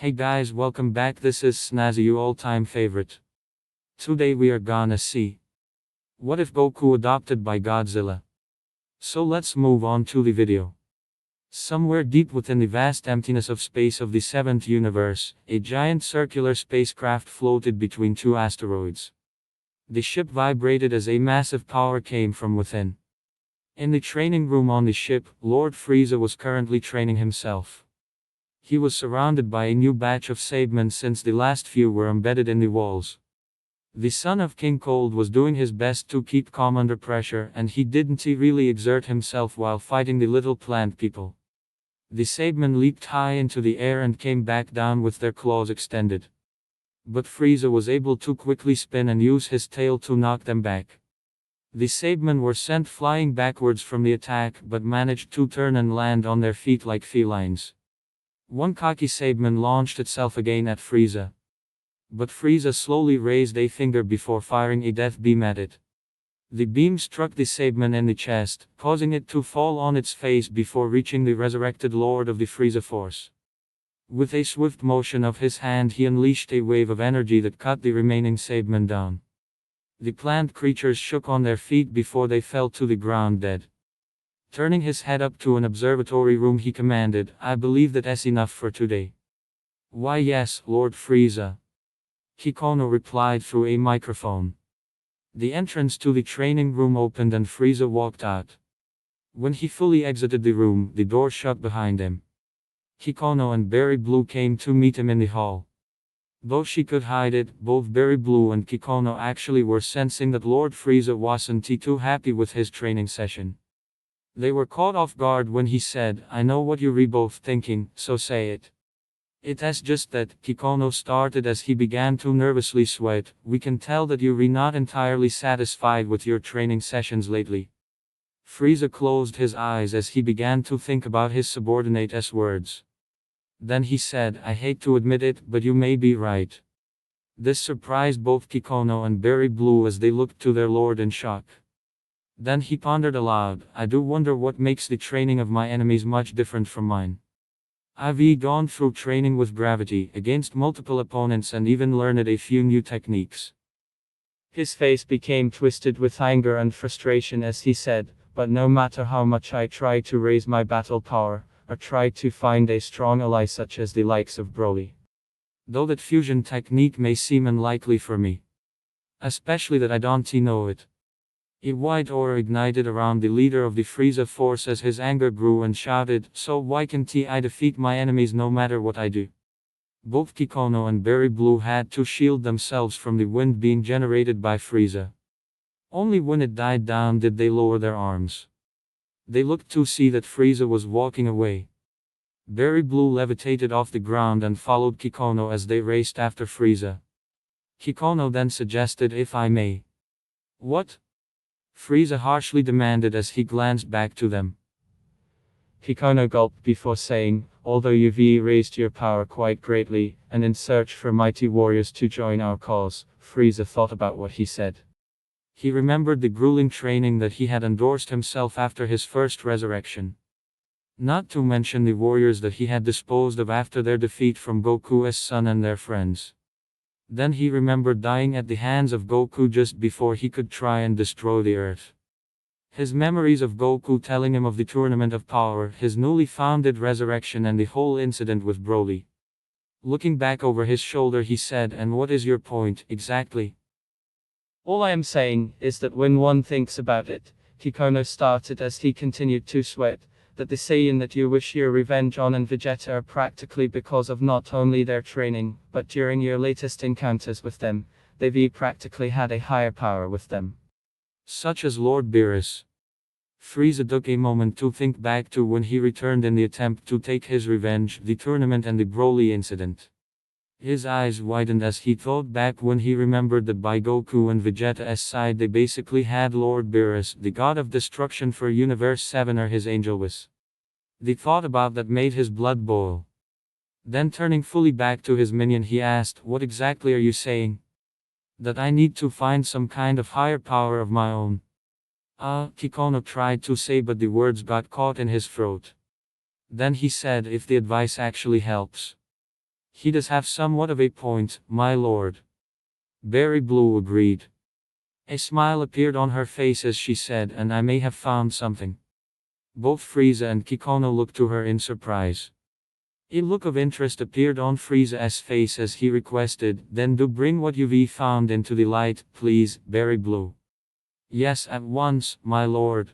Hey guys, welcome back. This is Snazzy, your all-time favorite. Today we are gonna see what if Goku adopted by Godzilla. So let's move on to the video. Somewhere deep within the vast emptiness of space of the seventh universe, a giant circular spacecraft floated between two asteroids. The ship vibrated as a massive power came from within. In the training room on the ship, Lord Frieza was currently training himself. He was surrounded by a new batch of Sabermen since the last few were embedded in the walls. The son of King Cold was doing his best to keep calm under pressure, and he didn't really exert himself while fighting the little plant people. The Sabermen leaped high into the air and came back down with their claws extended. But Frieza was able to quickly spin and use his tail to knock them back. The Sabermen were sent flying backwards from the attack but managed to turn and land on their feet like felines. One cocky Saberman launched itself again at Frieza. But Frieza slowly raised a finger before firing a death beam at it. The beam struck the Saberman in the chest, causing it to fall on its face before reaching the resurrected Lord of the Frieza Force. With a swift motion of his hand, he unleashed a wave of energy that cut the remaining Saberman down. The plant creatures shook on their feet before they fell to the ground dead. Turning his head up to an observatory room, he commanded, "I believe that's enough for today." "Why yes, Lord Frieza," Kikono replied through a microphone. The entrance to the training room opened and Frieza walked out. When he fully exited the room, the door shut behind him. Kikono and Berry Blue came to meet him in the hall. Though she could hide it, both Berry Blue and Kikono actually were sensing that Lord Frieza wasn't too happy with his training session. They were caught off guard when he said, "I know what you're both thinking, so say it." "It's just that," Kikono started as he began to nervously sweat, "we can tell that you're not entirely satisfied with your training sessions lately." Frieza closed his eyes as he began to think about his subordinate's words. Then he said, "I hate to admit it, but you may be right." This surprised both Kikono and Berry Blue as they looked to their lord in shock. Then he pondered aloud, "I do wonder what makes the training of my enemies much different from mine. I've gone through training with gravity, against multiple opponents, and even learned a few new techniques." His face became twisted with anger and frustration as he said, "But no matter how much I try to raise my battle power, or try to find a strong ally such as the likes of Broly, though that fusion technique may seem unlikely for me, especially that I don't know it." A white aura ignited around the leader of the Frieza force as his anger grew and shouted, "So why can't I defeat my enemies no matter what I do?" Both Kikono and Berry Blue had to shield themselves from the wind being generated by Frieza. Only when it died down did they lower their arms. They looked to see that Frieza was walking away. Berry Blue levitated off the ground and followed Kikono as they raced after Frieza. Kikono then suggested, "If I may." "What?" Frieza harshly demanded as he glanced back to them. Kikono gulped before saying, "Although you've raised your power quite greatly, and in search for mighty warriors to join our cause," Frieza thought about what he said. He remembered the grueling training that he had endorsed himself after his first resurrection. Not to mention the warriors that he had disposed of after their defeat from Goku's son and their friends. Then he remembered dying at the hands of Goku just before he could try and destroy the Earth. His memories of Goku telling him of the Tournament of Power, his newly founded resurrection, and the whole incident with Broly. Looking back over his shoulder, he said, "And what is your point, exactly?" "All I am saying is that when one thinks about it," Kikono started as he continued to sweat, "that the saying that you wish your revenge on and Vegeta are practically because of not only their training, but during your latest encounters with them, they've practically had a higher power with them. Such as Lord Beerus." Frieza took a moment to think back to when he returned in the attempt to take his revenge, the tournament and the Broly incident. His eyes widened as he thought back when he remembered that by Goku and Vegeta's side they basically had Lord Beerus, the god of destruction for Universe 7, or his angel was. The thought about that made his blood boil. Then turning fully back to his minion, he asked, "What exactly are you saying?" "That I need to find some kind of higher power of my own." Kikono tried to say, but the words got caught in his throat. Then he said, "If the advice actually helps." He does have somewhat of a point, my lord. Berry Blue agreed. A smile appeared on her face as she said, and I may have found something. Both Frieza and Kikono looked to her in surprise. A look of interest appeared on Frieza's face as he requested, then do bring what you've found into the light, please, Berry Blue. Yes, at once, my lord.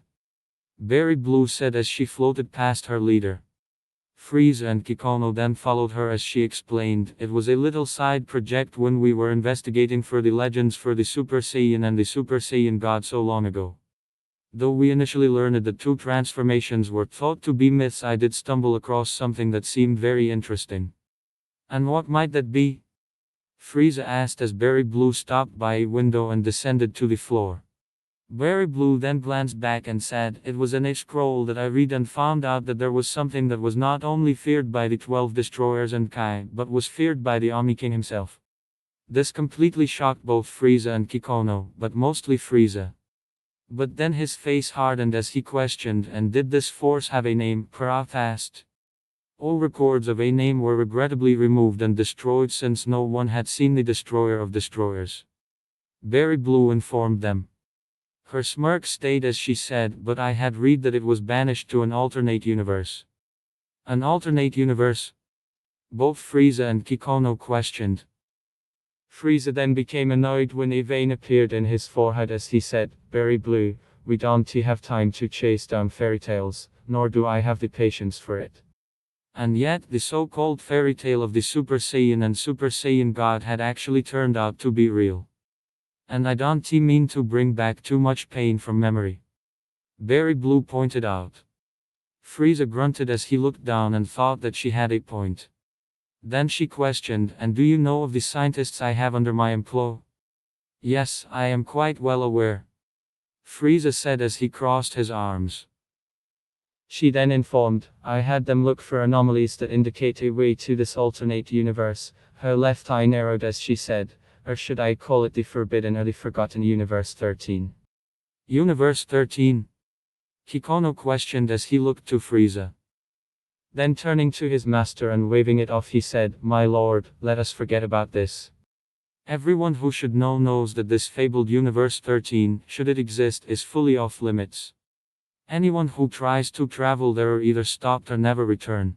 Berry Blue said as she floated past her leader. Frieza and Kikono then followed her as she explained, it was a little side project when we were investigating for the legends for the Super Saiyan and the Super Saiyan God so long ago. Though we initially learned that two transformations were thought to be myths, I did stumble across something that seemed very interesting. And what might that be? Frieza asked as Berry Blue stopped by a window and descended to the floor. Berry Blue then glanced back and said, it was in a scroll that I read and found out that there was something that was not only feared by the 12 destroyers and Kai, but was feared by the Ami King himself. This completely shocked both Frieza and Kikono, but mostly Frieza. But then his face hardened as he questioned, and did this force have a name? Kakarot asked. All records of a name were regrettably removed and destroyed since no one had seen the destroyer of destroyers. Berry Blue informed them. Her smirk stayed as she said, but I had read that it was banished to an alternate universe. An alternate universe? Both Frieza and Kikono questioned. Frieza then became annoyed when a vein appeared in his forehead as he said, Berry Blue, we don't have time to chase down fairy tales, nor do I have the patience for it. And yet, the so-called fairy tale of the Super Saiyan and Super Saiyan God had actually turned out to be real. And I don't mean to bring back too much pain from memory. Berry Blue pointed out. Frieza grunted as he looked down and thought that she had a point. Then she questioned, and do you know of the scientists I have under my employ? Yes, I am quite well aware. Frieza said as he crossed his arms. She then informed, I had them look for anomalies that indicate a way to this alternate universe. Her left eye narrowed as she said, or should I call it the Forbidden or the Forgotten Universe 13? Universe 13? Kikono questioned as he looked to Frieza. Then turning to his master and waving it off he said, my lord, let us forget about this. Everyone who should know knows that this fabled Universe 13, should it exist, is fully off limits. Anyone who tries to travel there are either stopped or never return.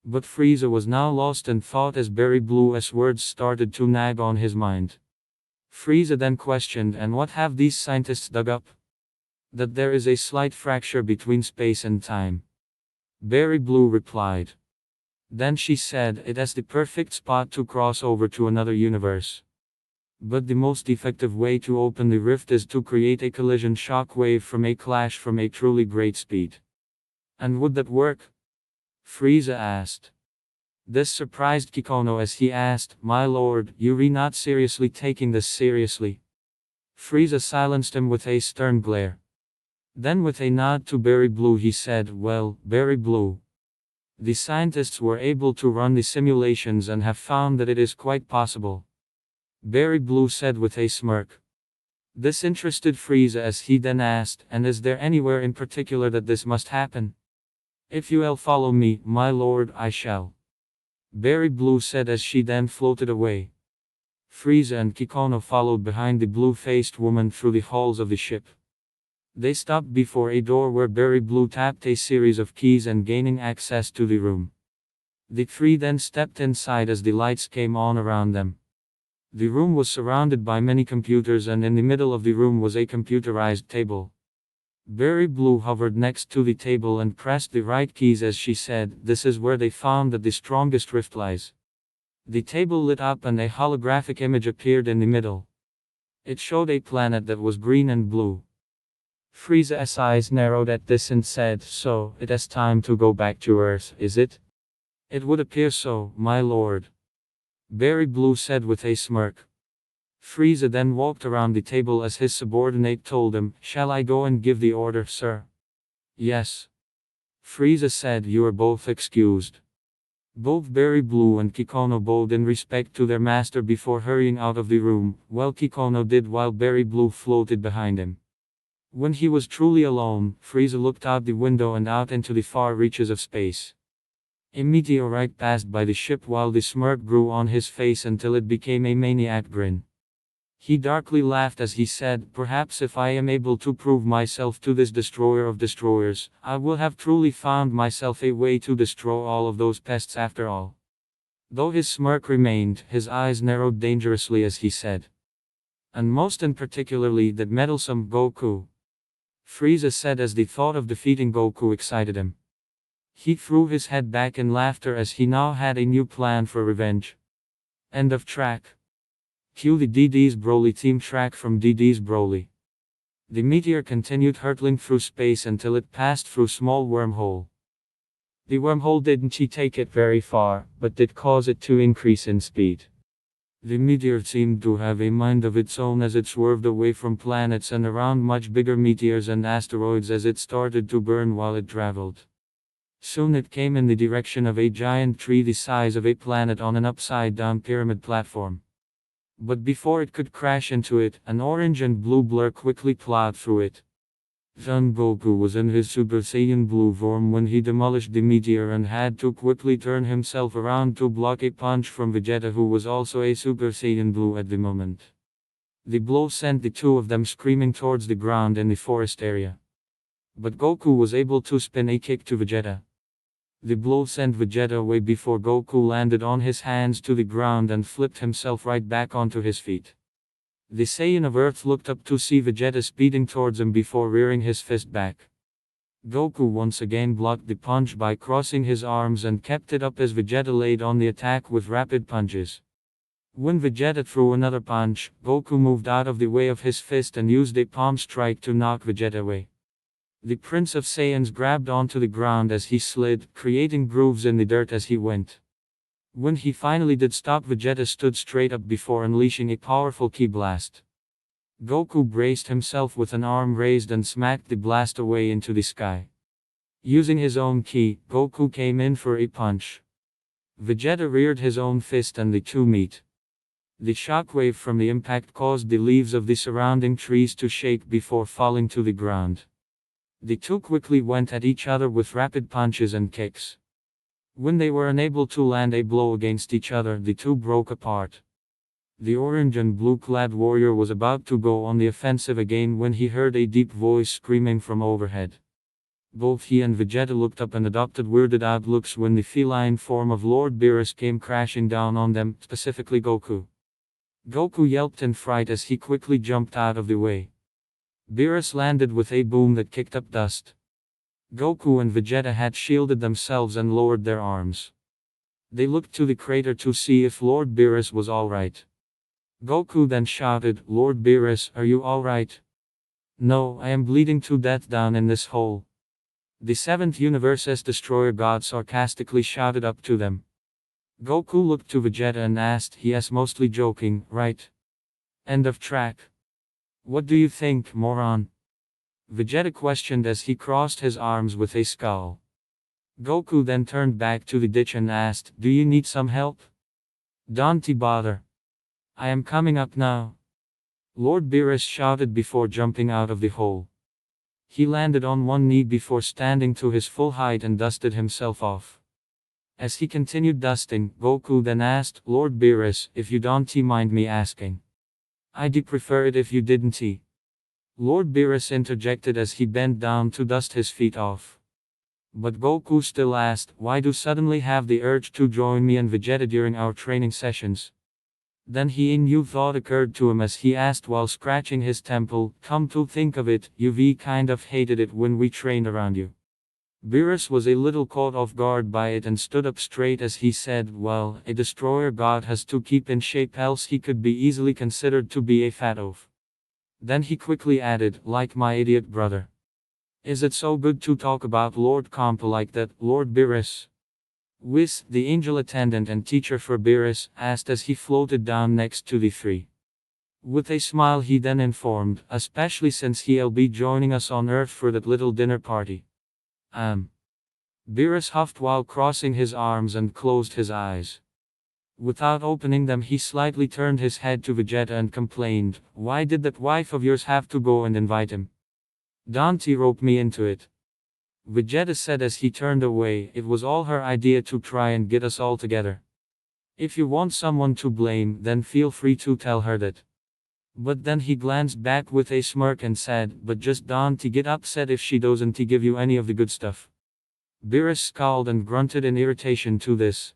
But Frieza was now lost in thought as Berry Blue's words started to nag on his mind. Frieza then questioned, and what have these scientists dug up? That there is a slight fracture between space and time. Berry Blue replied. Then she said, it is the perfect spot to cross over to another universe. But the most effective way to open the rift is to create a collision shock wave from a clash from a truly great speed. And would that work? Frieza asked. This surprised Kikono as he asked, my lord, you're not seriously taking this seriously? Frieza silenced him with a stern glare. Then with a nod to Berry Blue he said, well, Berry Blue. The scientists were able to run the simulations and have found that it is quite possible. Berry Blue said with a smirk. This interested Frieza as he then asked, and is there anywhere in particular that this must happen? If you'll follow me, my lord, I shall. Berry Blue said as she then floated away. Frieza and Kikono followed behind the blue-faced woman through the halls of the ship. They stopped before a door where Berry Blue tapped a series of keys and gaining access to the room. The three then stepped inside as the lights came on around them. The room was surrounded by many computers and in the middle of the room was a computerized table. Berry Blue hovered next to the table and pressed the right keys as she said, this is where they found that the strongest rift lies. The table lit up and a holographic image appeared in the middle. It showed a planet that was green and blue. Frieza's eyes narrowed at this and said, so, it is time to go back to Earth, is it? It would appear so, my lord. Berry Blue said with a smirk. Frieza then walked around the table as his subordinate told him, shall I go and give the order, sir? Yes. Frieza said, you are both excused. Both Berry Blue and Kikono bowed in respect to their master before hurrying out of the room, while Kikono did while Berry Blue floated behind him. When he was truly alone, Frieza looked out the window and out into the far reaches of space. A meteorite passed by the ship while the smirk grew on his face until it became a maniac grin. He darkly laughed as he said, "Perhaps if I am able to prove myself to this destroyer of destroyers, I will have truly found myself a way to destroy all of those pests after all." Though his smirk remained, his eyes narrowed dangerously as he said, "And most and particularly that meddlesome Goku." Frieza said as the thought of defeating Goku excited him. He threw his head back in laughter as he now had a new plan for revenge. End of track. Cue the DD's Broly team track from DD's Broly. The meteor continued hurtling through space until it passed through small wormhole. The wormhole didn't take it very far, but did cause it to increase in speed. The meteor seemed to have a mind of its own as it swerved away from planets and around much bigger meteors and asteroids as it started to burn while it traveled. Soon it came in the direction of a giant tree the size of a planet on an upside-down pyramid platform. But before it could crash into it, an orange and blue blur quickly plowed through it. Son Goku was in his Super Saiyan Blue form when he demolished the meteor and had to quickly turn himself around to block a punch from Vegeta, who was also a Super Saiyan Blue at the moment. The blow sent the two of them screaming towards the ground in the forest area. But Goku was able to spin a kick to Vegeta. The blow sent Vegeta away before Goku landed on his hands to the ground and flipped himself right back onto his feet. The Saiyan of Earth looked up to see Vegeta speeding towards him before rearing his fist back. Goku once again blocked the punch by crossing his arms and kept it up as Vegeta laid on the attack with rapid punches. When Vegeta threw another punch, Goku moved out of the way of his fist and used a palm strike to knock Vegeta away. The Prince of Saiyans grabbed onto the ground as he slid, creating grooves in the dirt as he went. When he finally did stop, Vegeta stood straight up before unleashing a powerful ki blast. Goku braced himself with an arm raised and smacked the blast away into the sky. Using his own ki, Goku came in for a punch. Vegeta reared his own fist and the two met. The shockwave from the impact caused the leaves of the surrounding trees to shake before falling to the ground. The two quickly went at each other with rapid punches and kicks. When they were unable to land a blow against each other, the two broke apart. The orange and blue-clad warrior was about to go on the offensive again when he heard a deep voice screaming from overhead. Both he and Vegeta looked up and adopted weirded-out looks when the feline form of Lord Beerus came crashing down on them, specifically Goku. Goku yelped in fright as he quickly jumped out of the way. Beerus landed with a boom that kicked up dust. Goku and Vegeta had shielded themselves and lowered their arms. They looked to the crater to see if Lord Beerus was alright. Goku then shouted, "Lord Beerus, are you alright?" "No, I am bleeding to death down in this hole." The 7th Universe's Destroyer God sarcastically shouted up to them. Goku looked to Vegeta and asked, "Yes, mostly joking, right?" End of track. "What do you think, moron?" Vegeta questioned as he crossed his arms with a scowl. Goku then turned back to the ditch and asked, "Do you need some help?" "Don't bother. I am coming up now," Lord Beerus shouted before jumping out of the hole. He landed on one knee before standing to his full height and dusted himself off. As he continued dusting, Goku then asked, "Lord Beerus, if you don't mind me asking, I'd prefer it if you didn't." Lord Beerus interjected as he bent down to dust his feet off. But Goku still asked, "Why do you suddenly have the urge to join me and Vegeta during our training sessions?" Then a new thought occurred to him as he asked while scratching his temple, "Come to think of it, you've kind of hated it when we trained around you." Beerus was a little caught off guard by it and stood up straight as he said, "Well, a destroyer god has to keep in shape, else he could be easily considered to be a fat oaf." Then he quickly added, "Like my idiot brother. Is it so good to talk about Lord Compa like that, Lord Beerus?" Whis, the angel attendant and teacher for Beerus, asked as he floated down next to the three. With a smile he then informed, "Especially since he'll be joining us on Earth for that little dinner party." Beerus huffed while crossing his arms and closed his eyes. Without opening them, he slightly turned his head to Vegeta and complained, "Why did that wife of yours have to go and invite him? Don't rope me into it." Vegeta said as he turned away, it was all her idea to try and get us all together. If you want someone to blame, then feel free to tell her that. But then he glanced back with a smirk and said, but just don't get upset if she doesn't give you any of the good stuff. Beerus scowled and grunted in irritation to this.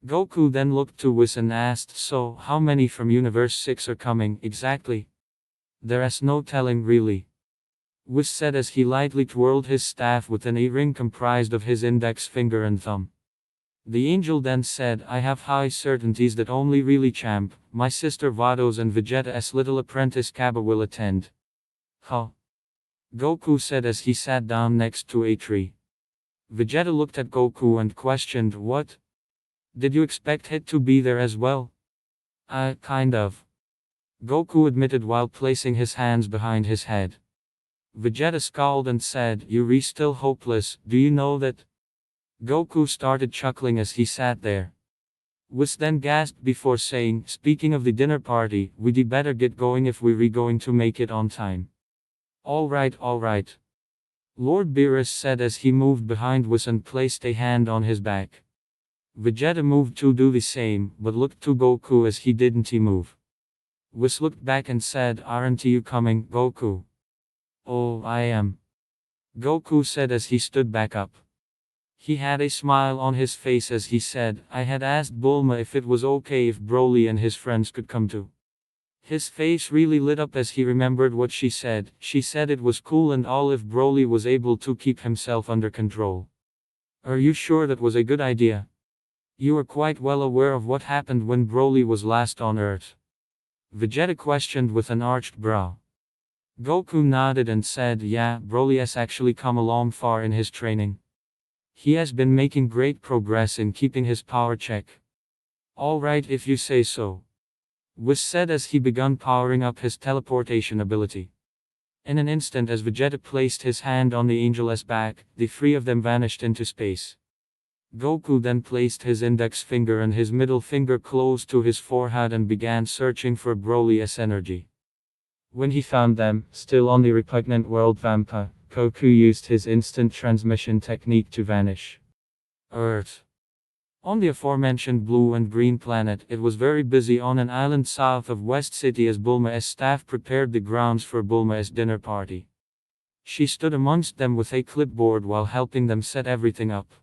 Goku then looked to Whis and asked, so, how many from Universe 6 are coming, exactly? There's no telling really. Whis said as he lightly twirled his staff within a ring comprised of his index finger and thumb. The angel then said, I have high certainties that only really Champ, my sister Vados and Vegeta's little apprentice Kaba will attend. Huh? Goku said as he sat down next to a tree. Vegeta looked at Goku and questioned, what? Did you expect it to be there as well? Kind of. Goku admitted while placing his hands behind his head. Vegeta scowled and said, you're still hopeless, do you know that? Goku started chuckling as he sat there. Whis then gasped before saying, speaking of the dinner party, we'd better get going if we're going to make it on time. Alright. Lord Beerus said as he moved behind Whis and placed a hand on his back. Vegeta moved to do the same, but looked to Goku as he didn't move. Whis looked back and said, aren't you coming, Goku? Oh, I am. Goku said as he stood back up. He had a smile on his face as he said, I had asked Bulma if it was okay if Broly and his friends could come too. His face really lit up as he remembered what she said. She said it was cool and all if Broly was able to keep himself under control. Are you sure that was a good idea? You are quite well aware of what happened when Broly was last on Earth. Vegeta questioned with an arched brow. Goku nodded and said, yeah, Broly has actually come along far in his training. He has been making great progress in keeping his power check. Alright if you say so. Whis said as he began powering up his teleportation ability. In an instant as Vegeta placed his hand on the angel's back, the three of them vanished into space. Goku then placed his index finger and his middle finger close to his forehead and began searching for Broly's energy. When he found them, still on the repugnant world Vampa, Goku used his instant transmission technique to vanish. Earth. On the aforementioned blue and green planet, it was very busy on an island south of West City as Bulma's staff prepared the grounds for Bulma's dinner party. She stood amongst them with a clipboard while helping them set everything up.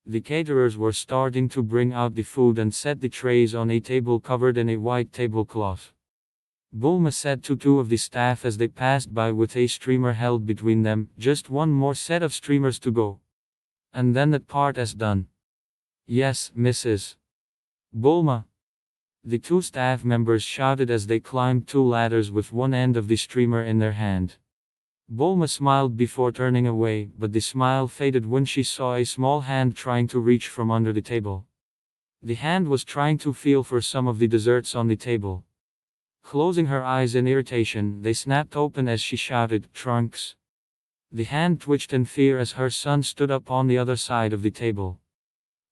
The caterers were starting to bring out the food and set the trays on a table covered in a white tablecloth. Bulma said to two of the staff as they passed by with a streamer held between them, just one more set of streamers to go. And then that part is done. Yes, Mrs. Bulma. The two staff members shouted as they climbed two ladders with one end of the streamer in their hand. Bulma smiled before turning away, but the smile faded when she saw a small hand trying to reach from under the table. The hand was trying to feel for some of the desserts on the table. Closing her eyes in irritation, they snapped open as she shouted, Trunks. The hand twitched in fear as her son stood up on the other side of the table.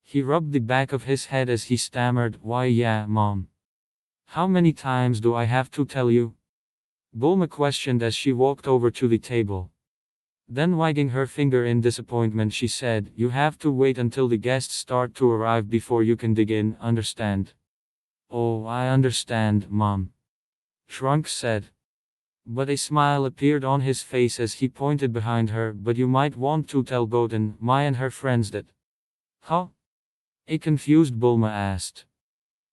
He rubbed the back of his head as he stammered, why yeah, Mom. How many times do I have to tell you? Bulma questioned as she walked over to the table. Then wagging her finger in disappointment she said, you have to wait until the guests start to arrive before you can dig in, understand? Oh, I understand, Mom. Trunks said. But a smile appeared on his face as he pointed behind her, but you might want to tell Goten, Mai and her friends that. Huh? A confused Bulma asked.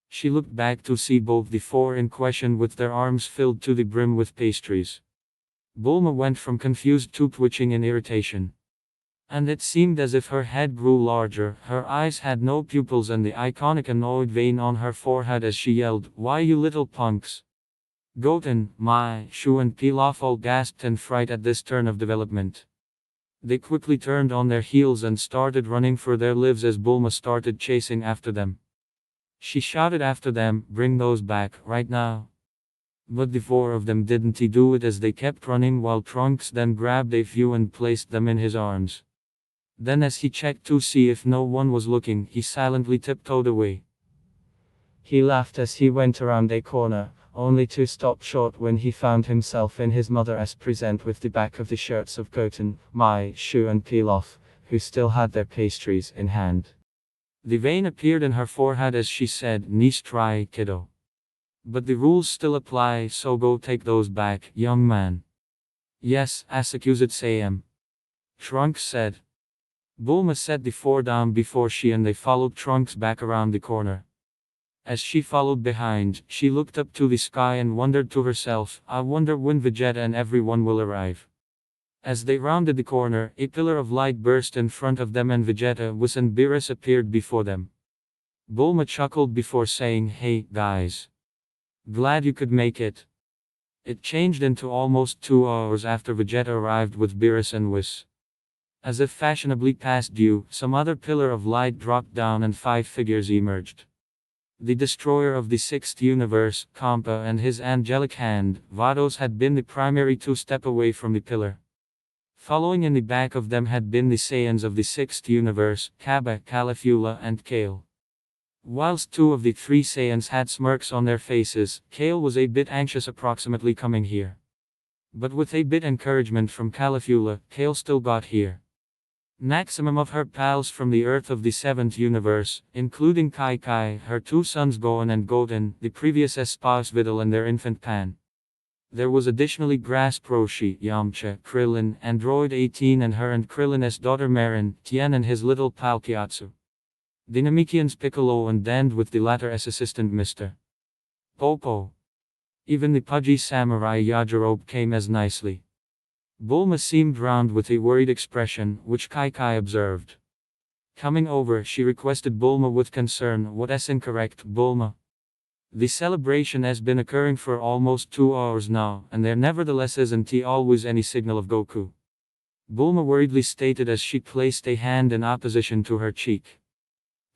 She looked back to see both the four in question with their arms filled to the brim with pastries. Bulma went from confused to twitching in irritation. And it seemed as if her head grew larger, her eyes had no pupils and the iconic annoyed vein on her forehead as she yelled, why you little punks? Goten, Mai, Shu and Pilaf all gasped in fright at this turn of development. They quickly turned on their heels and started running for their lives as Bulma started chasing after them. She shouted after them, bring those back, right now. But the four of them didn't do it as they kept running while Trunks then grabbed a few and placed them in his arms. Then as he checked to see if no one was looking, he silently tiptoed away. He laughed as he went around a corner, only to stop short when he found himself in his mother's present with the back of the shirts of Goten, Mai, Shu and Pilaf, who still had their pastries in hand. The vein appeared in her forehead as she said, "Nice try, kiddo. But the rules still apply, so go take those back, young man." "Yes, as accused Sam," Trunks said. Bulma set the four down before she and they followed Trunks back around the corner. As she followed behind, she looked up to the sky and wondered to herself, "I wonder when Vegeta and everyone will arrive." As they rounded the corner, a pillar of light burst in front of them and Vegeta, Whis and Beerus appeared before them. Bulma chuckled before saying, "Hey, guys. Glad you could make it." It changed into almost 2 hours after Vegeta arrived with Beerus and Whis. As if fashionably past due, some other pillar of light dropped down and 5 figures emerged. The destroyer of the sixth universe, Kampa, and his angelic hand, Vados, had been the primary to step away from the pillar. Following in the back of them had been the Saiyans of the sixth universe, Kaba, Caulifla, and Kale. Whilst 2 of the 3 Saiyans had smirks on their faces, Kale was a bit anxious approximately coming here. But with a bit encouragement from Caulifla, Kale still got here. Maximum of her pals from the Earth of the 7th universe, including Kai Kai, her 2 sons Gohan and Goten, the previous spouse Videl and their infant Pan. There was additionally Grasp Roshi, Yamcha, Krillin, Android 18 and her and Krillin's daughter Marin, Tien and his little pal Kyatsu. The Namekians Piccolo and Dend with the latter's assistant Mr. Popo. Even the pudgy samurai Yajirobe came as nicely. Bulma seemed round with a worried expression, which Kai Kai observed. Coming over, she requested Bulma with concern, "What's incorrect, Bulma? The celebration has been occurring for almost 2 hours now, and there nevertheless isn't always any signal of Goku." Bulma worriedly stated as she placed a hand in opposition to her cheek.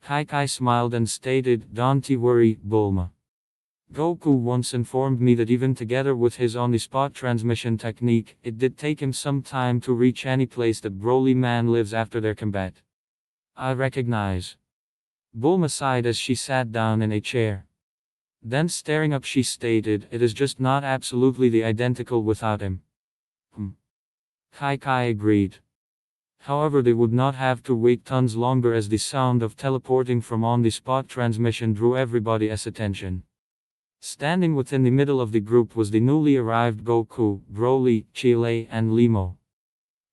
Kai Kai smiled and stated, "Don't worry, Bulma. Goku once informed me that even together with his on-the-spot transmission technique, it did take him some time to reach any place that Broly man lives after their combat. I recognize." Bulma sighed as she sat down in a chair. Then staring up she stated, "It is just not absolutely the identical without him." Kai Kai agreed. However, they would not have to wait tons longer as the sound of teleporting from on-the-spot transmission drew everybody's attention. Standing within the middle of the group was the newly arrived Goku, Broly, Chile, and Limo.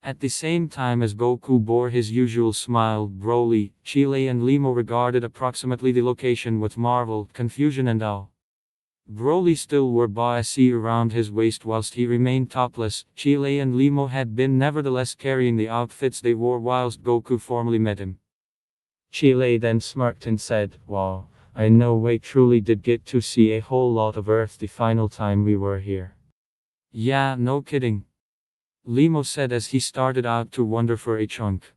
At the same time as Goku bore his usual smile, Broly, Chile, and Limo regarded approximately the location with marvel, confusion, and awe. Broly still wore Ba-C around his waist whilst he remained topless. Chile and Limo had been nevertheless carrying the outfits they wore whilst Goku formally met him. Chile then smirked and said, "Wow. I know we truly did get to see a whole lot of Earth the final time we were here." "Yeah, no kidding," Limo said as he started out to wander for a chunk.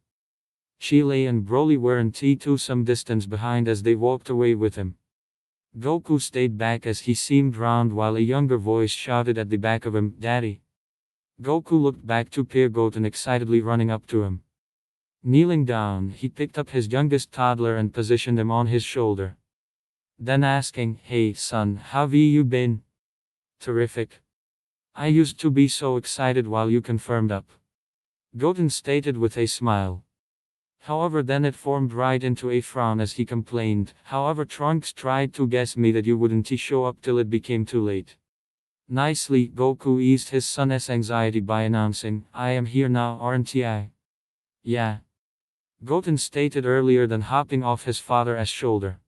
Chile and Broly weren't too some distance behind as they walked away with him. Goku stayed back as he seemed round while a younger voice shouted at the back of him, "Daddy." Goku looked back to peer Goten excitedly running up to him. Kneeling down, he picked up his youngest toddler and positioned him on his shoulder. Then asking, "Hey son, how've you been?" "Terrific. I used to be so excited while you confirmed up," Goten stated with a smile. However, then it formed right into a frown as he complained, "However, Trunks tried to guess me that you wouldn't show up till it became too late." Nicely, Goku eased his son's anxiety by announcing, "I am here now, aren't I?" "Yeah," Goten stated earlier than hopping off his father's shoulder.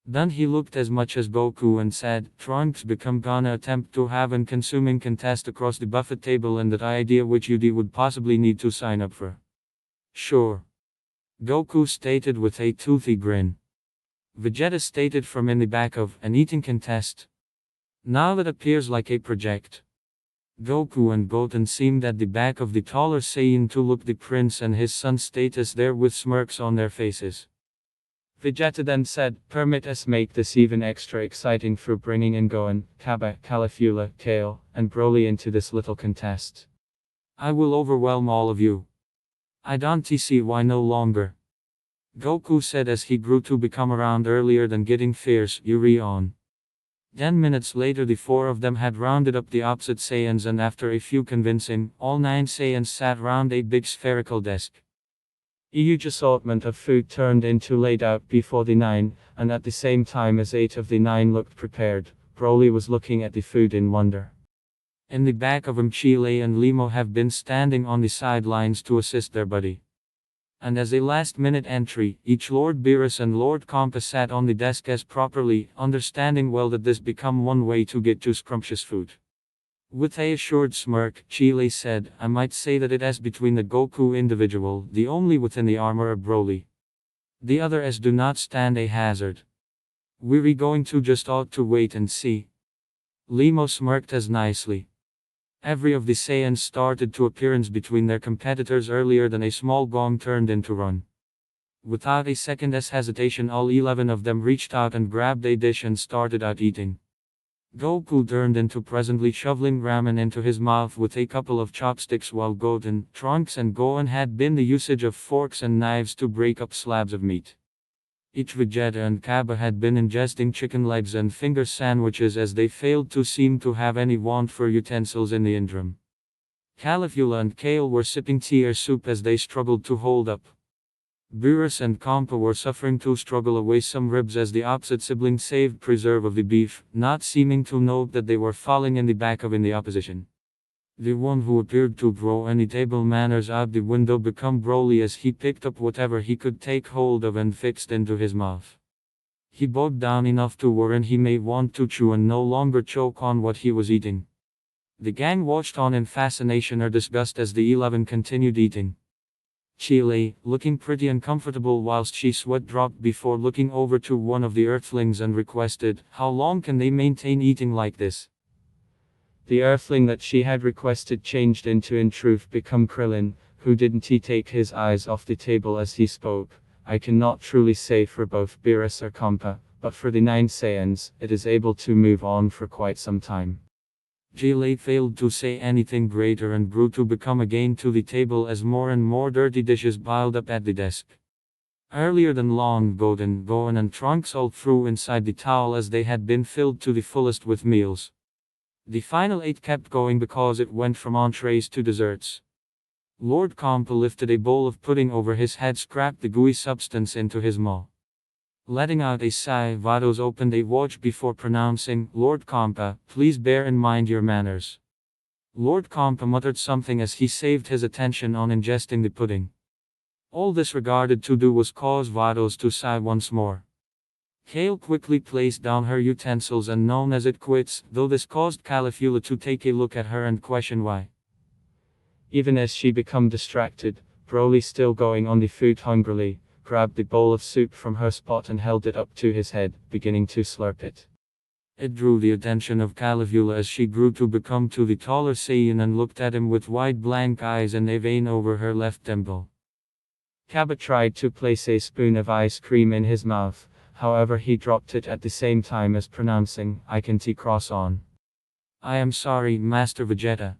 Then he looked as much as Goku and said, "Trunks become gonna attempt to have an consuming contest across the buffet table and that idea which you would possibly need to sign up for." "Sure," Goku stated with a toothy grin. Vegeta stated from in the back of, "An eating contest? Now that appears like a project." Goku and Goten seemed at the back of the taller Saiyan to look the prince and his son status there with smirks on their faces. Vegeta then said, "Permit us make this even extra exciting through bringing in Gohan, Kaba, Caulifla, Kale, and Broly into this little contest. I will overwhelm all of you. I don't see why no longer," Goku said as he grew to become around earlier than getting fierce, Yuri on. 10 minutes later, the four of them had rounded up the opposite Saiyans, and after a few convincing, all 9 Saiyans sat round a big spherical desk. A huge assortment of food turned into laid out before the 9, and at the same time as 8 of the 9 looked prepared, Broly was looking at the food in wonder. In the back of him, Chile and Limo have been standing on the sidelines to assist their buddy. And as a last-minute entry, each Lord Beerus and Lord Compa sat on the desk as properly, understanding well that this become one way to get to scrumptious food. With a assured smirk, Chile said, "I might say that it is between the Goku individual, the only within the armor of Broly. The other as do not stand a hazard. We're going to just ought to wait and see." Limo smirked as nicely. Every of the Saiyans started to appearance between their competitors earlier than a small gong turned into run. Without a second's hesitation, all 11 of them reached out and grabbed a dish and started out eating. Goku turned into presently shoveling ramen into his mouth with a couple of chopsticks, while Goten, Trunks and Gohan had been the usage of forks and knives to break up slabs of meat. Each Vegeta and Kaba had been ingesting chicken legs and finger sandwiches, as they failed to seem to have any want for utensils in the interim. Caulifla and Kale were sipping tea or soup as they struggled to hold up. Beerus and Compa were suffering to struggle away some ribs as the opposite sibling saved preserve of the beef, not seeming to note that they were falling in the back of in the opposition. The one who appeared to throw any table manners out the window became Broly as he picked up whatever he could take hold of and fixed into his mouth. He bowed down enough to warn he may want to chew and no longer choke on what he was eating. The gang watched on in fascination or disgust as the 11 continued eating. Chile, looking pretty uncomfortable whilst she sweat dropped before looking over to one of the Earthlings and requested, "How long can they maintain eating like this?" The Earthling that she had requested changed into in truth become Krillin, who didn't he take his eyes off the table as he spoke. "I cannot truly say for both Beerus or Compa, but for the 9 Saiyans, it is able to move on for quite some time." Chile failed to say anything greater and grew to become again to the table as more and more dirty dishes piled up at the desk. Earlier than long, Goten, Gohan and Trunks all threw inside the towel as they had been filled to the fullest with meals. The final 8 kept going because it went from entrees to desserts. Lord Compa lifted a bowl of pudding over his head, scraped the gooey substance into his maw. Letting out a sigh, Vados opened a watch before pronouncing, "Lord Compa, please bear in mind your manners." Lord Compa muttered something as he saved his attention on ingesting the pudding. All this regarded to do was cause Vados to sigh once more. Kale quickly placed down her utensils and known as it quits, though this caused Caulifla to take a look at her and question why. Even as she became distracted, Broly, still going on the food hungrily, grabbed the bowl of soup from her spot and held it up to his head, beginning to slurp it. It drew the attention of Caulifla as she grew to become to the taller Saiyan and looked at him with wide blank eyes and a vein over her left temple. Kaba tried to place a spoon of ice cream in his mouth, however he dropped it at the same time as pronouncing, "I can cross on." "I am sorry, Master Vegeta.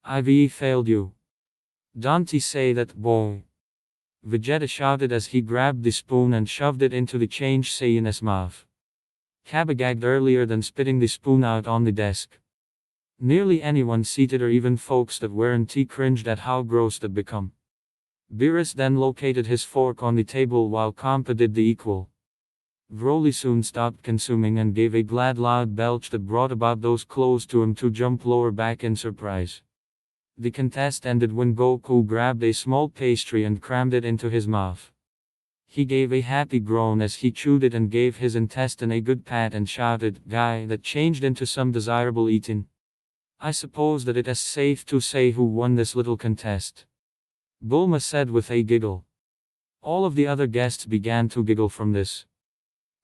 I've failed you. Don't say that, boy." Vegeta shouted as he grabbed the spoon and shoved it into the changed Saiyan's mouth. Kaba gagged earlier than spitting the spoon out on the desk. Nearly anyone seated or even folks that weren't cringed at how gross that become. Beerus then located his fork on the table while Compa did the equal. Broly soon stopped consuming and gave a glad loud belch that brought about those close to him to jump lower back in surprise. The contest ended when Goku grabbed a small pastry and crammed it into his mouth. He gave a happy groan as he chewed it and gave his intestine a good pat and shouted, "Guy, that changed into some desirable eating. I suppose that it is safe to say who won this little contest." Bulma said with a giggle. All of the other guests began to giggle from this.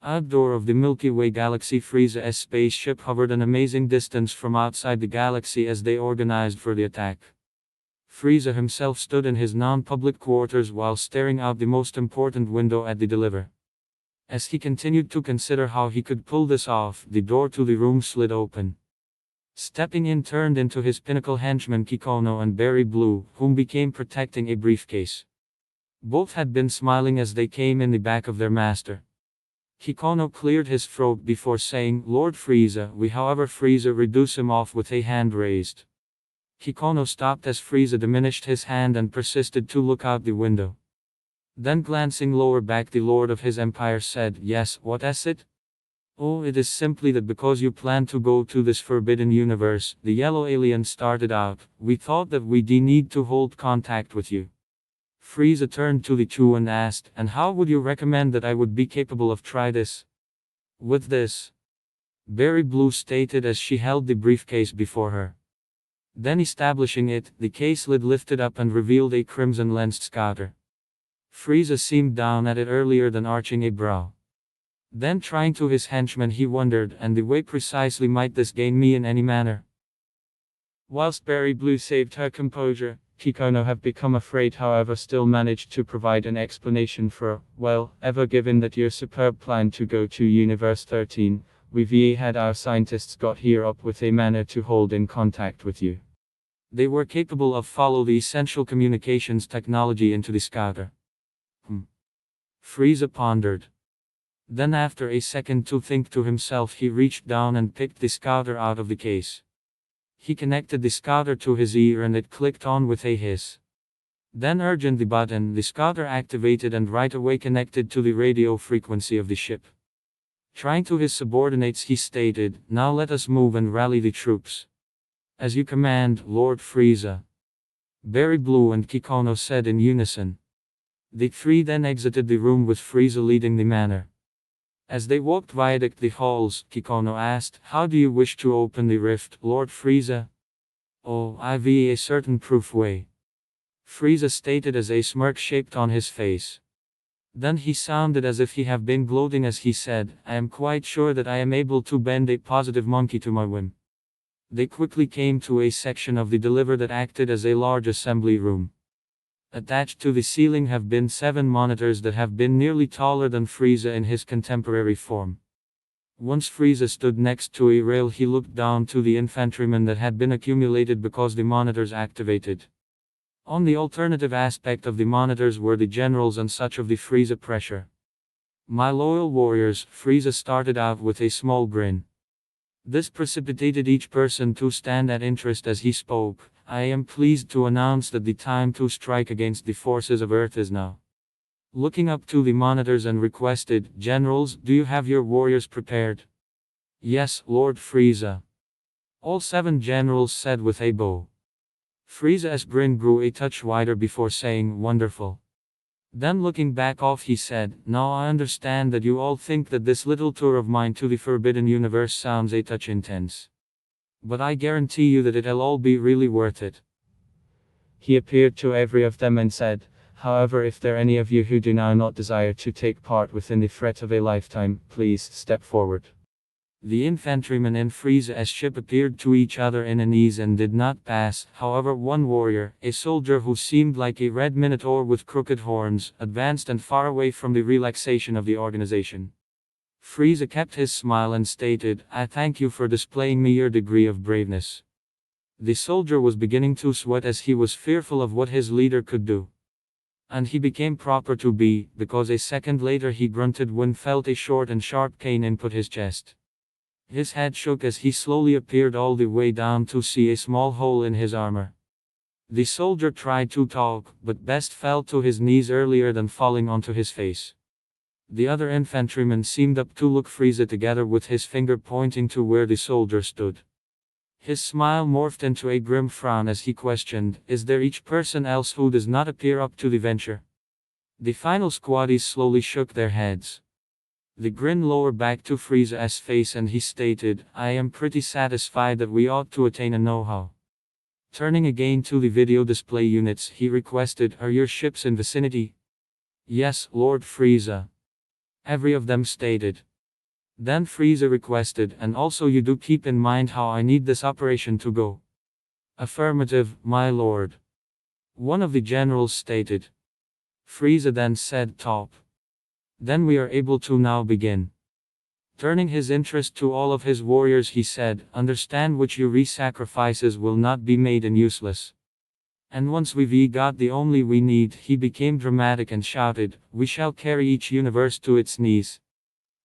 Outdoor of the Milky Way galaxy, Frieza's spaceship hovered an amazing distance from outside the galaxy as they organized for the attack. Frieza himself stood in his non-public quarters while staring out the most important window at the deliver. As he continued to consider how he could pull this off, the door to the room slid open. Stepping in turned into his pinnacle henchmen Kikono and Berry Blue, whom became protecting a briefcase. Both had been smiling as they came in the back of their master. Kikono cleared his throat before saying, Lord Frieza, we however Frieza reduce him off with a hand raised. Kikono stopped as Frieza diminished his hand and persisted to look out the window. Then glancing lower back the lord of his empire said, yes, what is it? Oh, it is simply that because you plan to go to this forbidden universe, the yellow alien started out, we thought that we need to hold contact with you. Frieza turned to the two and asked, and how would you recommend that I would be capable of try this? With this, Berry Blue stated as she held the briefcase before her. Then establishing it, the case lid lifted up and revealed a crimson-lensed scouter. Frieza seemed down at it earlier than arching a brow. Then trying to his henchman he wondered, and the way precisely might this gain me in any manner? Whilst Berry Blue saved her composure, Kikono have become afraid however still managed to provide an explanation for, well, ever given that your superb plan to go to Universe 13, we had our scientists got here up with a manner to hold in contact with you. They were capable of follow the essential communications technology into the scouter. Frieza pondered. Then after a second to think to himself he reached down and picked the scouter out of the case. He connected the scouter to his ear and it clicked on with a hiss. Then urging the button, the scouter activated and right away connected to the radio frequency of the ship. Trying to his subordinates he stated, now let us move and rally the troops. As you command, Lord Frieza. Berry Blue and Kikono said in unison. The three then exited the room with Frieza leading the manner. As they walked viaduct the halls, Kikono asked, how do you wish to open the rift, Lord Frieza? Oh, I've a certain proof way. Frieza stated as a smirk shaped on his face. Then he sounded as if he have been gloating as he said, I am quite sure that I am able to bend a positive monkey to my whim. They quickly came to a section of the deliver that acted as a large assembly room. Attached to the ceiling have been 7 monitors that have been nearly taller than Frieza in his contemporary form. Once Frieza stood next to a rail he looked down to the infantrymen that had been accumulated because the monitors activated. On the alternative aspect of the monitors were the generals and such of the Frieza pressure. My loyal warriors, Frieza started out with a small grin. This precipitated each person to stand at interest as he spoke. I am pleased to announce that the time to strike against the forces of Earth is now. Looking up to the monitors and requested, Generals, do you have your warriors prepared? Yes, Lord Frieza. All 7 generals said with a bow. Frieza's grin grew a touch wider before saying, wonderful. Then looking back off he said, now I understand that you all think that this little tour of mine to the Forbidden Universe sounds a touch intense. But I guarantee you that it'll all be really worth it. He appeared to every of them and said, however if there any of you who do now not desire to take part within the threat of a lifetime, please step forward. The infantrymen in Frieza's ship appeared to each other in an ease and did not pass, however one warrior, a soldier who seemed like a red minotaur with crooked horns, advanced and far away from the relaxation of the organization. Frieza kept his smile and stated, I thank you for displaying me your degree of braveness. The soldier was beginning to sweat as he was fearful of what his leader could do. And he became proper to be, because a second later he grunted when felt a short and sharp cane input his chest. His head shook as he slowly appeared all the way down to see a small hole in his armor. The soldier tried to talk, but best fell to his knees earlier than falling onto his face. The other infantryman seemed up to look Frieza together with his finger pointing to where the soldier stood. His smile morphed into a grim frown as he questioned, is there each person else who does not appear up to the venture? The final squaddies slowly shook their heads. The grin lowered back to Frieza's face and he stated, I am pretty satisfied that we ought to attain a know-how. Turning again to the video display units he requested, are your ships in vicinity? Yes, Lord Frieza. Every of them stated. Then Frieza requested, and also you do keep in mind how I need this operation to go. Affirmative, my lord. One of the generals stated. Frieza then said top. Then we are able to now begin. Turning his interest to all of his warriors he said, understand which your sacrifices will not be made and useless. And once we've got the only we need, he became dramatic and shouted, we shall carry each universe to its knees.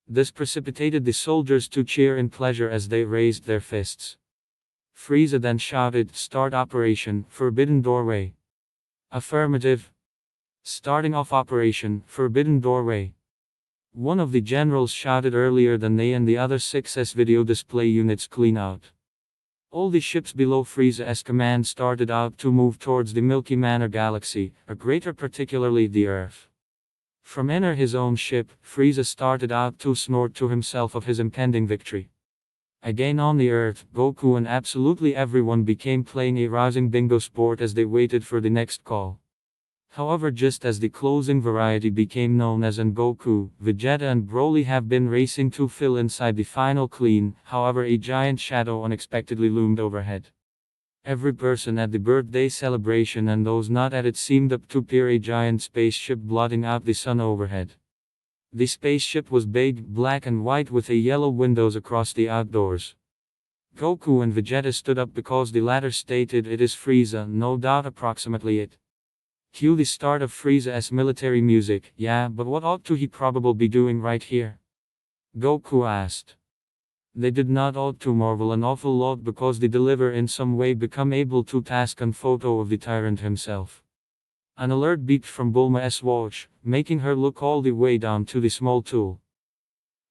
This precipitated the soldiers to cheer in pleasure as they raised their fists. Frieza then shouted, "Start Operation Forbidden Doorway." Affirmative. Starting off Operation Forbidden Doorway. One of the generals shouted earlier than they and the other 6S video display units clean out. All the ships below Frieza's command started out to move towards the Milky Manor galaxy, or greater particularly the Earth. From inner his own ship, Frieza started out to snort to himself of his impending victory. Again on the Earth, Goku and absolutely everyone became playing a rousing bingo sport as they waited for the next call. However, just as the closing variety became known as Goku, Vegeta and Broly have been racing to fill inside the final clean, however a giant shadow unexpectedly loomed overhead. Every person at the birthday celebration and those not at it seemed up to peer a giant spaceship blotting out the sun overhead. The spaceship was big, black and white with a yellow windows across the outdoors. Goku and Vegeta stood up because the latter stated, "It is Frieza, no doubt approximately it." Cue the start of Frieza's military music. "Yeah, but what ought to he probably be doing right here?" Goku asked. They did not ought to marvel an awful lot because they deliver in some way become able to task and photo of the tyrant himself. An alert beeped from Bulma's watch, making her look all the way down to the small tool.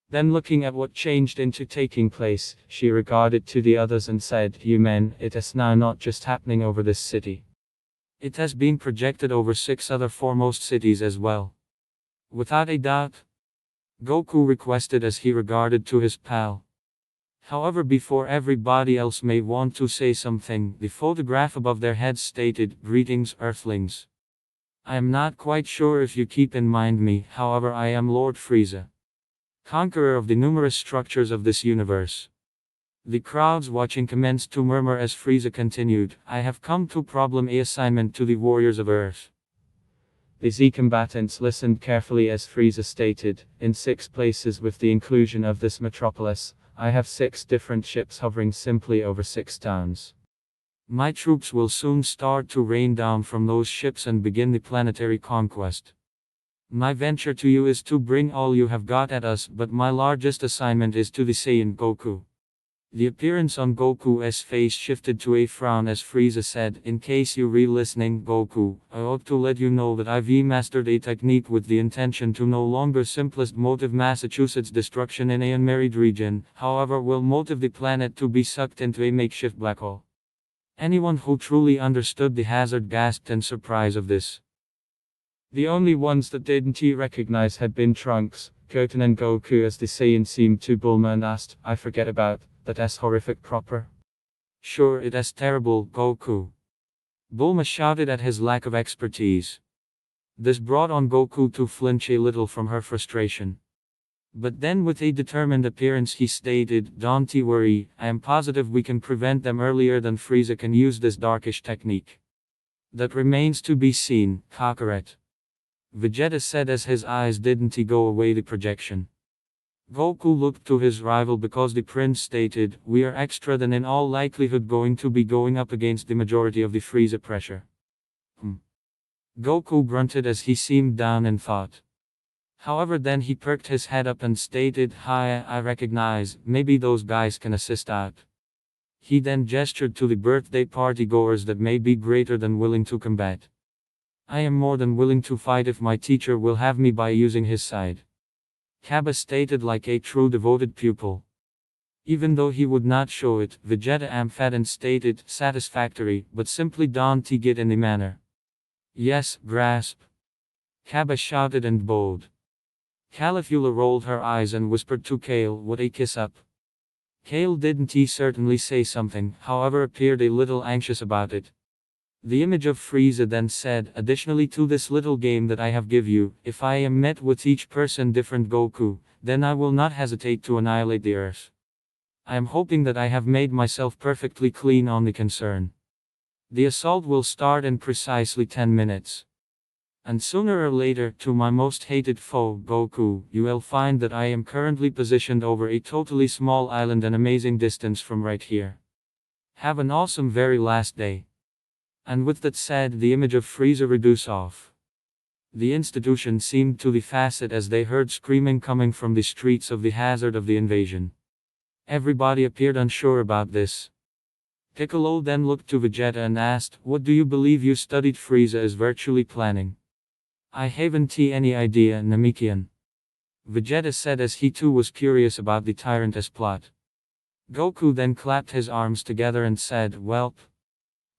Then looking at what changed into taking place, she regarded to the others and said, "You men, it is now not just happening over this city. It has been projected over 6 other foremost cities as well." "Without a doubt," Goku requested as he regarded to his pal. However, before everybody else may want to say something, the photograph above their heads stated, "Greetings, Earthlings. I am not quite sure if you keep in mind me, however I am Lord Frieza, conqueror of the numerous structures of this universe." The crowds watching commenced to murmur as Frieza continued, "I have come to problem a assignment to the warriors of Earth." The Z combatants listened carefully as Frieza stated, "In 6 places with the inclusion of this metropolis, I have 6 different ships hovering simply over 6 towns. My troops will soon start to rain down from those ships and begin the planetary conquest. My venture to you is to bring all you have got at us, but my largest assignment is to the Saiyan Goku." The appearance on Goku's face shifted to a frown as Frieza said, "In case you're re-listening, Goku, I ought to let you know that I've mastered a technique with the intention to no longer simplest motive Massachusetts destruction in a unmarried region, however will motive the planet to be sucked into a makeshift black hole." Anyone who truly understood the hazard gasped in surprise of this. The only ones that didn't recognize had been Trunks, Goten and Goku as the Saiyan seemed to Bulma and asked, "I forget about that's horrific proper." "Sure, it is terrible, Goku." Bulma shouted at his lack of expertise. This brought on Goku to flinch a little from her frustration. But then with a determined appearance he stated, "Don't worry, I am positive we can prevent them earlier than Frieza can use this darkish technique." "That remains to be seen, Kakarot," Vegeta said as his eyes didn't go away the projection. Goku looked to his rival because the prince stated, "We are extra than in all likelihood going to be going up against the majority of the Frieza pressure." Goku grunted as he seemed down in thought. However, then he perked his head up and stated, "Hi, I recognize, maybe those guys can assist out." He then gestured to the birthday party goers that may be greater than willing to combat. "I am more than willing to fight if my teacher will have me by using his side," Kaba stated like a true devoted pupil. Even though he would not show it, Vegeta emphatically stated, "Satisfactory, but simply don't get in the manner." "Yes, grasp," Kaba shouted and bowed. Caulifla rolled her eyes and whispered to Kale, "What a kiss up." Kale didn't certainly say something, however appeared a little anxious about it. The image of Frieza then said, "Additionally to this little game that I have give you, if I am met with each person different Goku, then I will not hesitate to annihilate the Earth. I am hoping that I have made myself perfectly clean on the concern. The assault will start in precisely 10 minutes. And sooner or later, to my most hated foe, Goku, you will find that I am currently positioned over a totally small island an amazing distance from right here. Have an awesome very last day." And with that said, the image of Frieza reduced off. The institution seemed to the facet as they heard screaming coming from the streets of the hazard of the invasion. Everybody appeared unsure about this. Piccolo then looked to Vegeta and asked, "What do you believe you studied Frieza is virtually planning?" "I haven't any idea, Namekian," Vegeta said as he too was curious about the tyrant's plot. Goku then clapped his arms together and said, "Welp,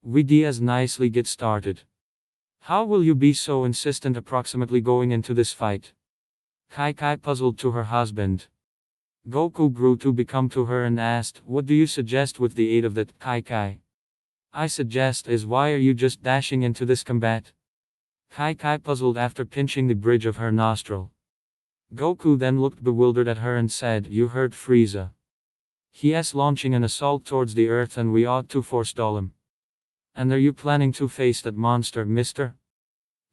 we Diaz nicely get started. How will you be so insistent approximately going into this fight?" Kai puzzled to her husband. Goku grew to become to her and asked, "What do you suggest with the aid of that, Kai?" "I suggest is why are you just dashing into this combat?" Kai puzzled after pinching the bridge of her nostril. Goku then looked bewildered at her and said, "You heard Frieza. He's launching an assault towards the earth and we ought to forestall him. And are you planning to face that monster, mister?"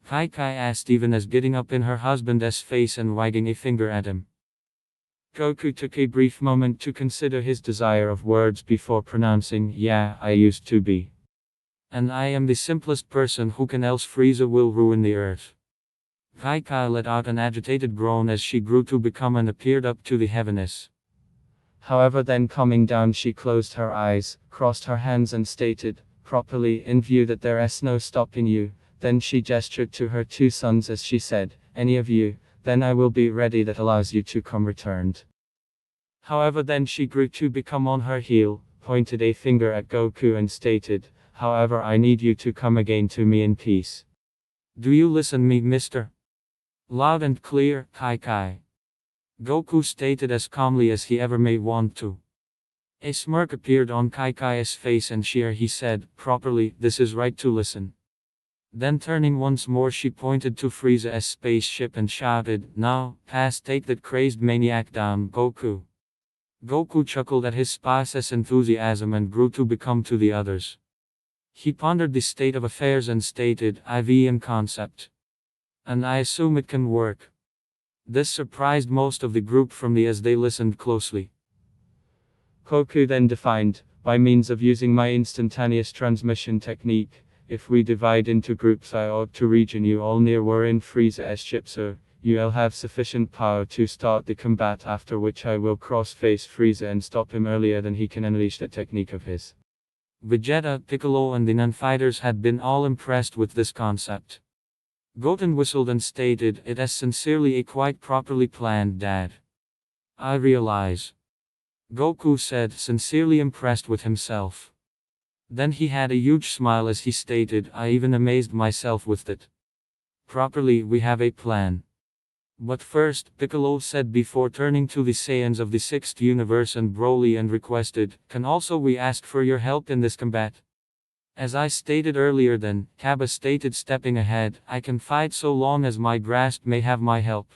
Kai asked even as getting up in her husband's face and wagging a finger at him. Goku took a brief moment to consider his desire of words before pronouncing, "Yeah, I used to be. And I am the simplest person who can, else Frieza will ruin the earth." Kai let out an agitated groan as she grew to become and appeared up to the heavens. However, then calming down, she closed her eyes, crossed her hands and stated, properly in view that there's no stopping you. Then she gestured to her two sons as she said, "Any of you, then I will be ready that allows you to come returned." However, then she grew to become on her heel, pointed a finger at Goku and stated, "However, I need you to come again to me in peace. Do you listen me, mister?" "Loud and clear, Kai." Goku stated as calmly as he ever may want to. A smirk appeared on Kai's face and he said, "Properly, this is right to listen." Then turning once more she pointed to Frieza's spaceship and shouted, "Now, take that crazed maniac down, Goku." Goku chuckled at his spice's enthusiasm and grew to become to the others. He pondered the state of affairs and stated, "IVM concept. And I assume it can work." This surprised most of the group as they listened closely. Goku then defined, by means of using my instantaneous transmission technique, if we divide into groups I ought to region you all near wherein Frieza's ship, so you'll have sufficient power to start the combat, after which I will cross-face Frieza and stop him earlier than he can unleash that technique of his. Vegeta, Piccolo and the non-fighters had been all impressed with this concept. Goten whistled and stated, "It is sincerely a quite properly planned, Dad. I realize." Goku said, sincerely impressed with himself. Then he had a huge smile as he stated, "I even amazed myself with it. Properly, we have a plan. But first," Piccolo said before turning to the Saiyans of the 6th universe and Broly and requested, "Can also we ask for your help in this combat?" "As I stated earlier then," Kaba stated stepping ahead, "I can fight so long as my grasp may have my help."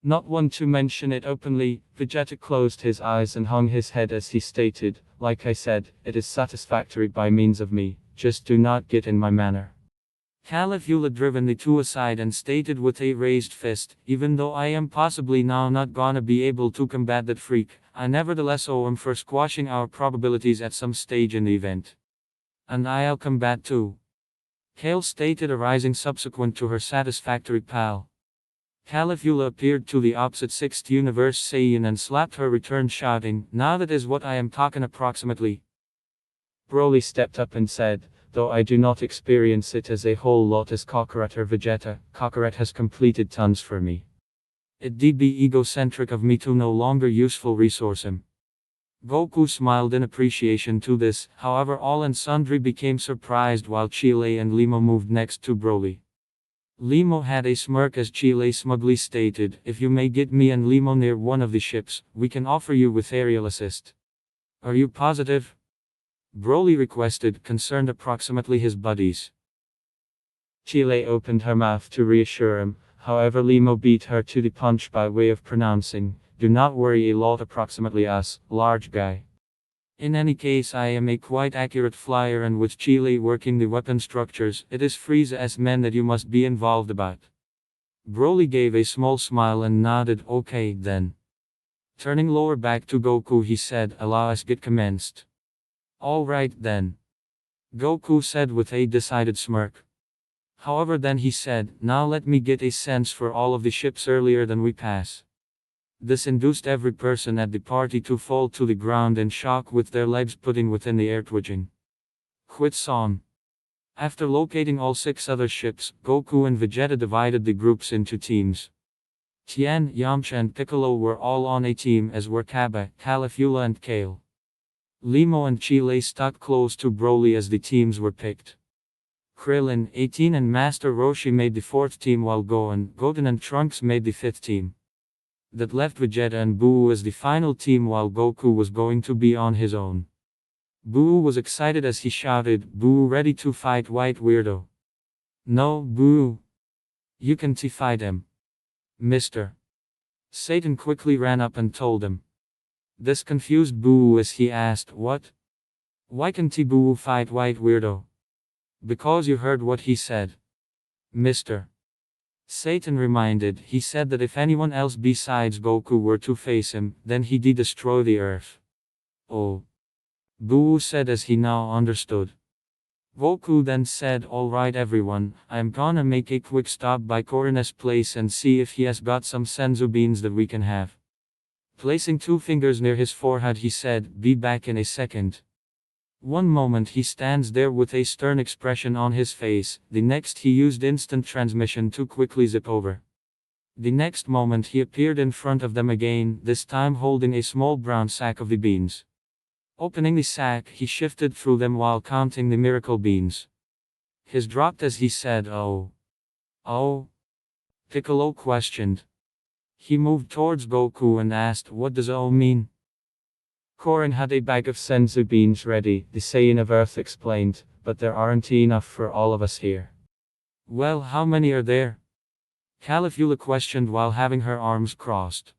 Not one to mention it openly, Vegeta closed his eyes and hung his head as he stated, "Like I said, it is satisfactory by means of me, just do not get in my manner." Caligula driven the two aside and stated with a raised fist, "Even though I am possibly now not gonna be able to combat that freak, I nevertheless owe him for squashing our probabilities at some stage in the event. And I'll combat too." Kale stated, arising subsequent to her satisfactory pal. Caligula appeared to the opposite 6th universe Saiyan and slapped her return shouting, "Now that is what I am talking approximately." Broly stepped up and said, "Though I do not experience it as a whole lot as Kakarot or Vegeta, Kakarot has completed tons for me. It'd be egocentric of me to no longer useful resource him." Goku smiled in appreciation to this, however all and sundry became surprised while Chile and Limo moved next to Broly. Limo had a smirk as Chile smugly stated, "If you may get me and Limo near one of the ships, we can offer you with aerial assist." "Are you positive?" Broly requested, concerned approximately his buddies. Chile opened her mouth to reassure him, however Limo beat her to the punch by way of pronouncing, "Do not worry a lot approximately us, large guy. In any case I am a quite accurate flyer and with Chile working the weapon structures, it is Frieza's men that you must be involved about." Broly gave a small smile and nodded, "Okay then." Turning lower back to Goku he said, "Allow us get commenced." "All right then," Goku said with a decided smirk. However, then he said, now let me get a sense for all of the ships earlier than we pass. This induced every person at the party to fall to the ground in shock with their legs putting within the air twitching. Quit song. After locating all 6 other ships, Goku and Vegeta divided the groups into teams. Tien, Yamcha and Piccolo were all on a team, as were Kaba, Caulifla and Kale. Limo and Chile stuck close to Broly as the teams were picked. Krillin, 18 and Master Roshi made the 4th team, while Goten and Trunks made the 5th team. That left Vegeta and Buu as the final team, while Goku was going to be on his own. Buu was excited as he shouted, "Buu, ready to fight White Weirdo." "No, Buu. You can't fight him, Mr. Satan quickly ran up and told him. This confused Buu as he asked, "What? Why can't Buu fight White Weirdo?" "Because you heard what he said, Mr. Satan reminded. He said that if anyone else besides Goku were to face him, then he'd destroy the earth." "Oh," Buu said as he now understood. Goku then said, "Alright everyone, I'm gonna make a quick stop by Korin's place and see if he has got some senzu beans that we can have." Placing 2 fingers near his forehead, he said, "Be back in a second." One moment he stands there with a stern expression on his face, the next he used instant transmission to quickly zip over. The next moment he appeared in front of them again, this time holding a small brown sack of the beans. Opening the sack, he shifted through them while counting the miracle beans. His dropped as he said, "Oh. Oh?" Piccolo questioned. He moved towards Goku and asked, "What does "oh" mean?" Korin had a bag of senzu beans ready, the Saiyan of Earth explained, but there aren't enough for all of us here. "Well, how many are there?" Caulifla questioned while having her arms crossed.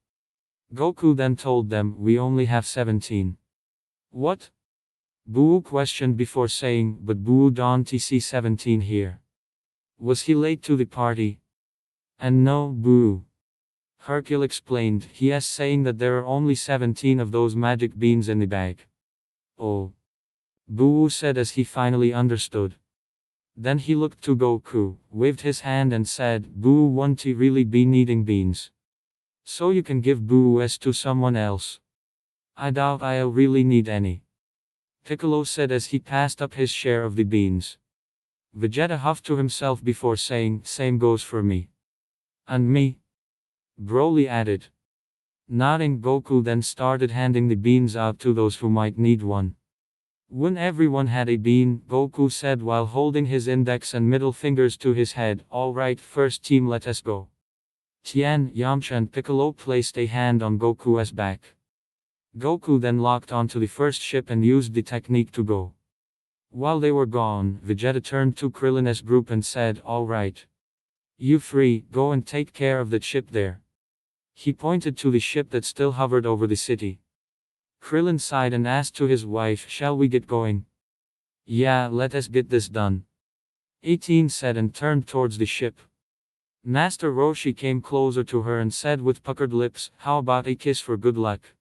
Goku then told them, "We only have 17. "What?" Buu questioned before saying, "But Buu don't see 17 here. Was he late to the party?" "And no, Buu," Hercule explained, "he is saying that there are only 17 of those magic beans in the bag." "Oh," Buu said as he finally understood. Then he looked to Goku, waved his hand and said, "Buu, won't he really be needing beans? So you can give Buu to someone else. I doubt I'll really need any." Piccolo said as he passed up his share of the beans. Vegeta huffed to himself before saying, "Same goes for me." "And me," Broly added. Nodding, Goku then started handing the beans out to those who might need one. When everyone had a bean, Goku said while holding his index and middle fingers to his head, "Alright, first team, let us go." Tien, Yamcha and Piccolo placed a hand on Goku's back. Goku then locked onto the first ship and used the technique to go. While they were gone, Vegeta turned to Krillin's group and said, "Alright. You 3, go and take care of that ship there." He pointed to the ship that still hovered over the city. Krillin sighed and asked to his wife, "Shall we get going?" "Yeah, let us get this done," 18 said and turned towards the ship. Master Roshi came closer to her and said with puckered lips, "How about a kiss for good luck?"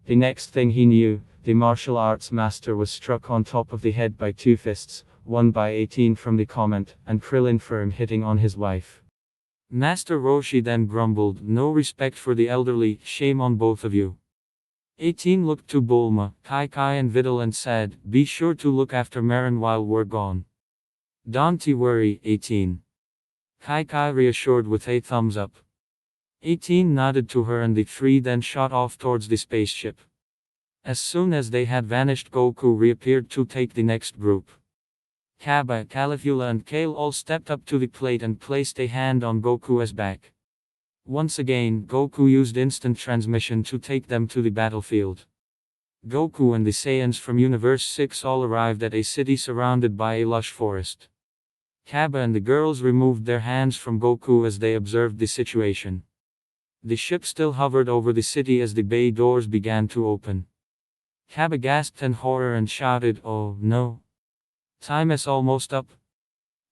The next thing he knew, the martial arts master was struck on top of the head by 2 fists, one by 18 from the comment, and Krillin for him hitting on his wife. Master Roshi then grumbled, "No respect for the elderly, shame on both of you." 18 looked to Bulma, Kai and Videl and said, "Be sure to look after Marin while we're gone." "Don't worry, 18. Kai reassured with a thumbs up. 18 nodded to her and the 3 then shot off towards the spaceship. As soon as they had vanished, Goku reappeared to take the next group. Kaba, Caulifla and Kale all stepped up to the plate and placed a hand on Goku's back. Once again, Goku used instant transmission to take them to the battlefield. Goku and the Saiyans from Universe 6 all arrived at a city surrounded by a lush forest. Kaba and the girls removed their hands from Goku as they observed the situation. The ship still hovered over the city as the bay doors began to open. Kaba gasped in horror and shouted, "Oh no! Time is almost up."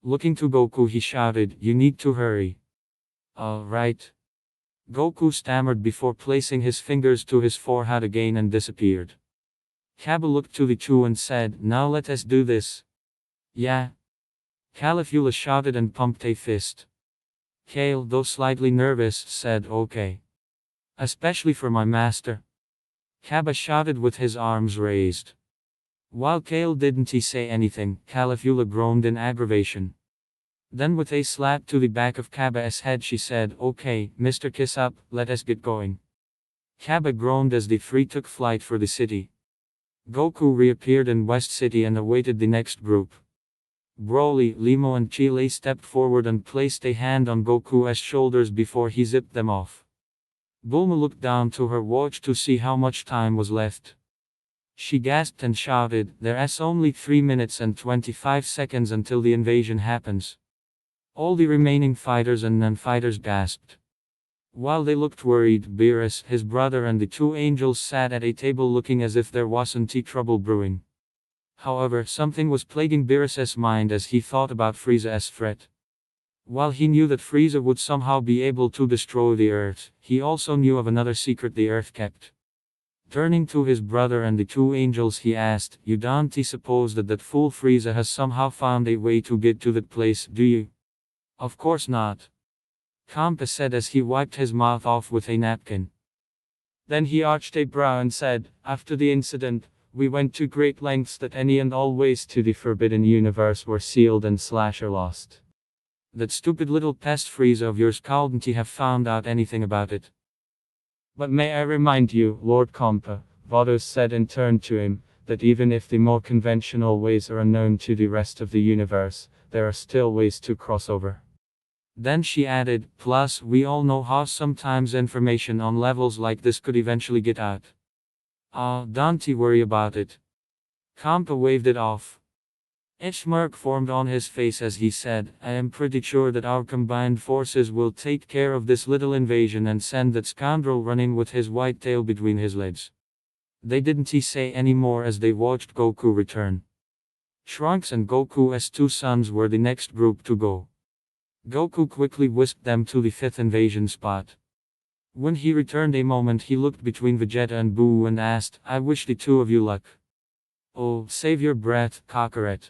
Looking to Goku, he shouted, "You need to hurry." "Right." Goku stammered before placing his fingers to his forehead again and disappeared. Kaba looked to the 2 and said, "Now let us do this." "Yeah." Caligula shouted and pumped a fist. Kale, though slightly nervous, said okay. Especially for my master. Kaba shouted with his arms raised. While Kale didn't say anything, Caligula groaned in aggravation. Then with a slap to the back of Kaba's head she said, okay, Mr. Kiss Up, let us get going. Kaba groaned as the three took flight for the city. Goku reappeared in West City and awaited the next group. Broly, Limo and Chile stepped forward and placed a hand on Goku's shoulders before he zipped them off. Bulma looked down to her watch to see how much time was left. She gasped and shouted, there's only 3 minutes and 25 seconds until the invasion happens. All the remaining fighters and non-fighters gasped. While they looked worried, Beerus, his brother and the two angels sat at a table looking as if there wasn't trouble brewing. However, something was plaguing Beerus's mind as he thought about Frieza's threat. While he knew that Frieza would somehow be able to destroy the Earth, he also knew of another secret the Earth kept. Turning to his brother and the two angels he asked, you don't suppose that fool Frieza has somehow found a way to get to that place, do you? Of course not. Kampa said as he wiped his mouth off with a napkin. Then he arched a brow and said, after the incident, we went to great lengths that any and all ways to the Forbidden Universe were sealed and Slasher lost. That stupid little pest Frieza of yours couldn't he have found out anything about it? But may I remind you, Lord Kampa, Vados said and turned to him, that even if the more conventional ways are unknown to the rest of the universe, there are still ways to cross over. Then she added, plus we all know how sometimes information on levels like this could eventually get out. Don't worry about it. Kampa waved it off. A smirk formed on his face as he said, I am pretty sure that our combined forces will take care of this little invasion and send that scoundrel running with his white tail between his legs. They didn't say any more as they watched Goku return. Trunks and Goku's two sons were the next group to go. Goku quickly whisked them to the fifth invasion spot. When he returned a moment he looked between Vegeta and Boo and asked, I wish the two of you luck. Oh, save your breath, Kakarot.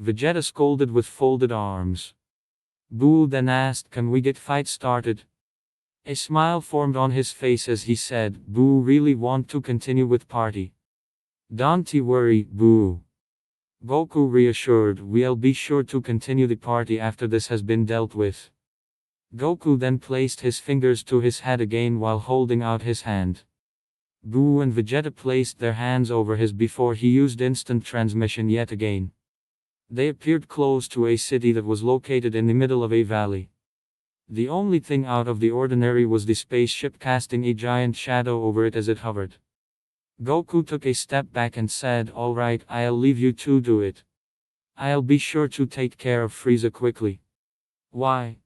Vegeta scolded with folded arms. Boo then asked, can we get fight started? A smile formed on his face as he said, Boo really want to continue with party. Don't worry, Boo. Goku reassured, we'll be sure to continue the party after this has been dealt with. Goku then placed his fingers to his head again while holding out his hand. Boo and Vegeta placed their hands over his before he used instant transmission yet again. They appeared close to a city that was located in the middle of a valley. The only thing out of the ordinary was the spaceship casting a giant shadow over it as it hovered. Goku took a step back and said, alright, I'll leave you to do it. I'll be sure to take care of Frieza quickly. Why?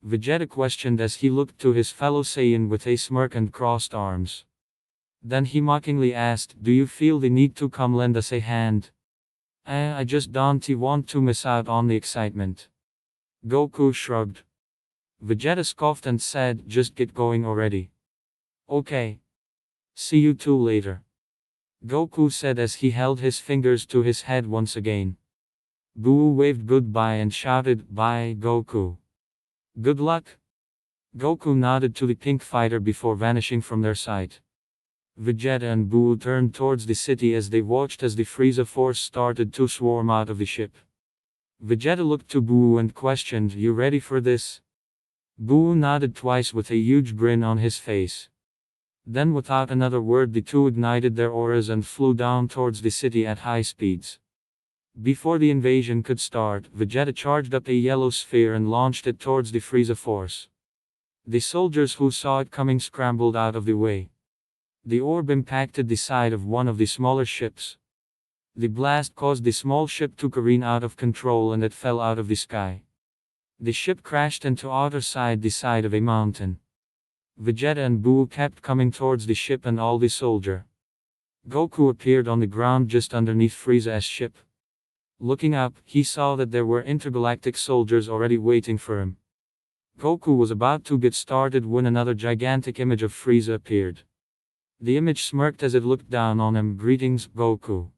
Vegeta questioned as he looked to his fellow Saiyan with a smirk and crossed arms. Then he mockingly asked, do you feel the need to come lend us a hand? I just don't want to miss out on the excitement. Goku shrugged. Vegeta scoffed and said, just get going already. Okay. See you two later. Goku said as he held his fingers to his head once again. Boo waved goodbye and shouted, bye, Goku. Good luck. Goku nodded to the pink fighter before vanishing from their sight. Vegeta and Boo turned towards the city as they watched as the Frieza force started to swarm out of the ship. Vegeta looked to Boo and questioned, you ready for this? Boo nodded twice with a huge grin on his face. Then without another word the two ignited their auras and flew down towards the city at high speeds. Before the invasion could start, Vegeta charged up a yellow sphere and launched it towards the Frieza force. The soldiers who saw it coming scrambled out of the way. The orb impacted the side of one of the smaller ships. The blast caused the small ship to careen out of control and it fell out of the sky. The ship crashed into the side of a mountain. Vegeta and Boo kept coming towards the ship and all the soldier. Goku appeared on the ground just underneath Frieza's ship. Looking up, he saw that there were intergalactic soldiers already waiting for him. Goku was about to get started when another gigantic image of Frieza appeared. The image smirked as it looked down on him. Greetings, Goku.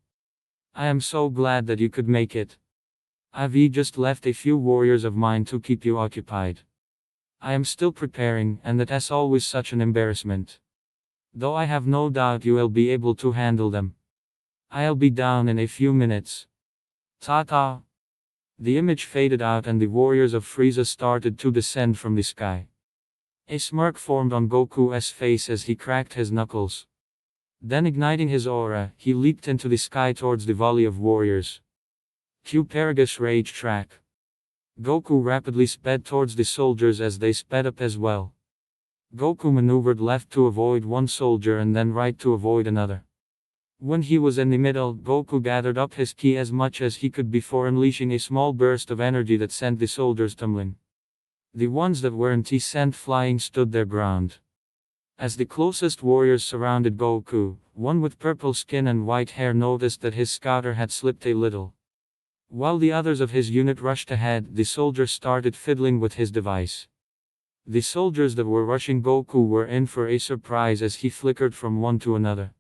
I am so glad that you could make it. I've just left a few warriors of mine to keep you occupied. I am still preparing, and that is always such an embarrassment. Though I have no doubt you will be able to handle them. I'll be down in a few minutes. Ta-ta. The image faded out and the warriors of Frieza started to descend from the sky. A smirk formed on Goku's face as he cracked his knuckles. Then igniting his aura, he leaped into the sky towards the volley of warriors. Cue Paragus Rage Track. Goku rapidly sped towards the soldiers as they sped up as well. Goku maneuvered left to avoid one soldier and then right to avoid another. When he was in the middle, Goku gathered up his ki as much as he could before unleashing a small burst of energy that sent the soldiers tumbling. The ones that weren't sent flying stood their ground. As the closest warriors surrounded Goku, one with purple skin and white hair noticed that his scouter had slipped a little. While the others of his unit rushed ahead, the soldier started fiddling with his device. The soldiers that were rushing Goku were in for a surprise as he flickered from one to another.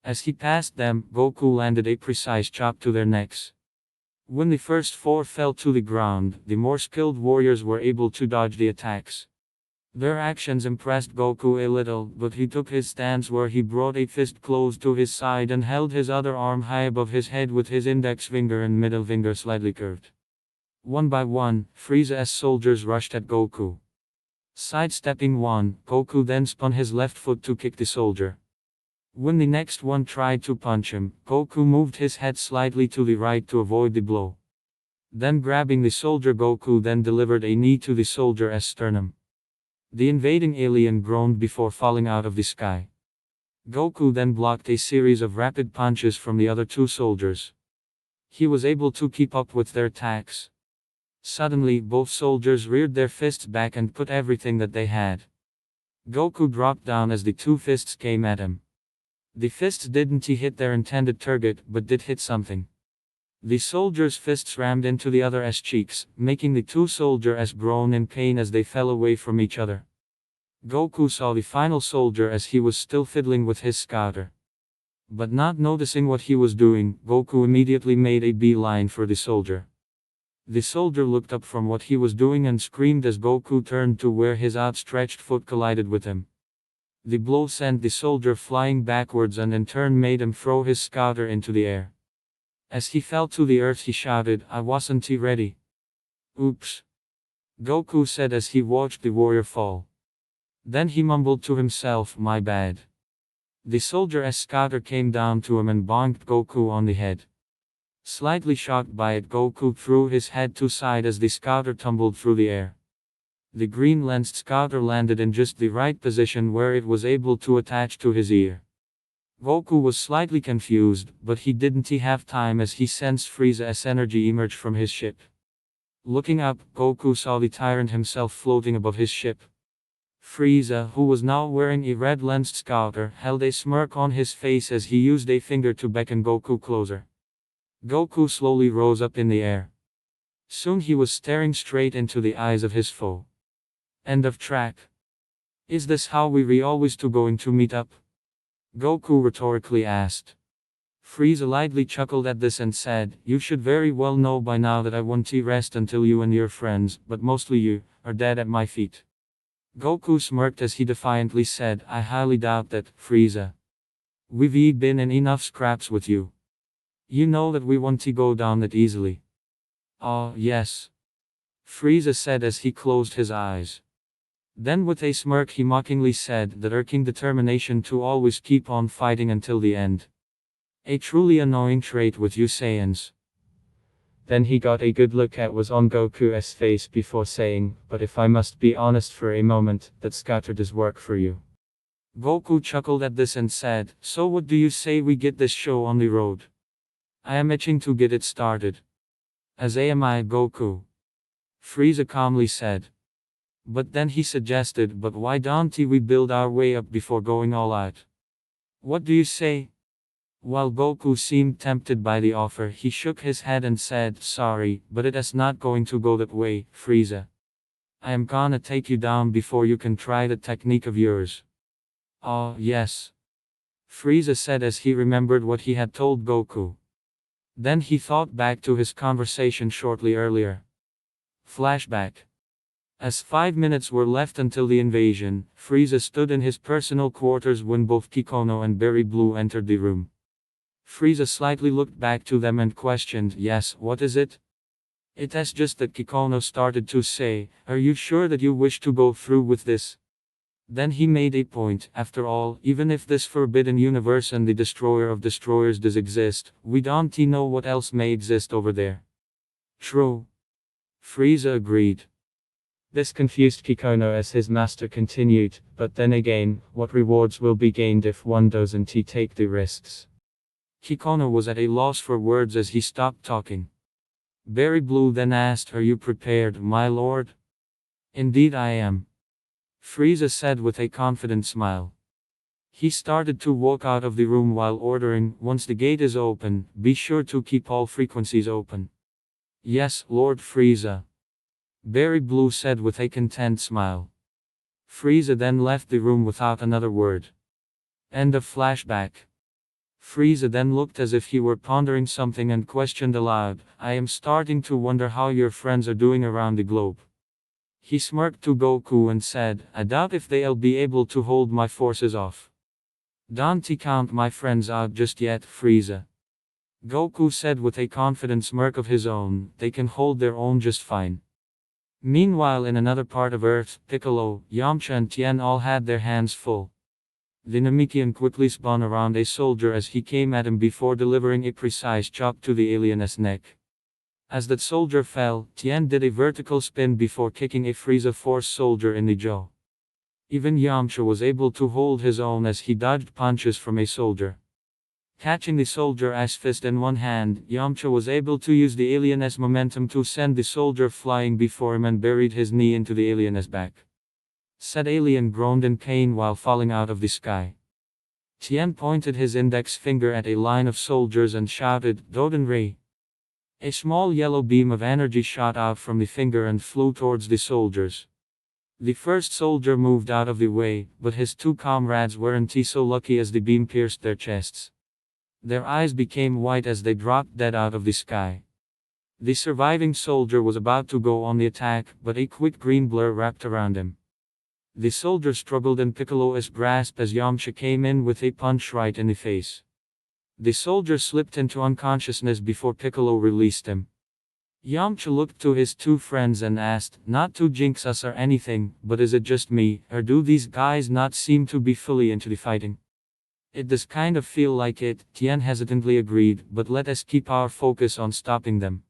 As he passed them, Goku landed a precise chop to their necks. When the first four fell to the ground, the more skilled warriors were able to dodge the attacks. Their actions impressed Goku a little, but he took his stance where he brought a fist close to his side and held his other arm high above his head with his index finger and middle finger slightly curved. One by one, Frieza's soldiers rushed at Goku. Sidestepping one, Goku then spun his left foot to kick the soldier. When the next one tried to punch him, Goku moved his head slightly to the right to avoid the blow. Then grabbing the soldier, Goku then delivered a knee to the soldier's sternum. The invading alien groaned before falling out of the sky. Goku then blocked a series of rapid punches from the other two soldiers. He was able to keep up with their attacks. Suddenly, both soldiers reared their fists back and put everything that they had. Goku dropped down as the two fists came at him. The fists didn't hit their intended target, but did hit something. The soldiers' fists rammed into the other's cheeks, making the two soldiers groan in pain as they fell away from each other. Goku saw the final soldier as he was still fiddling with his scouter. But not noticing what he was doing, Goku immediately made a beeline for the soldier. The soldier looked up from what he was doing and screamed as Goku turned to where his outstretched foot collided with him. The blow sent the soldier flying backwards and in turn made him throw his scouter into the air. As he fell to the earth, he shouted, "I wasn't ready." "Oops," Goku said as he watched the warrior fall. Then he mumbled to himself, "My bad." The soldier's scouter came down to him and bonked Goku on the head. Slightly shocked by it, Goku threw his head to side as the scouter tumbled through the air. The green-lensed scouter landed in just the right position where it was able to attach to his ear. Goku was slightly confused, but he didn't have time as he sensed Frieza's energy emerge from his ship. Looking up, Goku saw the tyrant himself floating above his ship. Frieza, who was now wearing a red-lensed scouter, held a smirk on his face as he used a finger to beckon Goku closer. Goku slowly rose up in the air. Soon he was staring straight into the eyes of his foe. End of track. Is this how we always going to meet up? Goku rhetorically asked. Frieza lightly chuckled at this and said, "You should very well know by now that I won't rest until you and your friends, but mostly you, are dead at my feet." Goku smirked as he defiantly said, "I highly doubt that, Frieza. We've been in enough scraps with you. You know that we won't go down that easily." "Oh, yes," Frieza said as he closed his eyes. Then with a smirk he mockingly said, "That irking determination to always keep on fighting until the end. A truly annoying trait with you Saiyans." Then he got a good look at was on Goku's face before saying, "But if I must be honest for a moment, that scouter does work for you." Goku chuckled at this and said, "So what do you say we get this show on the road? I am itching to get it started." "As am I, Goku," Frieza calmly said. But then he suggested, "But why don't we build our way up before going all out? What do you say?" While Goku seemed tempted by the offer, he shook his head and said, "Sorry, but it is not going to go that way, Frieza. I am gonna take you down before you can try the technique of yours." "Oh, yes," Frieza said as he remembered what he had told Goku. Then he thought back to his conversation shortly earlier. Flashback. As 5 minutes were left until the invasion, Frieza stood in his personal quarters when both Kikono and Berry Blue entered the room. Frieza slightly looked back to them and questioned, "Yes, what is it?" "It's just that," Kikono started to say. "Are you sure that you wish to go through with this?" Then he made a point. "After all, even if this forbidden universe and the destroyer of destroyers does exist, we don't know what else may exist over there." "True." Frieza agreed. This confused Kikono as his master continued, "But then again, what rewards will be gained if one doesn't take the risks?" Kikono was at a loss for words as he stopped talking. Berry Blue then asked, "Are you prepared, my lord?" "Indeed I am," Frieza said with a confident smile. He started to walk out of the room while ordering, "Once the gate is open, be sure to keep all frequencies open." "Yes, Lord Frieza," Berry Blue said with a content smile. Frieza then left the room without another word. End of flashback. Frieza then looked as if he were pondering something and questioned aloud, "I am starting to wonder how your friends are doing around the globe." He smirked to Goku and said, "I doubt if they'll be able to hold my forces off." "Don't count my friends out just yet, Frieza," Goku said with a confident smirk of his own. "They can hold their own just fine." Meanwhile, in another part of Earth, Piccolo, Yamcha and Tien all had their hands full. The Namekian quickly spun around a soldier as he came at him before delivering a precise chop to the alien's neck. As that soldier fell, Tien did a vertical spin before kicking a Frieza Force soldier in the jaw. Even Yamcha was able to hold his own as he dodged punches from a soldier. Catching the soldier's fist in one hand, Yamcha was able to use the alien's momentum to send the soldier flying before him and buried his knee into the alien's back. Said alien groaned in pain while falling out of the sky. Tien pointed his index finger at a line of soldiers and shouted, "Doden Ray." A small yellow beam of energy shot out from the finger and flew towards the soldiers. The first soldier moved out of the way, but his two comrades weren't so lucky as the beam pierced their chests. Their eyes became white as they dropped dead out of the sky. The surviving soldier was about to go on the attack, but a quick green blur wrapped around him. The soldier struggled in Piccolo's grasp as Yamcha came in with a punch right in the face. The soldier slipped into unconsciousness before Piccolo released him. Yamcha looked to his two friends and asked, "Not to jinx us or anything, but is it just me, or do these guys not seem to be fully into the fighting?" "It does kind of feel like it," Tien hesitantly agreed, "but let us keep our focus on stopping them."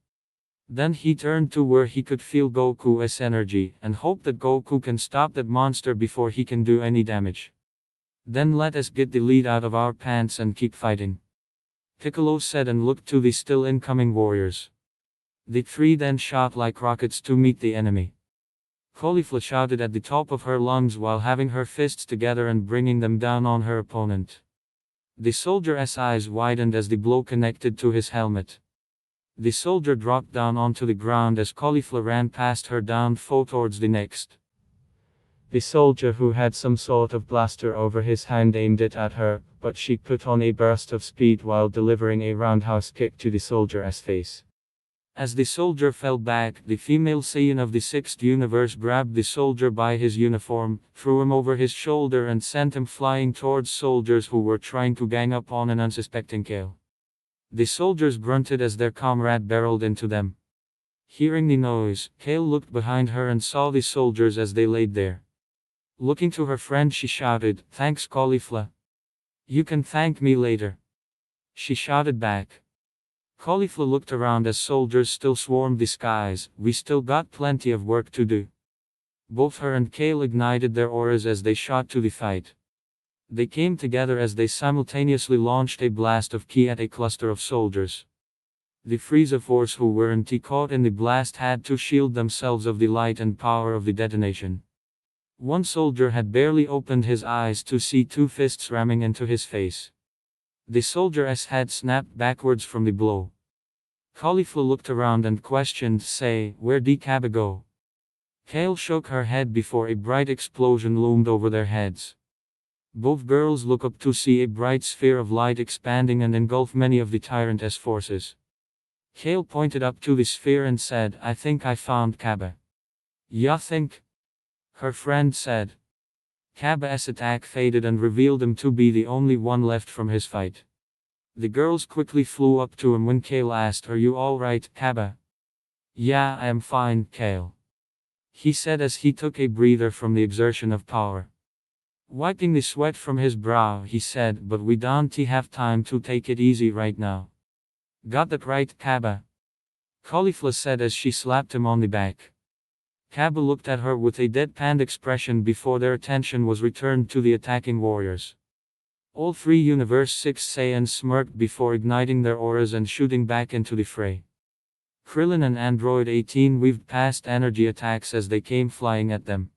Then he turned to where he could feel Goku's energy, and hoped that Goku can stop that monster before he can do any damage. "Then let us get the lead out of our pants and keep fighting," Piccolo said and looked to the still incoming warriors. The three then shot like rockets to meet the enemy. Caulifla shouted at the top of her lungs while having her fists together and bringing them down on her opponent. The soldier's eyes widened as the blow connected to his helmet. The soldier dropped down onto the ground as Caulifla ran past her downed foe towards the next. The soldier who had some sort of blaster over his hand aimed it at her, but she put on a burst of speed while delivering a roundhouse kick to the soldier's face. As the soldier fell back, the female Saiyan of the Sixth Universe grabbed the soldier by his uniform, threw him over his shoulder and sent him flying towards soldiers who were trying to gang up on an unsuspecting Kale. The soldiers grunted as their comrade barreled into them. Hearing the noise, Kale looked behind her and saw the soldiers as they laid there. Looking to her friend she shouted, "Thanks Caulifla." "You can thank me later," she shouted back. Caulifla looked around as soldiers still swarmed the skies. "We still got plenty of work to do." Both her and Kale ignited their auras as they shot to the fight. They came together as they simultaneously launched a blast of ki at a cluster of soldiers. The Frieza Force who weren't caught in the blast had to shield themselves of the light and power of the detonation. One soldier had barely opened his eyes to see two fists ramming into his face. The soldier's head snapped backwards from the blow. Caulifla looked around and questioned, "Say, where'd Kaba go?" Kale shook her head before a bright explosion loomed over their heads. Both girls looked up to see a bright sphere of light expanding and engulf many of the tyrant's forces. Kale pointed up to the sphere and said, I think I found Kaba. Ya think? Her friend said. Kaba's attack faded and revealed him to be the only one left from his fight. The girls quickly flew up to him when Kale asked, Are you alright, Kaba? Yeah, I am fine, Kale. He said as he took a breather from the exertion of power. Wiping the sweat from his brow, he said, But we don't have time to take it easy right now. Got that right, Kaba? Caulifla said as she slapped him on the back. Kaba looked at her with a deadpan expression before their attention was returned to the attacking warriors. All three Universe 6 Saiyans smirked before igniting their auras and shooting back into the fray. Krillin and Android 18 weaved past energy attacks as they came flying at them.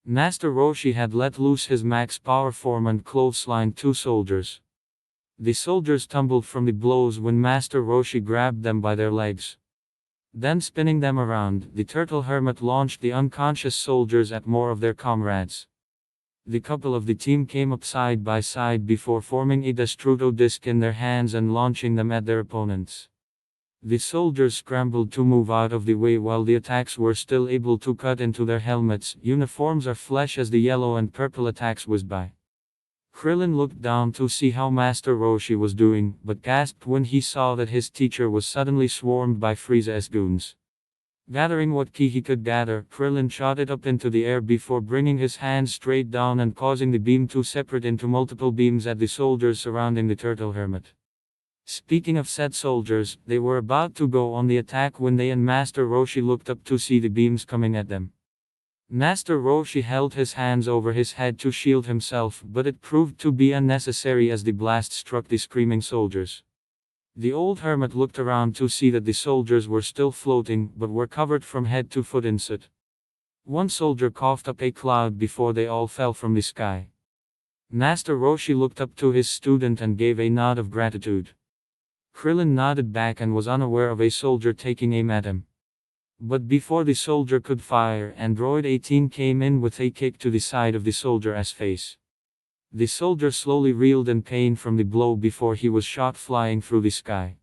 Master Roshi had let loose his max power form and clotheslined two soldiers. The soldiers tumbled from the blows when Master Roshi grabbed them by their legs. Then spinning them around, the Turtle Hermit launched the unconscious soldiers at more of their comrades. The couple of the team came up side by side before forming a Destruto disc in their hands and launching them at their opponents. The soldiers scrambled to move out of the way while the attacks were still able to cut into their helmets, uniforms or flesh as the yellow and purple attacks whizzed by. Krillin looked down to see how Master Roshi was doing, but gasped when he saw that his teacher was suddenly swarmed by Frieza's goons. Gathering what ki he could gather, Krillin shot it up into the air before bringing his hands straight down and causing the beam to separate into multiple beams at the soldiers surrounding the Turtle Hermit. Speaking of said soldiers, they were about to go on the attack when they and Master Roshi looked up to see the beams coming at them. Master Roshi held his hands over his head to shield himself, but it proved to be unnecessary as the blast struck the screaming soldiers. The old hermit looked around to see that the soldiers were still floating but were covered from head to foot in soot. One soldier coughed up a cloud before they all fell from the sky. Master Roshi looked up to his student and gave a nod of gratitude. Krillin nodded back and was unaware of a soldier taking aim at him. But before the soldier could fire, Android 18 came in with a kick to the side of the soldier's face. The soldier slowly reeled in pain from the blow before he was shot flying through the sky.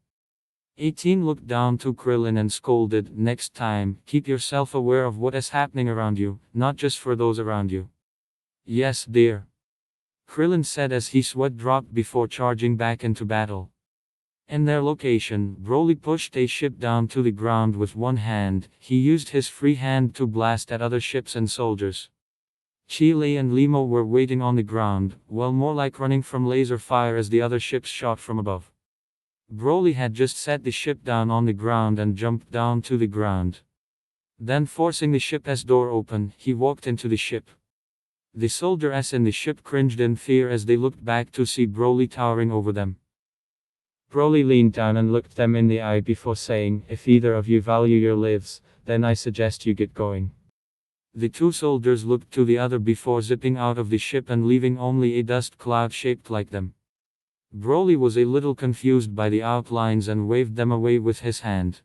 18 looked down to Krillin and scolded, Next time, keep yourself aware of what is happening around you, not just for those around you. Yes, dear. Krillin said as he sweat dropped before charging back into battle. In their location, Broly pushed a ship down to the ground with one hand. He used his free hand to blast at other ships and soldiers. Chile and Limo were waiting on the ground, well more like running from laser fire as the other ships shot from above. Broly had just set the ship down on the ground and jumped down to the ground. Then forcing the ship's door open, he walked into the ship. The soldiers in the ship cringed in fear as they looked back to see Broly towering over them. Broly leaned down and looked them in the eye before saying, If either of you value your lives, then I suggest you get going. The two soldiers looked to the other before zipping out of the ship and leaving only a dust cloud shaped like them. Broly was a little confused by the outlines and waved them away with his hand.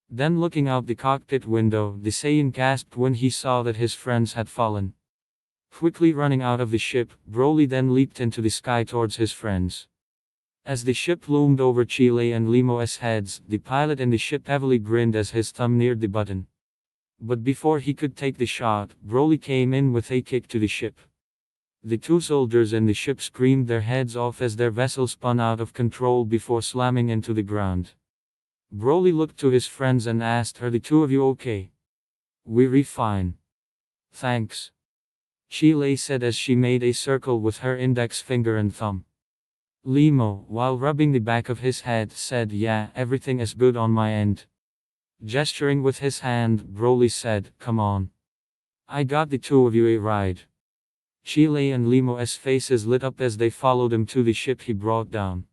Then looking out the cockpit window, the Saiyan gasped when he saw that his friends had fallen. Quickly running out of the ship, Broly then leaped into the sky towards his friends. As the ship loomed over Chile and Limo's heads, the pilot in the ship heavily grinned as his thumb neared the button. But before he could take the shot, Broly came in with a kick to the ship. The two soldiers in the ship screamed their heads off as their vessel spun out of control before slamming into the ground. Broly looked to his friends and asked, Are the two of you okay? We're fine. Thanks. Chile said as she made a circle with her index finger and thumb. Limo, while rubbing the back of his head, said, Yeah, everything is good on my end. Gesturing with his hand, Broly said, Come on. I got the two of you a ride. Chile and Limo's faces lit up as they followed him to the ship he brought down.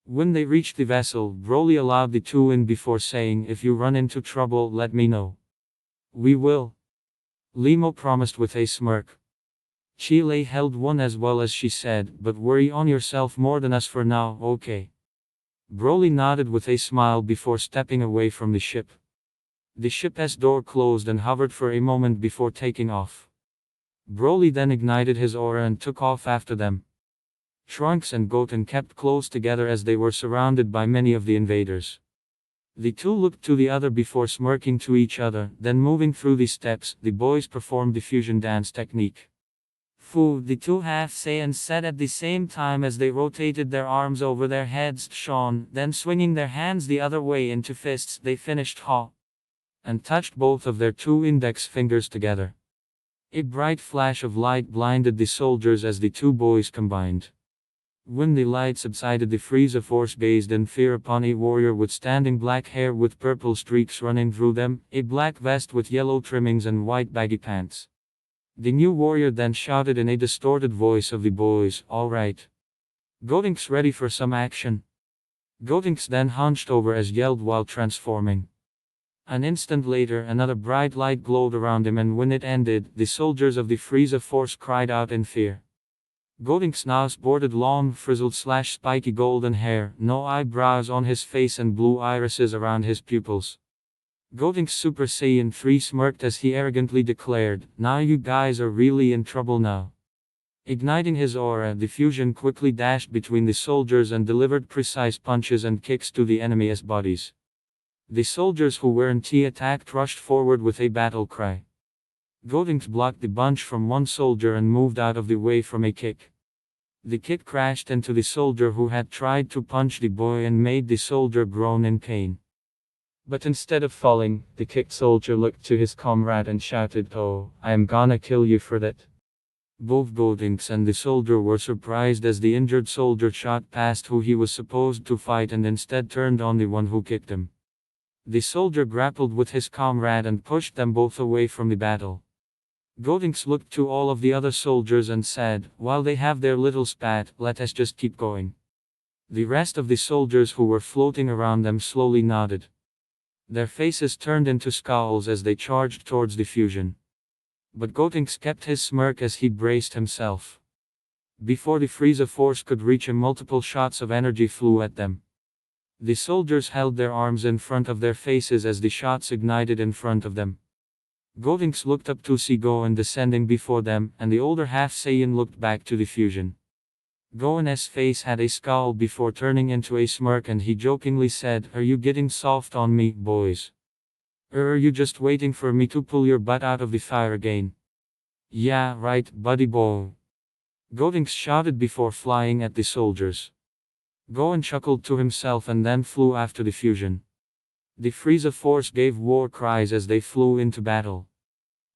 When they reached the vessel, Broly allowed the two in before saying, If you run into trouble, let me know. We will. Limo promised with a smirk. Chile held one as well as she said, But worry on yourself more than us for now, okay? Broly nodded with a smile before stepping away from the ship. The ship's door closed and hovered for a moment before taking off. Broly then ignited his aura and took off after them. Trunks and Goten kept close together as they were surrounded by many of the invaders. The two looked to the other before smirking to each other, then moving through the steps, the boys performed the fusion dance technique. Fu, the two half-Saiyans said at the same time as they rotated their arms over their heads, Sean, then swinging their hands the other way into fists, they finished Ha, and touched both of their two index fingers together. A bright flash of light blinded the soldiers as the two boys combined. When the light subsided, the Frieza force gazed in fear upon a warrior with standing black hair with purple streaks running through them, a black vest with yellow trimmings and white baggy pants. The new warrior then shouted in a distorted voice of the boys, "All right. Gotenks ready for some action?" Gotenks then hunched over as yelled while transforming. An instant later, another bright light glowed around him, and when it ended, the soldiers of the Frieza force cried out in fear. Gotenks now sported long, frizzled/spiky golden hair, no eyebrows on his face, and blue irises around his pupils. Gotenks Super Saiyan 3 smirked as he arrogantly declared, "Now you guys are really in trouble now." Igniting his aura, the fusion quickly dashed between the soldiers and delivered precise punches and kicks to the enemy's bodies. The soldiers who weren't attacked rushed forward with a battle cry. Gotenks blocked the bunch from one soldier and moved out of the way from a kick. The kick crashed into the soldier who had tried to punch the boy and made the soldier groan in pain. But instead of falling, the kicked soldier looked to his comrade and shouted, "Oh, I am gonna kill you for that." Both Gotenks and the soldier were surprised as the injured soldier shot past who he was supposed to fight and instead turned on the one who kicked him. The soldier grappled with his comrade and pushed them both away from the battle. Gotenks looked to all of the other soldiers and said, "While they have their little spat, let us just keep going." The rest of the soldiers who were floating around them slowly nodded. Their faces turned into scowls as they charged towards the fusion. But Gotenks kept his smirk as he braced himself. Before the Frieza force could reach him, multiple shots of energy flew at them. The soldiers held their arms in front of their faces as the shots ignited in front of them. Gotenks looked up to see Gohan descending before them, and the older half-Saiyan looked back to the fusion. Gohan's face had a scowl before turning into a smirk, and he jokingly said, "Are you getting soft on me, boys? Or are you just waiting for me to pull your butt out of the fire again?" "Yeah, right, buddy boy," Gotenks shouted before flying at the soldiers. Gohan chuckled to himself and then flew after the fusion. The Frieza force gave war cries as they flew into battle.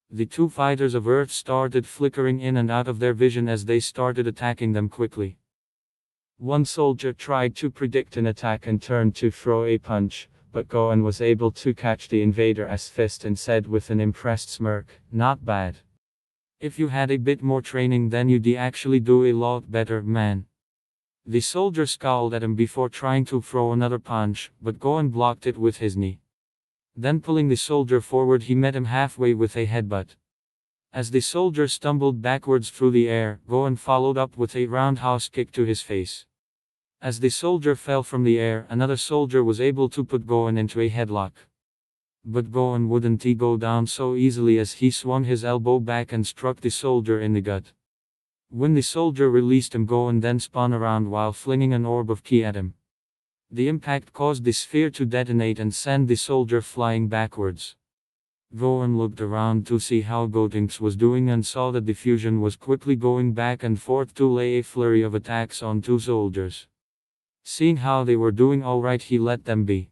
The two fighters of Earth started flickering in and out of their vision as they started attacking them quickly. One soldier tried to predict an attack and turned to throw a punch, but Gohan was able to catch the invader's fist and said with an impressed smirk, "Not bad. If you had a bit more training then you'd actually do a lot better, man." The soldier scowled at him before trying to throw another punch, but Gohan blocked it with his knee. Then pulling the soldier forward, he met him halfway with a headbutt. As the soldier stumbled backwards through the air, Gohan followed up with a roundhouse kick to his face. As the soldier fell from the air, another soldier was able to put Gohan into a headlock. But Gohan wouldn't go down so easily as he swung his elbow back and struck the soldier in the gut. When the soldier released him, Gohan then spun around while flinging an orb of ki at him. The impact caused the sphere to detonate and send the soldier flying backwards. Gohan looked around to see how Gotenks was doing and saw that the fusion was quickly going back and forth to lay a flurry of attacks on two soldiers. Seeing how they were doing alright, he let them be.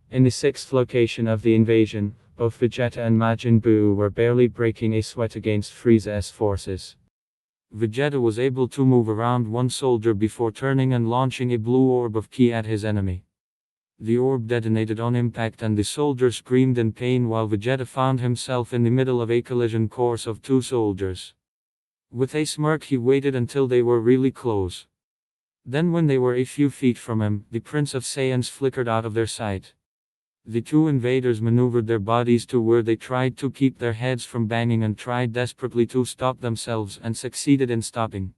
In the sixth location of the invasion, both Vegeta and Majin Buu were barely breaking a sweat against Frieza's forces. Vegeta was able to move around one soldier before turning and launching a blue orb of ki at his enemy. The orb detonated on impact and the soldier screamed in pain while Vegeta found himself in the middle of a collision course of two soldiers. With a smirk, he waited until they were really close. Then when they were a few feet from him, the Prince of Saiyans flickered out of their sight. The two invaders maneuvered their bodies to where they tried to keep their heads from banging and tried desperately to stop themselves and succeeded in stopping.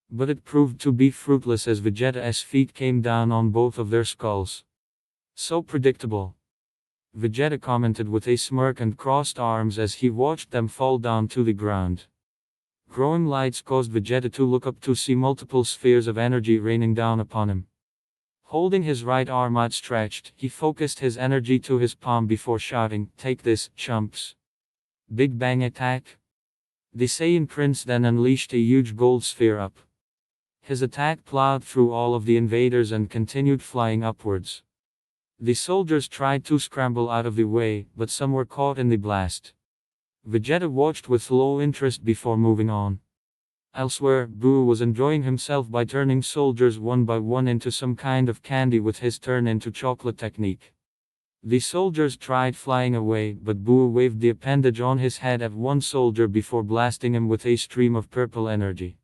But it proved to be fruitless as Vegeta's feet came down on both of their skulls. "So predictable," Vegeta commented with a smirk and crossed arms as he watched them fall down to the ground. Growing lights caused Vegeta to look up to see multiple spheres of energy raining down upon him. Holding his right arm outstretched, he focused his energy to his palm before shouting, "Take this, chumps." Big bang attack. The Saiyan prince then unleashed a huge gold sphere up. His attack plowed through all of the invaders and continued flying upwards. The soldiers tried to scramble out of the way, but some were caught in the blast. Vegeta watched with low interest before moving on. Elsewhere, Buu was enjoying himself by turning soldiers one by one into some kind of candy with his turn into chocolate technique. The soldiers tried flying away, but Buu waved the appendage on his head at one soldier before blasting him with a stream of purple energy.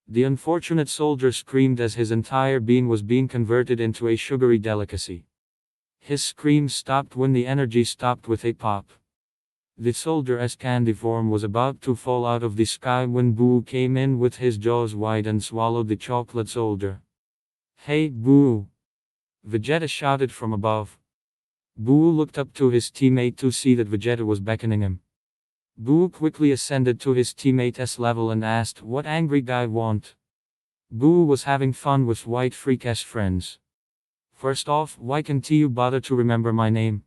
The unfortunate soldier screamed as his entire being was being converted into a sugary delicacy. His screams stopped when the energy stopped with a pop. The soldier's candy form was about to fall out of the sky when Buu came in with his jaws wide and swallowed the chocolate soldier. "Hey, Buu!" Vegeta shouted from above. Buu looked up to his teammate to see that Vegeta was beckoning him. Buu quickly ascended to his teammate's level and asked, "What angry guy want?" Buu was having fun with White Freak's friends. "First off, why can't you bother to remember my name?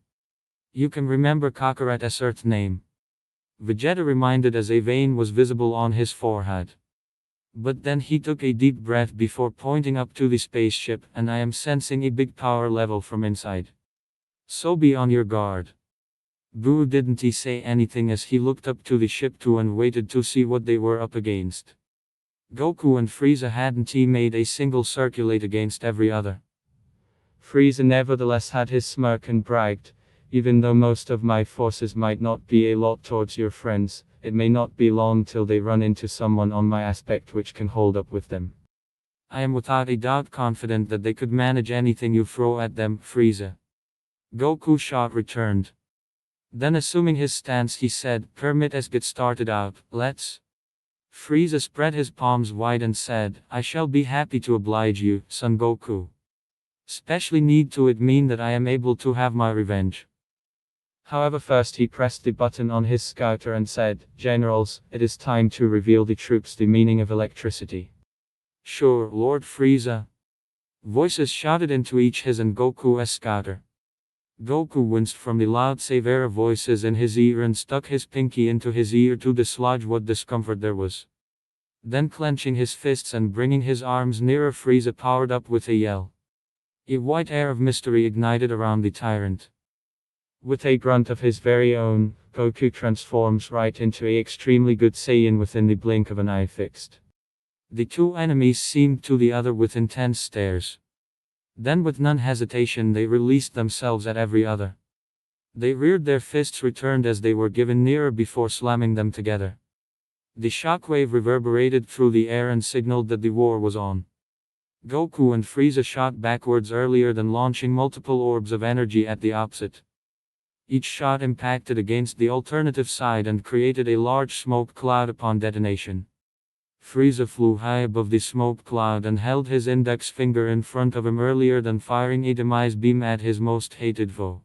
You can remember Kakarot's Earth name." Vegeta reminded as a vein was visible on his forehead. But then he took a deep breath before pointing up to the spaceship, "And I am sensing a big power level from inside. So be on your guard." Buu didn't say anything as he looked up to the ship too and waited to see what they were up against. Goku and Frieza hadn't made a single circulate against every other. Frieza nevertheless had his smirk and bragged, "Even though most of my forces might not be a lot towards your friends, it may not be long till they run into someone on my aspect which can hold up with them. I am without a doubt confident that they could manage anything you throw at them, Frieza." Goku shot returned. Then assuming his stance he said, "Permit us get started out, let's." Frieza spread his palms wide and said, "I shall be happy to oblige you, Son Goku. Especially need to it mean that I am able to have my revenge." However, first he pressed the button on his scouter and said, "Generals, it is time to reveal the troops the meaning of electricity." "Sure, Lord Frieza." Voices shouted into each his and Goku's scouter. Goku winced from the loud severe voices in his ear and stuck his pinky into his ear to dislodge what discomfort there was. Then clenching his fists and bringing his arms nearer, Frieza powered up with a yell. A white air of mystery ignited around the tyrant. With a grunt of his very own, Goku transforms right into a extremely good Saiyan within the blink of an eye fixed. The two enemies seemed to the other with intense stares. Then with none hesitation they released themselves at every other. They reared their fists returned as they were given nearer before slamming them together. The shockwave reverberated through the air and signaled that the war was on. Goku and Frieza shot backwards earlier than launching multiple orbs of energy at the opposite. Each shot impacted against the alternative side and created a large smoke cloud upon detonation. Frieza flew high above the smoke cloud and held his index finger in front of him earlier than firing a demise beam at his most hated foe.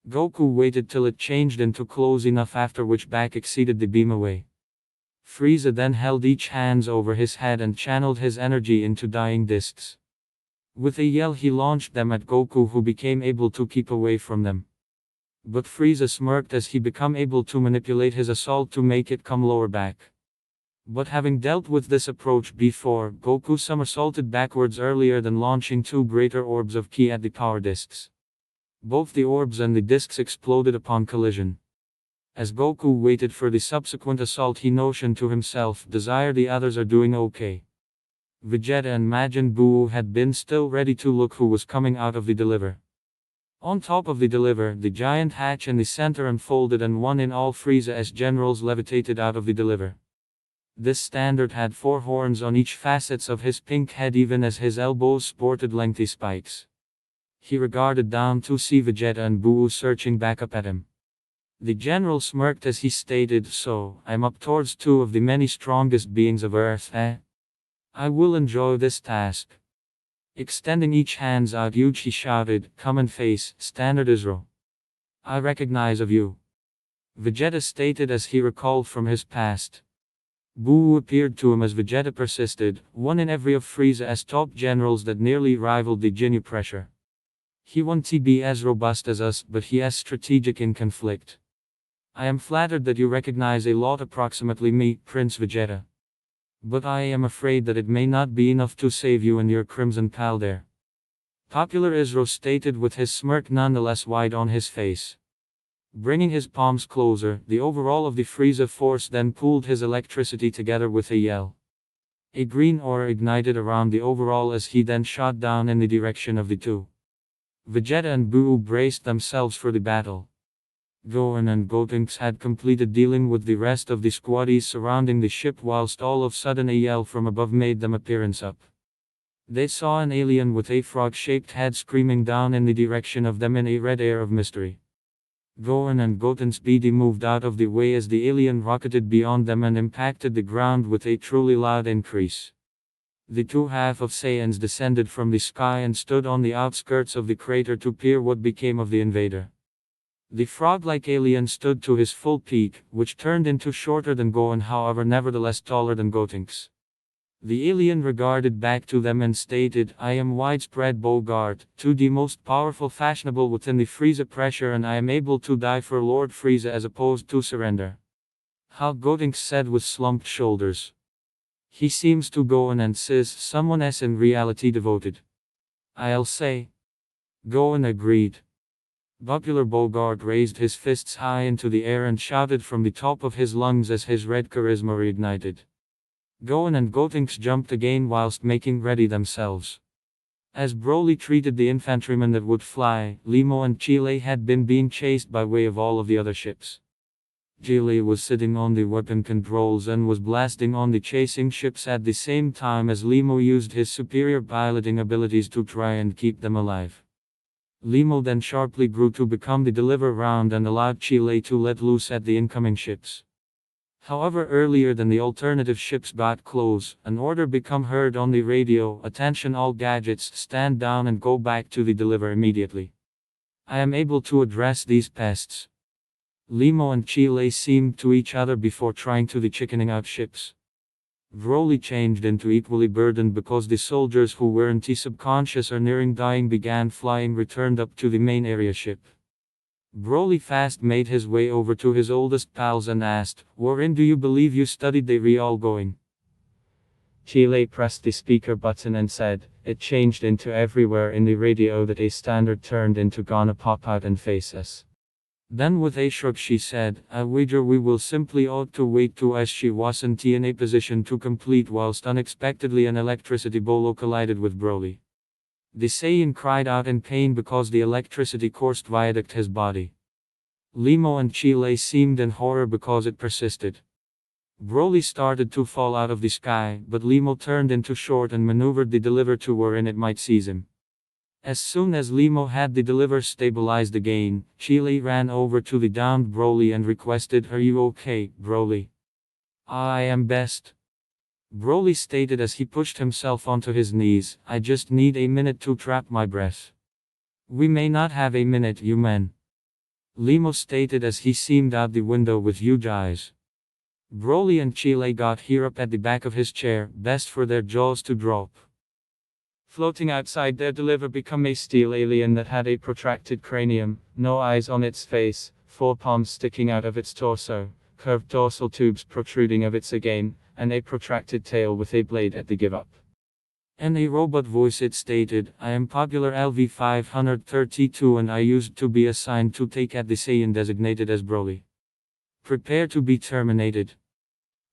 Goku waited till it changed into close enough, after which back exceeded the beam away. Frieza then held each hands over his head and channeled his energy into dying discs. With a yell he launched them at Goku, who became able to keep away from them. But Frieza smirked as he became able to manipulate his assault to make it come lower back. But having dealt with this approach before, Goku somersaulted backwards earlier than launching two greater orbs of ki at the power discs. Both the orbs and the discs exploded upon collision. As Goku waited for the subsequent assault he notioned to himself, "Desire the others are doing okay." Vegeta and Majin Buu had been still ready to look who was coming out of the deliver. On top of the deliver, the giant hatch in the center unfolded and one in all Frieza's generals levitated out of the deliver. This standard had 4 horns on each facets of his pink head, even as his elbows sported lengthy spikes. He regarded down to see Vegeta and Buu searching back up at him. The general smirked as he stated, "So, I'm up towards 2 of the many strongest beings of Earth, eh? I will enjoy this task." Extending each hands out huge he shouted, "Come and face, Standard Israel. I recognize of you." Vegeta stated as he recalled from his past. Buu appeared to him as Vegeta persisted, one in every of Frieza's top generals that nearly rivaled the Ginyu pressure. He won't be as robust as us, but he is strategic in conflict. I am flattered that you recognize a lot approximately me, Prince Vegeta. But I am afraid that it may not be enough to save you and your Crimson pal there. Popular Isro stated with his smirk nonetheless wide on his face. Bringing his palms closer, the overall of the Frieza force then pulled his electricity together with a yell. A green aura ignited around the overall as he then shot down in the direction of the two. Vegeta and Buu braced themselves for the battle. Gohan and Gotenks had completed dealing with the rest of the squaddies surrounding the ship whilst all of a sudden a yell from above made them appearance up. They saw an alien with a frog-shaped head screaming down in the direction of them in a red air of mystery. Gohan and Gotenks BD moved out of the way as the alien rocketed beyond them and impacted the ground with a truly loud increase. The two half of Saiyans descended from the sky and stood on the outskirts of the crater to peer what became of the invader. The frog-like alien stood to his full peak, which turned into shorter than Gohan, however nevertheless taller than Gotenks. The alien regarded back to them and stated, I am widespread Bogart, 2D most powerful fashionable within the Frieza pressure, and I am able to die for Lord Frieza as opposed to surrender. How Gotenks said with slumped shoulders. He seems to Gohan and says someone else in reality devoted. I'll say. Gohan agreed. Popular Bogart raised his fists high into the air and shouted from the top of his lungs as his red charisma reignited. Gohan and Gotenks jumped again whilst making ready themselves. As Broly treated the infantrymen that would fly, Limo and Chile had been being chased by way of all of the other ships. Chile was sitting on the weapon controls and was blasting on the chasing ships at the same time as Limo used his superior piloting abilities to try and keep them alive. Limo then sharply grew to become the deliver round and allowed Chile to let loose at the incoming ships. However, earlier than the alternative ships got close, an order became heard on the radio, attention all gadgets, stand down and go back to the deliver immediately. I am able to address these pests. Limo and Chile seemed to each other before trying to the chickening out ships. Broly changed into equally burdened because the soldiers who weren't subconscious or nearing dying began flying returned up to the main area ship. Broly fast made his way over to his oldest pals and asked, wherein do you believe you studied they re all going? Chile pressed the speaker button and said, it changed into everywhere in the radio that a standard turned into gonna pop out and face us. Then with a shrug she said, I wager we will simply ought to wait to as she wasn't in a position to complete whilst unexpectedly an electricity bolo collided with Broly. The Saiyan cried out in pain because the electricity coursed viaduct his body. Limo and Chile seemed in horror because it persisted. Broly started to fall out of the sky, but Limo turned into short and maneuvered the deliver to wherein it might seize him. As soon as Limo had the deliver stabilized again, Chile ran over to the downed Broly and requested, are you okay, Broly? I am best. Broly stated as he pushed himself onto his knees, I just need a minute to trap my breath. We may not have a minute, you men. Limo stated as he seemed out the window with huge eyes. Broly and Chile got here up at the back of his chair, best for their jaws to drop. Floating outside their deliver became a steel alien that had a protracted cranium, no eyes on its face, 4 palms sticking out of its torso, curved dorsal tubes protruding of its again, and a protracted tail with a blade at the give up. In a robot voice it stated, I am popular LV-532 and I used to be assigned to take at the Saiyan designated as Broly. Prepare to be terminated.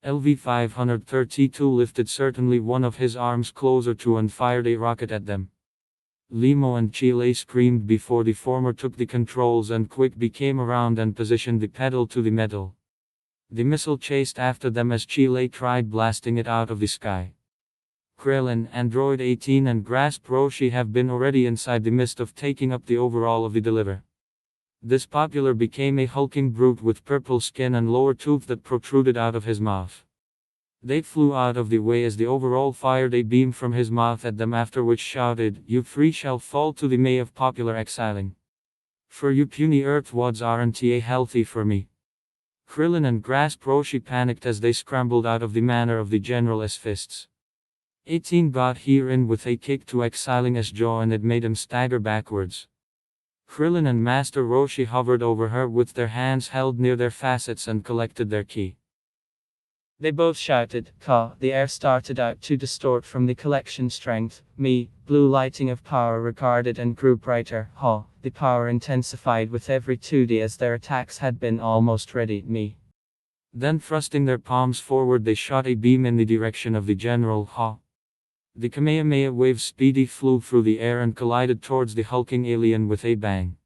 LV-532 lifted certainly one of his arms closer to and fired a rocket at them. Limo and Chile screamed before the former took the controls and quick became around and positioned the pedal to the metal. The missile chased after them as Chile tried blasting it out of the sky. Krillin, Android 18 and Grasp Roshi have been already inside the mist of taking up the overall of the deliver. This popular became a hulking brute with purple skin and lower tooth that protruded out of his mouth. They flew out of the way as the overall fired a beam from his mouth at them, after which shouted, you three shall fall to the may of popular exiling. For you puny earthwads aren't ye healthy for me. Krillin and Grasp Roshi panicked as they scrambled out of the manner of the general's fists. 18 got here in with a kick to exiling his jaw and it made him stagger backwards. Krillin and Master Roshi hovered over her with their hands held near their facets and collected their ki. They both shouted, Ka. The air started out to distort from the collection strength. Me, blue lighting of power regarded and grew brighter. Ha. The power intensified with every 2D as their attacks had been almost ready. Me. Then thrusting their palms forward they shot a beam in the direction of the general. Ha. The Kamehameha wave speedy flew through the air and collided towards the hulking alien with a bang.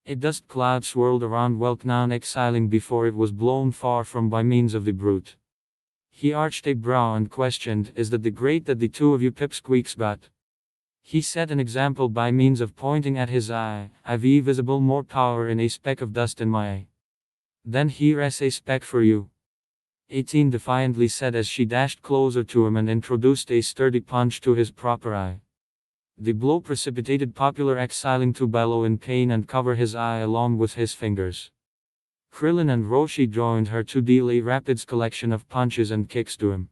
A dust cloud swirled around Welknown exiling before it was blown far from by means of the brute. He arched a brow and questioned, is that the great that the two of you pipsqueaks got? He set an example by means of pointing at his eye, I've visible more power in a speck of dust in my eye. Then here's a speck for you. 18 defiantly said as she dashed closer to him and introduced a sturdy punch to his proper eye. The blow precipitated popular exiling to bellow in pain and cover his eye along with his fingers. Krillin and Roshi joined her to deal a rapid collection of punches and kicks to him.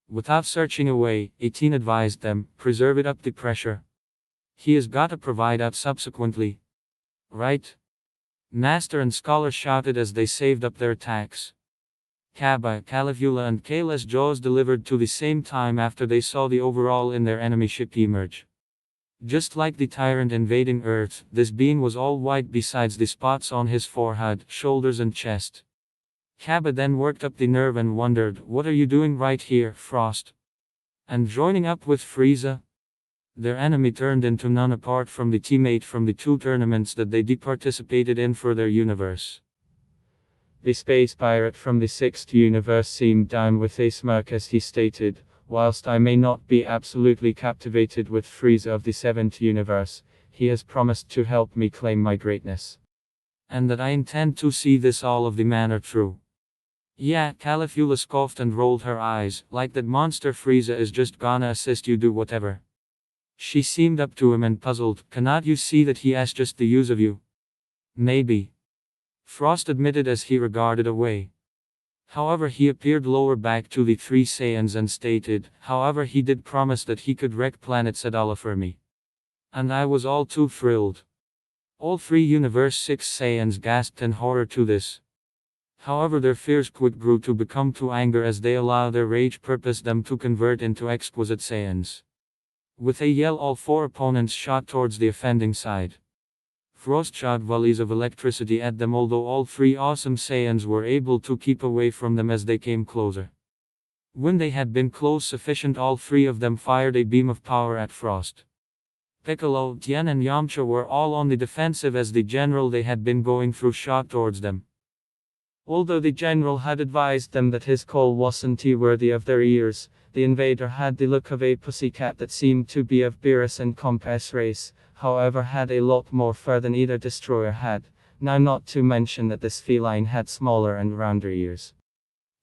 Without searching away, 18 advised them, preserve it up the pressure. He has gotta provide out subsequently. Right? Master and Scholar shouted as they saved up their attacks. Kaba, Caligula and Kayla's jaws delivered to the same time after they saw the overall in their enemy ship emerge. Just like the tyrant invading Earth, this being was all white besides the spots on his forehead, shoulders and chest. Kaba then worked up the nerve and wondered, what are you doing right here, Frost? And joining up with Frieza? Their enemy turned into none apart from the teammate from the two tournaments that they participated in for their universe. The space pirate from the 6th universe seemed down with a smirk as he stated, whilst I may not be absolutely captivated with Frieza of the 7th universe, he has promised to help me claim my greatness. And that I intend to see this all of the manner true. Yeah, Caligula scoffed and rolled her eyes, like that monster Frieza is just gonna assist you do whatever. She seemed up to him and puzzled, cannot you see that he has just the use of you? Maybe. Frost admitted as he regarded away. However, he appeared lower back to the three Saiyans and stated, however he did promise that he could wreck planet Sadala for me. And I was all too thrilled. All three Universe 6 Saiyans gasped in horror to this. However, their fears quick grew to become to anger as they allow their rage purpose them to convert into exquisite Saiyans. With a yell all four opponents shot towards the offending side. Frost shot volleys of electricity at them, although all three awesome Saiyans were able to keep away from them as they came closer. When they had been close sufficient, all three of them fired a beam of power at Frost. Piccolo, Tien and Yamcha were all on the defensive as the general they had been going through shot towards them. Although the general had advised them that his call wasn't worthy of their ears, the invader had the look of a pussycat that seemed to be of Beerus and Compass race, however had a lot more fur than either destroyer had, now not to mention that this feline had smaller and rounder ears.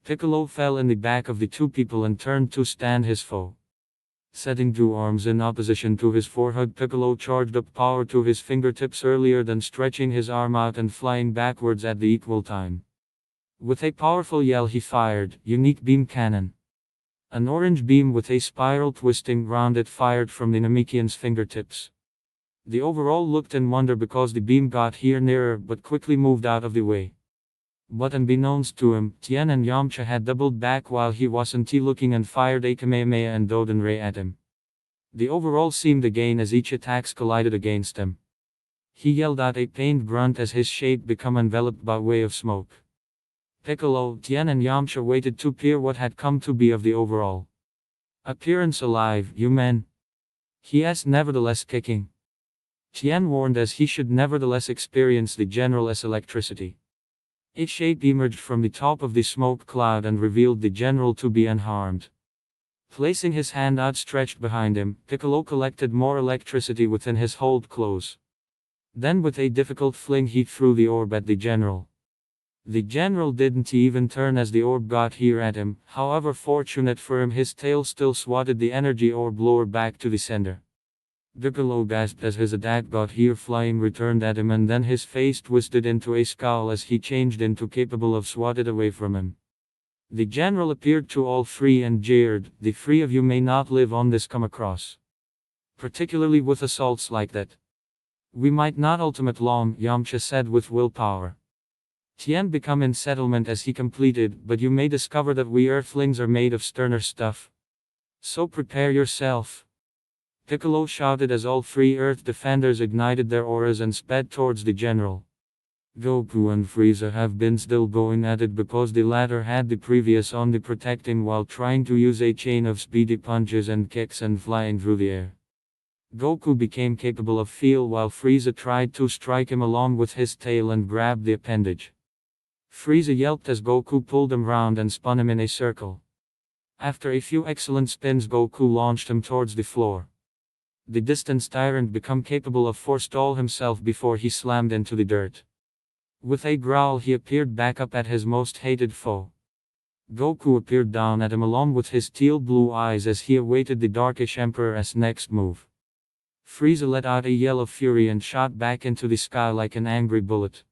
Piccolo fell in the back of the two people and turned to stand his foe. Setting two arms in opposition to his forehead, Piccolo charged up power to his fingertips earlier than stretching his arm out and flying backwards at the equal time. With a powerful yell he fired, unique beam cannon. An orange beam with a spiral twisting round it fired from the Namekian's fingertips. The overall looked in wonder because the beam got here nearer but quickly moved out of the way. But unbeknownst to him, Tien and Yamcha had doubled back while he wasn't looking and fired a Kamehameha and Doden Ray at him. The overall seemed again as each attacks collided against him. He yelled out a pained grunt as his shape became enveloped by way of smoke. Piccolo, Tien and Yamcha waited to peer what had come to be of the overall. Appearance alive, you men? He asked, nevertheless kicking. Tien warned as he should nevertheless experience the general's electricity. A shape emerged from the top of the smoke cloud and revealed the general to be unharmed. Placing his hand outstretched behind him, Piccolo collected more electricity within his hold close. Then with a difficult fling he threw the orb at the general. The general didn't even turn as the orb got here at him, however fortunate for him his tail still swatted the energy orb lower back to the center. Piccolo gasped as his attack got here flying returned at him, and then his face twisted into a scowl as he changed into capable of swatted away from him. The general appeared to all three and jeered, "The three of you may not live on this come across. Particularly with assaults like that. We might not ultimate long," Yamcha said with willpower. "Tien become in settlement as he completed, but you may discover that we Earthlings are made of sterner stuff. So prepare yourself." Piccolo shouted as all three Earth defenders ignited their auras and sped towards the general. Goku and Frieza have been still going at it because the latter had the previous on the protecting while trying to use a chain of speedy punches and kicks and flying through the air. Goku became capable of feel while Frieza tried to strike him along with his tail and grabbed the appendage. Frieza yelped as Goku pulled him round and spun him in a circle. After a few excellent spins, Goku launched him towards the floor. The distanced tyrant became capable of forestall himself before he slammed into the dirt. With a growl he appeared back up at his most hated foe. Goku appeared down at him along with his teal blue eyes as he awaited the Darkish Emperor's next move. Frieza let out a yell of fury and shot back into the sky like an angry bullet.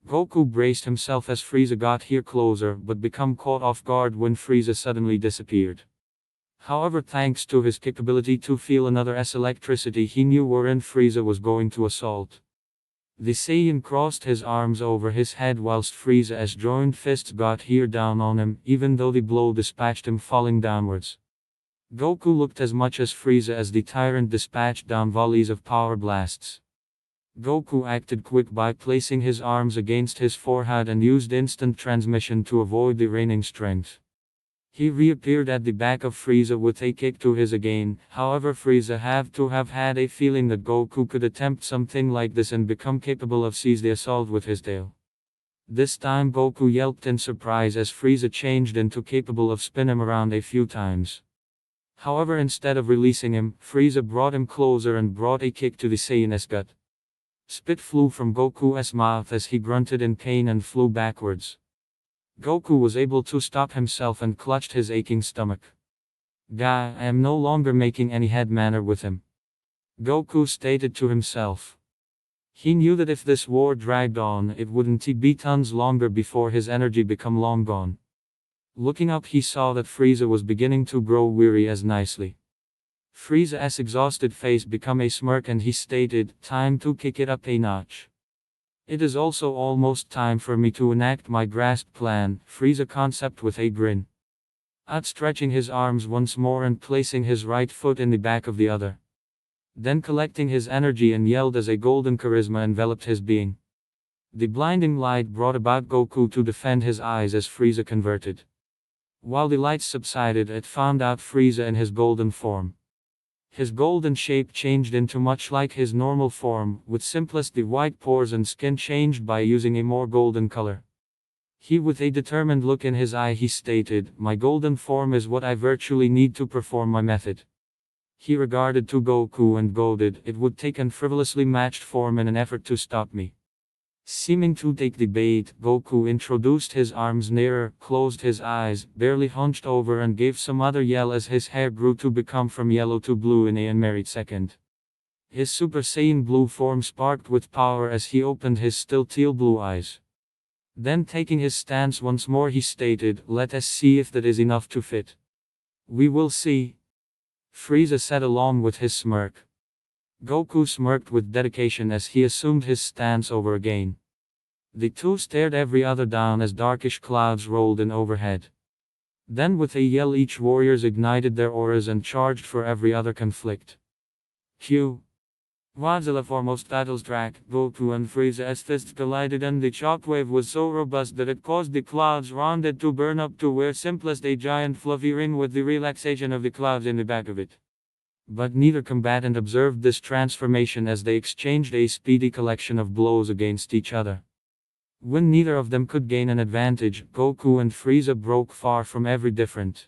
Goku braced himself as Frieza got here closer but became caught off guard when Frieza suddenly disappeared. However, thanks to his capability to feel another's electricity, he knew wherein Frieza was going to assault. The Saiyan crossed his arms over his head whilst Frieza's joined fists got here down on him, even though the blow dispatched him falling downwards. Goku looked as much as Frieza as the tyrant dispatched down volleys of power blasts. Goku acted quick by placing his arms against his forehead and used instant transmission to avoid the raining strength. He reappeared at the back of Frieza with a kick to his again. However, Frieza had to have had a feeling that Goku could attempt something like this and become capable of seize the assault with his tail. This time Goku yelped in surprise as Frieza changed into capable of spin him around a few times. However, instead of releasing him, Frieza brought him closer and brought a kick to the Saiyan's gut. Spit flew from Goku's mouth as he grunted in pain and flew backwards. Goku was able to stop himself and clutched his aching stomach. "Guy, I am no longer making any head manner with him," Goku stated to himself. He knew that if this war dragged on, it wouldn't be tons longer before his energy become long gone. Looking up, he saw that Frieza was beginning to grow weary as nicely. Frieza's exhausted face became a smirk and he stated, "Time to kick it up a notch. It is also almost time for me to enact my grasp plan," Frieza concept with a grin. Outstretching his arms once more and placing his right foot in the back of the other. Then collecting his energy and yelled as a golden charisma enveloped his being. The blinding light brought about Goku to defend his eyes as Frieza converted. While the light subsided, it found out Frieza in his golden form. His golden shape changed into much like his normal form, with simplest the white pores and skin changed by using a more golden color. He with a determined look in his eye he stated, "My golden form is what I virtually need to perform my method." He regarded to Goku and goaded, "It would take an frivolously matched form in an effort to stop me." Seeming to take the bait, Goku introduced his arms nearer, closed his eyes, barely hunched over and gave some other yell as his hair grew to become from yellow to blue in a unmarried second. His Super Saiyan blue form sparked with power as he opened his still teal blue eyes. Then taking his stance once more he stated, "Let us see if that is enough to fit." "We will see," Frieza said along with his smirk. Goku smirked with dedication as he assumed his stance over again. The two stared every other down as darkish clouds rolled in overhead. Then with a yell each warriors ignited their auras and charged for every other conflict. Q. Godzilla foremost battles track, Goku and Frieza's fists collided and the shockwave was so robust that it caused the clouds round it to burn up to where simplest a giant fluffy ring with the relaxation of the clouds in the back of it. But neither combatant observed this transformation as they exchanged a speedy collection of blows against each other. When neither of them could gain an advantage, Goku and Frieza broke far from every different.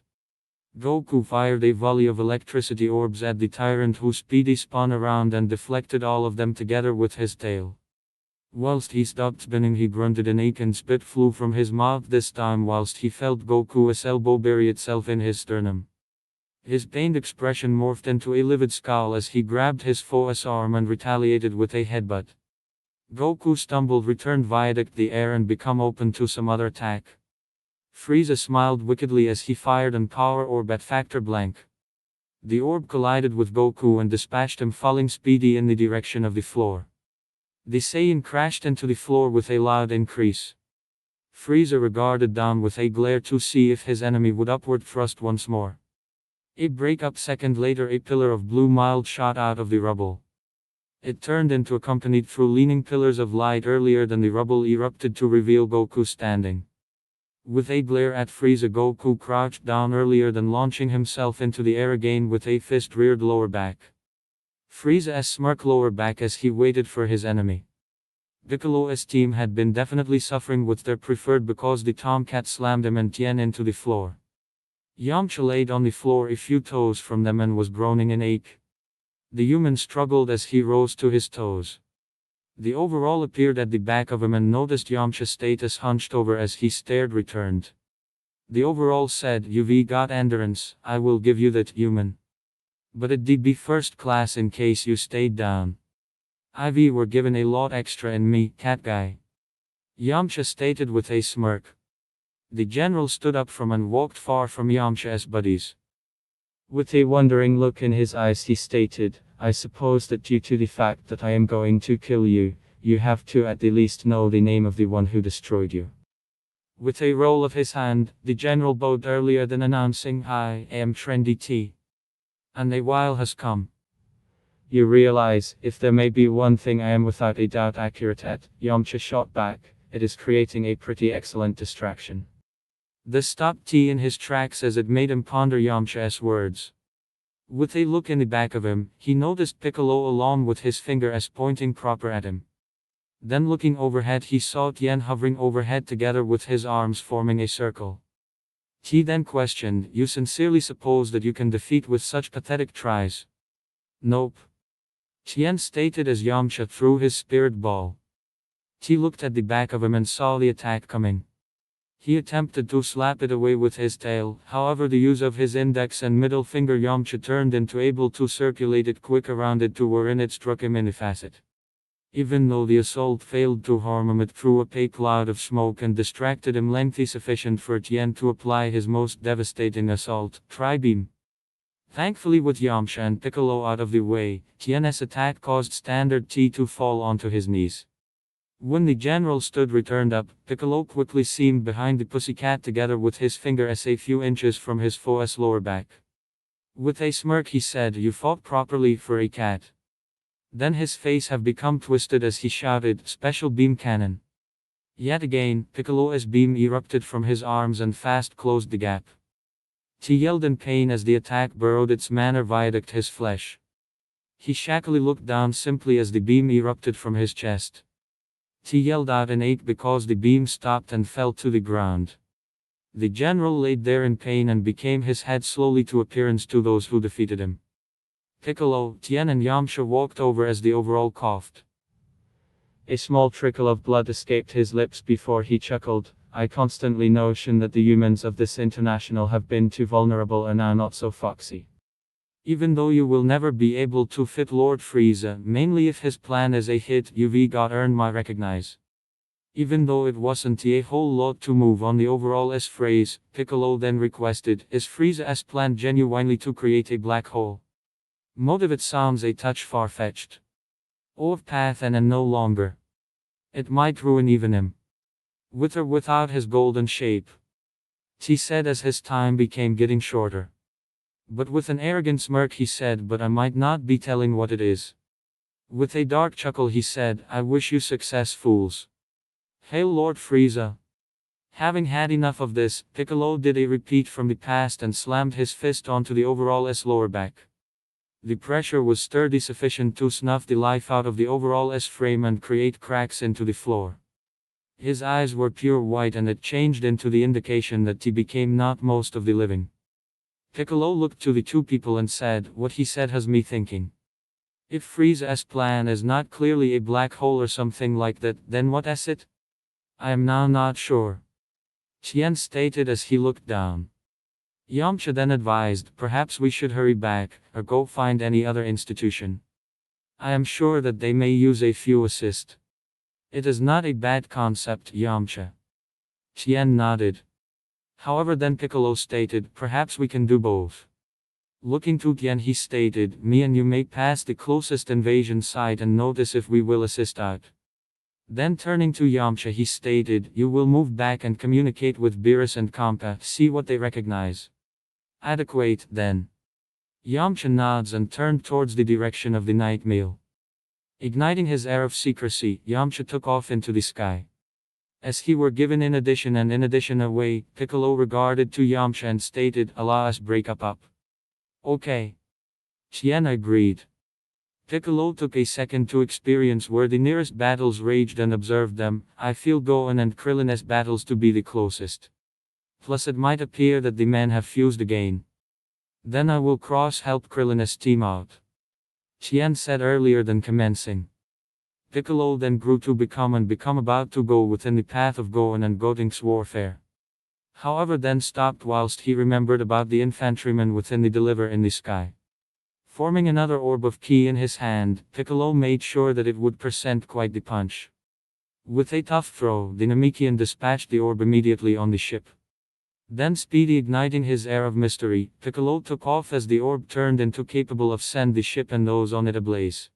Goku fired a volley of electricity orbs at the tyrant who speedy spun around and deflected all of them together with his tail. Whilst he stopped spinning he grunted an ache and spit flew from his mouth this time whilst he felt Goku's elbow bury itself in his sternum. His pained expression morphed into a livid scowl as he grabbed his foe's arm and retaliated with a headbutt. Goku stumbled, returned viaduct the air and become open to some other attack. Frieza smiled wickedly as he fired an power orb at Factor Blank. The orb collided with Goku and dispatched him falling speedy in the direction of the floor. The Saiyan crashed into the floor with a loud increase. Frieza regarded down with a glare to see if his enemy would upward thrust once more. A break-up second later, a pillar of blue mild shot out of the rubble. It turned into accompanied through leaning pillars of light earlier than the rubble erupted to reveal Goku standing. With a glare at Frieza, Goku crouched down earlier than launching himself into the air again with a fist reared lower back. Frieza's smirk lower back as he waited for his enemy. Piccolo's team had been definitely suffering with their preferred because the Tomcat slammed him and Tien into the floor. Yamcha laid on the floor a few toes from them and was groaning in ache. The human struggled as he rose to his toes. The overall appeared at the back of him and noticed Yamcha's status hunched over as he stared returned. The overall said, "You've got endurance, I will give you that, human. But it'd be first class in case you stayed down. IV were given a lot extra in me, cat guy." Yamcha stated with a smirk. The general stood up from and walked far from Yamcha's buddies. With a wondering look in his eyes he stated, "I suppose that due to the fact that I am going to kill you, you have to at the least know the name of the one who destroyed you." With a roll of his hand, the general bowed earlier than announcing, "I am Trendy T. And a while has come." "You realize, if there may be one thing I am without a doubt accurate at," Yamcha shot back, "it is creating a pretty excellent distraction." This stopped T in his tracks as it made him ponder Yamcha's words. With a look in the back of him, he noticed Piccolo along with his finger as pointing proper at him. Then looking overhead he saw Tien hovering overhead together with his arms forming a circle. T then questioned, "You sincerely suppose that you can defeat with such pathetic tries?" "Nope." Tien stated as Yamcha threw his spirit ball. T looked at the back of him and saw the attack coming. He attempted to slap it away with his tail, however the use of his index and middle finger Yamcha turned into able to circulate it quick around it to wherein it struck him in a facet. Even though the assault failed to harm him, it threw up a cloud of smoke and distracted him lengthy sufficient for Tien to apply his most devastating assault, Tri-Beam. Thankfully with Yamcha and Piccolo out of the way, Tien's attack caused Standard T to fall onto his knees. When the general stood returned up, Piccolo quickly seemed behind the pussycat together with his finger as a few inches from his foe's lower back. With a smirk he said, "You fought properly for a cat." Then his face have become twisted as he shouted, "Special beam cannon." Yet again, Piccolo's beam erupted from his arms and fast closed the gap. He yelled in pain as the attack burrowed its manner viaduct his flesh. He shakily looked down simply as the beam erupted from his chest. He yelled out in ache because the beam stopped and fell to the ground. The general laid there in pain and became his head slowly to appearance to those who defeated him. Piccolo, Tien and Yamcha walked over as the overall coughed. A small trickle of blood escaped his lips before he chuckled, "I constantly notion that the humans of this international have been too vulnerable and now not so foxy. Even though you will never be able to fit Lord Frieza, mainly if his plan is a hit, you've got earned my recognize." Even though it wasn't a whole lot to move on the overall S phrase, Piccolo then requested, "Is Frieza's plan genuinely to create a black hole?" Motive it sounds a touch far-fetched. Of path and no longer. It might ruin even him. With or without his golden shape. He said as his time became getting shorter. But with an arrogant smirk he said, "But I might not be telling what it is." With a dark chuckle he said, "I wish you success, fools." Hail Lord Frieza. Having had enough of this, Piccolo did a repeat from the past and slammed his fist onto the overall's lower back. The pressure was sturdy sufficient to snuff the life out of the overall's frame and create cracks into the floor. His eyes were pure white and it changed into the indication that he became not most of the living. Piccolo looked to the two people and said, "What he said has me thinking. If Frieza's plan is not clearly a black hole or something like that, then what is it? I am now not sure." Tien stated as he looked down. Yamcha then advised, perhaps we should hurry back, or go find any other institution. I am sure that they may use a few assist. It is not a bad concept, Yamcha. Tien nodded. However, then Piccolo stated, perhaps we can do both. Looking to Tien, he stated, me and you may pass the closest invasion site and notice if we will assist out. Then turning to Yamcha, he stated, you will move back and communicate with Beerus and Kampa, see what they recognize. Adequate, then. Yamcha nods and turned towards the direction of the night meal. Igniting his air of secrecy, Yamcha took off into the sky. As he were given in addition away, Piccolo regarded to Yamcha and stated, allow us break up. Okay. Tien agreed. Piccolo took a second to experience where the nearest battles raged and observed them. I feel Gohan and Krillin's battles to be the closest. Plus it might appear that the men have fused again. Then I will help Krillin's team out. Tien said earlier than commencing. Piccolo then grew to become about to go within the path of Gohan and Gotenks warfare. However, then stopped whilst he remembered about the infantryman within the deliver in the sky. Forming another orb of ki in his hand, Piccolo made sure that it would present quite the punch. With a tough throw, the Namekian dispatched the orb immediately on the ship. Then speedy igniting his air of mystery, Piccolo took off as the orb turned into capable of send the ship and those on it ablaze.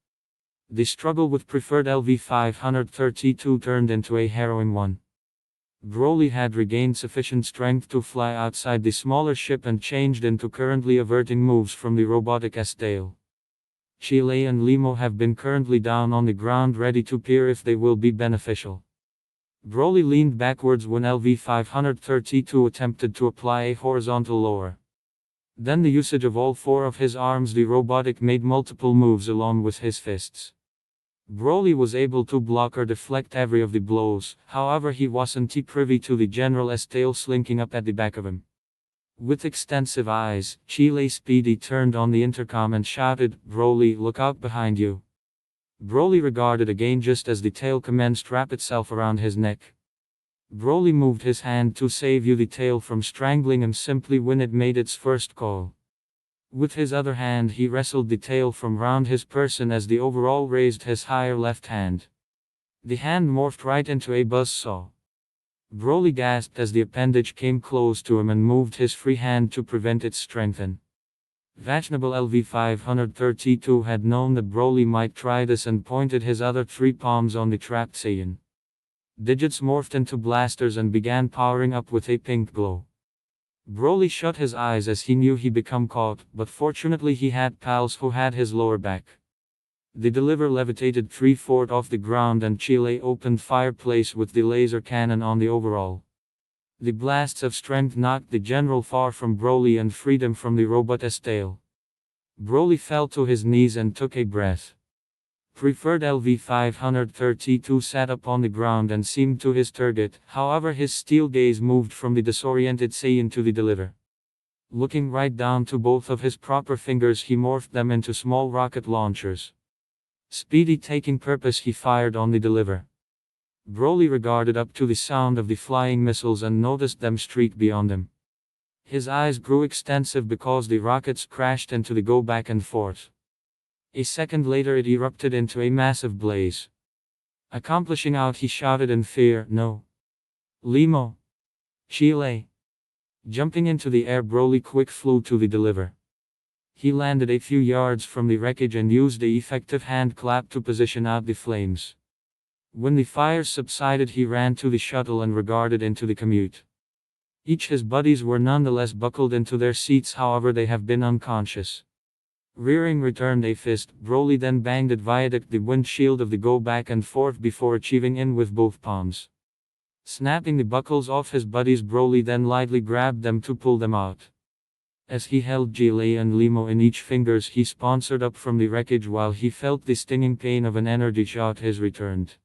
The struggle with preferred LV-532 turned into a harrowing one. Broly had regained sufficient strength to fly outside the smaller ship and changed into currently averting moves from the robotic S-tail. Chile and Limo have been currently down on the ground ready to peer if they will be beneficial. Broly leaned backwards when LV-532 attempted to apply a horizontal lower. Then the usage of all four of his arms, the robotic made multiple moves along with his fists. Broly was able to block or deflect every of the blows, however he wasn't privy to the general S-tail slinking up at the back of him. With extensive eyes, Chile Speedy turned on the intercom and shouted, Broly, look out behind you. Broly regarded again just as the tail commenced wrap itself around his neck. Broly moved his hand to save the tail from strangling him simply when it made its first call. With his other hand he wrestled the tail from round his person as the overall raised his higher left hand. The hand morphed right into a buzzsaw. Broly gasped as the appendage came close to him and moved his free hand to prevent its strengthening. Fashionable LV-532 had known that Broly might try this and pointed his other three palms on the trapped Saiyan. Digits morphed into blasters and began powering up with a pink glow. Broly shut his eyes as he knew he become caught, but fortunately he had pals who had his lower back. The deliver levitated 3/4 off the ground and Chile opened fireplace with the laser cannon on the overall. The blasts of strength knocked the general far from Broly and freed him from the robot's tail. Broly fell to his knees and took a breath. Preferred LV-532 sat up on the ground and seemed to his target, however his steel gaze moved from the disoriented Saiyan to the deliver. Looking right down to both of his proper fingers he morphed them into small rocket launchers. Speedy taking purpose he fired on the deliver. Broly regarded up to the sound of the flying missiles and noticed them streak beyond him. His eyes grew extensive because the rockets crashed into the go back and forth. A second later it erupted into a massive blaze. Accomplishing out he shouted in fear, no. Limo. Chile. Jumping into the air Broly quick flew to the deliver. He landed a few yards from the wreckage and used the effective hand clap to position out the flames. When the fires subsided he ran to the shuttle and regarded into the commute. Each his buddies were nonetheless buckled into their seats, however they have been unconscious. Rearing returned a fist, Broly then banged it viaduct the windshield of the go back and forth before achieving in with both palms. Snapping the buckles off his buddies Broly then lightly grabbed them to pull them out. As he held Gile and Limo in each fingers he sponsored up from the wreckage while he felt the stinging pain of an energy shot his returned.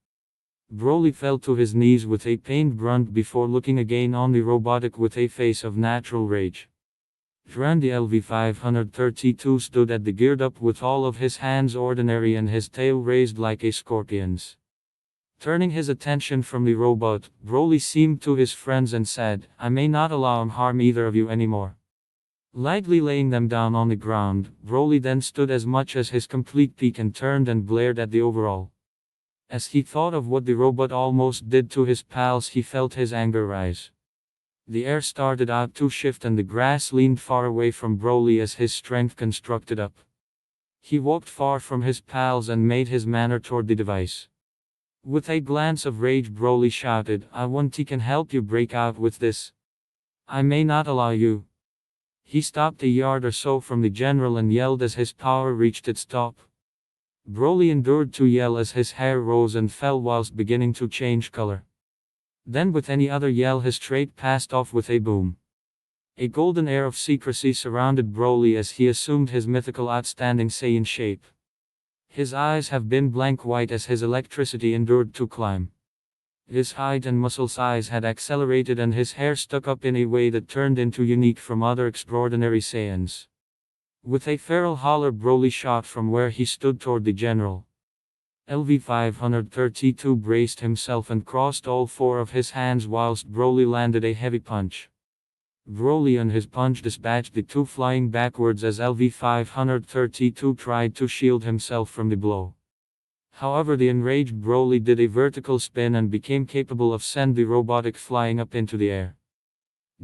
Broly fell to his knees with a pained grunt before looking again on the robotic with a face of natural rage. The LV-532 stood at the geared up with all of his hands ordinary and his tail raised like a scorpion's. Turning his attention from the robot, Broly seemed to his friends and said, I may not allow him harm either of you anymore. Lightly laying them down on the ground, Broly then stood as much as his complete peak and turned and glared at the overall. As he thought of what the robot almost did to his pals, he felt his anger rise. The air started out to shift and the grass leaned far away from Broly as his strength constructed up. He walked far from his pals and made his manner toward the device. With a glance of rage, Broly shouted, "I want to can help you break out with this. I may not allow you." He stopped a yard or so from the general and yelled as his power reached its top. Broly endured to yell as his hair rose and fell whilst beginning to change color. Then with any other yell his trait passed off with a boom. A golden air of secrecy surrounded Broly as he assumed his mythical outstanding Saiyan shape. His eyes have been blank white as his electricity endured to climb. His height and muscle size had accelerated and his hair stuck up in a way that turned into unique from other extraordinary Saiyans. With a feral holler, Broly shot from where he stood toward the general. LV-532 braced himself and crossed all four of his hands whilst Broly landed a heavy punch. Broly on his punch dispatched the two flying backwards as LV-532 tried to shield himself from the blow. However, the enraged Broly did a vertical spin and became capable of send the robotic flying up into the air.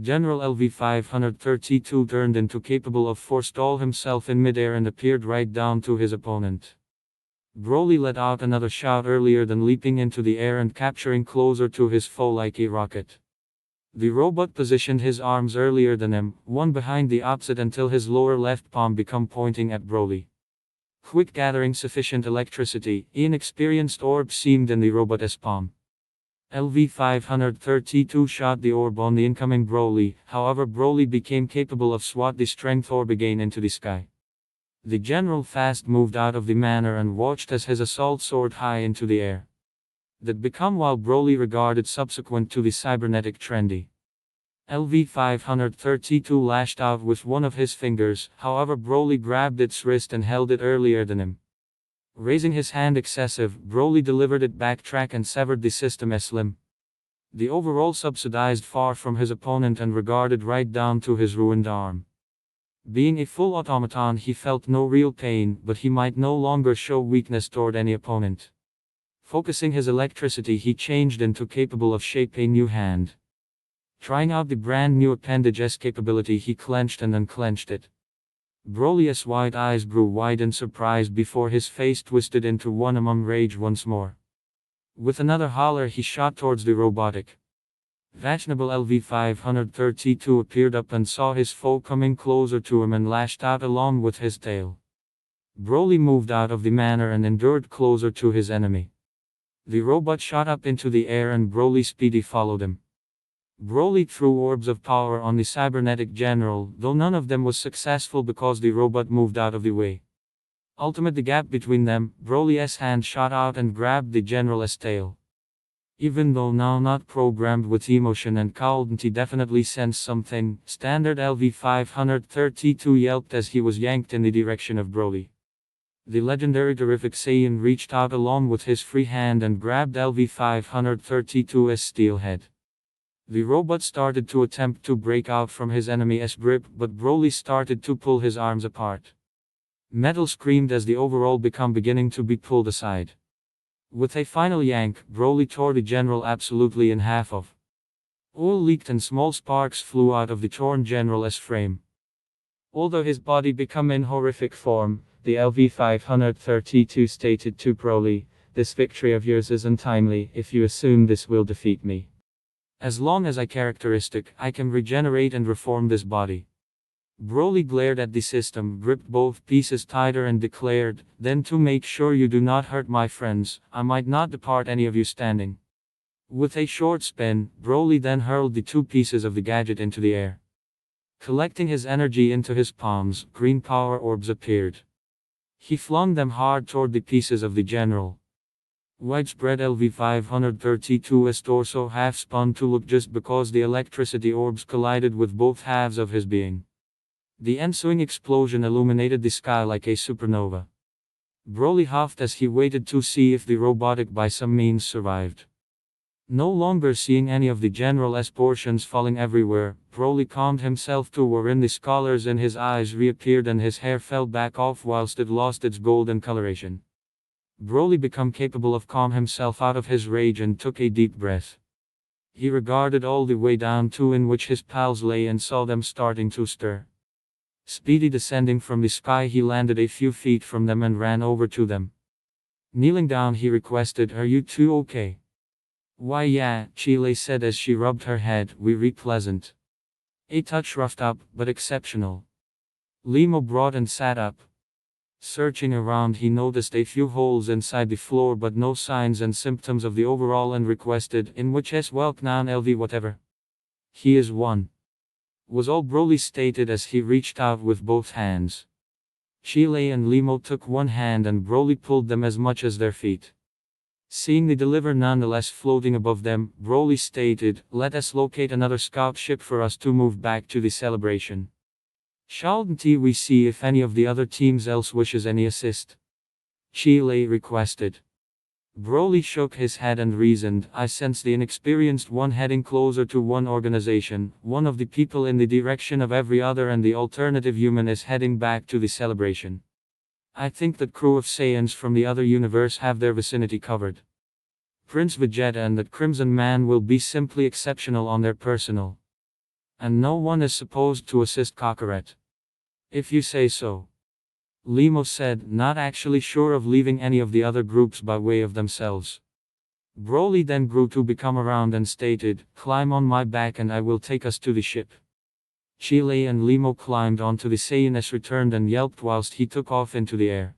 General LV-532 turned into capable of forestall himself in midair and appeared right down to his opponent. Broly let out another shout earlier than leaping into the air and capturing closer to his foe like a rocket. The robot positioned his arms earlier than him, one behind the opposite until his lower left palm became pointing at Broly. Quick gathering sufficient electricity, inexperienced orb seemed in the robot's palm. LV-532 shot the orb on the incoming Broly, however Broly became capable of swat the strength orb again into the sky. The general fast moved out of the manor and watched as his assault soared high into the air. That become while Broly regarded subsequent to the cybernetic trendy. LV-532 lashed out with one of his fingers, however Broly grabbed its wrist and held it earlier than him. Raising his hand excessive, Broly delivered it backtrack and severed the system's limb. The overall subsidized far from his opponent and regarded right down to his ruined arm. Being a full automaton, he felt no real pain, but he might no longer show weakness toward any opponent. Focusing his electricity, he changed into capable of shape a new hand. Trying out the brand new appendage's capability, he clenched and unclenched it. Broly's wide eyes grew wide in surprise before his face twisted into one among rage once more. With another holler, he shot towards the robotic. Fashionable LV-532 appeared up and saw his foe coming closer to him and lashed out along with his tail. Broly moved out of the manor and endured closer to his enemy. The robot shot up into the air and Broly speedy followed him. Broly threw orbs of power on the cybernetic general, though none of them was successful because the robot moved out of the way. Ultimate the gap between them, Broly's hand shot out and grabbed the general's tail. Even though now not programmed with emotion and couldn't he definitely sense something, standard LV-532 yelped as he was yanked in the direction of Broly. The legendary terrific Saiyan reached out along with his free hand and grabbed LV-532's steel head. The robot started to attempt to break out from his enemy's grip, but Broly started to pull his arms apart. Metal screamed as the overall became beginning to be pulled aside. With a final yank, Broly tore the general absolutely in half of. Oil leaked and small sparks flew out of the torn general's frame. Although his body became in horrific form, the LV-532 stated to Broly, "This victory of yours is untimely, if you assume this will defeat me. As long as I can regenerate and reform this body." Broly glared at the system, gripped both pieces tighter and declared, "Then to make sure you do not hurt my friends, I might not depart any of you standing." With a short spin, Broly then hurled the two pieces of the gadget into the air. Collecting his energy into his palms, green power orbs appeared. He flung them hard toward the pieces of the general. Widespread LV-532's torso half spun to look just because the electricity orbs collided with both halves of his being. The ensuing explosion illuminated the sky like a supernova. Broly huffed as he waited to see if the robotic by some means survived. No longer seeing any of the General S portions falling everywhere, Broly calmed himself to wherein the scholars in his eyes reappeared and his hair fell back off whilst it lost its golden coloration. Broly became capable of calm himself out of his rage and took a deep breath. He regarded all the way down to in which his pals lay and saw them starting to stir. Speedy descending from the sky, he landed a few feet from them and ran over to them. Kneeling down, he requested, "Are you two okay?" "Why yeah," Chile said as she rubbed her head, "we're pleasant. A touch roughed up, but exceptional." Limo brought and sat up. Searching around, he noticed a few holes inside the floor but no signs and symptoms of the overall and requested, "In which s welk nan lv whatever. He is one." Was all Broly stated as he reached out with both hands. Chile and Limo took one hand and Broly pulled them as much as their feet. Seeing the deliver nonetheless floating above them, Broly stated, "Let us locate another scout ship for us to move back to the celebration. Shouldn't we see if any of the other teams else wishes any assist?" Chile requested. Broly shook his head and reasoned, "I sense the inexperienced one heading closer to one organization, one of the people in the direction of every other, and the alternative human is heading back to the celebration. I think that crew of Saiyans from the other universe have their vicinity covered. Prince Vegeta and that Crimson Man will be simply exceptional on their personal. And no one is supposed to assist Kakarot. If you say so." Limo said, not actually sure of leaving any of the other groups by way of themselves. Broly then grew to become around and stated, "Climb on my back and I will take us to the ship." Chile and Limo climbed onto the Saiyan returned and yelped whilst he took off into the air.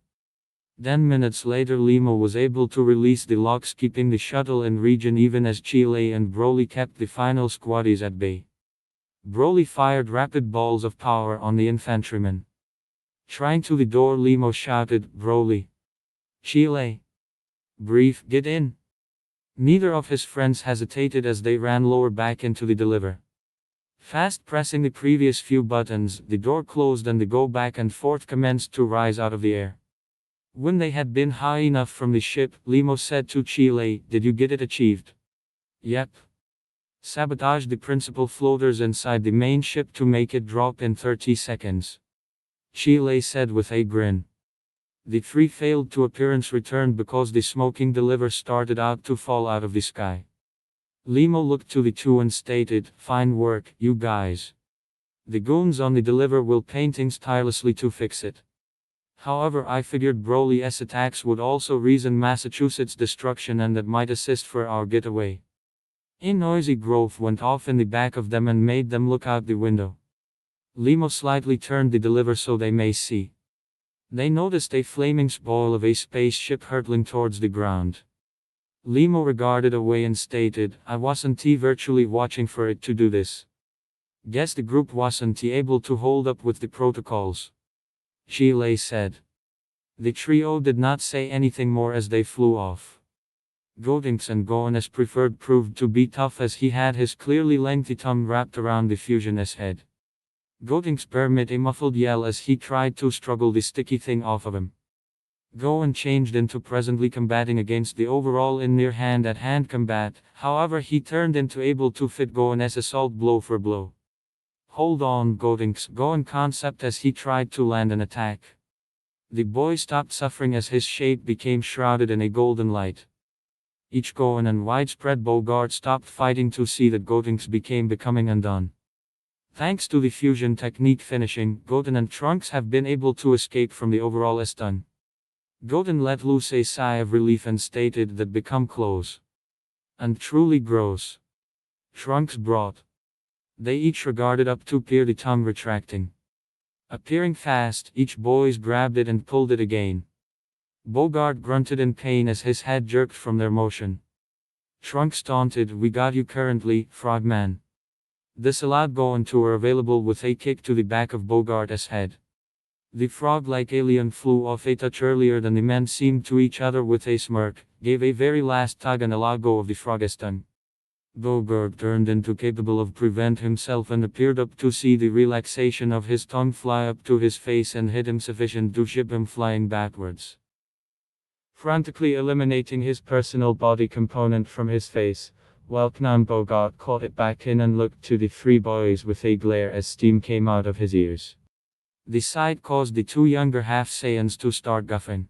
10 minutes later, Limo was able to release the locks, keeping the shuttle in region even as Chile and Broly kept the final squaddies at bay. Broly fired rapid balls of power on the infantrymen. Trying to the door, Limo shouted, "Broly! Chile! Brief, get in!" Neither of his friends hesitated as they ran lower back into the deliver. Fast pressing the previous few buttons, the door closed and the go back and forth commenced to rise out of the air. When they had been high enough from the ship, Limo said to Chile, "Did you get it achieved?" "Yep. Sabotage the principal floaters inside the main ship to make it drop in 30 seconds. Chile said with a grin. The three failed to appearance returned because the smoking deliver started out to fall out of the sky. Limo looked to the two and stated, "Fine work, you guys. The goons on the deliver will paintings tirelessly to fix it. However, I figured Broly's attacks would also reason Massachusetts' destruction and that might assist for our getaway." A noisy growth went off in the back of them and made them look out the window. Limo slightly turned the deliver so they may see. They noticed a flaming spoil of a spaceship hurtling towards the ground. Limo regarded away and stated, "I wasn't virtually watching for it to do this. Guess the group wasn't able to hold up with the protocols." Chile said. The trio did not say anything more as they flew off. Gotenks and Gohan's preferred proved to be tough as he had his clearly lengthy tongue wrapped around the fusionist's head. Gotenks permit a muffled yell as he tried to struggle the sticky thing off of him. Gohan changed into presently combating against the overall in near hand-at-hand combat, however he turned into able to fit Gohan's assault blow for blow. "Hold on, Gotenks," Gohan concept as he tried to land an attack. The boy stopped suffering as his shape became shrouded in a golden light. Each Gohan and widespread Bogart stopped fighting to see that Gotenks becoming undone. Thanks to the fusion technique finishing, Goten and Trunks have been able to escape from the overall stun. Goten let loose a sigh of relief and stated that become close. And truly gross. Trunks brought. They each regarded up to peer the tongue retracting. Appearing fast, each boys grabbed it and pulled it again. Bogart grunted in pain as his head jerked from their motion. Trunks taunted, "We got you currently, Frogman." This allowed Gohan to were available with a kick to the back of Bogart's head. The frog-like alien flew off a touch earlier than the men seemed to each other with a smirk, gave a very last tug and allowed go of the frog's tongue. Bogart turned into capable of prevent himself and appeared up to see the relaxation of his tongue fly up to his face and hit him sufficient to ship him flying backwards. Frantically eliminating his personal body component from his face, Welknown Bogart caught it back in and looked to the three boys with a glare as steam came out of his ears. The sight caused the two younger half-Saiyans to start guffing.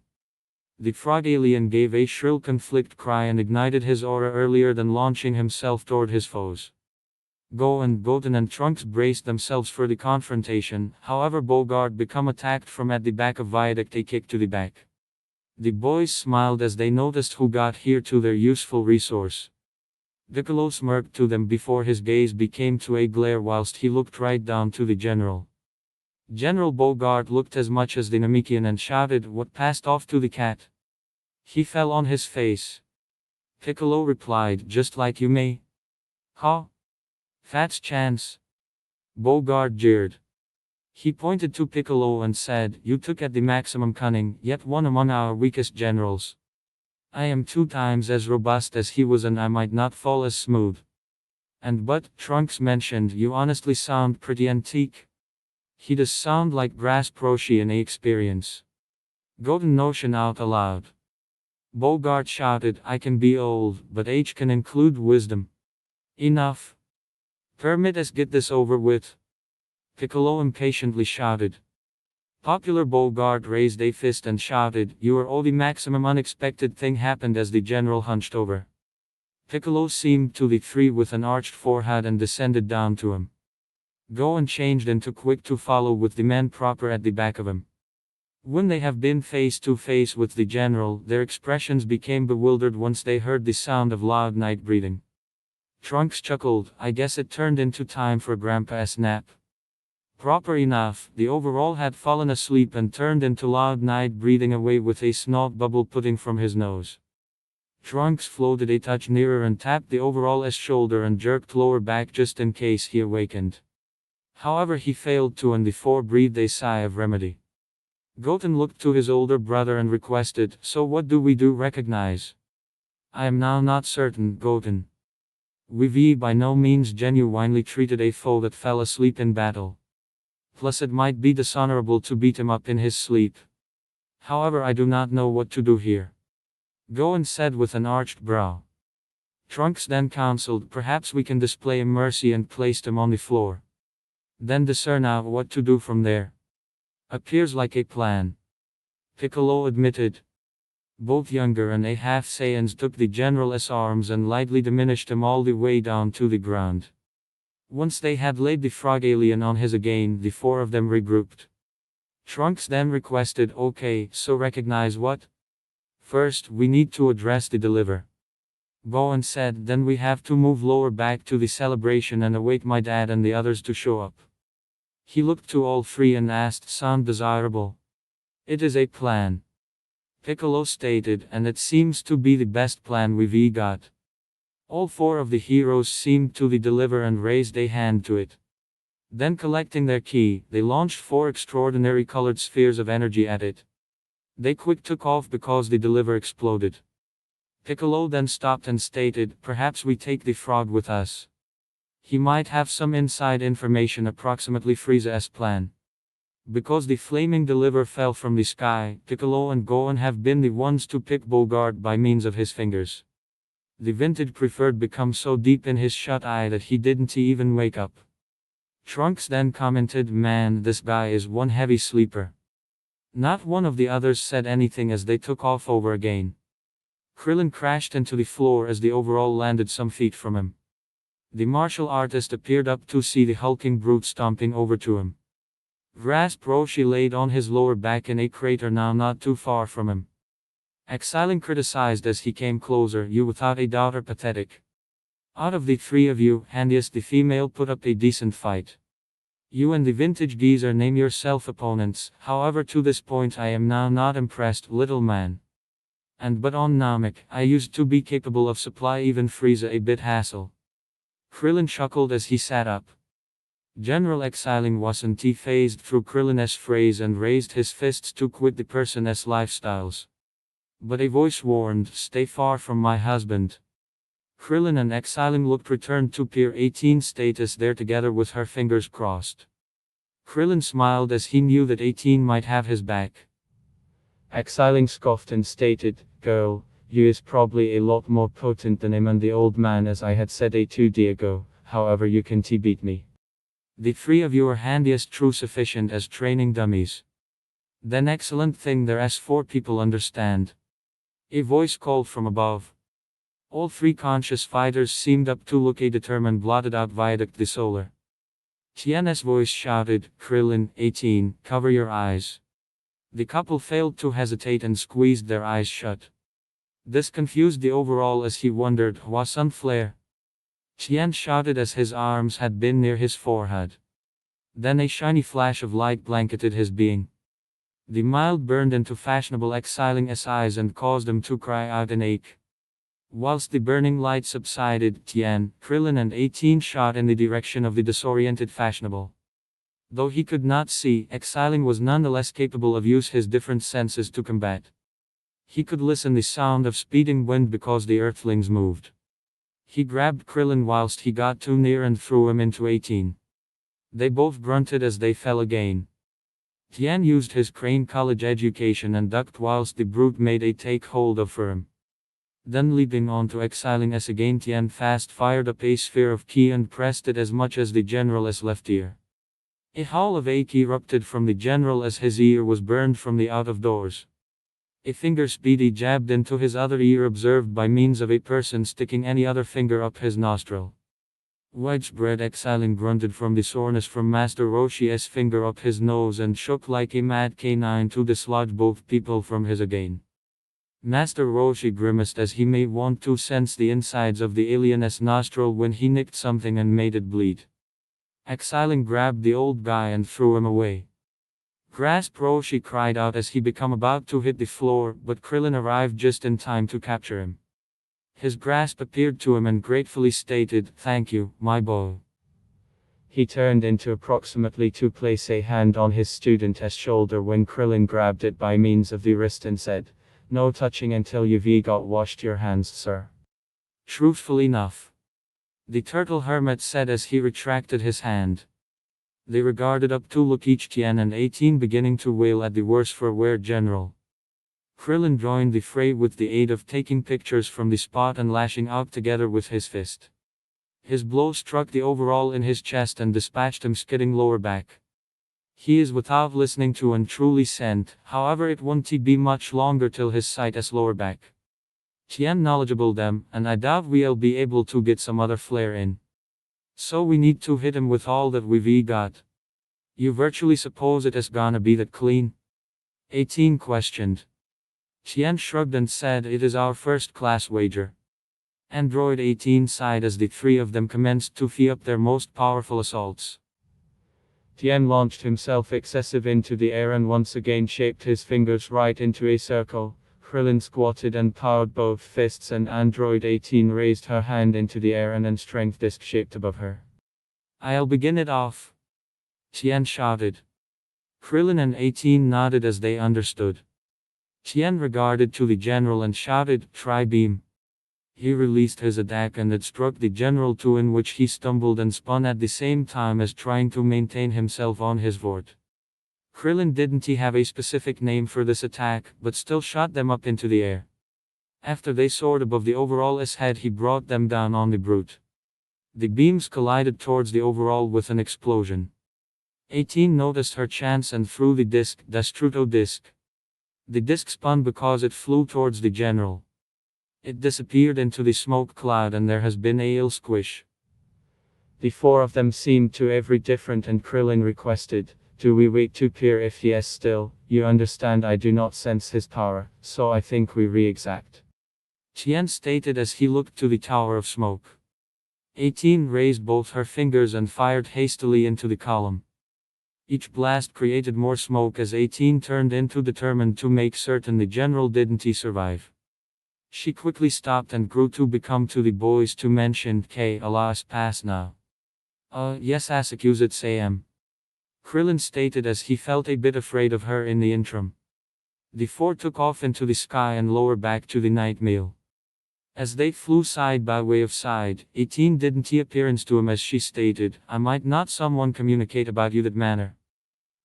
The frog alien gave a shrill conflict cry and ignited his aura earlier than launching himself toward his foes. Gohan, Goten and Trunks braced themselves for the confrontation, however Bogart became attacked from at the back of Viaduct, a kick to the back. The boys smiled as they noticed who got here to their useful resource. Piccolo smirked to them before his gaze became to a glare whilst he looked right down to the general. General Bogart looked as much as the Namekian and shouted, "What passed off to the cat?" He fell on his face. Piccolo replied, "Just like you may." "Huh? Fat's chance." Bogart jeered. He pointed to Piccolo and said, "You took at the maximum cunning, yet one among our weakest generals. I am 2 times as robust as he was and I might not fall as smooth. And but, Trunks mentioned, you honestly sound pretty antique." "He does sound like grasp Roshi in experience." Goten notion out aloud. Bogart shouted, "I can be old, but age can include wisdom." "Enough. Permit us get this over with." Piccolo impatiently shouted. Popular Bogart raised a fist and shouted, "You are all the maximum." Unexpected thing happened as the general hunched over. Piccolo seemed to the three with an arched forehead and descended down to him. Gohan changed into quick to follow with the men proper at the back of him. When they have been face to face with the general, their expressions became bewildered once they heard the sound of loud night breathing. Trunks chuckled, "I guess it turned into time for Grandpa's nap." Proper enough, the overall had fallen asleep and turned into loud night breathing away with a snot bubble putting from his nose. Trunks floated a touch nearer and tapped the overall's shoulder and jerked lower back just in case he awakened. However, he failed to and the four breathed a sigh of remedy. Goten looked to his older brother and requested, "So what do we do? Recognize?" "I am now not certain, Goten. We've by no means genuinely treated a foe that fell asleep in battle. Plus it might be dishonorable to beat him up in his sleep. However, I do not know what to do here," Gohan said with an arched brow. Trunks then counseled, "Perhaps we can display mercy," and placed him on the floor. "Then discern out what to do from there." "Appears like a plan," Piccolo admitted. Both younger and a half-Saiyans took the general's arms and lightly diminished him all the way down to the ground. Once they had laid the frog alien on his again, the four of them regrouped. Trunks then requested, "Okay, so recognize what? First, we need to address the deliver." Gohan said, "Then we have to move lower back to the celebration and await my dad and the others to show up." He looked to all three and asked, "Sound desirable?" "It is a plan," Piccolo stated, "and it seems to be the best plan we've got." All four of the heroes seemed to deliver and raised a hand to it. Then collecting their ki, they launched 4 extraordinary colored spheres of energy at it. They quick took off because the deliver exploded. Piccolo then stopped and stated, "Perhaps we take the frog with us. He might have some inside information approximately Frieza's plan." Because the flaming deliver fell from the sky, Piccolo and Gohan have been the ones to pick Bogart by means of his fingers. The vintage preferred become so deep in his shut eye that he didn't even wake up. Trunks then commented, "Man, this guy is one heavy sleeper." Not one of the others said anything as they took off over again. Krillin crashed into the floor as the overall landed some feet from him. The martial artist appeared up to see the hulking brute stomping over to him. Grasp Roshi laid on his lower back in a crater now not too far from him. Exilin criticized as he came closer, "You without a doubt are pathetic. Out of the 3 of you, handiest the female put up a decent fight. You and the vintage geezer name yourself opponents, however to this point I am now not impressed, little man. And but on Namek, I used to be capable of supply even Frieza a bit hassle." Krillin chuckled as he sat up. General Exilin wasn't phased through Krillin's phrase and raised his fists to quit the person's lifestyles. But a voice warned, "Stay far from my husband." Krillin and Exilin looked returned to Pier 18 status there together with her fingers crossed. Krillin smiled as he knew that 18 might have his back. Exilin scoffed and stated, "Girl, You is probably a lot more potent than him and the old man as I had said a 2D ago, however you can beat me. The three of you are handiest true sufficient as training dummies. Then excellent thing there as four people understand. A voice called from above. All three conscious fighters seemed up to look a determined blotted out viaduct the solar. Tian's voice shouted, Krillin, 18, cover your eyes. The couple failed to hesitate and squeezed their eyes shut. This confused the overall as he wondered, was sun flare? Tian shouted as his arms had been near his forehead. Then a shiny flash of light blanketed his being. The mild burned into fashionable exiling eyes and caused him to cry out in ache. Whilst the burning light subsided, Tian, Krillin and 18 shot in the direction of the disoriented fashionable. Though he could not see, exiling was nonetheless capable of use his different senses to combat. He could listen the sound of speeding wind because the earthlings moved. He grabbed Krillin whilst he got too near and threw him into 18. They both grunted as they fell again. Tian used his crane college education and ducked whilst the brute made a take hold of him. Then leaping onto exiling S again, Tian fast fired up a sphere of ki and pressed it as much as the general's left ear. A howl of ache erupted from the general as his ear was burned from the out of doors. A finger speedy jabbed into his other ear observed by means of a person sticking any other finger up his nostril. Widespread exiling grunted from the soreness from Master Roshi's finger up his nose and shook like a mad canine to dislodge both people from his again. Master Roshi grimaced as he may want to sense the insides of the alien's nostril when he nicked something and made it bleed. Exiling grabbed the old guy and threw him away. Grasp! Roshi cried out as he became about to hit the floor, but Krillin arrived just in time to capture him. His grasp appeared to him and gratefully stated, "Thank you, my boy." He turned into approximately to place a hand on his student's shoulder when Krillin grabbed it by means of the wrist and said, "No touching until you've got washed your hands, sir." Truthful enough, the turtle hermit said as he retracted his hand. They regarded up to look each Tian and 18 beginning to wail at the worse for wear general. Krillin joined the fray with the aid of taking pictures from the spot and lashing out together with his fist. His blow struck the overall in his chest and dispatched him skidding lower back. He is without listening to and truly sent, however it won't be much longer till his sight is lower back. Tian knowledgeable them, and I doubt we'll be able to get some other flare in. So we need to hit him with all that we've got. You virtually suppose it is gonna be that clean? 18 questioned. Tian shrugged and said it is our first class wager. Android 18 sighed as the three of them commenced to fee up their most powerful assaults. Tian launched himself excessive into the air and once again shaped his fingers right into a circle. Krillin squatted and powered both fists and Android 18 raised her hand into the air and an strength disc shaped above her. "I'll begin it off," Tian shouted. Krillin and 18 nodded as they understood. Tian regarded to the general and shouted, "Try beam." He released his attack and it struck the general too, in which he stumbled and spun at the same time as trying to maintain himself on his vort. Krillin didn't have a specific name for this attack, but still shot them up into the air. After they soared above the overall's head, he brought them down on the brute. The beams collided towards the overall with an explosion. 18 noticed her chance and threw the disc, Destruto disc. The disc spun because it flew towards the general. It disappeared into the smoke cloud and there has been a ill squish. The four of them seemed to every different and Krillin requested, "Do we wait to peer if yes still, you understand I do not sense his power, so I think we re-exact." Tian stated as he looked to the tower of smoke. 18 raised both her fingers and fired hastily into the column. Each blast created more smoke as 18 turned into determined to make certain the general didn't survive. She quickly stopped and grew to become to the boys to mention, "K alas pass now." Yes accuse it Sam," Krillin stated as he felt a bit afraid of her in the interim. The four took off into the sky and lower back to the night meal. As they flew side by way of side, 18 didn't appearance to him as she stated, "I might not someone communicate about you that manner."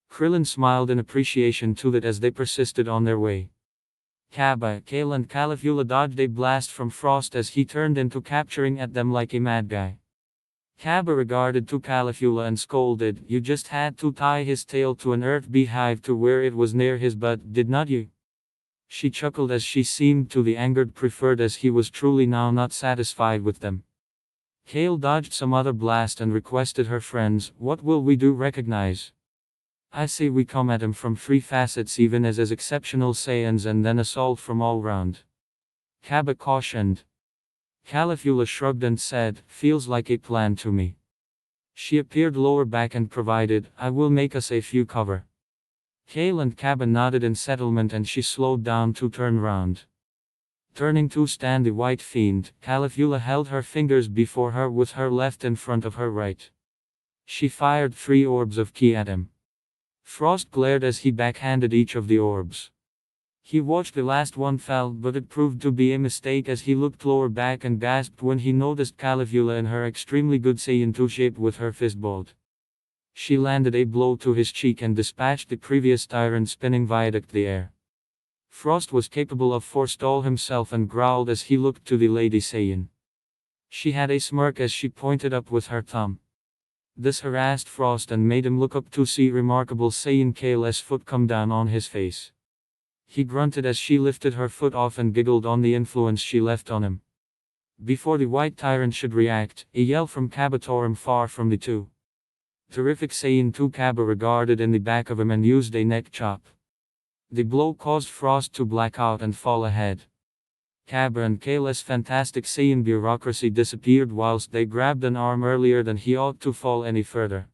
Krillin smiled in appreciation to that as they persisted on their way. Kaba, Kale and Caligula dodged a blast from Frost as he turned into capturing at them like a mad guy. Kaba regarded to Caligula and scolded, "You just had to tie his tail to an earth beehive to where it was near his butt, did not you?" She chuckled as she seemed to the angered preferred as he was truly now not satisfied with them. Kale dodged some other blast and requested her friends, "What will we do recognize? I say we come at him from three facets even as exceptional Saiyans and then assault from all round." Kaba cautioned. Caligula shrugged and said, "Feels like a plan to me." She appeared lower back and provided, "I will make us a few cover." Kale and Kaba nodded in settlement and she slowed down to turn round. Turning to stand the white fiend, Caligula held her fingers before her with her left in front of her right. She fired 3 orbs of ki at him. Frost glared as he backhanded each of the orbs. He watched the last one fall, but it proved to be a mistake as he looked lower back and gasped when he noticed Caligula in her extremely good Saiyan 2 shape with her fist balled. She landed a blow to his cheek and dispatched the previous tyrant spinning viaduct the air. Frost was capable of forestall himself and growled as he looked to the Lady Saiyan. She had a smirk as she pointed up with her thumb. This harassed Frost and made him look up to see remarkable Saiyan Kale's foot come down on his face. He grunted as she lifted her foot off and giggled on the influence she left on him. Before the white tyrant should react, a yell from Kaba tore him far from the two. Terrific Saiyan 2 Kaba regarded in the back of him and used a neck chop. The blow caused Frost to black out and fall ahead. Kaba and Kale's fantastic Saiyan bureaucracy disappeared whilst they grabbed an arm earlier than he ought to fall any further.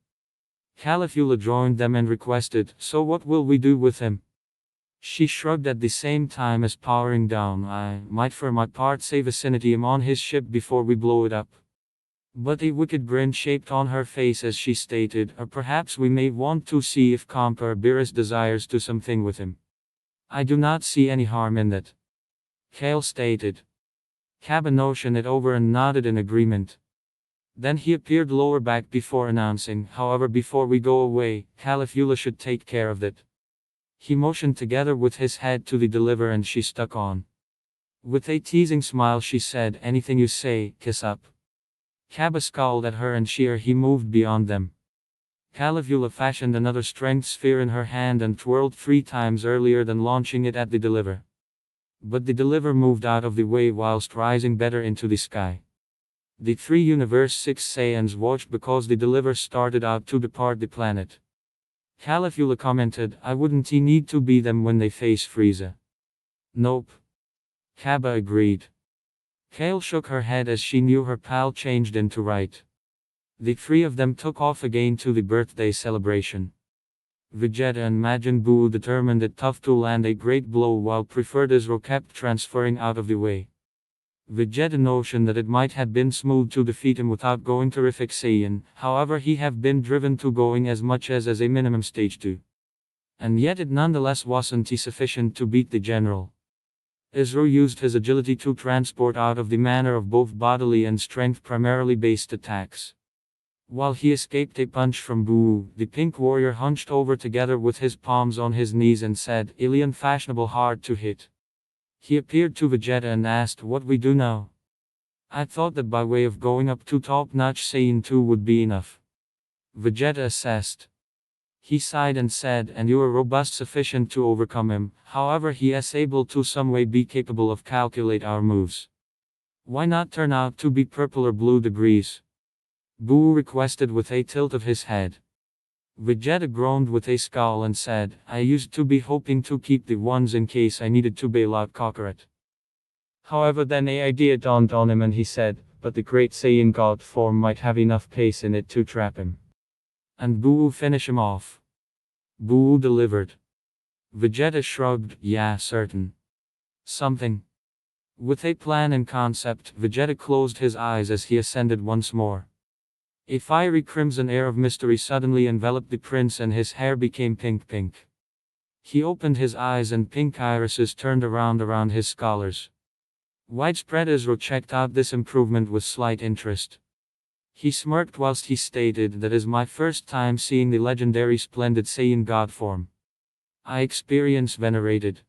Caligula joined them and requested, "So what will we do with him?" She shrugged at the same time as powering down. "I might for my part say vicinity him on his ship before we blow it up." But a wicked grin shaped on her face as she stated, "Or perhaps we may want to see if Compa Beerus desires to something with him." "I do not see any harm in that," Kale stated. Kaba notioned it over and nodded in agreement. Then he appeared lower back before announcing, "However, before we go away, Caligula should take care of that." He motioned together with his head to the deliver and she stuck on. With a teasing smile she said, "Anything you say, kiss up." Kaba scowled at her and he moved beyond them. Caligula fashioned another strength sphere in her hand and twirled 3 times earlier than launching it at the deliver. But the deliver moved out of the way whilst rising better into the sky. The 3 Universe 6 Saiyans watched because the deliver started out to depart the planet. Caligula commented, "I wouldn't need to be them when they face Frieza." "Nope." Kaba agreed. Kale shook her head as she knew her pal changed into right. The 3 of them took off again to the birthday celebration. Vegeta and Majin Buu determined it tough to land a great blow while Preferred Israel kept transferring out of the way. Vegeta notioned that it might have been smooth to defeat him without going terrific Saiyan, however he have been driven to going as much as a minimum stage 2. And yet it nonetheless wasn't sufficient to beat the general. Israel used his agility to transport out of the manner of both bodily and strength primarily based attacks. While he escaped a punch from Buu, the pink warrior hunched over together with his palms on his knees and said, "Alien fashionable hard to hit." He appeared to Vegeta and asked, "What we do now?" "I thought that by way of going up to top-notch Saiyan 2 would be enough." Vegeta assessed. He sighed and said, "And you are robust sufficient to overcome him, however he is able to some way be capable of calculate our moves. Why not turn out to be purple or blue degrees?" Buu requested with a tilt of his head. Vegeta groaned with a scowl and said, "I used to be hoping to keep the ones in case I needed to bail out Kakarot." However, then an idea dawned on him and he said, "But the great Saiyan God form might have enough pace in it to trap him. And Buu finish him off." Buu delivered. Vegeta shrugged, "Yeah, certain. Something." With a plan in concept, Vegeta closed his eyes as he ascended once more. A fiery crimson air of mystery suddenly enveloped the prince and his hair became pink. He opened his eyes and pink irises turned around his scholars. Widespread Israel checked out this improvement with slight interest. He smirked whilst he stated, "That is my first time seeing the legendary splendid Saiyan God form. I experience venerated."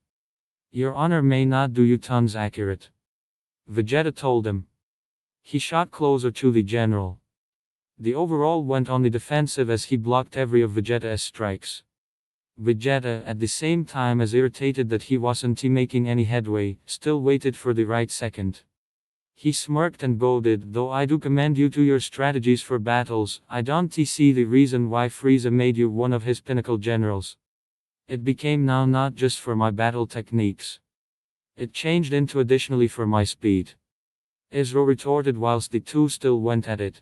Your honor may not do you tons accurate. Vegeta told him. He shot closer to the general. The overall went on the defensive as he blocked every of Vegeta's strikes. Vegeta, at the same time as irritated that he wasn't making any headway, still waited for the right second. He smirked and goaded, though I do commend you to your strategies for battles, I don't see the reason why Frieza made you one of his pinnacle generals. It became now not just for my battle techniques. It changed into additionally for my speed. Israel retorted whilst the two still went at it.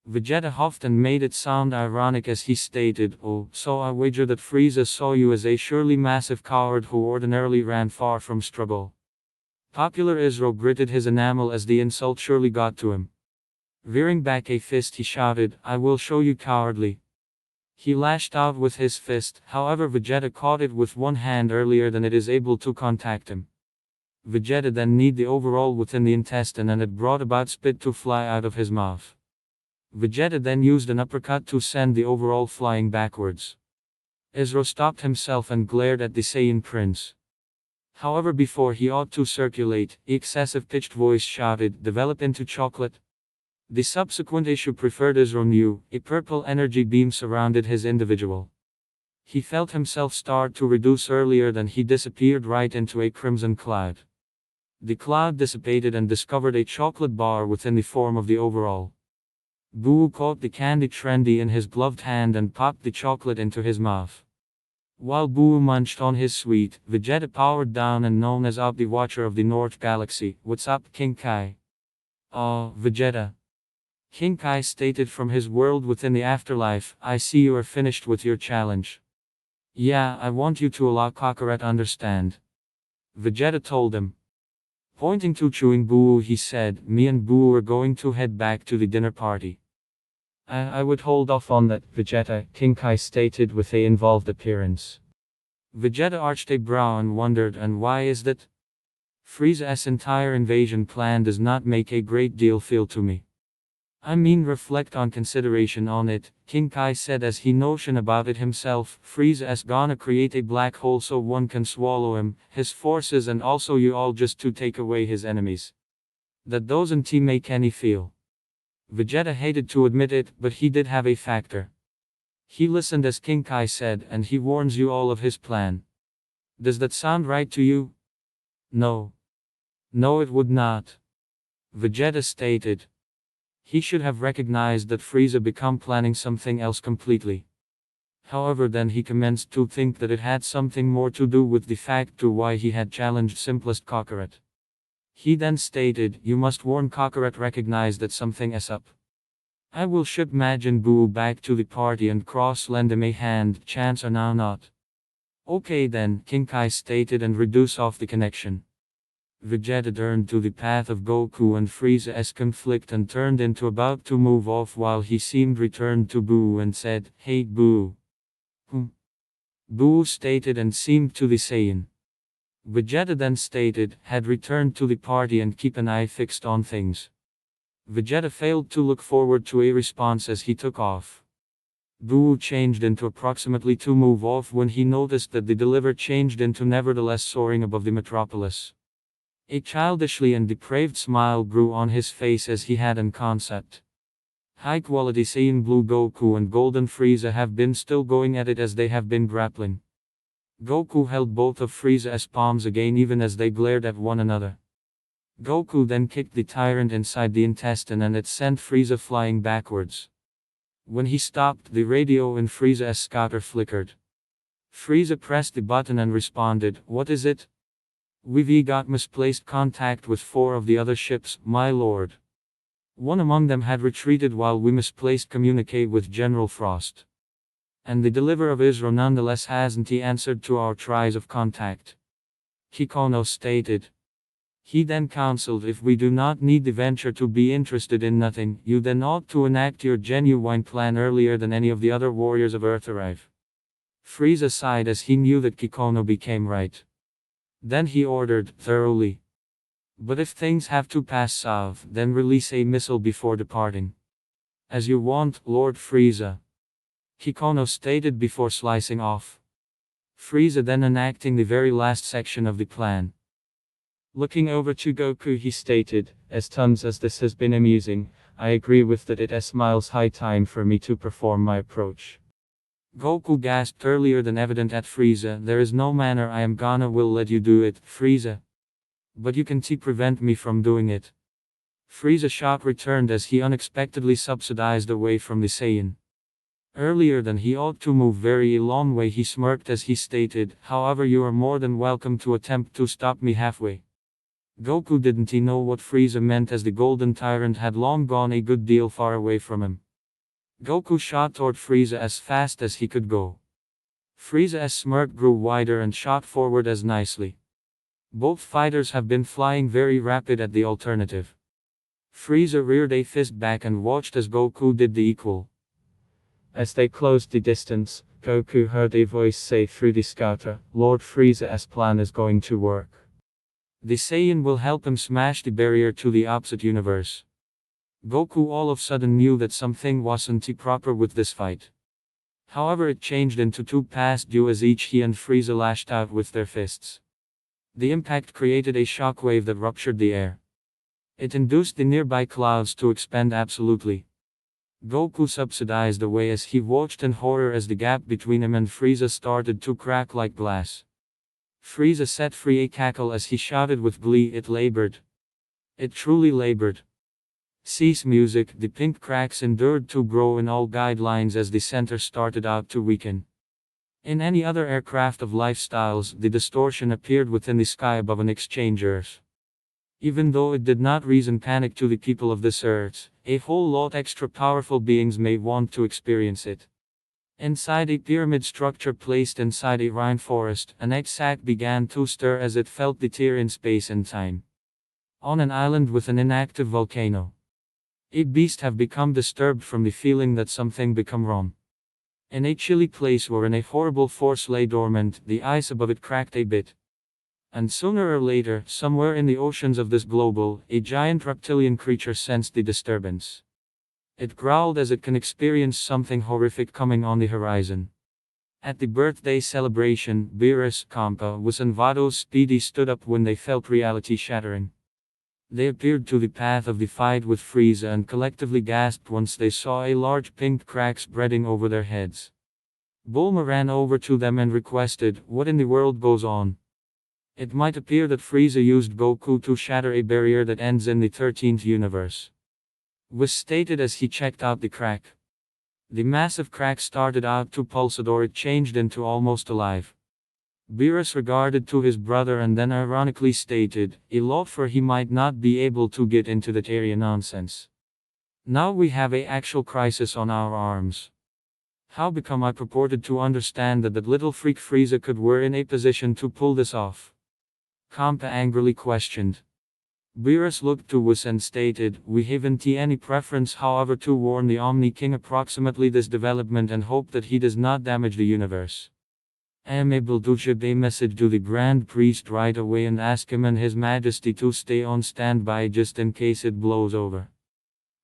Vegeta huffed and made it sound ironic as he stated, oh, so I wager that Frieza saw you as a surely massive coward who ordinarily ran far from struggle. Popular Israel gritted his enamel as the insult surely got to him. Rearing back a fist he shouted, I will show you cowardly. He lashed out with his fist, however Vegeta caught it with one hand earlier than it is able to contact him. Vegeta then kneed the overall within the intestine and it brought about spit to fly out of his mouth. Vegeta then used an uppercut to send the overall flying backwards. Israel stopped himself and glared at the Saiyan prince. However, before he ought to circulate, the excessive pitched voice shouted, develop into chocolate. The subsequent issue preferred Israel knew, a purple energy beam surrounded his individual. He felt himself start to reduce earlier than he disappeared right into a crimson cloud. The cloud dissipated and discovered a chocolate bar within the form of the overall. Boo caught the candy trendy in his gloved hand and popped the chocolate into his mouth. While Boo munched on his sweet, Vegeta powered down and known as the Watcher of the North Galaxy. What's up, King Kai? Vegeta. King Kai stated from his world within the afterlife, I see you are finished with your challenge. Yeah, I want you to allow Kakarot understand. Vegeta told him. Pointing to chewing Boo he said, me and Boo are going to head back to the dinner party. I would hold off on that, Vegeta, King Kai stated with a involved appearance. Vegeta arched a brow and wondered, and why is that? Frieza's entire invasion plan does not make a great deal feel to me. I mean, reflect on consideration on it, King Kai said as he notion about it himself. Frieza's gonna create a black hole so one can swallow him, his forces, and also you all just to take away his enemies. That doesn't make any feel. Vegeta hated to admit it, but he did have a factor. He listened as King Kai said, and he warns you all of his plan. Does that sound right to you? No. No, it would not. Vegeta stated. He should have recognized that Frieza become planning something else completely. However, then he commenced to think that it had something more to do with the fact to why he had challenged simplest Kakarot. He then stated, you must warn Kakarot recognize that something is up. I will ship Majin Buu back to the party and lend him a hand, chance or now not. Okay then, King Kai stated and reduce off the connection. Vegeta turned to the path of Goku and Frieza's conflict and turned into about to move off while he seemed returned to Buu and said, hey Buu. Buu stated and seemed to the Saiyan. Vegeta then stated, had returned to the party and keep an eye fixed on things. Vegeta failed to look forward to a response as he took off. Buu changed into approximately to move off when he noticed that the deliver changed into nevertheless soaring above the metropolis. A childishly and depraved smile grew on his face as he had an concept. High-quality Saiyan Blue Goku and Golden Frieza have been still going at it as they have been grappling. Goku held both of Frieza's palms again even as they glared at one another. Goku then kicked the tyrant inside the intestine and it sent Frieza flying backwards. When he stopped, the radio in Frieza's scouter flickered. Frieza pressed the button and responded, what is it? We've got misplaced contact with 4 of the other ships, my lord. One among them had retreated while we misplaced communicate with General Frost. And the deliverer of Israel nonetheless hasn't answered to our tries of contact. Kikono stated. He then counseled, if we do not need the venture to be interested in nothing, you then ought to enact your genuine plan earlier than any of the other warriors of Earth arrive. Frieza sighed as he knew that Kikono became right. Then he ordered, thoroughly. But if things have to pass south, then release a missile before departing. As you want, Lord Frieza. Kikono stated before slicing off. Frieza then enacting the very last section of the plan. Looking over to Goku, he stated, "As tons as this has been amusing, I agree with that it is miles high time for me to perform my approach." Goku gasped earlier than evident at Frieza, "There is no manner I am gonna will let you do it, Frieza. But you can prevent me from doing it." Frieza shock returned as he unexpectedly subsidized away from the Saiyan. Earlier than he ought to move very a long way, he smirked as he stated, "However, you are more than welcome to attempt to stop me halfway." Goku didn't he know what Frieza meant, as the Golden Tyrant had long gone a good deal far away from him. Goku shot toward Frieza as fast as he could go. Frieza's smirk grew wider and shot forward as nicely. Both fighters have been flying very rapid at the alternative. Frieza reared a fist back and watched as Goku did the equal. As they closed the distance, Goku heard a voice say through the scouter, "Lord Frieza's plan is going to work. The Saiyan will help him smash the barrier to the opposite universe." Goku all of a sudden knew that something wasn't proper with this fight. However, it changed into two past due as each he and Frieza lashed out with their fists. The impact created a shockwave that ruptured the air. It induced the nearby clouds to expand absolutely. Goku subsidized away as he watched in horror as the gap between him and Frieza started to crack like glass. Frieza set free a cackle as he shouted with glee, "It labored. It truly labored." Cease music. The pink cracks endured to grow in all guidelines as the center started out to weaken. In any other aircraft of lifestyles, the distortion appeared within the sky above an exchange Earth. Even though it did not reason panic to the people of this Earth, a whole lot extra powerful beings may want to experience it. Inside a pyramid structure placed inside a rainforest, an egg sac began to stir as it felt the tear in space and time. On an island with an inactive volcano, a beast have become disturbed from the feeling that something become wrong. In a chilly place wherein a horrible force lay dormant, the ice above it cracked a bit. And sooner or later, somewhere in the oceans of this global, a giant reptilian creature sensed the disturbance. It growled as it can experience something horrific coming on the horizon. At the birthday celebration, Beerus, Kampa, Whis and Vados Speedy stood up when they felt reality shattering. They appeared to the path of the fight with Frieza and collectively gasped once they saw a large pink crack spreading over their heads. Bulma ran over to them and requested, "What in the world goes on?" It might appear that Frieza used Goku to shatter a barrier that ends in the 13th universe. Was stated as he checked out the crack. The massive crack started out to pulsate, or it changed into almost alive. Beerus regarded to his brother and then ironically stated, "A lot for he might not be able to get into that area nonsense. Now we have a actual crisis on our arms. How become I purported to understand that little freak Frieza could were in a position to pull this off?" Kampa angrily questioned. Beerus looked to Whis and stated, "We haven't any preference however to warn the Omni King approximately this development and hope that he does not damage the universe. I am able to ship a message to the Grand Priest right away and ask him and His Majesty to stay on standby just in case it blows over,"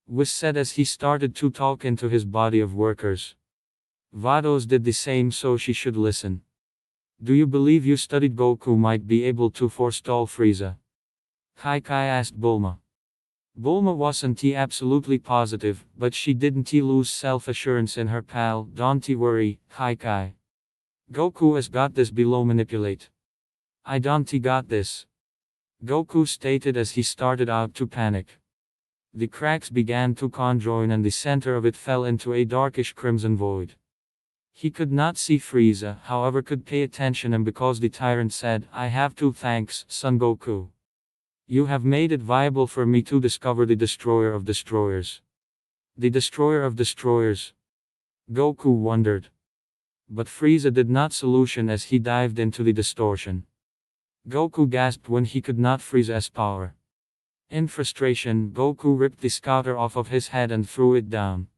Whis said as he started to talk into his body of workers. Vados did the same, so she should listen. "Do you believe you studied Goku might be able to forestall Frieza?" Kai asked Bulma. Bulma wasn't absolutely positive, but she didn't lose self-assurance in her pal. "Don't worry, Kai. Goku has got this below manipulate. I don't got this," Goku stated as he started out to panic. The cracks began to conjoin and the center of it fell into a darkish crimson void. He could not see Frieza, however could pay attention, and because the tyrant said, "I have to thanks, Son Goku. You have made it viable for me to discover the Destroyer of Destroyers." The Destroyer of Destroyers? Goku wondered. But Frieza did not solution as he dived into the distortion. Goku gasped when he could not Frieza's power. In frustration, Goku ripped the scouter off of his head and threw it down.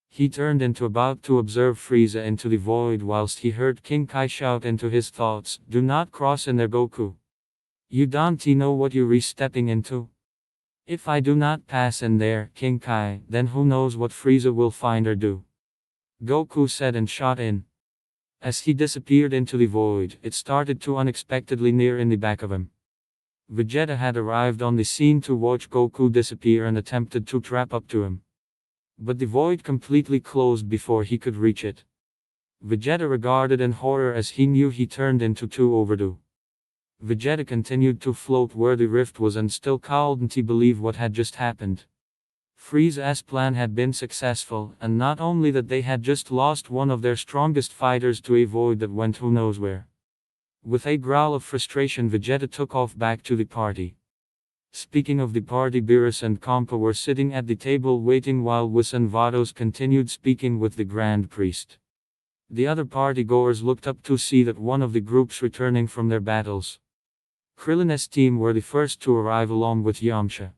He turned into about to observe Frieza into the void whilst he heard King Kai shout into his thoughts, "Do not cross in there, Goku. You don't know what you're stepping into. If I do not pass in there, King Kai, then who knows what Frieza will find or do." Goku said and shot in. As he disappeared into the void, it started to unexpectedly near in the back of him. Vegeta had arrived on the scene to watch Goku disappear and attempted to trap up to him. But the void completely closed before he could reach it. Vegeta regarded in horror as he knew he turned into too overdue. Vegeta continued to float where the rift was and still couldn't he believe what had just happened. Frieza's plan had been successful, and not only that, they had just lost one of their strongest fighters to a void that went who knows where. With a growl of frustration, Vegeta took off back to the party. Speaking of the party, Beerus and Kampa were sitting at the table waiting while Whis and Vados continued speaking with the Grand Priest. The other party-goers looked up to see that one of the groups returning from their battles. Krillin's team were the first to arrive along with Yamcha.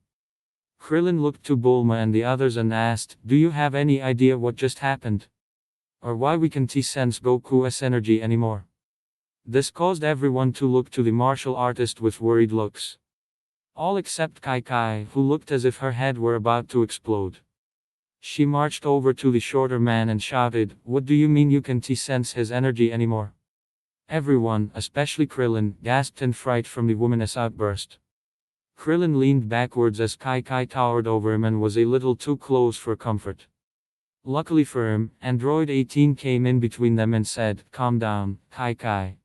Krillin looked to Bulma and the others and asked, "Do you have any idea what just happened? Or why we can't sense Goku's energy anymore?" This caused everyone to look to the martial artist with worried looks. All except Kai, who looked as if her head were about to explode. She marched over to the shorter man and shouted, "What do you mean you can't sense his energy anymore?" Everyone, especially Krillin, gasped in fright from the woman's outburst. Krillin leaned backwards as Kai towered over him and was a little too close for comfort. Luckily for him, Android 18 came in between them and said, "Calm down, Kai.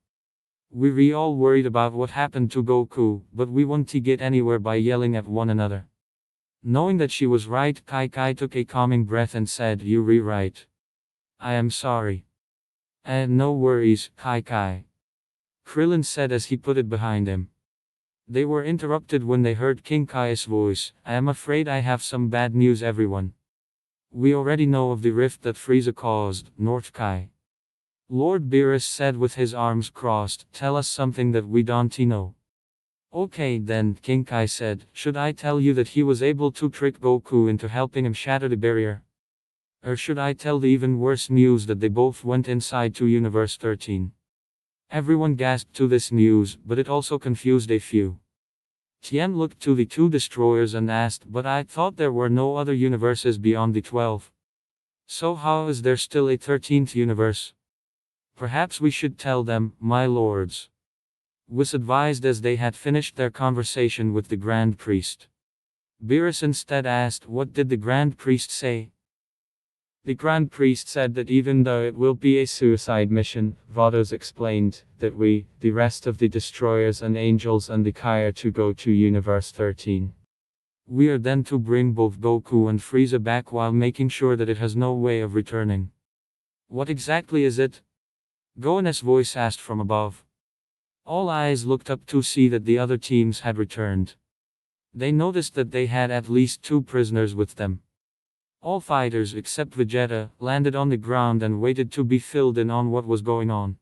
We're all worried about what happened to Goku, but we won't get anywhere by yelling at one another." Knowing that she was right, Kai took a calming breath and said, "You're right. I am sorry." "And no worries, Kai," Krillin said as he put it behind him. They were interrupted when they heard King Kai's voice. "I am afraid I have some bad news, everyone. We already know of the rift that Frieza caused, North Kai." Lord Beerus said with his arms crossed, "Tell us something that we don't know." "Okay then," King Kai said, "should I tell you that he was able to trick Goku into helping him shatter the barrier? Or should I tell the even worse news that they both went inside to Universe 13? Everyone gasped to this news, but it also confused a few. Tien looked to the two destroyers and asked, "But I thought there were no other universes beyond the 12. So how is there still a 13th universe?" "Perhaps we should tell them, my lords," was advised as they had finished their conversation with the Grand Priest. Beerus instead asked, "What did the Grand Priest say?" The Grand Priest said that even though it will be a suicide mission, Vados explained, that we, the rest of the destroyers and angels and the Kai, are to go to Universe 13. We are then to bring both Goku and Frieza back while making sure that it has no way of returning. What exactly is it? Gohan's voice asked from above. All eyes looked up to see that the other teams had returned. They noticed that they had at least 2 prisoners with them. All fighters except Vegeta landed on the ground and waited to be filled in on what was going on.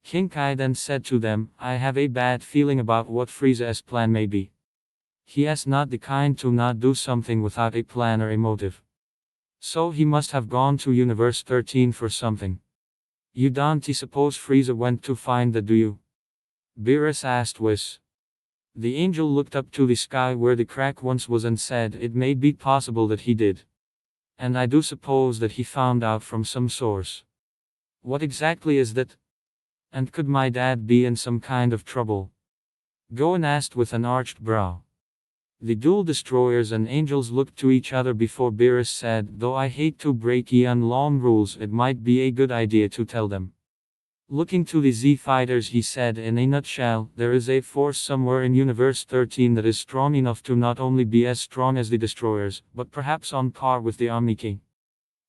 King Kai then said to them, "I have a bad feeling about what Frieza's plan may be. He is not the kind to not do something without a plan or a motive. So he must have gone to Universe 13 for something. You don't suppose Frieza went to find that, do you?" Beerus asked Whis. The angel looked up to the sky where the crack once was and said, "It may be possible that he did. And I do suppose that he found out from some source. What exactly is that? And could my dad be in some kind of trouble?" Gohan asked with an arched brow. The dual destroyers and angels looked to each other before Beerus said, "Though I hate to break Ian Long rules, it might be a good idea to tell them." Looking to the Z fighters, he said, "In a nutshell, there is a force somewhere in Universe 13 that is strong enough to not only be as strong as the destroyers, but perhaps on par with the Omni King."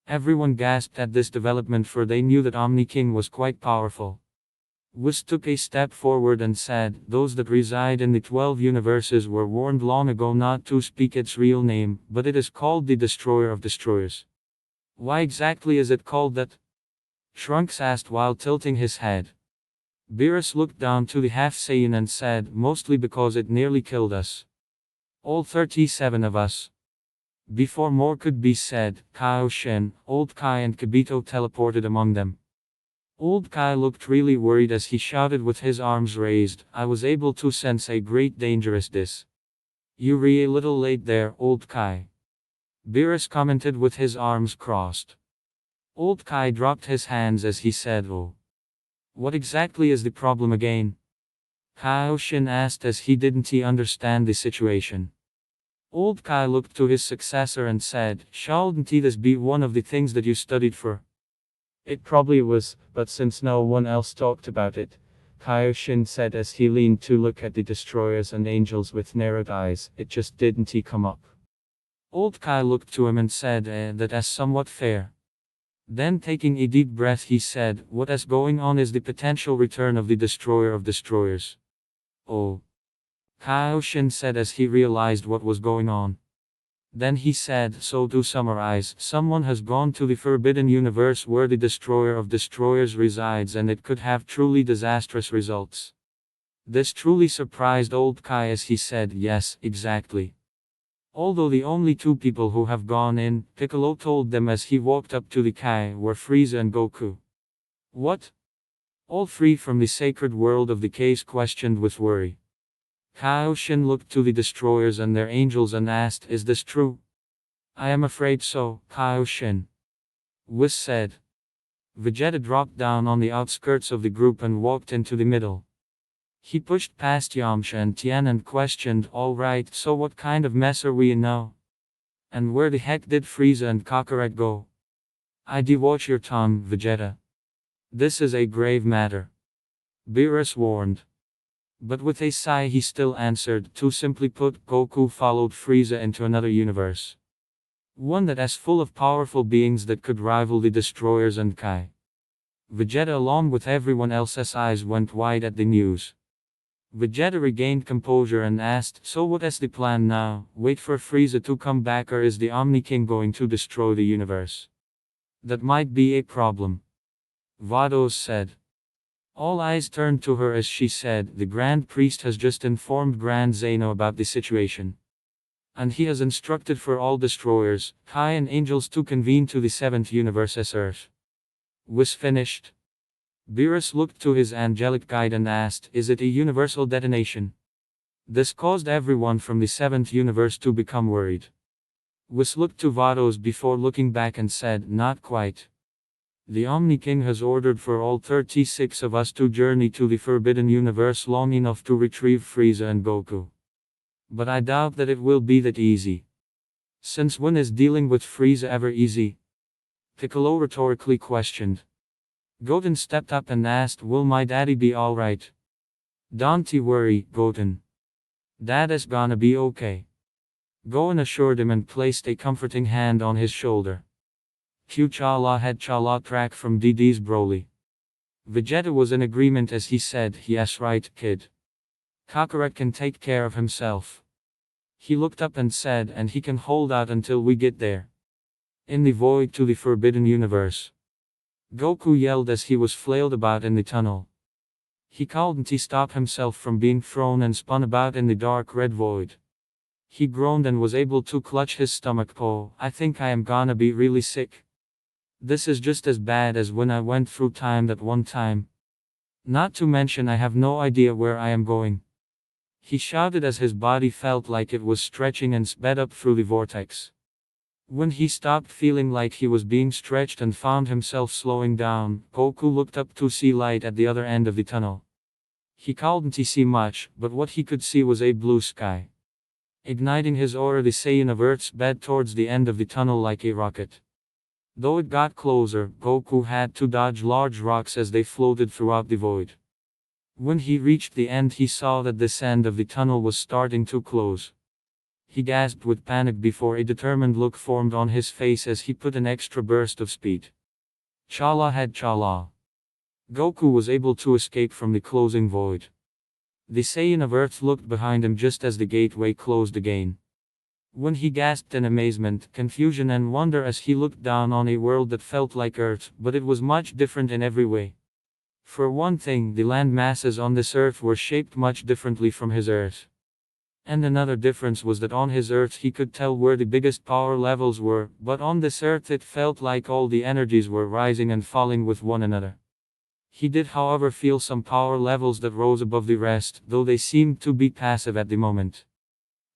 Everyone gasped at this development, for they knew that Omni King was quite powerful. Whis took a step forward and said, "Those that reside in the 12 universes were warned long ago not to speak its real name, but it is called the Destroyer of Destroyers." "Why exactly is it called that?" Trunks asked while tilting his head. Beerus looked down to the half Saiyan and said, "Mostly because it nearly killed us. All 37 of us." Before more could be said, Kaioshin, Old Kai and Kibito teleported among them. Old Kai looked really worried as he shouted with his arms raised, "I was able to sense a great dangerous this. You're a little late there, Old Kai." Beerus commented with his arms crossed. Old Kai dropped his hands as he said, "Oh. What exactly is the problem again? Kaioshin asked as he didn't understand the situation. Old Kai looked to his successor and said, "Shouldn't this be one of the things that you studied for?" It probably was, but since no one else talked about it, Kaioshin said as he leaned to look at the destroyers and angels with narrowed eyes, it just didn't come up. Old Kai looked to him and said, that is somewhat fair. Then taking a deep breath he said, what is going on is the potential return of the destroyer of destroyers. Oh. Kaioshin said as he realized what was going on. Then he said, so to summarize, someone has gone to the forbidden universe where the destroyer of destroyers resides and it could have truly disastrous results. This truly surprised old Kai as he said, yes, exactly. Although the only two people who have gone in, Piccolo told them as he walked up to the Kai, were Frieza and Goku. What? All three from the sacred world of the case questioned with worry. Kaioshin looked to the destroyers and their angels and asked, is this true? I am afraid so, Kaioshin. Whis said. Vegeta dropped down on the outskirts of the group and walked into the middle. He pushed past Yamcha and Tien and questioned, alright, so what kind of mess are we in now? And where the heck did Frieza and Kakarot go? Watch your tongue, Vegeta. This is a grave matter. Beerus warned. But with a sigh he still answered, to simply put, Goku followed Frieza into another universe. One that is full of powerful beings that could rival the destroyers and Kai. Vegeta along with everyone else's eyes went wide at the news. Vegeta regained composure and asked, so what is the plan now? Wait for Frieza to come back, or is the Omni King going to destroy the universe? That might be a problem. Vados said. All eyes turned to her as she said, the Grand Priest has just informed Grand Zeno about the situation. And he has instructed for all destroyers, Kai and angels to convene to the 7th universe as Earth. Was finished. Beerus looked to his angelic guide and asked, is it a universal detonation? This caused everyone from the 7th universe to become worried. Whis looked to Vados before looking back and said, not quite. The Omni King has ordered for all 36 of us to journey to the Forbidden Universe long enough to retrieve Frieza and Goku. But I doubt that it will be that easy. Since when is dealing with Frieza ever easy? Piccolo rhetorically questioned. Goten stepped up and asked, will my daddy be alright? Don't worry, Goten. Dad is gonna be okay. Gohan assured him and placed a comforting hand on his shoulder. Chala had Chala track from DD's Broly. Vegeta was in agreement as he said, yes right, kid. Kakarot can take care of himself. He looked up and said, and he can hold out until we get there. In the void to the Forbidden Universe. Goku yelled as he was flailed about in the tunnel. He couldn't stop himself from being thrown and spun about in the dark red void. He groaned and was able to clutch his stomach. Oh, I think I am gonna be really sick. This is just as bad as when I went through time that one time. Not to mention I have no idea where I am going. He shouted as his body felt like it was stretching and sped up through the vortex. When he stopped feeling like he was being stretched and found himself slowing down, Goku looked up to see light at the other end of the tunnel. He couldn't see much, but what he could see was a blue sky. Igniting his aura, the Saiyan of Earth sped towards the end of the tunnel like a rocket. Though it got closer, Goku had to dodge large rocks as they floated throughout the void. When he reached the end he saw that this end of the tunnel was starting to close. He gasped with panic before a determined look formed on his face as he put an extra burst of speed. Chala had Chala. Goku was able to escape from the closing void. The Saiyan of Earth looked behind him just as the gateway closed again. When he gasped in amazement, confusion and wonder as he looked down on a world that felt like Earth, but it was much different in every way. For one thing, the land masses on this Earth were shaped much differently from his Earth. And another difference was that on his Earth he could tell where the biggest power levels were, but on this Earth it felt like all the energies were rising and falling with one another. He did however feel some power levels that rose above the rest, though they seemed to be passive at the moment.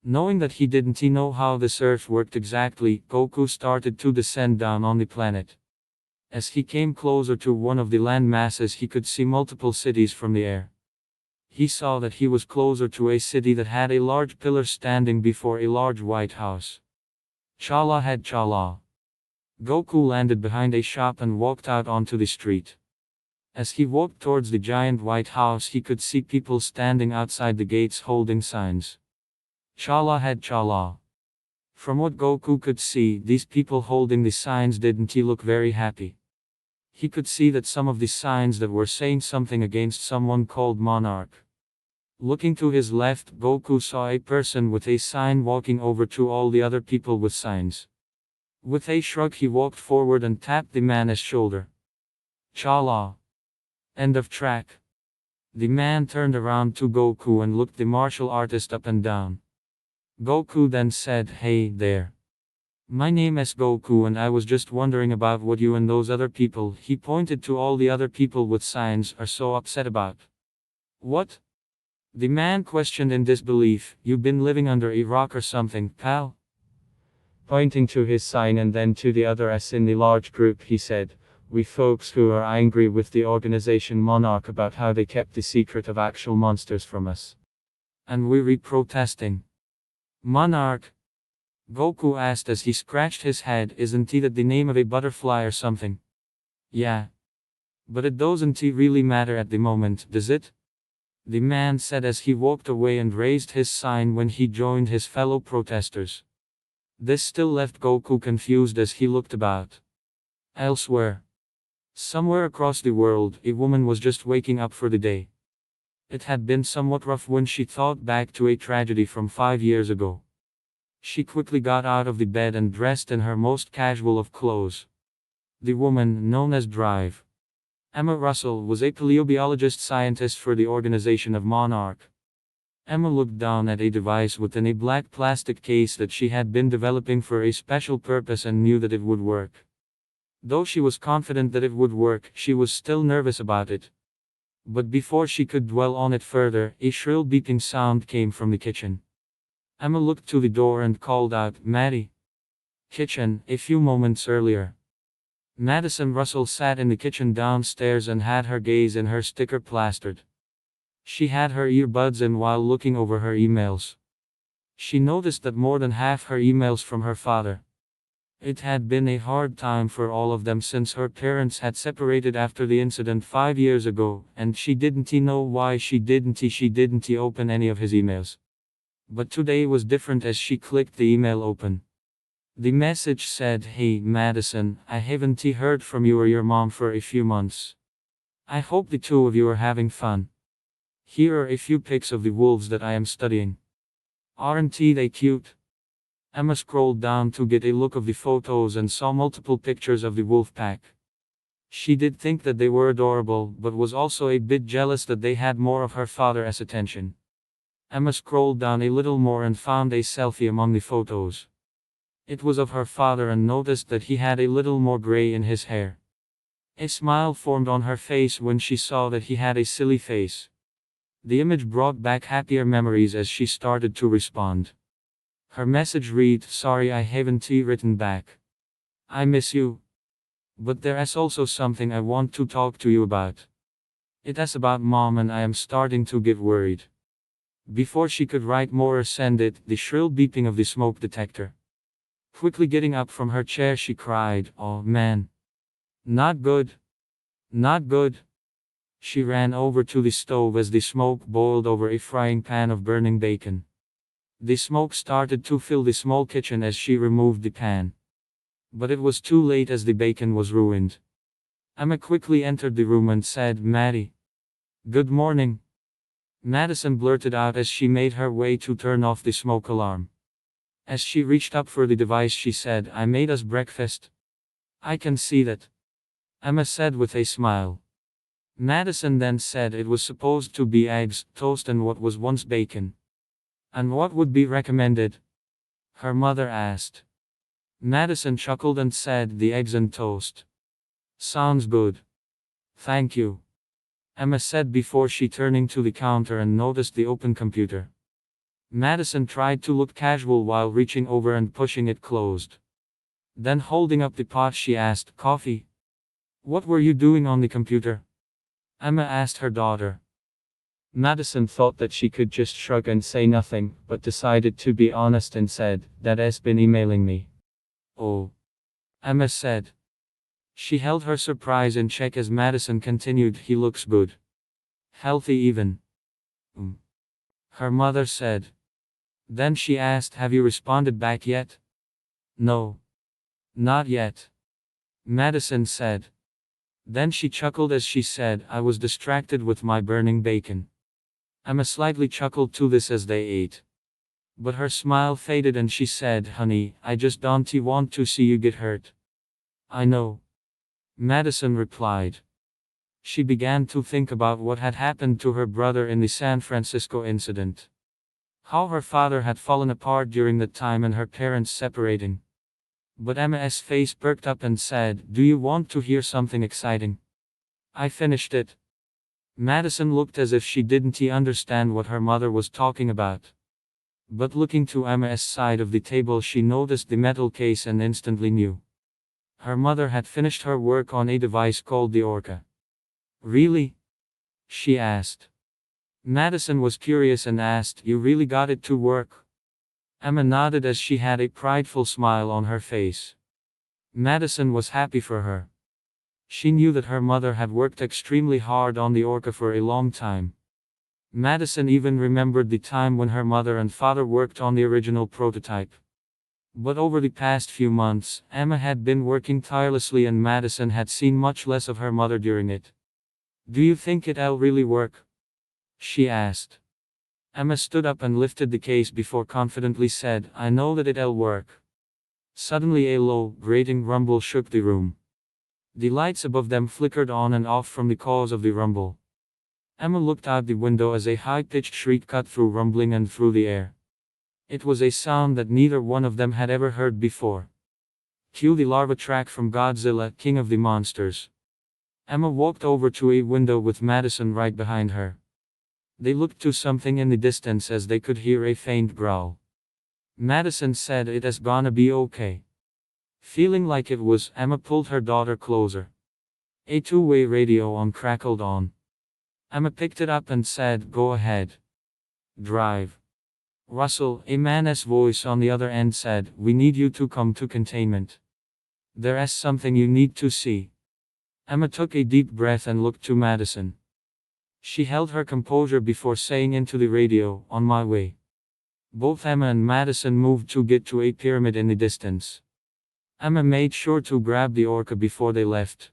Knowing that he didn't know how this Earth worked exactly, Goku started to descend down on the planet. As he came closer to one of the land masses, he could see multiple cities from the air. He saw that he was closer to a city that had a large pillar standing before a large white house. Chala had Chala. Goku landed behind a shop and walked out onto the street. As he walked towards the giant white house, he could see people standing outside the gates holding signs. Chala had Chala. From what Goku could see, these people holding the signs didn't look very happy. He could see that some of the signs that were saying something against someone called Monarch. Looking to his left, Goku saw a person with a sign walking over to all the other people with signs. With a shrug, he walked forward and tapped the man's shoulder. Chala. End of track. The man turned around to Goku and looked the martial artist up and down. Goku then said, "Hey there. My name is Goku and I was just wondering about what you and those other people," he pointed to all the other people with signs, "are so upset about." "What?" The man questioned in disbelief. "You've been living under a rock or something, pal?" Pointing to his sign and then to the other S in the large group, he said, "We folks who are angry with the organization Monarch about how they kept the secret of actual monsters from us. And we're protesting." "Monarch?" Goku asked as he scratched his head. "Isn't that the name of a butterfly or something?" "Yeah. But it doesn't really matter at the moment, does it?" The man said as he walked away and raised his sign when he joined his fellow protesters. This still left Goku confused as he looked about. Elsewhere, somewhere across the world, a woman was just waking up for the day. It had been somewhat rough when she thought back to a tragedy from 5 years ago. She quickly got out of the bed and dressed in her most casual of clothes. The woman, known as Drive Emma Russell, was a paleobiologist scientist for the organization of Monarch. Emma looked down at a device within a black plastic case that she had been developing for a special purpose and knew that it would work. Though she was confident that it would work, she was still nervous about it. But before she could dwell on it further, a shrill beeping sound came from the kitchen. Emma looked to the door and called out, "Maddie." Kitchen. A few moments earlier, Madison Russell sat in the kitchen downstairs and had her gaze in her sticker plastered. She had her earbuds in while looking over her emails. She noticed that more than half her emails from her father. It had been a hard time for all of them since her parents had separated after the incident 5 years ago, and she didn't know why she didn't open any of his emails. But today was different as she clicked the email open. The message said, "Hey Madison, I haven't heard from you or your mom for a few months. I hope the two of you are having fun. Here are a few pics of the wolves that I am studying. Aren't they cute?" Emma scrolled down to get a look of the photos and saw multiple pictures of the wolf pack. She did think that they were adorable, but was also a bit jealous that they had more of her father's attention. Emma scrolled down a little more and found a selfie among the photos. It was of her father and noticed that he had a little more gray in his hair. A smile formed on her face when she saw that he had a silly face. The image brought back happier memories as she started to respond. Her message read, "Sorry I haven't written back. I miss you. But there is also something I want to talk to you about. It is about mom and I am starting to get worried." Before she could write more or send it, the shrill beeping of the smoke detector. Quickly getting up from her chair, she cried, "Oh man. Not good. Not good." She ran over to the stove as the smoke boiled over a frying pan of burning bacon. The smoke started to fill the small kitchen as she removed the pan. But it was too late as the bacon was ruined. Emma quickly entered the room and said, "Maddie. Good morning." Madison blurted out as she made her way to turn off the smoke alarm. As she reached up for the device, she said, "I made us breakfast." "I can see that," Emma said with a smile. Madison then said it was supposed to be eggs, toast and what was once bacon. "And what would be recommended?" her mother asked. Madison chuckled and said, "The eggs and toast. Sounds good. Thank you," Emma said before she turning to the counter and noticed the open computer. Madison tried to look casual while reaching over and pushing it closed. Then holding up the pot, she asked, "Coffee?" What were you doing on the computer? Emma asked her daughter. Madison thought that she could just shrug and say nothing, but decided to be honest and said, "Dad's been emailing me." Oh, Emma said. She held her surprise in check as Madison continued, "He looks good. Healthy even." Her mother said. Then she asked, "Have you responded back yet?" "No. Not yet," Madison said. Then she chuckled as she said, "I was distracted with my burning bacon." Emma slightly chuckled to this as they ate. But her smile faded and she said, "Honey, I just don't want to see you get hurt." "I know," Madison replied. She began to think about what had happened to her brother in the San Francisco incident. How her father had fallen apart during that time and her parents separating. But Emma's face perked up and said, "Do you want to hear something exciting? I finished it." Madison looked as if she didn't understand what her mother was talking about. But looking to Emma's side of the table, she noticed the metal case and instantly knew. Her mother had finished her work on a device called the Orca. "Really?" she asked. Madison was curious and asked, "You really got it to work?" Emma nodded as she had a prideful smile on her face. Madison was happy for her. She knew that her mother had worked extremely hard on the Orca for a long time. Madison even remembered the time when her mother and father worked on the original prototype. But over the past few months, Emma had been working tirelessly and Madison had seen much less of her mother during it. "Do you think it'll really work?" she asked. Emma stood up and lifted the case before confidently said, "I know that it'll work." Suddenly a low, grating rumble shook the room. The lights above them flickered on and off from the cause of the rumble. Emma looked out the window as a high-pitched shriek cut through rumbling and through the air. It was a sound that neither one of them had ever heard before. Cue the larva track from Godzilla, King of the Monsters. Emma walked over to a window with Madison right behind her. They looked to something in the distance as they could hear a faint growl. Madison said, "It's gonna be okay." Feeling like it was, Emma pulled her daughter closer. A two-way radio on crackled on. Emma picked it up and said, "Go ahead. Drive." Russell, a man's voice on the other end said, "We need you to come to containment. There's something you need to see." Emma took a deep breath and looked to Madison. She held her composure before saying into the radio, "On my way." Both Emma and Madison moved to get to a pyramid in the distance. Emma made sure to grab the Orca before they left.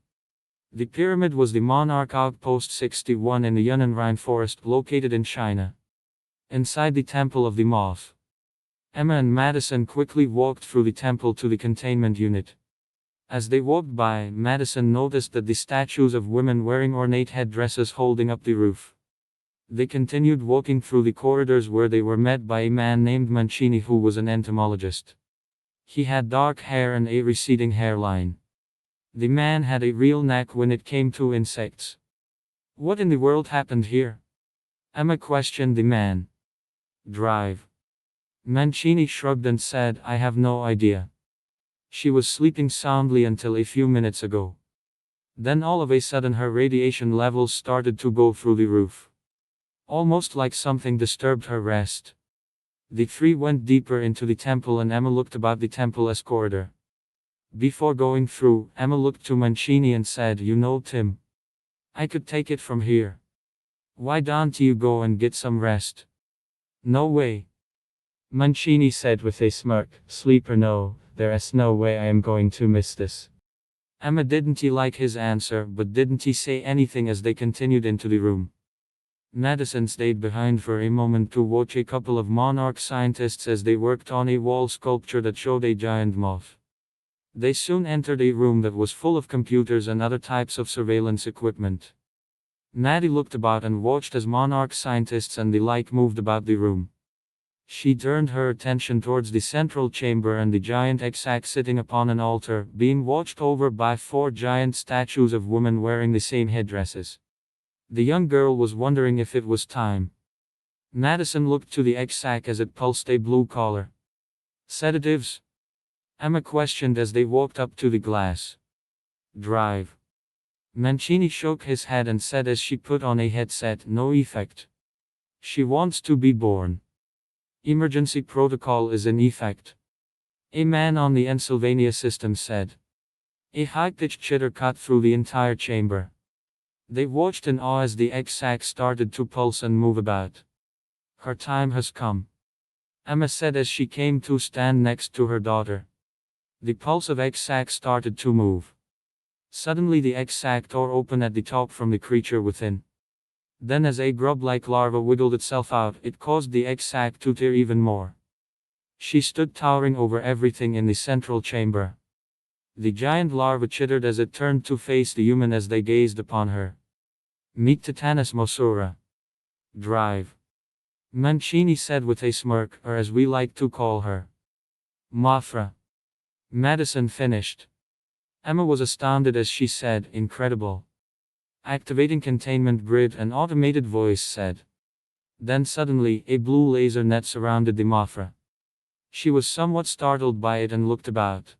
The pyramid was the Monarch Outpost 61 in the Yunnan rainforest located in China. Inside the Temple of the Moth. Emma and Madison quickly walked through the temple to the containment unit. As they walked by, Madison noticed that the statues of women wearing ornate headdresses holding up the roof. They continued walking through the corridors where they were met by a man named Mancini who was an entomologist. He had dark hair and a receding hairline. The man had a real knack when it came to insects. "What in the world happened here?" Emma questioned the man. "Drive." Mancini shrugged and said, "I have no idea. She was sleeping soundly until a few minutes ago. Then all of a sudden her radiation levels started to go through the roof. Almost like something disturbed her rest." The three went deeper into the temple and Emma looked about the temple's corridor. Before going through, Emma looked to Mancini and said, "You know, Tim, I could take it from here. Why don't you go and get some rest?" "No way," Mancini said with a smirk. "Sleep or no, there's no way I am going to miss this." Emma didn't like his answer but didn't say anything as they continued into the room. Madison stayed behind for a moment to watch a couple of Monarch scientists as they worked on a wall sculpture that showed a giant moth. They soon entered a room that was full of computers and other types of surveillance equipment. Maddie looked about and watched as Monarch scientists and the like moved about the room. She turned her attention towards the central chamber and the giant X-ax sitting upon an altar, being watched over by 4 giant statues of women wearing the same headdresses. The young girl was wondering if it was time. Madison looked to the X-ax as it pulsed a blue color. "Sedatives?" Emma questioned as they walked up to the glass. "Drive." Mancini shook his head and said as she put on a headset, no effect. She wants to be born. Emergency protocol is in effect. A man on the Pennsylvania system said. A high-pitched chitter cut through the entire chamber. They watched in awe as the egg sac started to pulse and move about. Her time has come, Emma said as she came to stand next to her daughter. The pulse of egg sac started to move. Suddenly the egg sac tore open at the top from the creature within. Then as a grub-like larva wiggled itself out, it caused the egg sac to tear even more. She stood towering over everything in the central chamber. The giant larva chittered as it turned to face the human as they gazed upon her. Meet Titanus Mosura. Drive. Mancini said with a smirk, or as we like to call her, Mafra. Madison finished. Emma was astounded as she said, incredible. Activating containment grid, an automated voice said. Then suddenly, a blue laser net surrounded the Mafra. She was somewhat startled by it and looked about.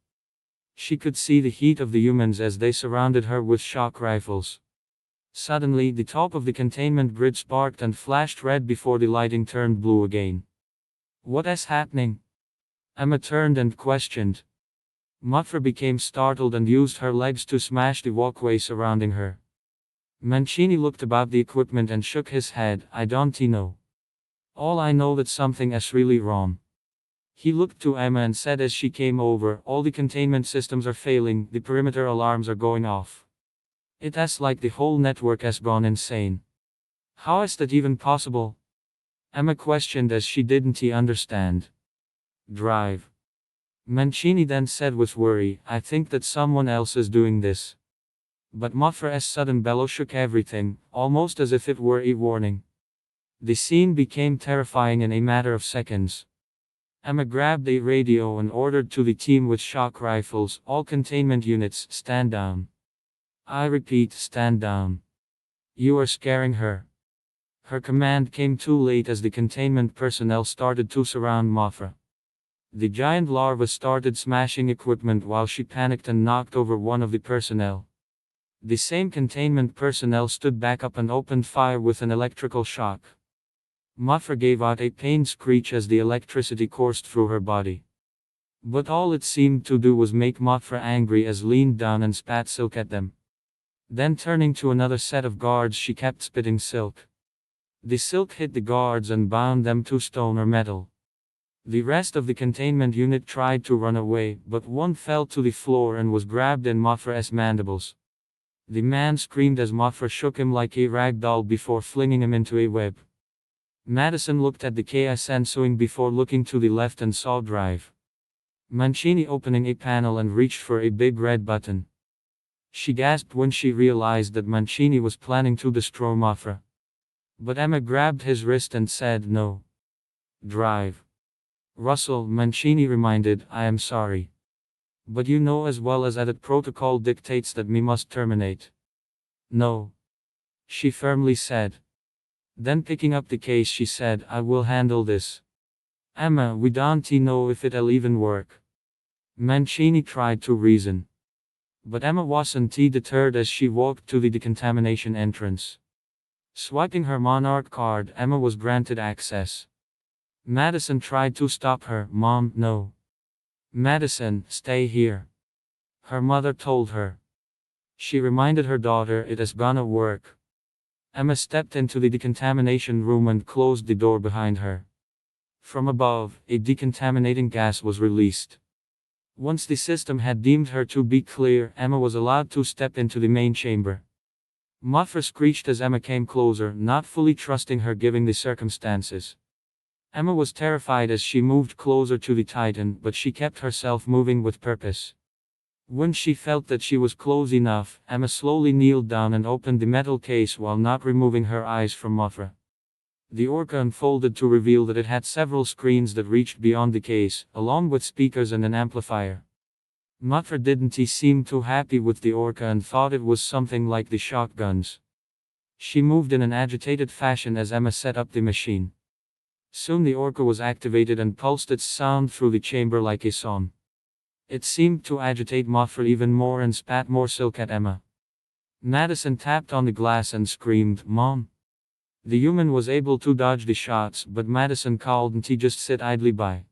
She could see the heat of the humans as they surrounded her with shock rifles. Suddenly, the top of the containment grid sparked and flashed red before the lighting turned blue again. What is happening? Emma turned and questioned. Mafra became startled and used her legs to smash the walkway surrounding her. Mancini looked about the equipment and shook his head. I don't know. All I know that something is really wrong. He looked to Emma and said as she came over, all the containment systems are failing, the perimeter alarms are going off. It is like the whole network has gone insane. How is that even possible? Emma questioned as she didn't understand. Drive. Mancini then said with worry, I think that someone else is doing this. But Mafra's sudden bellow shook everything, almost as if it were a warning. The scene became terrifying in a matter of seconds. Emma grabbed a radio and ordered to the team with shock rifles, all containment units, stand down. I repeat, stand down. You are scaring her. Her command came too late as the containment personnel started to surround Mafra. The giant larva started smashing equipment while she panicked and knocked over one of the personnel. The same containment personnel stood back up and opened fire with an electrical shock. Mafra gave out a pained screech as the electricity coursed through her body. But all it seemed to do was make Mafra angry as leaned down and spat silk at them. Then turning to another set of guards she kept spitting silk. The silk hit the guards and bound them to stone or metal. The rest of the containment unit tried to run away, but one fell to the floor and was grabbed in Mafra's mandibles. The man screamed as Mafra shook him like a rag doll before flinging him into a web. Madison looked at the chaos ensuing before looking to the left and saw Drive. Mancini opening a panel and reached for a big red button. She gasped when she realized that Mancini was planning to destroy Mafra. But Emma grabbed his wrist and said no. Drive. Russell, Mancini reminded, I am sorry. But you know as well as that protocol dictates that we must terminate. No. She firmly said. Then picking up the case she said, I will handle this. Emma, we don't know if it'll even work. Mancini tried to reason. But Emma wasn't deterred as she walked to the decontamination entrance. Swiping her Monarch card, Emma was granted access. Madison tried to stop her. Mom, no. Madison, stay here. Her mother told her. She reminded her daughter it is gonna work. Emma stepped into the decontamination room and closed the door behind her. From above, a decontaminating gas was released. Once the system had deemed her to be clear, Emma was allowed to step into the main chamber. Mafra screeched as Emma came closer, not fully trusting her given the circumstances. Emma was terrified as she moved closer to the Titan, but she kept herself moving with purpose. When she felt that she was close enough, Emma slowly kneeled down and opened the metal case while not removing her eyes from Mafra. The orca unfolded to reveal that it had several screens that reached beyond the case, along with speakers and an amplifier. Mafra didn't seem too happy with the orca and thought it was something like the shotguns. She moved in an agitated fashion as Emma set up the machine. Soon the orca was activated and pulsed its sound through the chamber like a song. It seemed to agitate Mafra even more and spat more silk at Emma. Madison tapped on the glass and screamed, "Mom!" The human was able to dodge the shots, but Madison couldn't just sit idly by.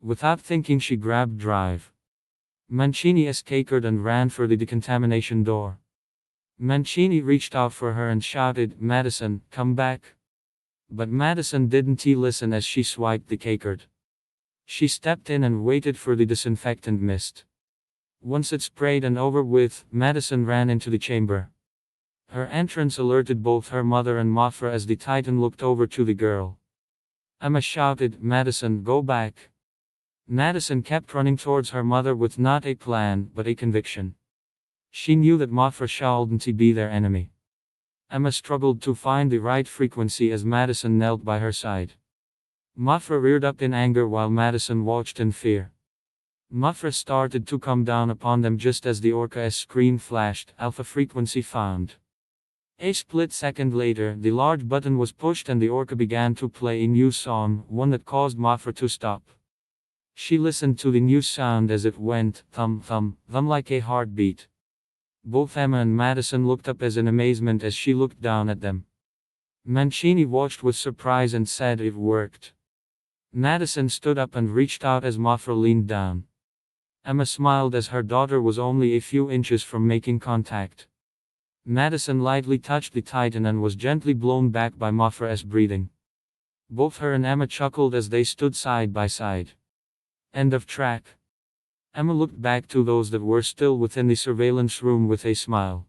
Without thinking, she grabbed Drive. Mancini escaped and ran for the decontamination door. Mancini reached out for her and shouted, "Madison, come back." But Madison didn't listen as she swiped the Kakarot. She stepped in and waited for the disinfectant mist. Once it sprayed and over with, Madison ran into the chamber. Her entrance alerted both her mother and Mothra as the Titan looked over to the girl. Emma shouted, "Madison, go back." Madison kept running towards her mother with not a plan, but a conviction. She knew that Mothra shouldn't be their enemy. Emma struggled to find the right frequency as Madison knelt by her side. Mothra reared up in anger while Madison watched in fear. Mothra started to come down upon them just as the Orca's screen flashed, "Alpha frequency found." A split second later, the large button was pushed and the Orca began to play a new song, one that caused Mothra to stop. She listened to the new sound as it went, thum thum, thum like a heartbeat. Both Emma and Madison looked up as in amazement as she looked down at them. Mancini watched with surprise and said, "It worked." Madison stood up and reached out as Mothra leaned down. Emma smiled as her daughter was only a few inches from making contact. Madison lightly touched the Titan and was gently blown back by Mothra's breathing. Both her and Emma chuckled as they stood side by side. End of track. Emma looked back to those that were still within the surveillance room with a smile.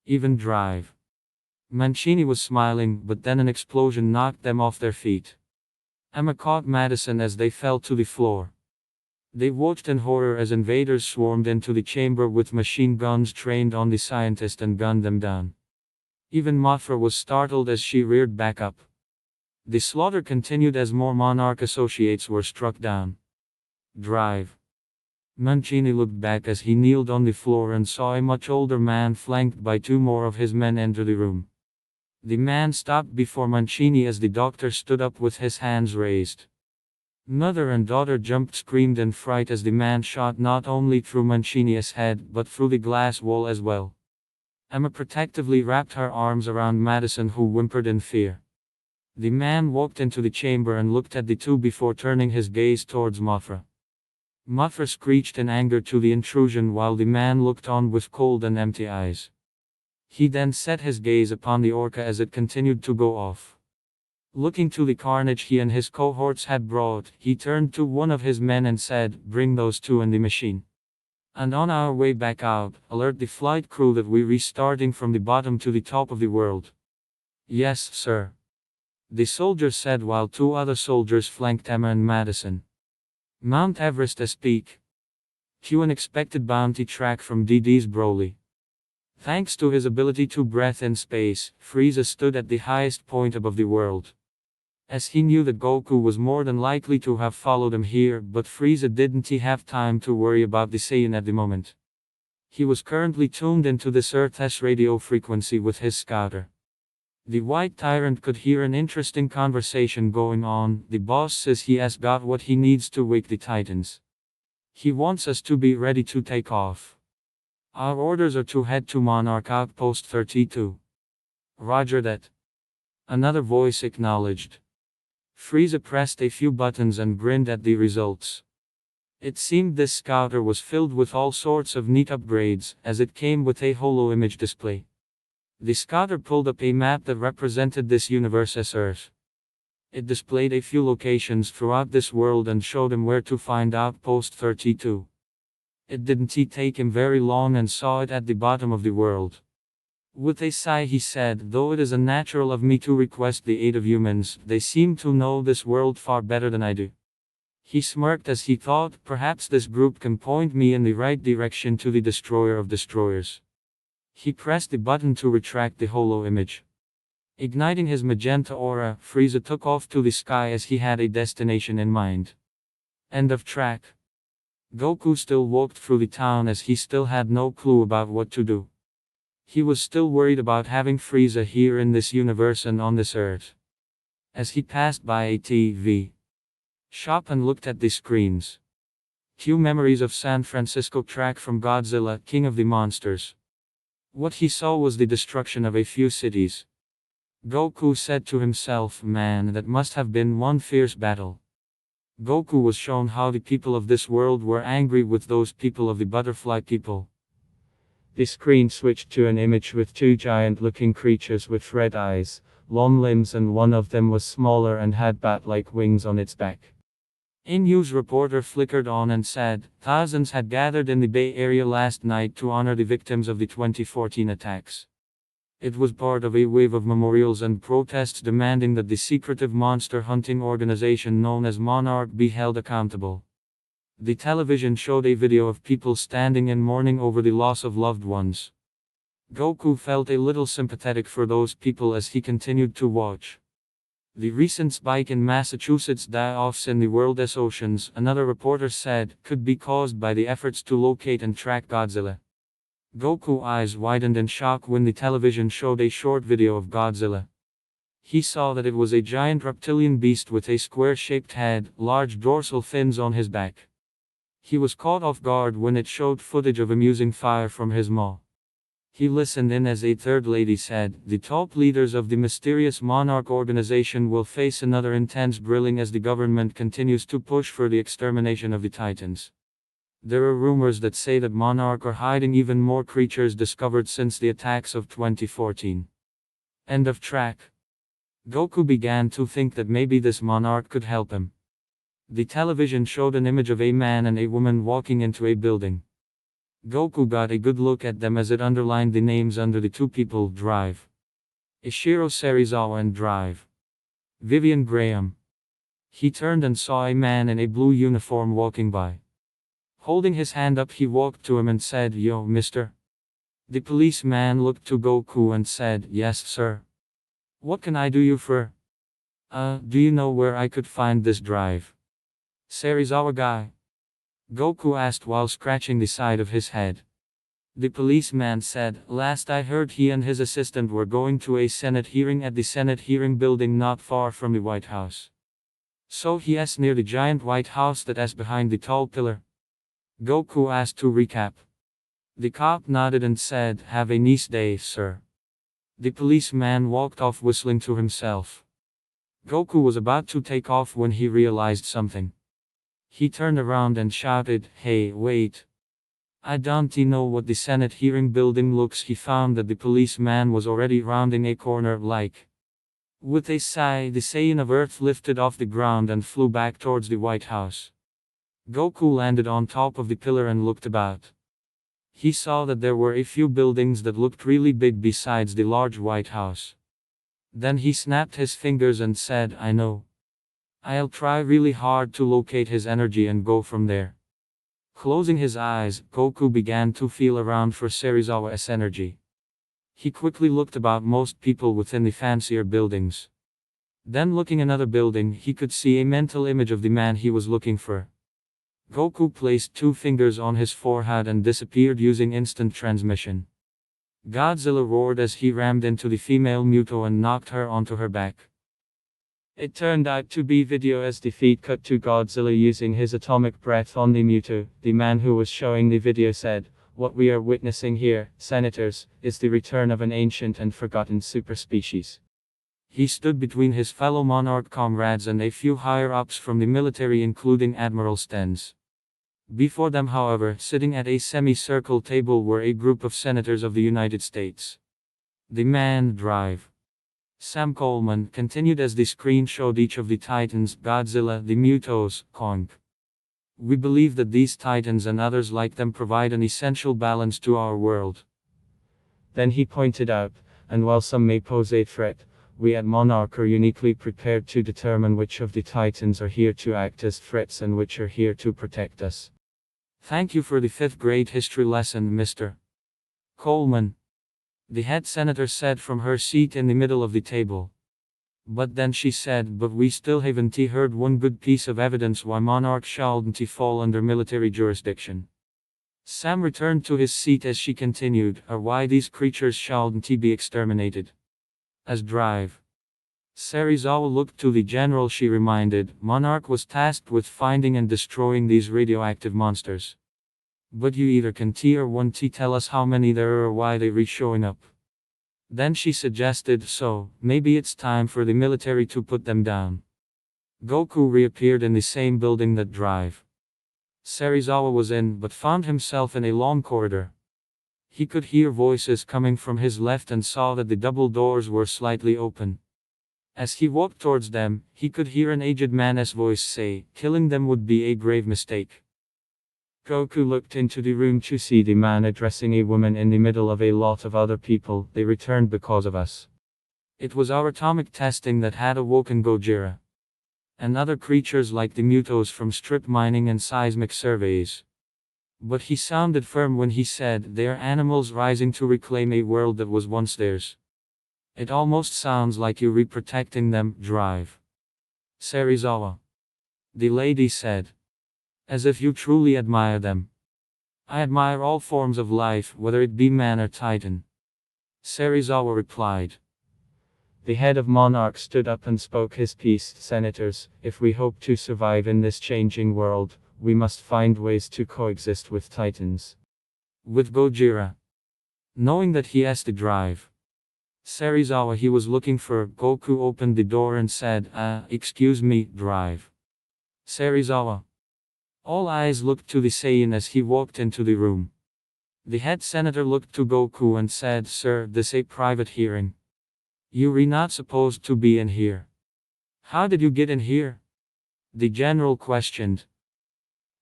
Even Drive. Mancini was smiling, but then an explosion knocked them off their feet. Emma caught Madison as they fell to the floor. They watched in horror as invaders swarmed into the chamber with machine guns trained on the scientist and gunned them down. Even Mothra was startled as she reared back up. The slaughter continued as more Monarch associates were struck down. Drive. Mancini looked back as he kneeled on the floor and saw a much older man flanked by two more of his men enter the room. The man stopped before Mancini as the doctor stood up with his hands raised. Mother and daughter jumped screamed in fright as the man shot not only through Mancini's head but through the glass wall as well. Emma protectively wrapped her arms around Madison, who whimpered in fear. The man walked into the chamber and looked at the two before turning his gaze towards Mothra. Mothra screeched in anger to the intrusion while the man looked on with cold and empty eyes. He then set his gaze upon the Orca as it continued to go off. Looking to the carnage he and his cohorts had brought, he turned to one of his men and said, "Bring those two in the machine. And on our way back out, alert the flight crew that we're restarting from the bottom to the top of the world." "Yes, sir," the soldier said while two other soldiers flanked Emma and Madison. Mount Everest as peak. Cue unexpected bounty track from DD's Broly. Thanks to his ability to breathe in space, Frieza stood at the highest point above the world. As he knew that Goku was more than likely to have followed him here, but Frieza didn't have time to worry about the Saiyan at the moment. He was currently tuned into this Earth's radio frequency with his scouter. The White Tyrant could hear an interesting conversation going on. "The boss says he has got what he needs to wake the Titans. He wants us to be ready to take off. Our orders are to head to Monarch Outpost 32. Roger that." Another voice acknowledged. Frieza pressed a few buttons and grinned at the results. It seemed this scouter was filled with all sorts of neat upgrades, as it came with a holo image display. The scouter pulled up a map that represented this universe as Earth. It displayed a few locations throughout this world and showed him where to find Outpost 32. It didn't take him very long and saw it at the bottom of the world. With a sigh he said, "Though it is unnatural of me to request the aid of humans, they seem to know this world far better than I do." He smirked as he thought, perhaps this group can point me in the right direction to the destroyer of destroyers. He pressed the button to retract the holo image. Igniting his magenta aura, Frieza took off to the sky as he had a destination in mind. End of track. Goku still walked through the town as he still had no clue about what to do. He was still worried about having Frieza here in this universe and on this Earth. As he passed by a TV shop and looked at the screens. Cue memories of San Francisco track from Godzilla, King of the Monsters. What he saw was the destruction of a few cities. Goku said to himself, man, that must have been one fierce battle. Goku was shown how the people of this world were angry with those people of the butterfly people. The screen switched to an image with two giant-looking creatures with red eyes, long limbs, and one of them was smaller and had bat-like wings on its back. A news reporter flickered on and said, thousands had gathered in the Bay Area last night to honor the victims of the 2014 attacks. It was part of a wave of memorials and protests demanding that the secretive monster hunting organization known as Monarch be held accountable. The television showed a video of people standing in mourning over the loss of loved ones. Goku felt a little sympathetic for those people as he continued to watch. The recent spike in Massachusetts die-offs in the world's oceans, another reporter said, could be caused by the efforts to locate and track Godzilla. Goku's eyes widened in shock when the television showed a short video of Godzilla. He saw that it was a giant reptilian beast with a square-shaped head, large dorsal fins on his back. He was caught off guard when it showed footage of amusing fire from his maw. He listened in as a third lady said, the top leaders of the mysterious Monarch organization will face another intense grilling as the government continues to push for the extermination of the Titans. There are rumors that say that Monarch are hiding even more creatures discovered since the attacks of 2014. End of track. Goku began to think that maybe this Monarch could help him. The television showed an image of a man and a woman walking into a building. Goku got a good look at them as it underlined the names under the two people: Drive, Ishiro Serizawa, and Drive, Vivian Graham. He turned and saw a man in a blue uniform walking by. Holding his hand up, he walked to him and said, "Yo, mister." The policeman looked to Goku and said, "Yes, sir. What can I do you for?" Do you know where I could find this Drive Serizawa guy?" Goku asked while scratching the side of his head. The policeman said, "Last I heard he and his assistant were going to a Senate hearing at the Senate hearing building not far from the White House." "So he's near the giant White House that is behind the tall pillar?" Goku asked to recap. The cop nodded and said, "Have a nice day, sir." The policeman walked off whistling to himself. Goku was about to take off when he realized something. He turned around and shouted, "Hey, wait. I don't know what the Senate hearing building looks." He found that the policeman was already rounding a corner like. With a sigh, the scion of Earth lifted off the ground and flew back towards the White House. Goku landed on top of the pillar and looked about. He saw that there were a few buildings that looked really big besides the large White House. Then he snapped his fingers and said, "I know. I'll try really hard to locate his energy and go from there." Closing his eyes, Goku began to feel around for Serizawa's energy. He quickly looked about most people within the fancier buildings. Then looking another building, he could see a mental image of the man he was looking for. Goku placed 2 fingers on his forehead and disappeared using instant transmission. Godzilla roared as he rammed into the female Muto and knocked her onto her back. It turned out to be video as the feed cut to Godzilla using his atomic breath on the Muto. The man who was showing the video said, "What we are witnessing here, senators, is the return of an ancient and forgotten superspecies." He stood between his fellow Monarch comrades and a few higher-ups from the military, including Admiral Stenz. Before them, however, sitting at a semi-circle table, were a group of senators of the United States. The man Drive Sam Coleman continued as the screen showed each of the Titans: Godzilla, the Mutos, Kong. "We believe that these Titans and others like them provide an essential balance to our world." Then he pointed out, "And while some may pose a threat, we at Monarch are uniquely prepared to determine which of the Titans are here to act as threats and which are here to protect us." "Thank you for the 5th grade history lesson, Mr. Coleman," the head senator said from her seat in the middle of the table. But then she said, "But we still haven't heard one good piece of evidence why Monarch shouldn't fall under military jurisdiction." Sam returned to his seat as she continued, "Or why these creatures shouldn't be exterminated." As Drive Serizawa looked to the general, she reminded, "Monarch was tasked with finding and destroying these radioactive monsters. But you either can T or won't T tell us how many there are or why they re-showing up. Then she suggested, so, maybe it's time for the military to put them down. Goku reappeared in the same building that Drive Serizawa was in, but found himself in a long corridor. He could hear voices coming from his left and saw that the double doors were slightly open. As he walked towards them, he could hear an aged man's voice say, killing them would be a grave mistake. Goku looked into the room to see the man addressing a woman in the middle of a lot of other people. They returned because of us. It was our atomic testing that had awoken Gojira. And other creatures like the Mutos from strip mining and seismic surveys. But he sounded firm when he said, they are animals rising to reclaim a world that was once theirs. It almost sounds like you re-protecting them, Drive Serizawa. The lady said. As if you truly admire them. I admire all forms of life, whether it be man or titan. Serizawa replied. The head of Monarch stood up and spoke his piece. Senators, if we hope to survive in this changing world, we must find ways to coexist with titans. With Gojira. Knowing that he has to drive Serizawa he was looking for, Goku opened the door and said, excuse me, Drive Serizawa. All eyes looked to the Saiyan as he walked into the room. The head senator looked to Goku and said, Sir, this a private hearing. You're not supposed to be in here. How did you get in here? The general questioned.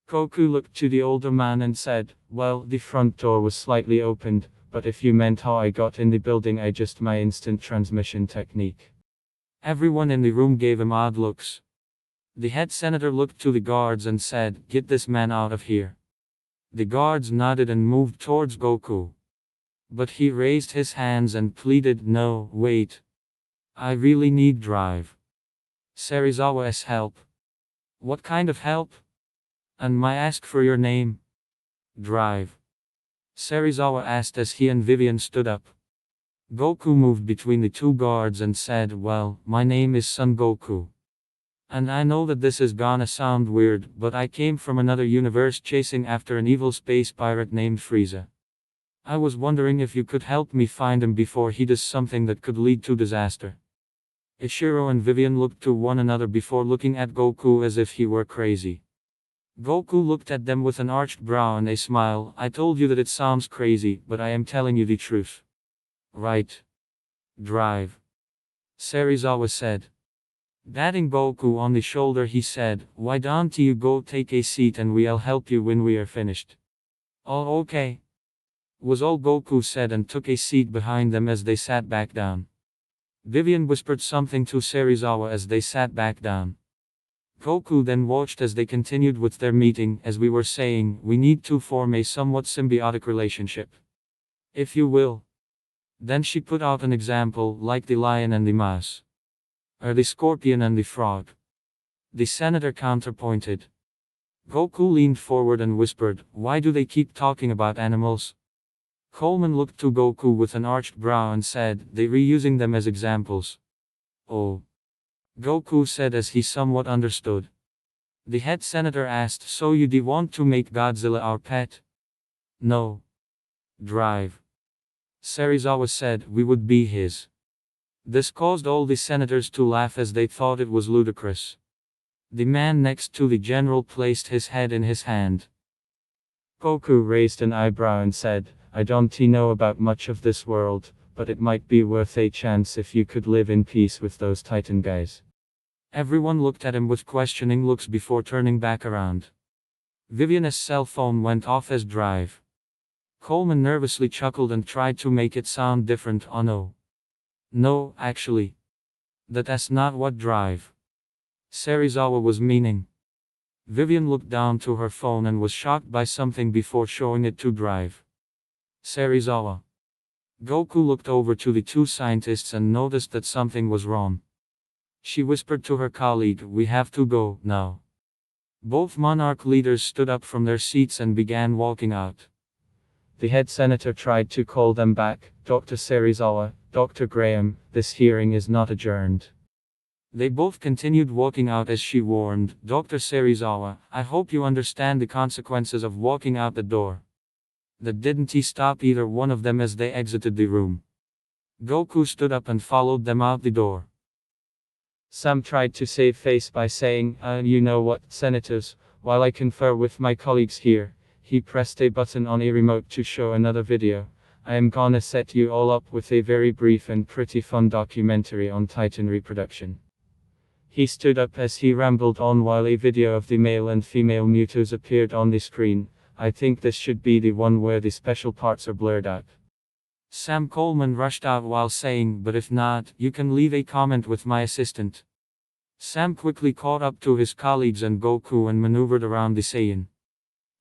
Goku looked to the older man and said, well, the front door was slightly opened, but if you meant how I got in the building, I just my instant transmission technique. Everyone in the room gave him odd looks. The head senator looked to the guards and said, get this man out of here. The guards nodded and moved towards Goku. But he raised his hands and pleaded, no, wait. I really need Drive Serizawa's help. What kind of help? And may I ask for your name? Drive Serizawa asked as he and Vivian stood up. Goku moved between the two guards and said, well, my name is Son Goku. And I know that this is gonna sound weird, but I came from another universe chasing after an evil space pirate named Frieza. I was wondering if you could help me find him before he does something that could lead to disaster. Ichiro and Vivian looked to one another before looking at Goku as if he were crazy. Goku looked at them with an arched brow and a smile. I told you that it sounds crazy, but I am telling you the truth. Right. Drive Serizawa said. Patting Goku on the shoulder he said, why don't you go take a seat and we'll help you when we are finished. Oh okay. Was all Goku said and took a seat behind them as they sat back down. Vivian whispered something to Serizawa as they sat back down. Goku then watched as they continued with their meeting. As we were saying, we need to form a somewhat symbiotic relationship. If you will. Then she put out an example, like the lion and the mouse. Or the scorpion and the frog. The senator counterpointed. Goku leaned forward and whispered, why do they keep talking about animals? Coleman looked to Goku with an arched brow and said, they're reusing them as examples. Oh. Goku said as he somewhat understood. The head senator asked, so you do want to make Godzilla our pet? No. Drive Serizawa said, we would be his. This caused all the senators to laugh as they thought it was ludicrous. The man next to the general placed his head in his hand. Goku raised an eyebrow and said, I don't know about much of this world, but it might be worth a chance if you could live in peace with those Titan guys. Everyone looked at him with questioning looks before turning back around. Vivian's cell phone went off as Drive Coleman nervously chuckled and tried to make it sound different. Oh no. No, actually. That's not what Drive Serizawa was meaning. Vivian looked down to her phone and was shocked by something before showing it to Drive Serizawa. Goku looked over to the two scientists and noticed that something was wrong. She whispered to her colleague, we have to go now. Both monarch leaders stood up from their seats and began walking out. The head senator tried to call them back. Dr. Serizawa, Dr. Graham, this hearing is not adjourned. They both continued walking out as she warned, Dr. Serizawa, I hope you understand the consequences of walking out the door. That didn't stop either one of them as they exited the room. Goku stood up and followed them out the door. Sam tried to save face by saying, you know what, senators, while I confer with my colleagues here, he pressed a button on a remote to show another video. I am gonna set you all up with a very brief and pretty fun documentary on Titan reproduction. He stood up as he rambled on while a video of the male and female Mewtwo's appeared on the screen. I think this should be the one where the special parts are blurred out. Sam Coleman rushed out while saying, but if not, you can leave a comment with my assistant. Sam quickly caught up to his colleagues and Goku and maneuvered around the Saiyan.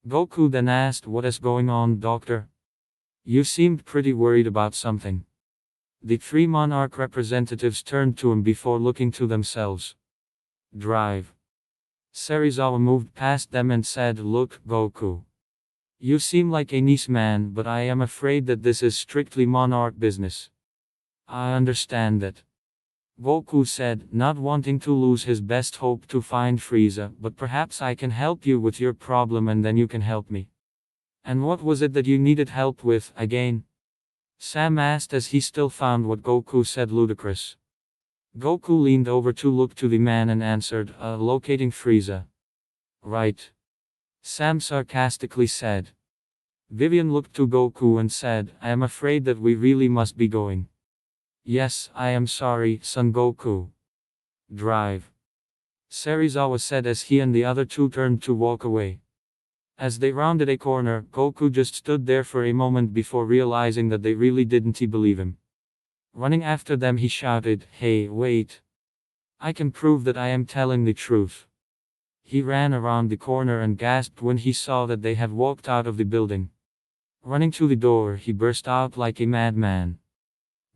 Goku then asked, what is going on, doctor? You seemed pretty worried about something. The three monarch representatives turned to him before looking to themselves. Drive. Serizawa moved past them and said, look, Goku. You seem like a nice man, but I am afraid that this is strictly monarch business. I understand that. Goku said, not wanting to lose his best hope to find Frieza, but perhaps I can help you with your problem and then you can help me. And what was it that you needed help with, again? Sam asked as he still found what Goku said ludicrous. Goku leaned over to look to the man and answered, locating Frieza. Right. Sam sarcastically said. Vivian looked to Goku and said, I am afraid that we really must be going. Yes, I am sorry, Son Goku. Drive. Serizawa said as he and the other two turned to walk away. As they rounded a corner, Goku just stood there for a moment before realizing that they really didn't believe him. Running after them he shouted, hey, wait. I can prove that I am telling the truth. He ran around the corner and gasped when he saw that they had walked out of the building. Running to the door, he burst out like a madman.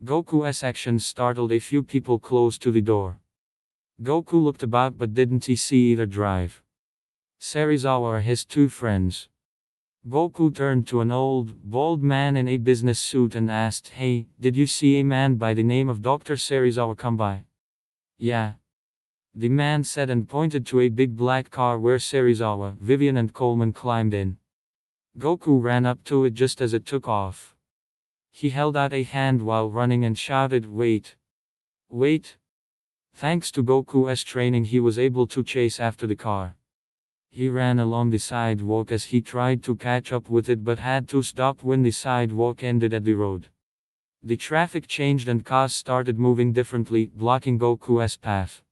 Goku's actions startled a few people close to the door. Goku looked about but didn't see either Drive, Serizawa or his two friends. Goku turned to an old, bald man in a business suit and asked, hey, did you see a man by the name of Dr. Serizawa come by? Yeah. The man said and pointed to a big black car where Serizawa, Vivian and Coleman climbed in. Goku ran up to it just as it took off. He held out a hand while running and shouted, wait. Wait. Thanks to Goku's training he was able to chase after the car. He ran along the sidewalk as he tried to catch up with it but had to stop when the sidewalk ended at the road. The traffic changed and cars started moving differently, blocking Goku's path.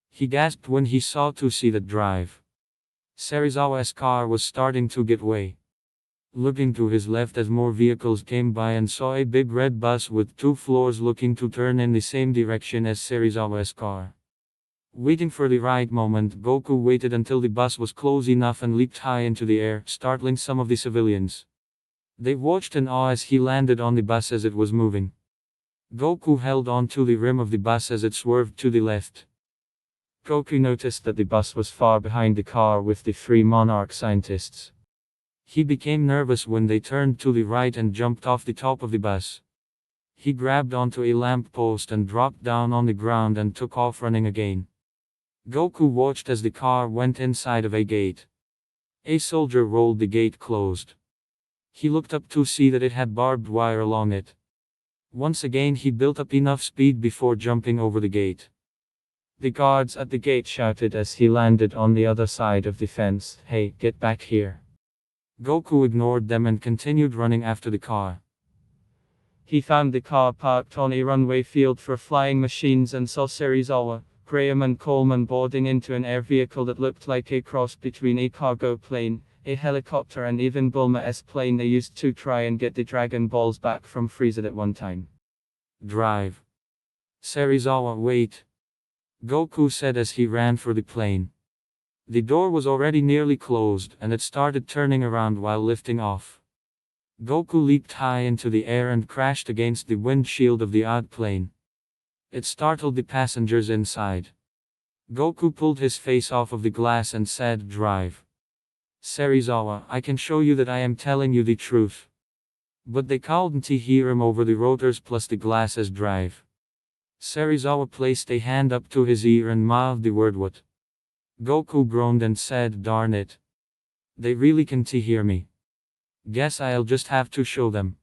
He gasped when he saw to see that Drive, Serizawa's car was starting to get way. Looking to his left as more vehicles came by and saw a big red bus with two floors looking to turn in the same direction as Serizawa's car. Waiting for the right moment, Goku waited until the bus was close enough and leaped high into the air, startling some of the civilians. They watched in awe as he landed on the bus as it was moving. Goku held on to the rim of the bus as it swerved to the left. Goku noticed that the bus was far behind the car with the three monarch scientists. He became nervous when they turned to the right and jumped off the top of the bus. He grabbed onto a lamp post and dropped down on the ground and took off running again. Goku watched as the car went inside of a gate. A soldier rolled the gate closed. He looked up to see that it had barbed wire along it. Once again he built up enough speed before jumping over the gate. The guards at the gate shouted as he landed on the other side of the fence, hey, get back here. Goku ignored them and continued running after the car. He found the car parked on a runway field for flying machines and saw Serizawa, Graham and Coleman boarding into an air vehicle that looked like a cross between a cargo plane, a helicopter and even Bulma's plane they used to try and get the Dragon Balls back from Frieza at one time. Drive. Serizawa, wait. Goku said as he ran for the plane. The door was already nearly closed and it started turning around while lifting off. Goku leaped high into the air and crashed against the windshield of the odd plane. It startled the passengers inside. Goku pulled his face off of the glass and said, Drive. Serizawa, I can show you that I am telling you the truth. But they couldn't hear him over the rotors plus the glass as Drive, Serizawa placed a hand up to his ear and mouthed the word what. Goku groaned and said, darn it. They really can't hear me. Guess I'll just have to show them.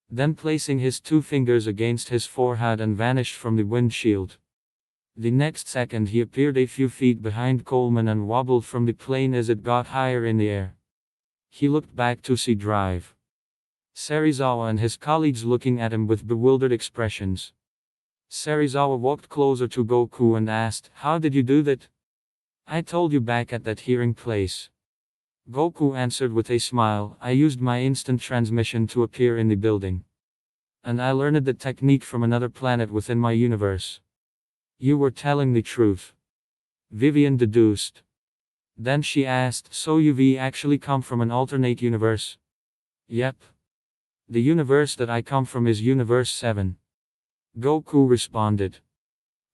Then placing his 2 fingers against his forehead and vanished from the windshield. The next second he appeared a few feet behind Coleman and wobbled from the plane as it got higher in the air. He looked back to see Drive Serizawa and his colleagues looking at him with bewildered expressions. Serizawa walked closer to Goku and asked, how did you do that? I told you back at that hearing place. Goku answered with a smile, I used my instant transmission to appear in the building. And I learned the technique from another planet within my universe. You were telling the truth. Vivian deduced. Then she asked, so you've actually come from an alternate universe? Yep. The universe that I come from is Universe 7. Goku responded.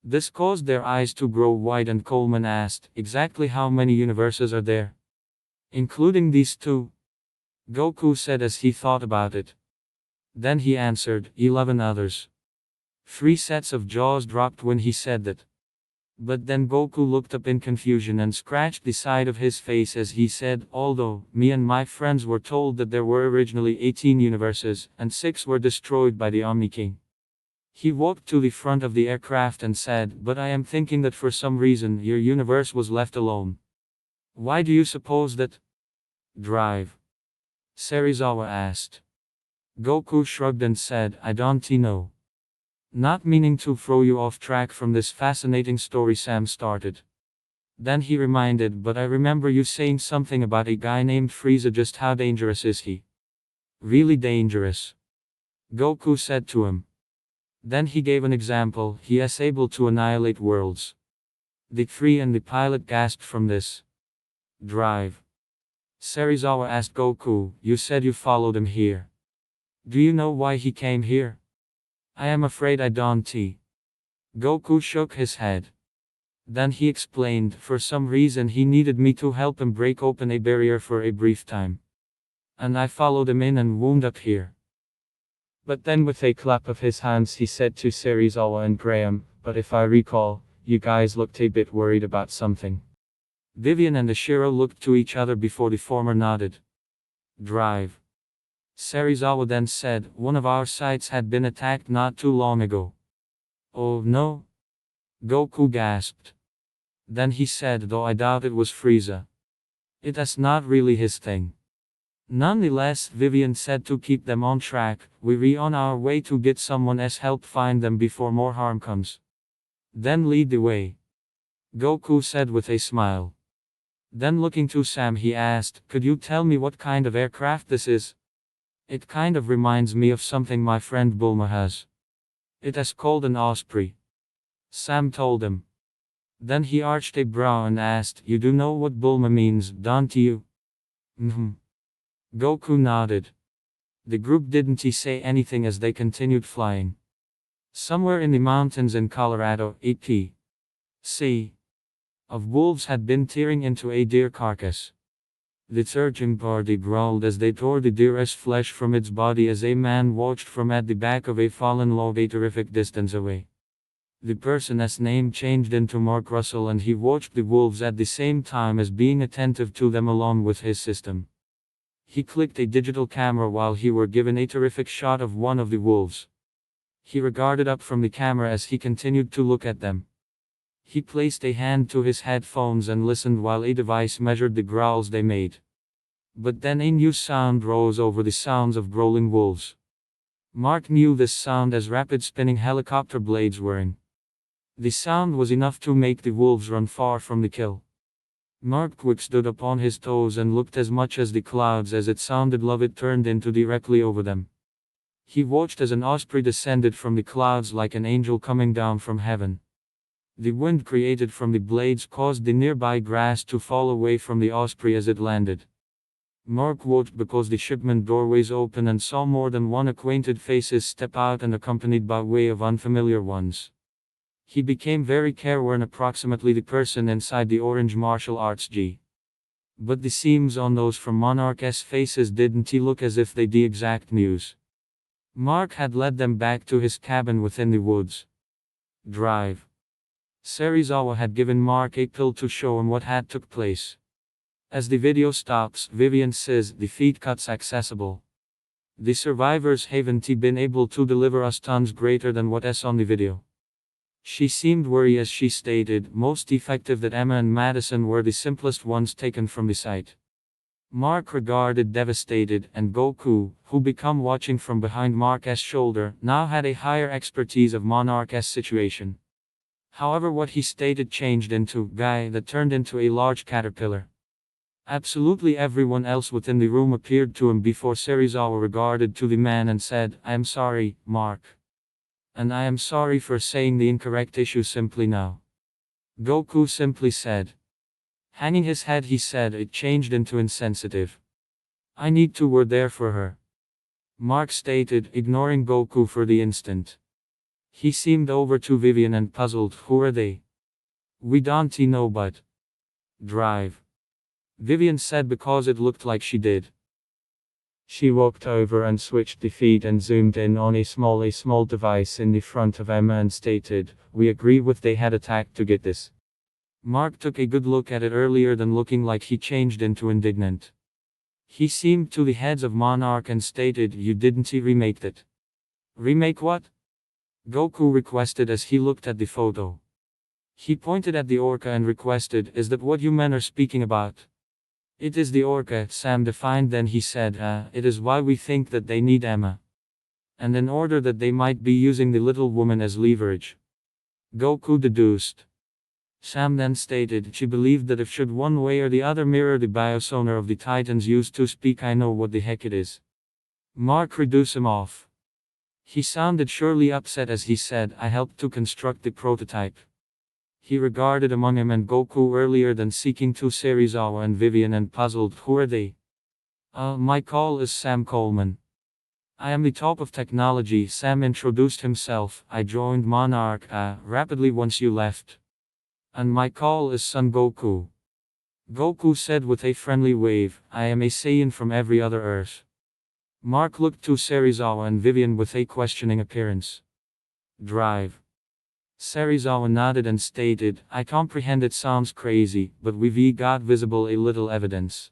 This caused their eyes to grow wide and Coleman asked, exactly how many universes are there? Including these 2? Goku said as he thought about it. Then he answered, 11 others. 3 sets of jaws dropped when he said that. But then Goku looked up in confusion and scratched the side of his face as he said, although, me and my friends were told that there were originally 18 universes, and 6 were destroyed by the Omni King. He walked to the front of the aircraft and said, but I am thinking that for some reason your universe was left alone. Why do you suppose that? Drive Serizawa asked. Goku shrugged and said, I don't know. Not meaning to throw you off track from this fascinating story Sam started. Then he reminded, but I remember you saying something about a guy named Frieza, just how dangerous is he? Really dangerous. Goku said to him. Then he gave an example, he is able to annihilate worlds. The 3 and the pilot gasped from this. Drive Serizawa asked Goku, you said you followed him here. Do you know why he came here? I am afraid I don't. Goku shook his head. Then he explained, for some reason he needed me to help him break open a barrier for a brief time. And I followed him in and wound up here. But then with a clap of his hands he said to Serizawa and Graham, but if I recall, you guys looked a bit worried about something. Vivian and Ashiro looked to each other before the former nodded. Drive Serizawa then said, one of our sites had been attacked not too long ago. Oh no? Goku gasped. Then he said, though I doubt it was Frieza. It is not really his thing. Nonetheless, Vivian said to keep them on track, we're on our way to get someone's help find them before more harm comes. Then lead the way. Goku said with a smile. Then looking to Sam he asked, could you tell me what kind of aircraft this is? It kind of reminds me of something my friend Bulma has. It is called an Osprey. Sam told him. Then he arched a brow and asked, you do know what Bulma means, don't you? Goku nodded. The group didn't say anything as they continued flying. Somewhere in the mountains in Colorado, a sea of wolves had been tearing into a deer carcass. The searching party growled as they tore the deer's flesh from its body as a man watched from at the back of a fallen log a terrific distance away. The person's name changed into Mark Russell and he watched the wolves at the same time as being attentive to them along with his system. He clicked a digital camera while he were given a terrific shot of one of the wolves. He regarded up from the camera as he continued to look at them. He placed a hand to his headphones and listened while a device measured the growls they made. But then a new sound rose over the sounds of growling wolves. Mark knew this sound as rapid spinning helicopter blades whirring. The sound was enough to make the wolves run far from the kill. Mark quick stood upon his toes and looked as much as the clouds as it sounded love it turned into directly over them. He watched as an osprey descended from the clouds like an angel coming down from heaven. The wind created from the blades caused the nearby grass to fall away from the osprey as it landed. Mark watched because the shipment doorways opened and saw more than one acquainted faces step out and accompanied by way of unfamiliar ones. He became very careworn, approximately the person inside the orange martial arts gi. But the seams on those from Monarch's faces didn't look as if they the exact news. Mark had led them back to his cabin within the woods. Drive. Serizawa had given Mark a pill to show him what had took place. As the video stops, Vivian says the feed cuts accessible. The survivors haven't been able to deliver us tons greater than what is on the video. She seemed worried as she stated, most effective that Emma and Madison were the simplest ones taken from the site. Mark regarded devastated, and Goku, who become watching from behind Mark's shoulder, now had a higher expertise of Monarch's situation. However, what he stated changed into guy that turned into a large caterpillar. Absolutely everyone else within the room appeared to him before Serizawa regarded to the man and said, I am sorry, Mark. And I am sorry for saying the incorrect issue simply now. Goku simply said. Hanging his head he said it changed into insensitive. I need to were there for her. Mark stated, ignoring Goku for the instant. He seemed over to Vivian and puzzled, who are they? We don't know but. Drive. Vivian said because it looked like she did. She walked over and switched the feed and zoomed in on a small device in the front of Emma and stated, we agree with they had attacked to get this. Mark took a good look at it earlier than looking like he changed into indignant. He seemed to the heads of Monarch and stated, you didn't remake that. Remake what? Goku requested as he looked at the photo. He pointed at the orca and requested, is that what you men are speaking about? It is the orca, Sam defined. Then he said, it is why we think that they need Emma. And in order that they might be using the little woman as leverage. Goku deduced. Sam then stated, she believed that if should one way or the other mirror the biosonar of the Titans used to speak, I know what the heck it is. Mark reduced him off. He sounded surely upset as he said, I helped to construct the prototype. He regarded among him and Goku earlier than seeking to Serizawa and Vivian and puzzled, who are they? My call is Sam Coleman. I am the top of technology. Sam introduced himself. I joined Monarch rapidly once you left. And my call is Son Goku. Goku said with a friendly wave, I am a Saiyan from every other Earth. Mark looked to Serizawa and Vivian with a questioning appearance. Drive. Serizawa nodded and stated, I comprehend it sounds crazy, but we've got visible a little evidence.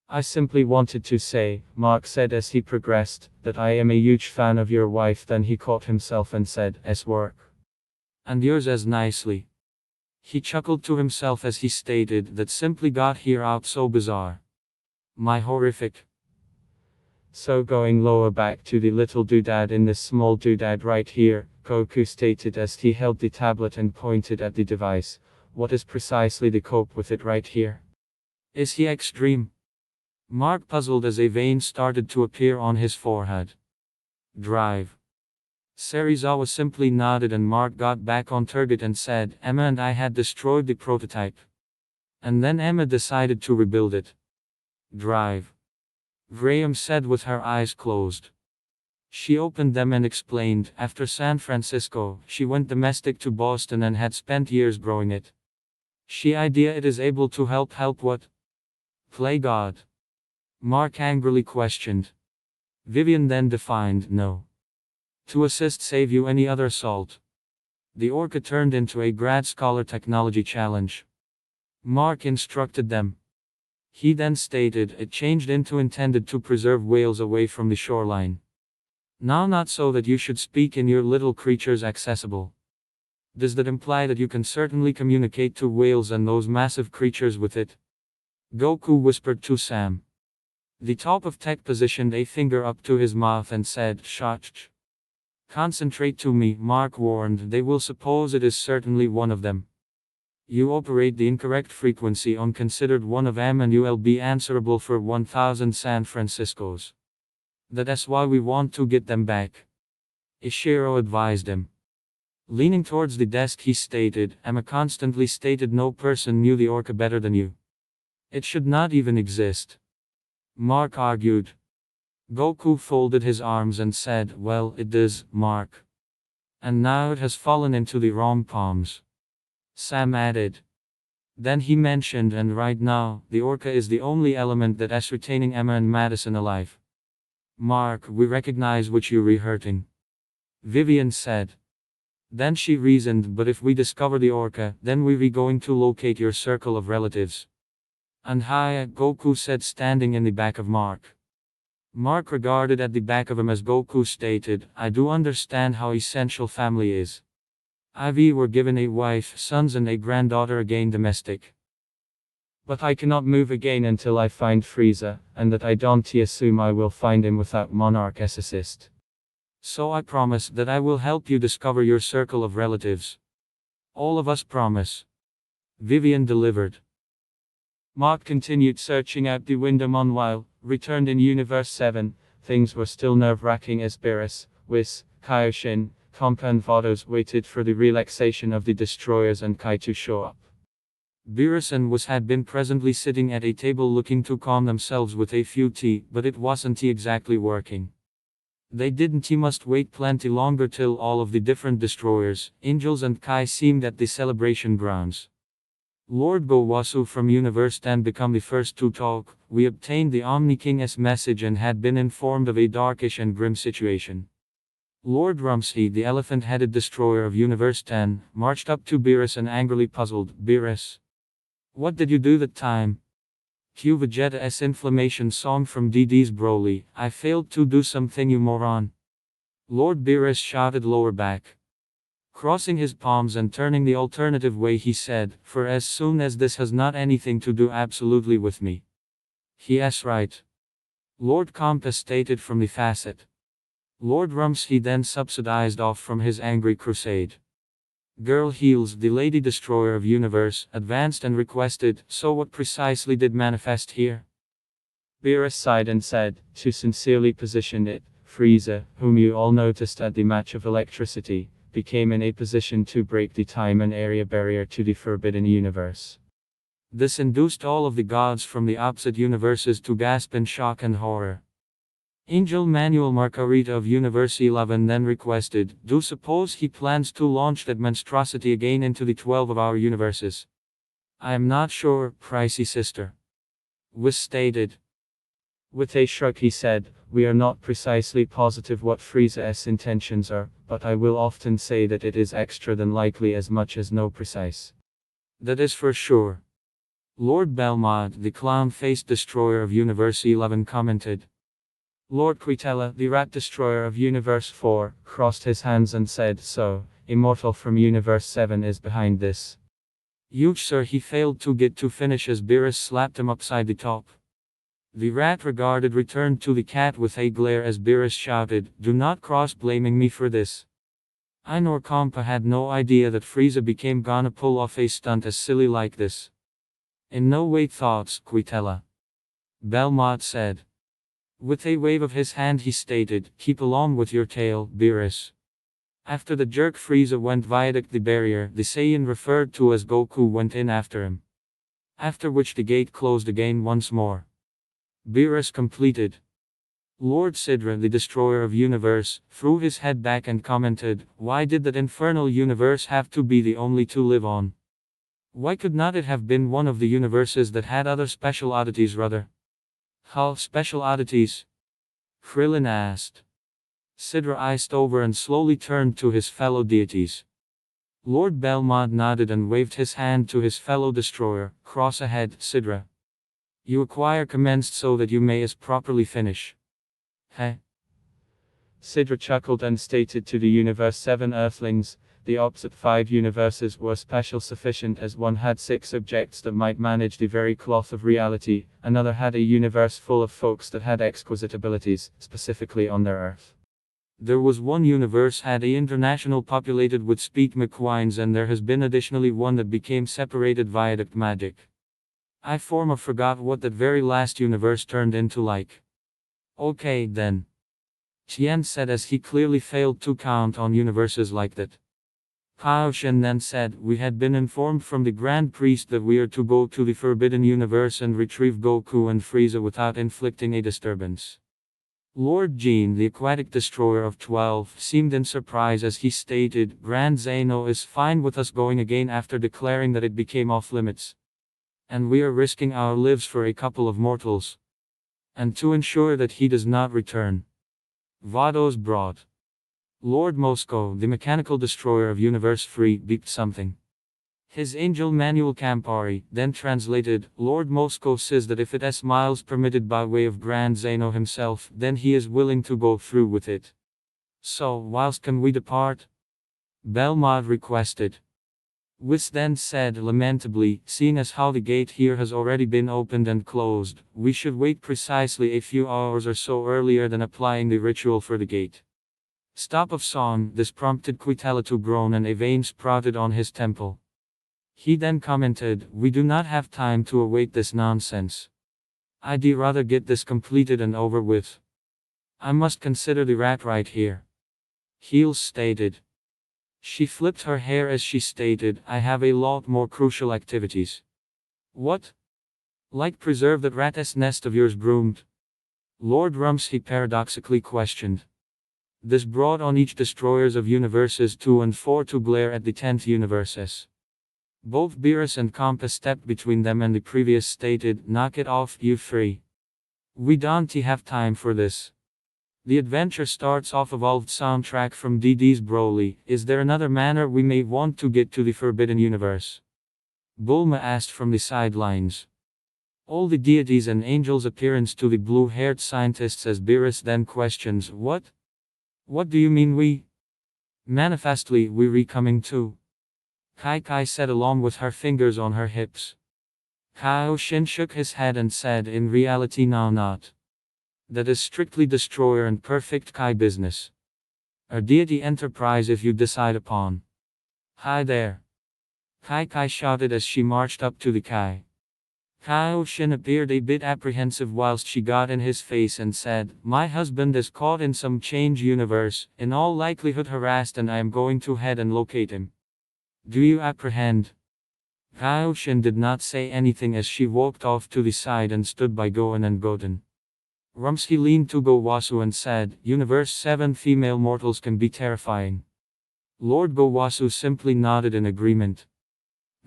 I simply wanted to say, Mark said as he progressed, that I am a huge fan of your wife. Then he caught himself and said, S work. And yours as nicely. He chuckled to himself as he stated, that simply got here out so bizarre. My horrific. So going lower back to the little doodad in this small doodad right here, Goku stated as he held the tablet and pointed at the device, what is precisely the cope with it right here? Is he extreme? Mark puzzled as a vein started to appear on his forehead. Drive. Serizawa simply nodded and Mark got back on target and said, Emma and I had destroyed the prototype. And then Emma decided to rebuild it. Drive. Graham said with her eyes closed. She opened them and explained, after San Francisco, she went domestic to Boston and had spent years growing it. She idea it is able to help what? Play God. Mark angrily questioned. Vivian then defined, no. To assist save you any other assault. The orca turned into a grad scholar technology challenge. Mark instructed them. He then stated it changed into intended to preserve whales away from the shoreline. Now not so that you should speak in your little creatures accessible. Does that imply that you can certainly communicate to whales and those massive creatures with it? Goku whispered to Sam. The top of tech positioned a finger up to his mouth and said, Shh. Concentrate to me, Mark warned, they will suppose it is certainly one of them. You operate the incorrect frequency on considered one of them and you will be answerable for 1000 San Franciscos. That's why we want to get them back. Ishiro advised him. Leaning towards the desk he stated, Emma constantly stated no person knew the orca better than you. It should not even exist. Mark argued. Goku folded his arms and said, well, it does, Mark. And now it has fallen into the wrong palms. Sam added. Then he mentioned, and right now, the orca is the only element that is retaining Emma and Madison alive. Mark, we recognize what you're hurting. Vivian said. Then she reasoned, but if we discover the orca, then we going to locate your circle of relatives. And hi, Goku said, standing in the back of Mark. Mark regarded at the back of him as Goku stated, I do understand how essential family is. IV were given a wife, sons and a granddaughter again domestic. But I cannot move again until I find Frieza, and that I don't assume I will find him without Monarch's assist. So I promise that I will help you discover your circle of relatives. All of us promise. Vivian delivered. Mark continued searching out the window meanwhile, returned in Universe 7, things were still nerve-wracking as Beerus, Whis, Kaioshin, Kompa and Vados waited for the relaxation of the destroyers and Kai to show up. Beerus and Whis had been presently sitting at a table looking to calm themselves with a few tea, but it wasn't exactly working. They didn't must wait plenty longer till all of the different destroyers, Angels and Kai seemed at the celebration grounds. Lord Gowasu from Universe 10 became the first to talk. We obtained the Omni King's message and had been informed of a darkish and grim situation. Lord Rumsey, the elephant-headed destroyer of Universe 10, marched up to Beerus and angrily puzzled, Beerus, what did you do that time? Cue Vegeta's inflammation song from DD's Broly, I failed to do something, you moron. Lord Beerus shouted lower back. Crossing his palms and turning the alternative way he said, for as soon as this has not anything to do absolutely with me. Yes, right. Lord Kompa stated from the facet. Lord Rumsey then subsidized off from his angry crusade. Girl Heels, the Lady Destroyer of Universe, advanced and requested, so what precisely did manifest here? Beerus sighed and said, to sincerely position it, Frieza, whom you all noticed at the match of electricity, became in a position to break the time and area barrier to the Forbidden Universe. This induced all of the gods from the opposite universes to gasp in shock and horror. Angel Manuel Margarita of Universe 11 then requested, do suppose he plans to launch that monstrosity again into the 12 of our universes? I am not sure, pricey sister. Whis stated. With a shrug he said, we are not precisely positive what Frieza's intentions are, but I will often say that it is extra than likely as much as no precise. That is for sure. Lord Belmont, the clown-faced destroyer of Universe 11 commented. Lord Quitella, the rat destroyer of Universe 4, crossed his hands and said, so, Immortal from Universe 7 is behind this. Huge sir, he failed to get to finish as Beerus slapped him upside the top. The rat regarded returned to the cat with a glare as Beerus shouted, do not cross blaming me for this. I nor Kompa had no idea that Frieza became gonna pull off a stunt as silly like this. In no way thoughts, Quitella. Belmont said. With a wave of his hand he stated, keep along with your tail, Beerus. After the jerk Frieza went viaduct the barrier, the Saiyan referred to as Goku went in after him. After which the gate closed again once more. Beerus completed. Lord Sidra, the destroyer of universe, threw his head back and commented, why did that infernal universe have to be the only to live on? Why could not it have been one of the universes that had other special oddities rather? How special oddities? Krillin asked. Sidra iced over and slowly turned to his fellow deities. Lord Belmont nodded and waved his hand to his fellow destroyer, cross ahead, Sidra. You acquire commenced so that you may as properly finish. Heh. Sidra chuckled and stated to the Universe 7 Earthlings, the opposite 5 universes were special sufficient as one had 6 objects that might manage the very cloth of reality, another had a universe full of folks that had exquisite abilities, specifically on their Earth. There was one universe had a international populated with speak McQuines and there has been additionally one that became separated viaduct magic. I forgot what that very last universe turned into like. Okay then. Tien said as he clearly failed to count on universes like that. Kaoshin then said, we had been informed from the Grand Priest that we are to go to the Forbidden Universe and retrieve Goku and Frieza without inflicting a disturbance. Lord Jean, the aquatic destroyer of 12, seemed in surprise as he stated, Grand Zeno is fine with us going again after declaring that it became off limits. And we are risking our lives for a couple of mortals. And to ensure that he does not return. Vados brought. Lord Moscow, the mechanical destroyer of Universe Free, beeped something. His angel Manuel Campari then translated, Lord Moscow says that if it is miles permitted by way of Grand Zeno himself, then he is willing to go through with it. So, whilst can we depart? Belmont requested. Whis then said lamentably, seeing as how the gate here has already been opened and closed, we should wait precisely a few hours or so earlier than applying the ritual for the gate. Stop of song, this prompted Quitella to groan and a vein sprouted on his temple. He then commented, we do not have time to await this nonsense. I'd rather get this completed and over with. I must consider the rat right here. Heels stated. She flipped her hair as she stated, I have a lot more crucial activities. What? Like preserve that rat's nest of yours groomed? Lord Rumsey paradoxically questioned. This brought on each destroyers of universes 2 and 4 to glare at the 10th universes. Both Beerus and Compa stepped between them and the previous stated, knock it off, you three. We don't have time for this. The adventure starts off evolved soundtrack from DD's Broly. Is there another manner we may want to get to the Forbidden Universe? Bulma asked from the sidelines. All the deities and angels appearance to the blue-haired scientists as Beerus then questions, what? What do you mean we? Manifestly, we coming too. Kai said along with her fingers on her hips. Kaioshin shook his head and said in reality now not. That is strictly destroyer and perfect Kai business. A deity enterprise if you decide upon. Hi there. Kai shouted as she marched up to the Kai. Kaioshin appeared a bit apprehensive whilst she got in his face and said, my husband is caught in some change universe, in all likelihood harassed, and I am going to head and locate him. Do you apprehend? Kaioshin did not say anything as she walked off to the side and stood by Gohan and Goten. Rumsey leaned to Gowasu and said, Universe 7 female mortals can be terrifying. Lord Gowasu simply nodded in agreement.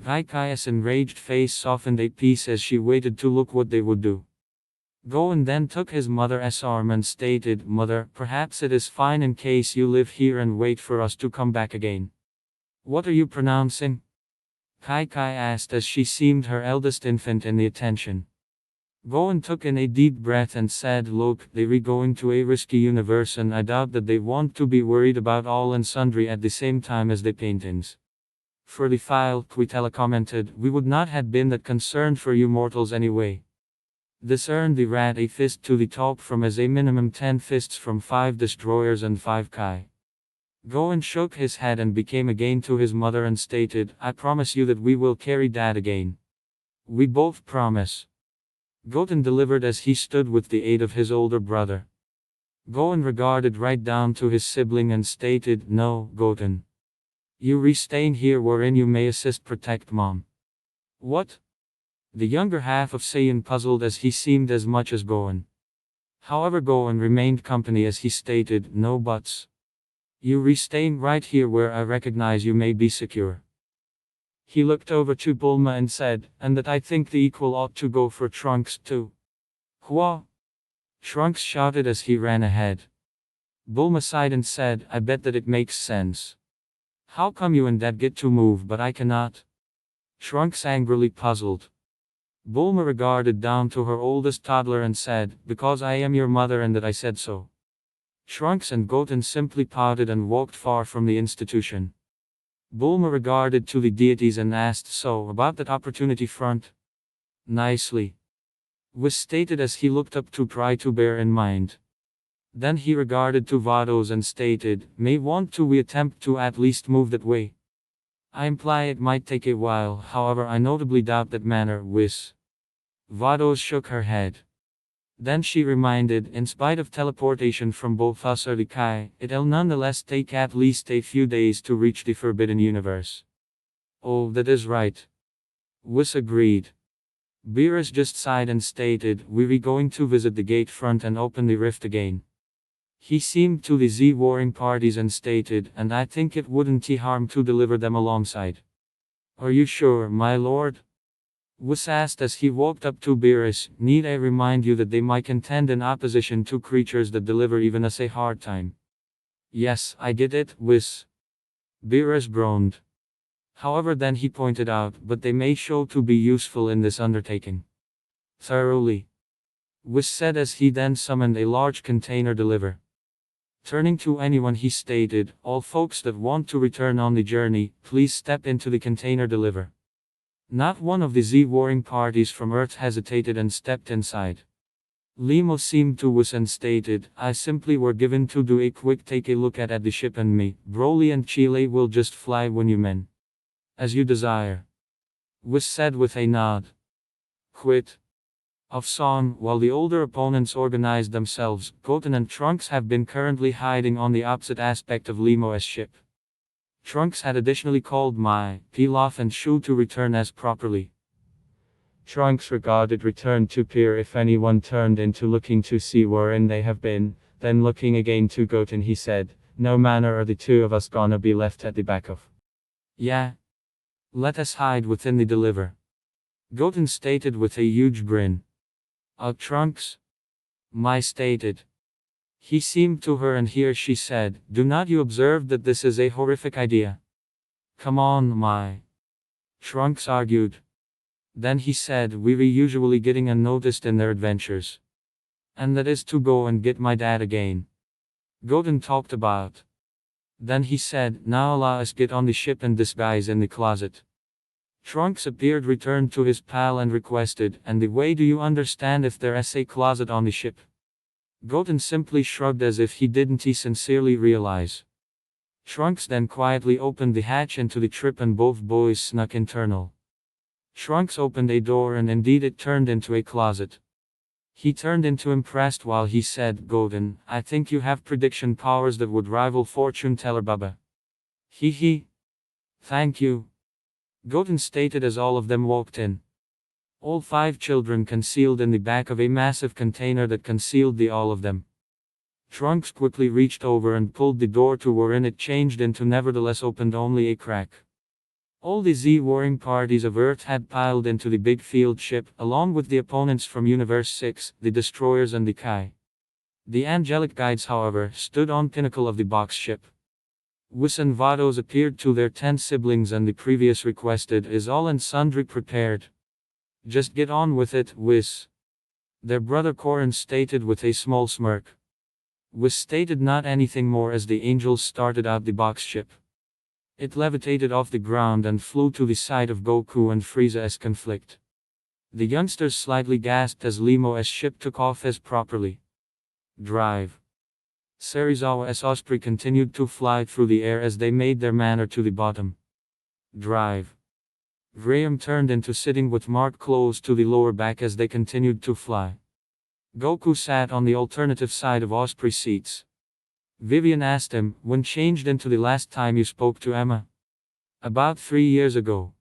Kai's enraged face softened a piece as she waited to look what they would do. Gohan then took his mother's arm and stated, Mother, perhaps it is fine in case you live here and wait for us to come back again. What are you pronouncing? Kai asked as she seemed her eldest infant in the attention. Gohan took in a deep breath and said, look, they're going to a risky universe and I doubt that they want to be worried about all and sundry at the same time as the paintings. For the file, Quitella commented, we would not have been that concerned for you mortals anyway. This earned the rat a fist to the top from as a minimum 10 fists from 5 destroyers and 5 Kai. Gohan shook his head and became again to his mother and stated, I promise you that we will carry Dad again. We both promise. Goten delivered as he stood with the aid of his older brother. Gohan regarded right down to his sibling and stated, no, Goten. You staying here wherein you may assist protect Mom. What? The younger half of Saiyan puzzled as he seemed as much as Gohan. However Gohan remained company as he stated, no buts. You staying right here where I recognize you may be secure. He looked over to Bulma and said, and that I think the equal ought to go for Trunks too. Hua! Trunks shouted as he ran ahead. Bulma sighed and said, I bet that it makes sense. How come you and Dad get to move but I cannot? Trunks angrily puzzled. Bulma regarded down to her oldest toddler and said, because I am your mother and that I said so. Trunks and Goten simply pouted and walked far from the institution. Bulma regarded to the deities and asked, so, about that opportunity front? Nicely. Was stated as he looked up to try to bear in mind. Then he regarded to Vados and stated, may want to we attempt to at least move that way. I imply it might take a while, however I notably doubt that manner, Whis. Vados shook her head. Then she reminded, in spite of teleportation from both us or the Kai, it'll nonetheless take at least a few days to reach the Forbidden Universe. Oh, that is right. Whis agreed. Beerus just sighed and stated, we're going to visit the gate front and open the rift again. He seemed to the Z warring parties and stated, and I think it wouldn't harm to deliver them alongside. Are you sure, my lord? Was asked as he walked up to Beerus, need I remind you that they might contend in opposition to creatures that deliver even us a hard time. Yes, I get it, Whis. Beerus groaned. However, then he pointed out, but they may show to be useful in this undertaking. Thoroughly. Whis said as he then summoned a large container deliver. Turning to anyone he stated, all folks that want to return on the journey, please step into the container deliver. Not one of the Z-warring parties from Earth hesitated and stepped inside. Limo seemed to Whis and stated, I simply were given to do a quick take a look at the ship and me, Broly and Chile will just fly when you men. As you desire. Whis said with a nod. Quit. Of song, while the older opponents organized themselves, Goten and Trunks have been currently hiding on the opposite aspect of Limo's ship. Trunks had additionally called Mai, Pilaf and Shu to return as properly. Trunks regarded return to pier if anyone turned into looking to see wherein they have been, then looking again to Goten he said, no manner are the two of us gonna be left at the back of. Yeah. Let us hide within the deliver. Goten stated with a huge grin. Trunks? Mai stated. He seemed to her and here she said, do not you observe that this is a horrific idea? Come on, Mai. Trunks argued. Then he said, we were usually getting unnoticed in their adventures. And that is to go and get my dad again. Goten talked about. Then he said, now allow us get on the ship and disguise in the closet. Trunks appeared returned to his pal and requested, and the way do you understand if there's a closet on the ship? Goten simply shrugged as if he didn't sincerely realize. Trunks then quietly opened the hatch into the trip and both boys snuck internal. Trunks opened a door and indeed it turned into a closet. He turned into impressed while he said, Goten, I think you have prediction powers that would rival fortune teller Baba. He. Thank you. Goten stated as all of them walked in. All 5 children concealed in the back of a massive container that concealed the all of them. Trunks quickly reached over and pulled the door to wherein it changed into nevertheless opened only a crack. All the Z-warring parties of Earth had piled into the big field ship, along with the opponents from Universe 6, the destroyers and the Kai. The angelic guides however, stood on pinnacle of the box ship. Whis and Vados appeared to their 10 siblings and the previous requested is all and sundry prepared. Just get on with it, Whis. Their brother Korin stated with a small smirk. Whis stated not anything more as the angels started out the box ship. It levitated off the ground and flew to the side of Goku and Frieza's conflict. The youngsters slightly gasped as Limo's ship took off as properly. Drive. Serizawa's Osprey continued to fly through the air as they made their manner to the bottom. Drive. Graham turned into sitting with Mark close to the lower back as they continued to fly. Goku sat on the alternative side of Osprey seats. Vivian asked him, when changed into the last time you spoke to Emma? About 3 years ago.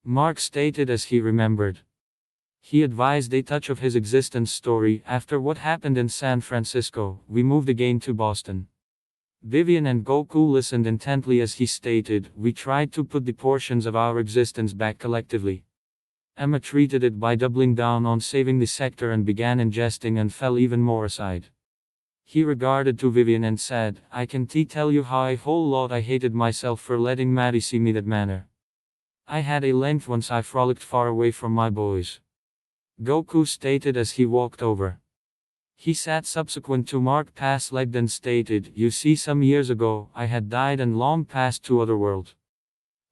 Mark stated as he remembered. He advised a touch of his existence story. After what happened in San Francisco, we moved again to Boston. Vivian and Goku listened intently as he stated, we tried to put the portions of our existence back collectively. Emma treated it by doubling down on saving the sector and began ingesting and fell even more aside. He regarded to Vivian and said, I can tell you how a whole lot I hated myself for letting Maddie see me that manner. I had a length once I frolicked far away from my boys. Goku stated as he walked over. He sat subsequent to Mark past-legged and stated, you see some years ago, I had died and long passed to other world.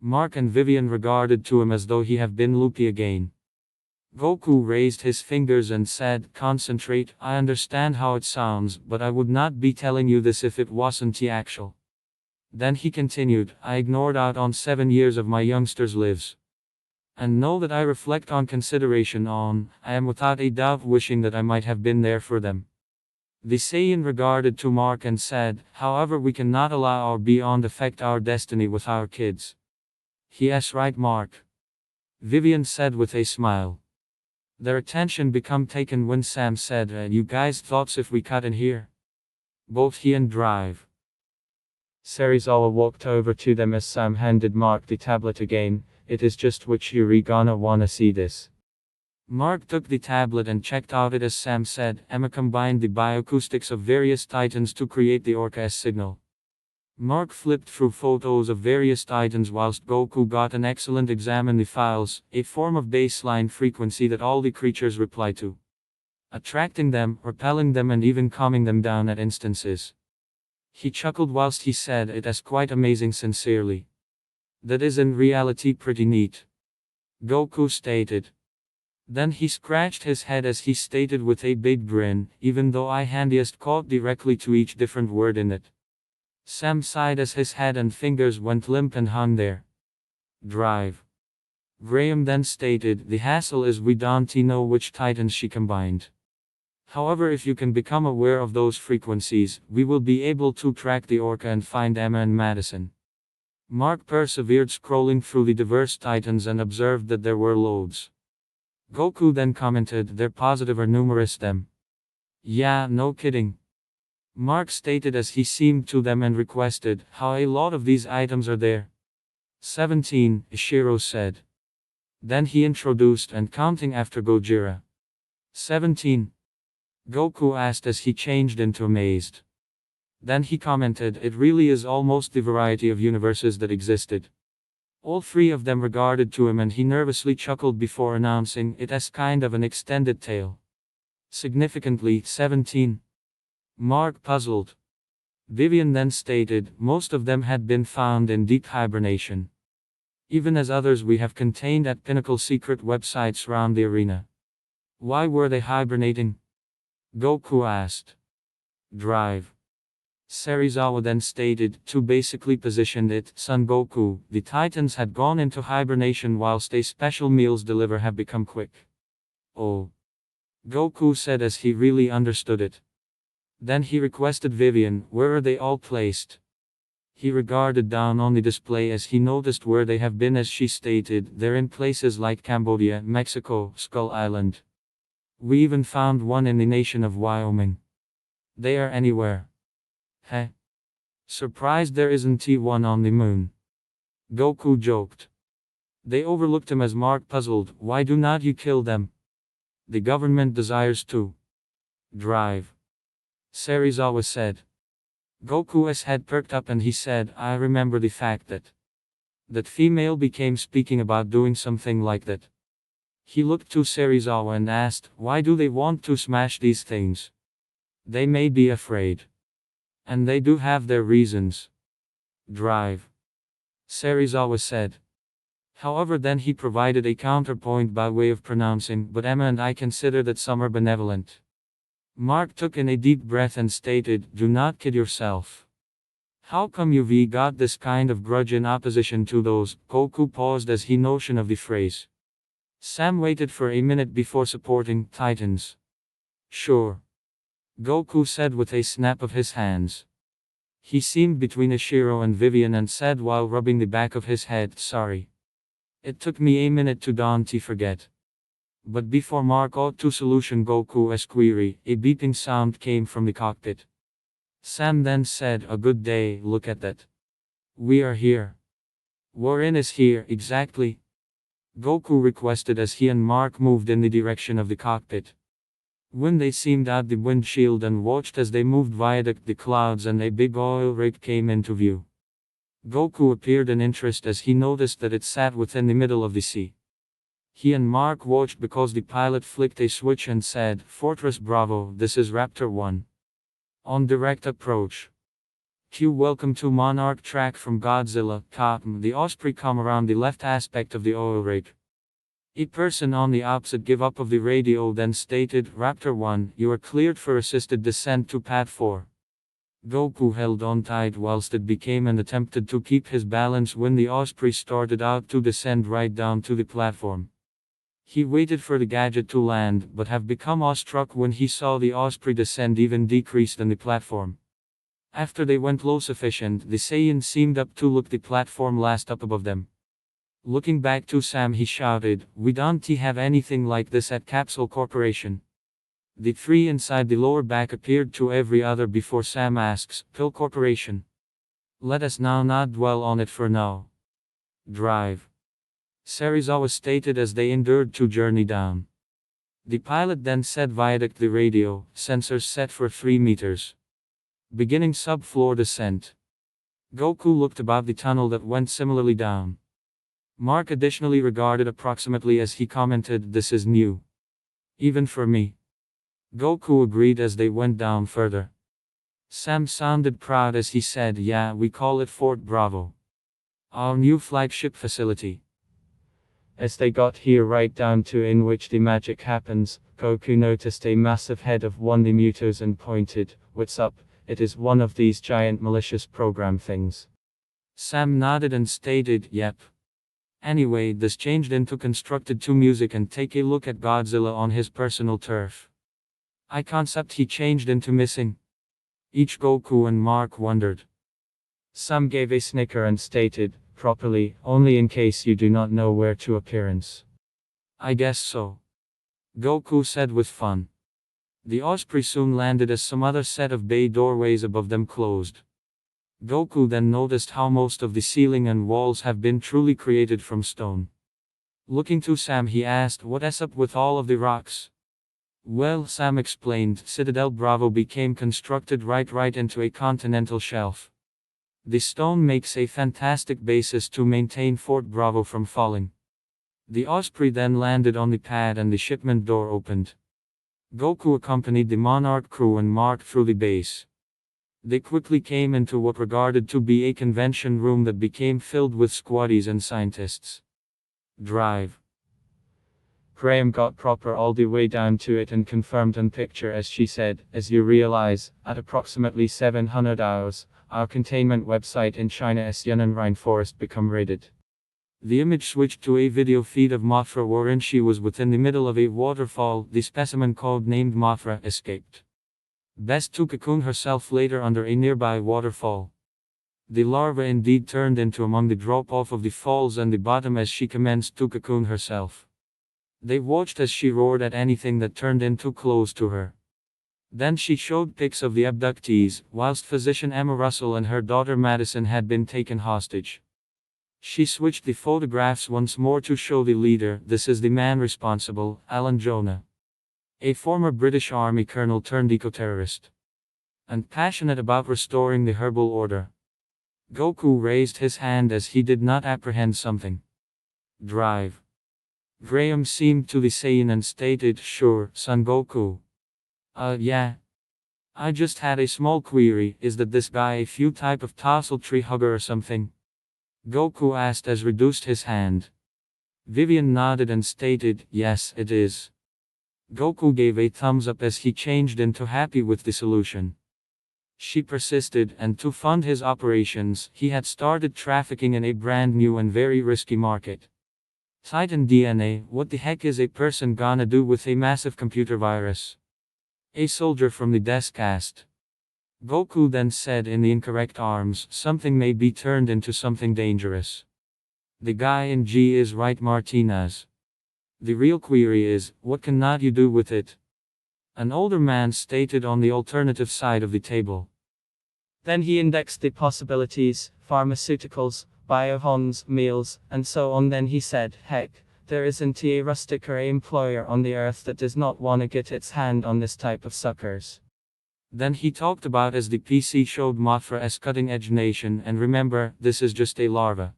Mark and Vivian regarded to him as though he have been loopy again. Goku raised his fingers and said, concentrate, I understand how it sounds, but I would not be telling you this if it wasn't the actual. Then he continued, I ignored out on 7 years of my youngsters' lives. And know that I reflect on consideration on, I am without a doubt wishing that I might have been there for them. The Saiyan regarded to Mark and said, however we cannot allow our beyond affect our destiny with our kids. Yes right Mark. Vivian said with a smile. Their attention become taken when Sam said, you guys thoughts if we cut in here? Both he and Drive. Serizawa walked over to them as Sam handed Mark the tablet again. It is just which you gonna wanna see this. Mark took the tablet and checked out it as Sam said. Emma combined the bioacoustics of various titans to create the Orca S signal. Mark flipped through photos of various titans whilst Goku got an excellent examine the files, a form of baseline frequency that all the creatures reply to, attracting them, repelling them and even calming them down at instances. He chuckled whilst he said it as quite amazing sincerely. That is in reality pretty neat, Goku stated. Then he scratched his head as he stated with a big grin, even though I handiest caught directly to each different word in it. Sam sighed as his head and fingers went limp and hung there. Drive. Graham then stated, the hassle is we don't know which titans she combined. However, if you can become aware of those frequencies, we will be able to track the Orca and find Emma and Madison. Mark persevered scrolling through the diverse titans and observed that there were loads. Goku then commented, they're positive are numerous them. Yeah, no kidding. Mark stated as he seemed to them and requested, how a lot of these items are there. 17, Ishiro said. Then he introduced and counting after Gojira. 17. Goku asked as he changed into amazed. Then he commented, it really is almost the variety of universes that existed. All three of them regarded to him and he nervously chuckled before announcing it as kind of an extended tale. Significantly, 17. Mark puzzled. Vivian then stated, most of them had been found in deep hibernation. Even as others we have contained at Pinnacle secret websites around the arena. Why were they hibernating? Goku asked. Drive. Serizawa then stated, to basically position it, Son Goku, the Titans had gone into hibernation whilst a special meals deliver have become quick. Oh. Goku said as he really understood it. Then he requested Vivian, where are they all placed? He regarded down on the display as he noticed where they have been as she stated, they're in places like Cambodia, Mexico, Skull Island. We even found one in the nation of Wyoming. They are anywhere. Heh. Surprised there isn't one on the moon. Goku joked. They overlooked him as Mark puzzled, why do not you kill them? The government desires to drive. Serizawa said. Goku's head perked up and he said, I remember the fact that female became speaking about doing something like that. He looked to Serizawa and asked, why do they want to smash these things? They may be afraid. And they do have their reasons. Drive. Serizawa said. However, then he provided a counterpoint by way of pronouncing, but Emma and I consider that some are benevolent. Mark took in a deep breath and stated, do not kid yourself. How come you've got this kind of grudge in opposition to those? Goku paused as he notion of the phrase. Sam waited for a minute before supporting Titans. Sure. Goku said with a snap of his hands. He seemed between Ishiro and Vivian and said while rubbing the back of his head, sorry. It took me a minute to forget. But before Mark ought to solution Goku's query, a beeping sound came from the cockpit. Sam then said, a good day, look at that. We are here. Wherein is here, exactly? Goku requested as he and Mark moved in the direction of the cockpit. When they seemed out the windshield and watched as they moved viaduct the clouds and a big oil rig came into view. Goku appeared in interest as he noticed that it sat within the middle of the sea. He and Mark watched because the pilot flicked a switch and said, Fortress Bravo, this is Raptor 1. On direct approach. Q. Welcome to Monarch track from Godzilla, Cotton. The Osprey come around the left aspect of the oil rig. A person on the opposite give up of the radio then stated, Raptor 1, you are cleared for assisted descent to Pad 4. Goku held on tight whilst it became and attempted to keep his balance when the Osprey started out to descend right down to the platform. He waited for the gadget to land but have become awestruck when he saw the Osprey descend even decreased in the platform. After they went low sufficient, the Saiyan seemed up to look the platform last up above them. Looking back to Sam he shouted, we don't have anything like this at Capsule Corporation. The three inside the lower back appeared to every other before Sam asks, Pill Corporation. Let us now not dwell on it for now. Drive. Serizawa stated as they endured to journey down. The pilot then said viaduct the radio, sensors set for 3 meters. Beginning subfloor descent. Goku looked about the tunnel that went similarly down. Mark additionally regarded approximately as he commented, "This is new. Even for me." Goku agreed as they went down further. Sam sounded proud as he said, "Yeah, we call it Fort Bravo. Our new flagship facility." As they got here right down to in which the magic happens, Goku noticed a massive head of one of the mutos and pointed, "What's up? It is one of these giant malicious program things." Sam nodded and stated, "Yep. Anyway, this changed into constructed to music and take a look at Godzilla on his personal turf. I concept he changed into missing." Each Goku and Mark wondered. Sam gave a snicker and stated, "Properly, only in case you do not know where to appearance." "I guess so," Goku said with fun. The Osprey soon landed as some other set of bay doorways above them closed. Goku then noticed how most of the ceiling and walls have been truly created from stone. Looking to Sam, he asked, "What's up with all of the rocks?" "Well," Sam explained, "Citadel Bravo became constructed right into a continental shelf. The stone makes a fantastic basis to maintain Fort Bravo from falling." The Osprey then landed on the pad and the shipment door opened. Goku accompanied the Monarch crew and marched through the base. They quickly came into what regarded to be a convention room that became filled with squaddies and scientists. Drive. Graham got proper all the way down to it and confirmed on picture as she said, "As you realize, at approximately 700 hours, our containment website in China's Yunnan rainforest become raided." The image switched to a video feed of Mothra wherein she was within the middle of a waterfall. The specimen named Mothra escaped. Best to cocoon herself later under a nearby waterfall. The larva indeed turned into among the drop-off of the falls and the bottom as she commenced to cocoon herself. They watched as she roared at anything that turned in too close to her. Then she showed pics of the abductees, whilst physician Emma Russell and her daughter Madison had been taken hostage. She switched the photographs once more to show the leader. This is the man responsible, Alan Jonah. A former British Army colonel turned eco-terrorist. And passionate about restoring the herbal order. Goku raised his hand as he did not apprehend something. Drive. Graham seemed to be sane and stated, "Sure, Son Goku. Yeah. I just had a small query, is that this guy a few type of tassel tree hugger or something?" Goku asked as reduced his hand. Vivian nodded and stated, "Yes, it is." Goku gave a thumbs up as he changed into happy with the solution. She persisted, and to fund his operations, he had started trafficking in a brand new and very risky market. Titan DNA. What the heck is a person gonna do with a massive computer virus? A soldier from the desk asked. Goku then said, in the incorrect arms, something may be turned into something dangerous. The guy in G is right, Martinez. The real query is, what cannot you do with it? An older man stated on the alternative side of the table. Then he indexed the possibilities, pharmaceuticals, biohons, meals, and so on. Then he said, "Heck, there isn't a rustic or a employer on the earth that does not want to get its hand on this type of suckers." Then he talked about as the PC showed Mothra as cutting-edge nation, and remember, this is just a larva.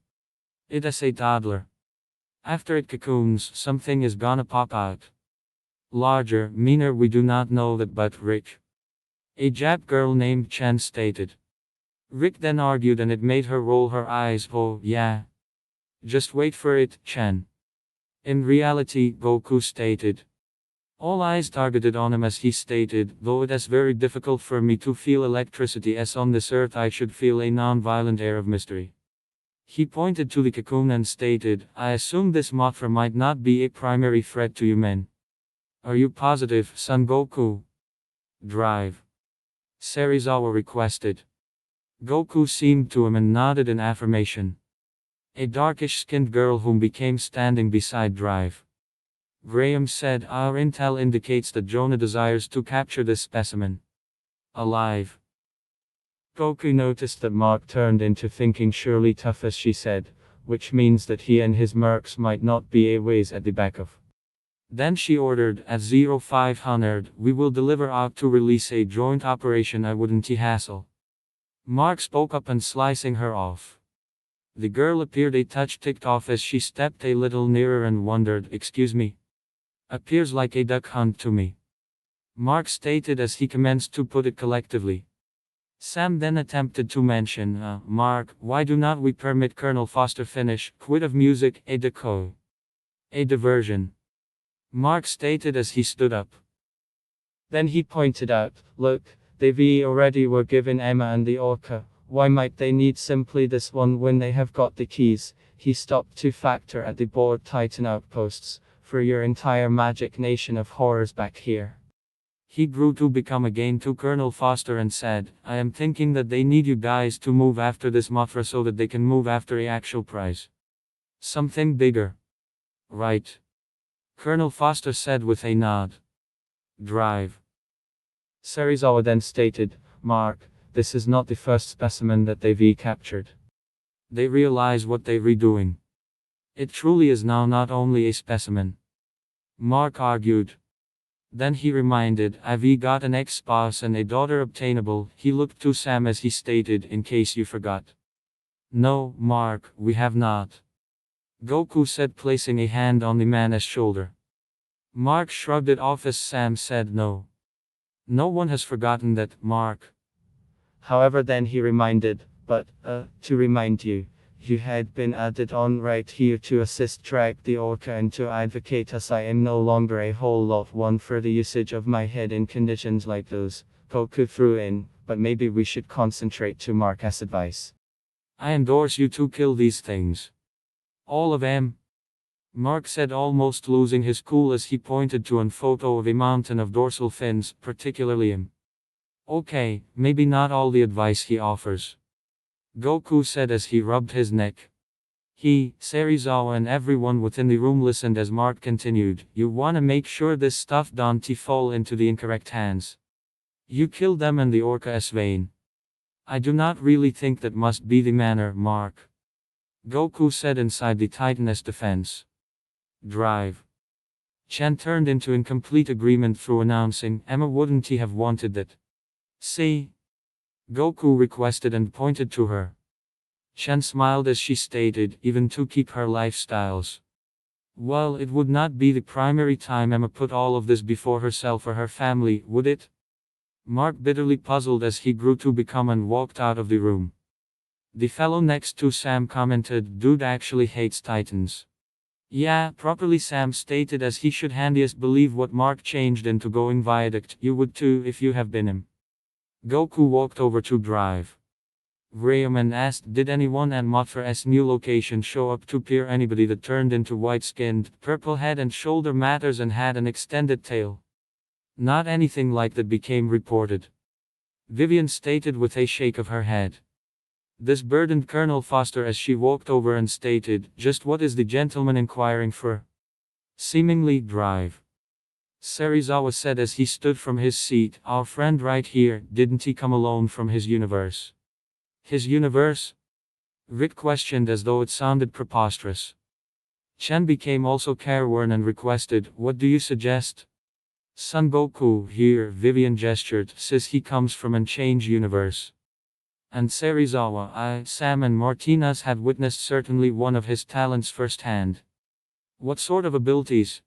It is a toddler. After it cocoons, something is gonna pop out. Larger, meaner, we do not know that, but Rick. A Jap girl named Chen stated. Rick then argued and it made her roll her eyes. "Oh, yeah. Just wait for it, Chen." In reality, Goku stated. All eyes targeted on him as he stated, "Though it is very difficult for me to feel electricity as on this earth I should feel a non-violent air of mystery." He pointed to the cocoon and stated, "I assume this Mothra might not be a primary threat to you men. Are you positive, Son Goku?" Drive. Serizawa requested. Goku seemed to him and nodded in affirmation. A darkish-skinned girl whom became standing beside Drive. Graham said, "Our intel indicates that Jonah desires to capture this specimen. Alive." Goku noticed that Mark turned into thinking surely tough as she said, which means that he and his mercs might not be a ways at the back of. Then she ordered, "At 0500, we will deliver out to release a joint operation. I wouldn't hassle." Mark spoke up and slicing her off. The girl appeared a touch ticked off as she stepped a little nearer and wondered, "Excuse me? Appears like a duck hunt to me," Mark stated as he commenced to put it collectively. Sam then attempted to mention, "Mark, why do not we permit Colonel Foster finish, quit of music, a deco? A diversion," Mark stated as he stood up. Then he pointed out, "Look, they already were given Emma and the orca. Why might they need simply this one when they have got the keys?" He stopped to factor at the board Titan outposts, for your entire magic nation of horrors back here. He grew to become again to Colonel Foster and said, "I am thinking that they need you guys to move after this Mothra so that they can move after a actual prize. Something bigger. Right?" Colonel Foster said with a nod. "Drive." Serizawa then stated, "Mark, this is not the first specimen that they've captured. They realize what they're redoing. It truly is now not only a specimen," Mark argued. Then he reminded, "I've got an ex-spouse and a daughter obtainable." He looked to Sam as he stated, "In case you forgot." "No, Mark, we have not," Goku said, placing a hand on the man's shoulder. Mark shrugged it off as Sam said, "No. No one has forgotten that, Mark." However, then he reminded, "But, to remind you, you had been added on right here to assist track the orca and to advocate us. I am no longer a whole lot one for the usage of my head in conditions like those," Goku threw in, "but maybe we should concentrate to Mark's advice. "I endorse you to kill these things. All of them," Mark said, almost losing his cool as he pointed to a photo of a mountain of dorsal fins, particularly him. "Okay, maybe not all the advice he offers," Goku said as he rubbed his neck. He, Serizawa and everyone within the room listened as Mark continued, "You wanna make sure this stuff don't fall into the incorrect hands. You kill them and the orca's vein. I do not really think that must be the manner, Mark," Goku said inside the Titan's defense. "Drive." Chen turned into incomplete agreement through announcing, "Emma, wouldn't he have wanted that?" "See?" Goku requested and pointed to her. Chen smiled as she stated, "Even to keep her lifestyles. Well, it would not be the primary time Emma put all of this before herself or her family, would it?" Mark bitterly puzzled as he grew to become and walked out of the room. The fellow next to Sam commented, "Dude actually hates Titans." "Yeah, properly," Sam stated as he should handiest believe what Mark changed into going viaduct. "You would too if you have been him." Goku walked over to Drive. Rayaman asked, "Did anyone at Mothra's new location show up to peer? Anybody that turned into white-skinned, purple head and shoulder matters and had an extended tail?" "Not anything like that became reported," Vivian stated with a shake of her head. This burdened Colonel Foster as she walked over and stated, "Just what is the gentleman inquiring for?" "Seemingly Drive," Serizawa said as he stood from his seat. "Our friend right here, didn't he come alone from his universe?" "His universe?" Rick questioned as though it sounded preposterous. Chen became also careworn and requested, "What do you suggest?" "Son Goku, here," Vivian gestured, "says he comes from an change universe. And Serizawa, Sam and Martinez had witnessed certainly one of his talents firsthand." "What sort of abilities?"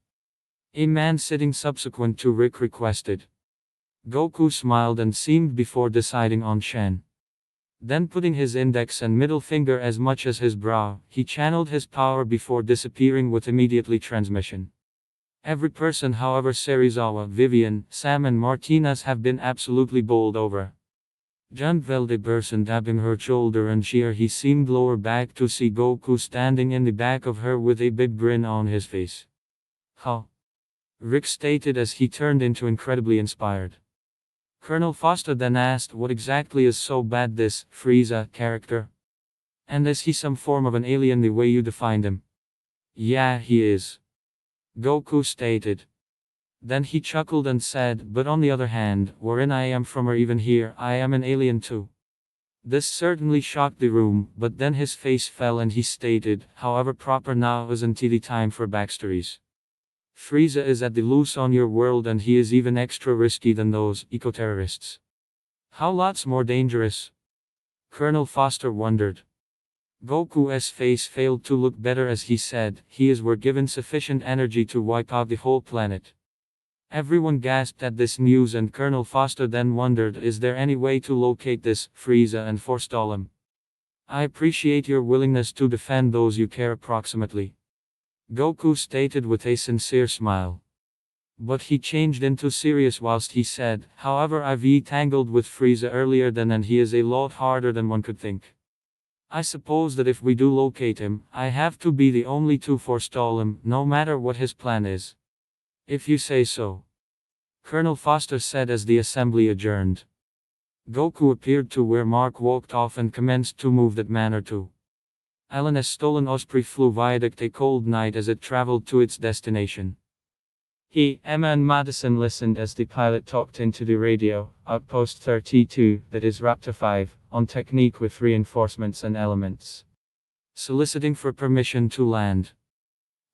A man sitting subsequent to Rick requested. Goku smiled and seemed before deciding on Shen. Then putting his index and middle finger as much as his brow, he channeled his power before disappearing with immediately transmission. Every person, however, Serizawa, Vivian, Sam and Martinez have been absolutely bowled over. Jan felt a person tapping her shoulder and he seemed lower back to see Goku standing in the back of her with a big grin on his face. "Huh?" Rick stated as he turned into incredibly inspired. Colonel Foster then asked, "What exactly is so bad this Frieza character? And is he some form of an alien the way you defined him?" "Yeah, he is," Goku stated. Then he chuckled and said, "But on the other hand, wherein I am from or even here, I am an alien too." This certainly shocked the room, but then his face fell and he stated, "However, proper now isn't the time for backstories. Frieza is at the loose on your world and he is even extra risky than those eco-terrorists. How lots more dangerous." Colonel Foster wondered. Goku's face failed to look better as he said, "He were given sufficient energy to wipe out the whole planet." Everyone gasped at this news and Colonel Foster then wondered, is there any way to locate this Frieza and forestall him? "I appreciate your willingness to defend those you care approximately," Goku stated with a sincere smile. But he changed into serious whilst he said, "However, I've tangled with Frieza earlier than and he is a lot harder than one could think. I suppose that if we do locate him, I have to be the only to forestall him, no matter what his plan is." "If you say so," Colonel Foster said as the assembly adjourned. Goku appeared to where Mark walked off and commenced to move that manner too. Elena's stolen Osprey flew viaduct a cold night as it traveled to its destination. He, Emma and Madison listened as the pilot talked into the radio, Outpost 32, that is Raptor 5, on technique with reinforcements and elements. Soliciting for permission to land.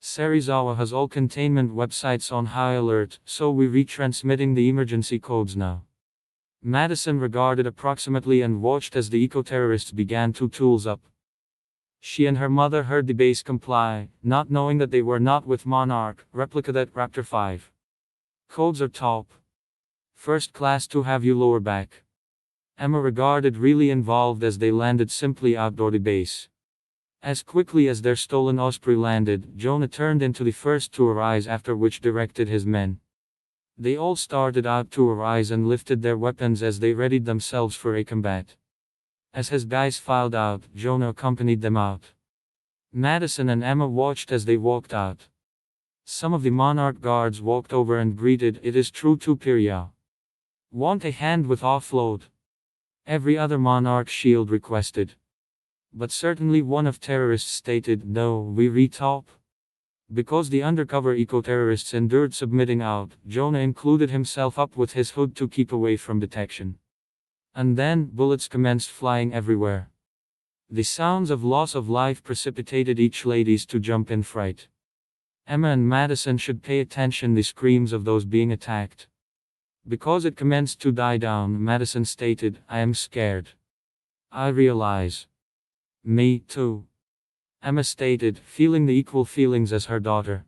Serizawa has all containment websites on high alert, so we're retransmitting the emergency codes now. Madison regarded approximately and watched as the eco-terrorists began to tools up. She and her mother heard the base comply, not knowing that they were not with Monarch, replica that Raptor 5. "Codes are top. First class to have you lower back." Emma regarded really involved as they landed simply outdoor the base. As quickly as their stolen Osprey landed, Jonah turned into the first to arise, after which directed his men. They all started out to arise and lifted their weapons as they readied themselves for a combat. As his guys filed out, Jonah accompanied them out. Madison and Emma watched as they walked out. Some of the Monarch guards walked over and greeted, "It is true to Piria. Want a hand with offload?" Every other Monarch shield requested. But certainly one of terrorists stated, "No, we retop." Because the undercover eco-terrorists endured submitting out, Jonah included himself up with his hood to keep away from detection. And then, bullets commenced flying everywhere. The sounds of loss of life precipitated each ladies to jump in fright. Emma and Madison should pay attention the screams of those being attacked. Because it commenced to die down, Madison stated, "I am scared. I realize." "Me too," Emma stated, feeling the equal feelings as her daughter.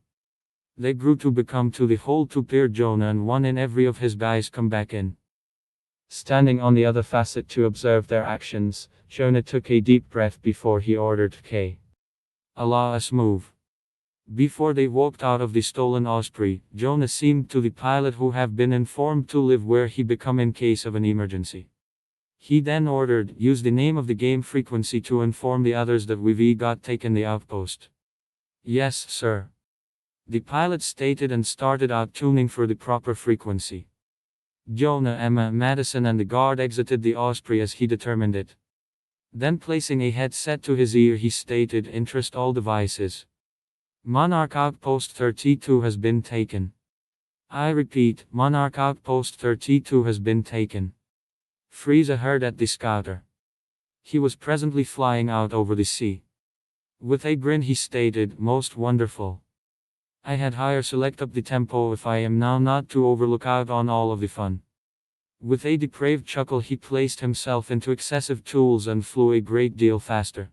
They grew to become to the whole to peer Jonah and one in every of his guys come back in. Standing on the other facet to observe their actions, Jonah took a deep breath before he ordered K. "Allow us move." Before they walked out of the stolen Osprey, Jonah seemed to the pilot who have been informed to live where he become in case of an emergency. He then ordered, "Use the name of the game frequency to inform the others that we've got taken the outpost." "Yes, sir," the pilot stated and started out tuning for the proper frequency. Jonah, Emma, Madison and the guard exited the Osprey as he determined it. Then placing a headset to his ear he stated, "Interest all devices. Monarch Outpost 32 has been taken. I repeat, Monarch Outpost 32 has been taken." Frieza heard at the scouter. He was presently flying out over the sea. With a grin he stated, "Most wonderful. I had higher select up the tempo if I am now not to overlook out on all of the fun." With a depraved chuckle he placed himself into excessive tools and flew a great deal faster.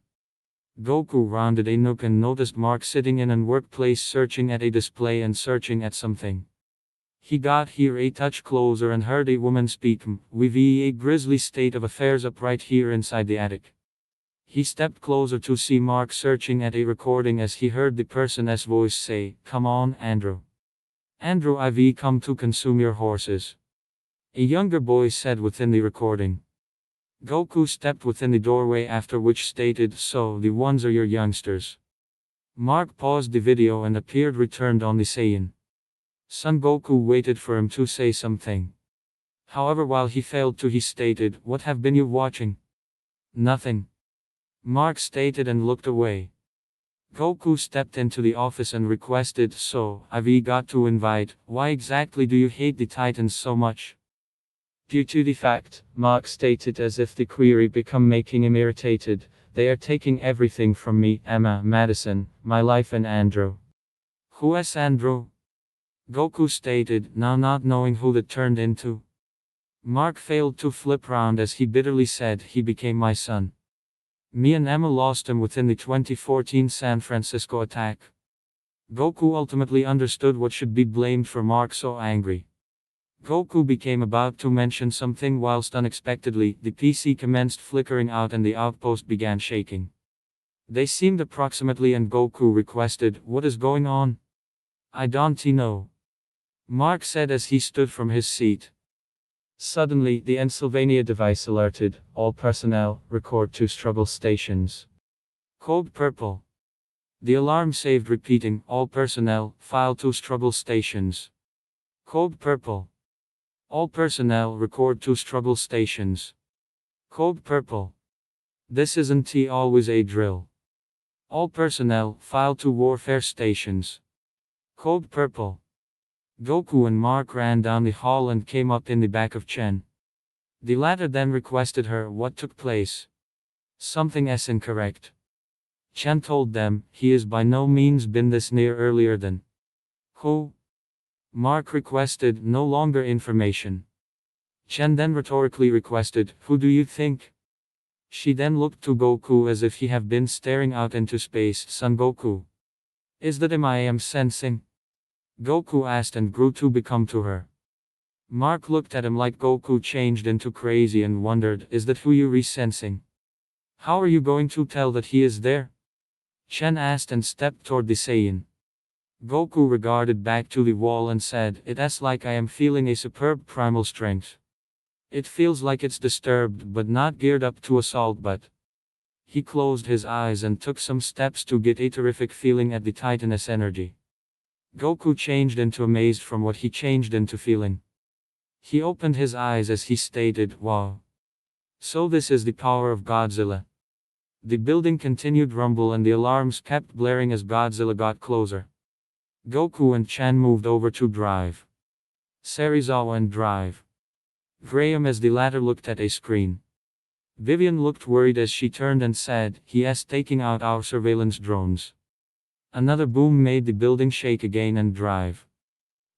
Goku rounded a nook and noticed Mark sitting in an workplace searching at a display and searching at something. He got here a touch closer and heard a woman speak, "We've a grisly state of affairs up right here inside the attic." He stepped closer to see Mark searching at a recording as he heard the person's voice say, "Come on, Andrew. Andrew, I've come to consume your horses." A younger boy said within the recording. Goku stepped within the doorway, after which stated, "So, the ones are your youngsters." Mark paused the video and appeared returned on the Saiyan. Son Goku waited for him to say something. However, while he failed to, he stated, "What have been you watching?" "Nothing," Mark stated and looked away. Goku stepped into the office and requested, "So, I've got to invite, why exactly do you hate the Titans so much?" "Due to the fact," Mark stated as if the query become making him irritated, "they are taking everything from me, Emma, Madison, my life and Andrew." "Who is Andrew?" Goku stated, now not knowing who that turned into. Mark failed to flip round as he bitterly said, "He became my son. Me and Emma lost him within the 2014 San Francisco attack." Goku ultimately understood what should be blamed for Mark so angry. Goku became about to mention something whilst unexpectedly, the PC commenced flickering out and the outpost began shaking. They seemed approximately and Goku requested, "What is going on?" "I don't know," Mark said as he stood from his seat. Suddenly, the Pennsylvania device alerted, "All personnel, record to struggle stations." Code purple. The alarm saved repeating, "All personnel, file to struggle stations." Code purple. All personnel record to struggle stations. Code purple. This isn't always a drill. All personnel file to warfare stations. Code purple. Goku and Mark ran down the hall and came up in the back of Chen. The latter then requested her what took place. "Something's incorrect." Chen told them, "He is by no means been this near earlier than." "Who?" Mark requested no longer information. Chen then rhetorically requested, "Who do you think?" She then looked to Goku as if he have been staring out into space. "Son Goku. Is that him I am sensing?" Goku asked and grew to become to her. Mark looked at him like Goku changed into crazy and wondered, "Is that who you resensing? How are you going to tell that he is there?" Chen asked and stepped toward the Saiyan. Goku regarded back to the wall and said, "It's like I am feeling a superb primal strength. It feels like it's disturbed but not geared up to assault but." He closed his eyes and took some steps to get a terrific feeling at the Titaness energy. Goku changed into amazed from what he changed into feeling. He opened his eyes as he stated, "Wow. So this is the power of Godzilla." The building continued rumble and the alarms kept blaring as Godzilla got closer. Goku and Chan moved over to Drive. Serizawa and Drive. Graham as the latter looked at a screen. Vivian looked worried as she turned and said, "He's taking out our surveillance drones." Another boom made the building shake again and Drive.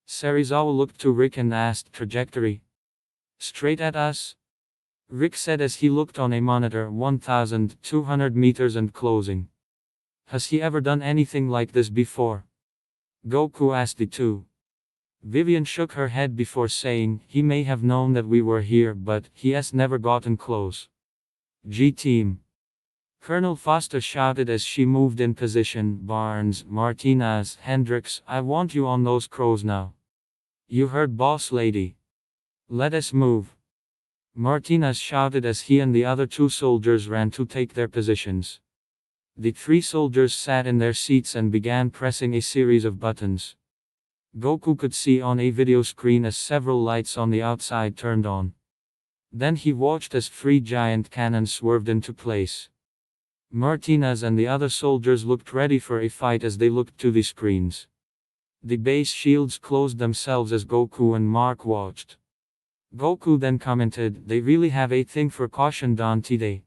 Serizawa looked to Rick and asked, "Trajectory? Straight at us?" Rick said as he looked on a monitor, 1,200 meters and closing. "Has he ever done anything like this before?" Goku asked the two. Vivian shook her head before saying, "He may have known that we were here but he has never gotten close." G-Team. Colonel Foster shouted as she moved in position, "Barnes, Martinez, Hendricks, I want you on those crows now." "You heard boss lady. Let us move." Martinez shouted as he and the other two soldiers ran to take their positions. The three soldiers sat in their seats and began pressing a series of buttons. Goku could see on a video screen as several lights on the outside turned on. Then he watched as three giant cannons swerved into place. Martinez and the other soldiers looked ready for a fight as they looked to the screens. The base shields closed themselves as Goku and Mark watched. Goku then commented, "They really have a thing for caution, don't they?"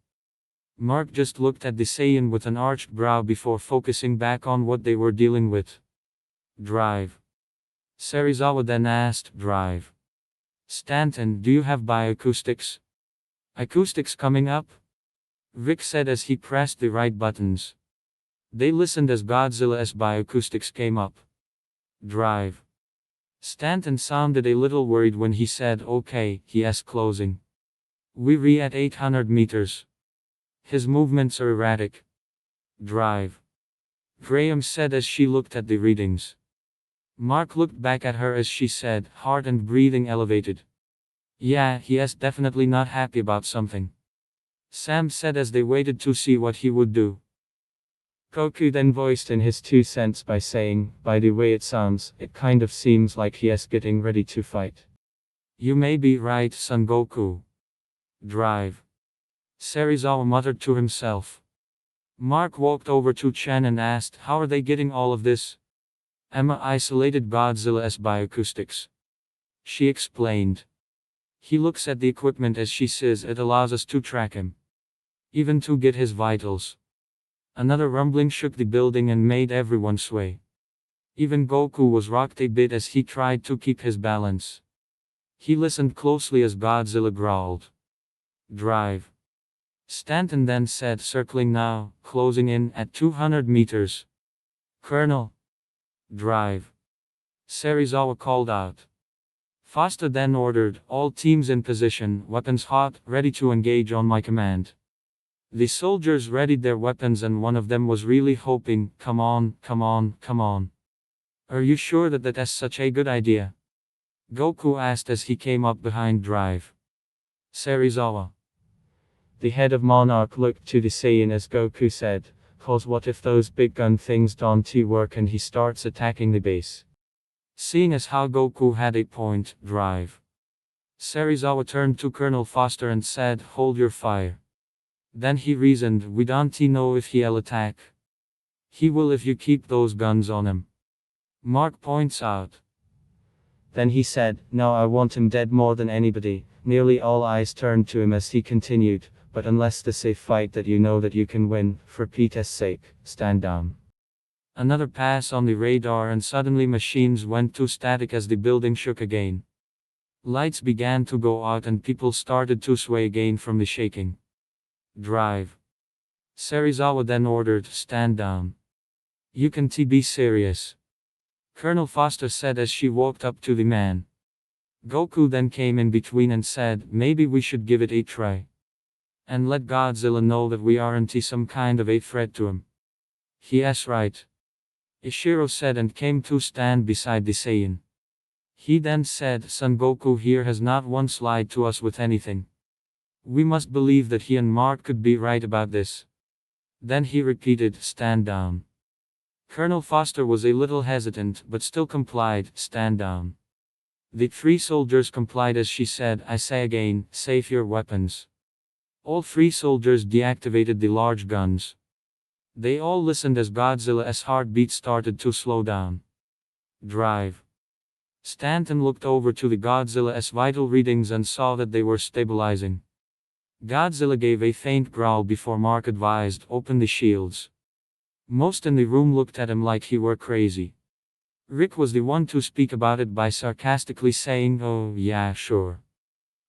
Mark just looked at the Saiyan with an arched brow before focusing back on what they were dealing with. Drive. Serizawa then asked, "Drive. Stanton, do you have bioacoustics?" "Acoustics coming up?" Rick said as he pressed the right buttons. They listened as Godzilla's bioacoustics came up. Drive. Stanton sounded a little worried when he said, "Okay, he's closing. We're at 800 meters. His movements are erratic." Drive. Graham said as she looked at the readings. Mark looked back at her as she said, heart and breathing elevated. "Yeah, he's definitely not happy about something." Sam said as they waited to see what he would do. Goku then voiced in his 2 cents by saying, "By the way it sounds, it kind of seems like he's getting ready to fight." "You may be right, Son Goku." Drive. Serizawa muttered to himself. Mark walked over to Chen and asked, "How are they getting all of this?" "Emma isolated Godzilla's bioacoustics," she explained. "He looks at the equipment as she says it allows us to track him. Even to get his vitals." Another rumbling shook the building and made everyone sway. Even Goku was rocked a bit as he tried to keep his balance. He listened closely as Godzilla growled. Drive. Stanton then said, circling now, closing in at 200 meters. Colonel. Drive. Serizawa called out. Foster then ordered, all teams in position, weapons hot, ready to engage on my command. The soldiers readied their weapons and one of them was really hoping, come on, come on, come on. Are you sure that that's such a good idea? Goku asked as he came up behind Drive. Serizawa. The head of Monarch looked to the Saiyan as Goku said, "'Cause what if those big gun things don't work and he starts attacking the base?" Seeing as how Goku had a point, Drive. Serizawa turned to Colonel Foster and said, hold your fire. Then he reasoned, we don't know if he'll attack. He will if you keep those guns on him. Mark points out. Then he said, no, I want him dead more than anybody. Nearly all eyes turned to him as he continued, but unless this a fight that you know that you can win, for Pete's sake, stand down. Another pass on the radar and suddenly machines went too static as the building shook again. Lights began to go out and people started to sway again from the shaking. Drive. Serizawa then ordered, stand down. You can be serious. Colonel Foster said as she walked up to the man. Goku then came in between and said, maybe we should give it a try. And let Godzilla know that we aren't some kind of a threat to him. Yes, right. Ishiro said and came to stand beside the Saiyan. He then said, Son Goku here has not once lied to us with anything. We must believe that he and Mark could be right about this. Then he repeated, stand down. Colonel Foster was a little hesitant but still complied, stand down. The three soldiers complied as she said, I say again, save your weapons. All three soldiers deactivated the large guns. They all listened as Godzilla's heartbeat started to slow down. Drive. Stanton looked over to the Godzilla's vital readings and saw that they were stabilizing. Godzilla gave a faint growl before Mark advised, open the shields. Most in the room looked at him like he were crazy. Rick was the one to speak about it by sarcastically saying, oh yeah, sure.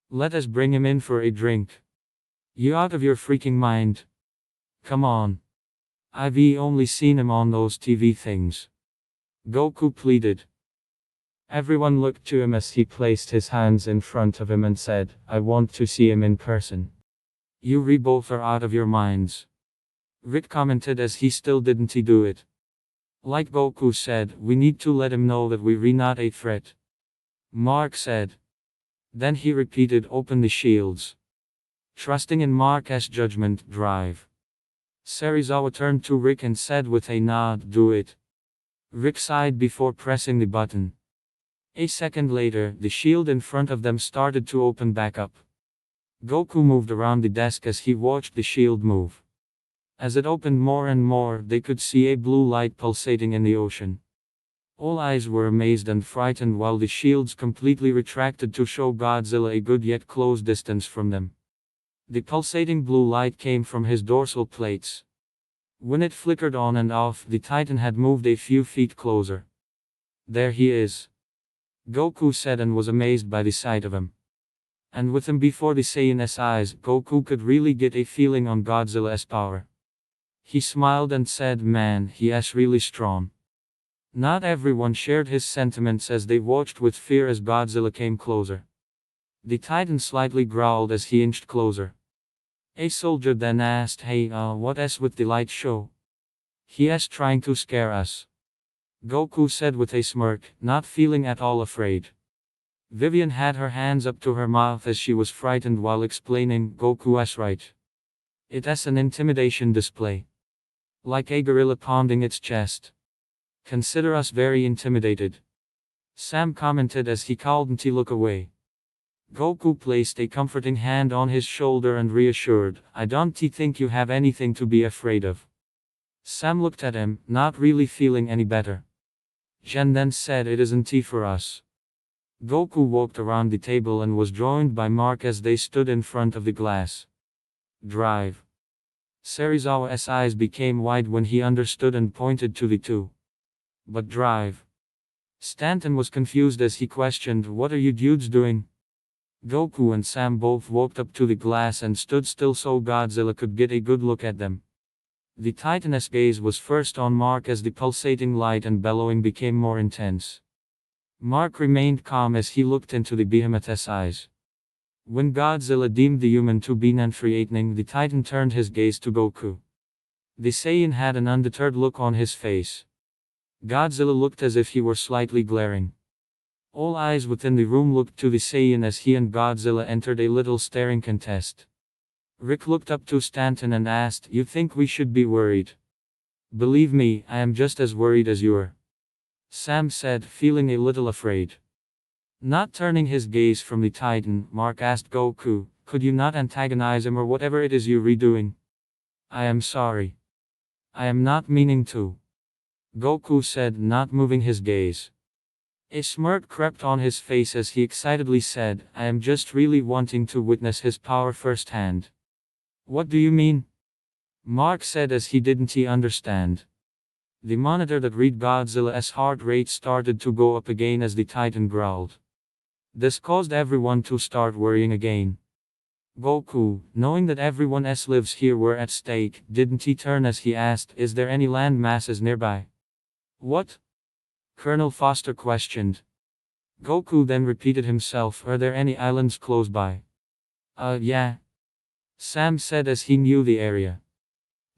Let us bring him in for a drink. You out of your freaking mind? Come on. I've only seen him on those TV things. Goku pleaded. Everyone looked to him as he placed his hands in front of him and said, I want to see him in person. You both are out of your minds. Rick commented as he still didn't do it. Like Goku said, we need to let him know that we're not a threat. Mark said. Then he repeated, open the shields. Trusting in Mark's judgment, drive. Serizawa turned to Rick and said with a nod, do it. Rick sighed before pressing the button. A second later, the shield in front of them started to open back up. Goku moved around the desk as he watched the shield move. As it opened more and more, they could see a blue light pulsating in the ocean. All eyes were amazed and frightened while the shields completely retracted to show Godzilla a good yet close distance from them. The pulsating blue light came from his dorsal plates. When it flickered on and off, the Titan had moved a few feet closer. There he is. Goku said and was amazed by the sight of him. And with him before the Saiyan's eyes, Goku could really get a feeling on Godzilla's power. He smiled and said, man, he's really strong. Not everyone shared his sentiments as they watched with fear as Godzilla came closer. The Titan slightly growled as he inched closer. A soldier then asked, hey, what's with the light show? He's trying to scare us. Goku said with a smirk, not feeling at all afraid. Vivian had her hands up to her mouth as she was frightened while explaining, Goku's right. It's an intimidation display. Like a gorilla pounding its chest. Consider us very intimidated. Sam commented as he called to look away. Goku placed a comforting hand on his shoulder and reassured, I don't think you have anything to be afraid of. Sam looked at him, not really feeling any better. Jen then said it isn't for us. Goku walked around the table and was joined by Mark as they stood in front of the glass. Drive. Serizawa's eyes became wide when he understood and pointed to the two. But drive. Stanton was confused as he questioned, what are you dudes doing? Goku and Sam both walked up to the glass and stood still so Godzilla could get a good look at them. The Titan's gaze was first on Mark as the pulsating light and bellowing became more intense. Mark remained calm as he looked into the behemoth's eyes. When Godzilla deemed the human to be non-threatening, the Titan turned his gaze to Goku. The Saiyan had an undeterred look on his face. Godzilla looked as if he were slightly glaring. All eyes within the room looked to the Saiyan as he and Godzilla entered a little staring contest. Rick looked up to Stanton and asked, "You think we should be worried?" "Believe me, I am just as worried as you are," Sam said, feeling a little afraid. Not turning his gaze from the Titan, Mark asked Goku, "Could you not antagonize him or whatever it is you're redoing?" "I am sorry. I am not meaning to," Goku said, not moving his gaze. A smirk crept on his face as he excitedly said, "I am just really wanting to witness his power firsthand." "What do you mean?" Mark said as he didn't understand. The monitor that read Godzilla's heart rate started to go up again as the Titan growled. This caused everyone to start worrying again. Goku, knowing that everyone else lives here were at stake, didn't he turn as he asked, "Is there any land masses nearby?" "What?" Colonel Foster questioned. Goku then repeated himself, "Are there any islands close by?" Yeah," Sam said as he knew the area.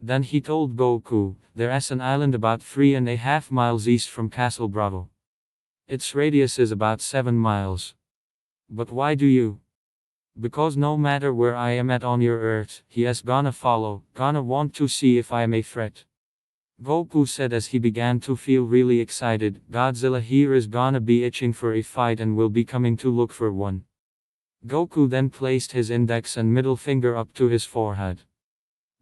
Then he told Goku, "There's an island about 3.5 miles east from Castle Bravo. Its radius is about 7 miles. But why do you?" "Because no matter where I am at on your Earth, he is gonna want to see if I am a threat," Goku said as he began to feel really excited. "Godzilla here is gonna be itching for a fight and will be coming to look for one." Goku then placed his index and middle finger up to his forehead.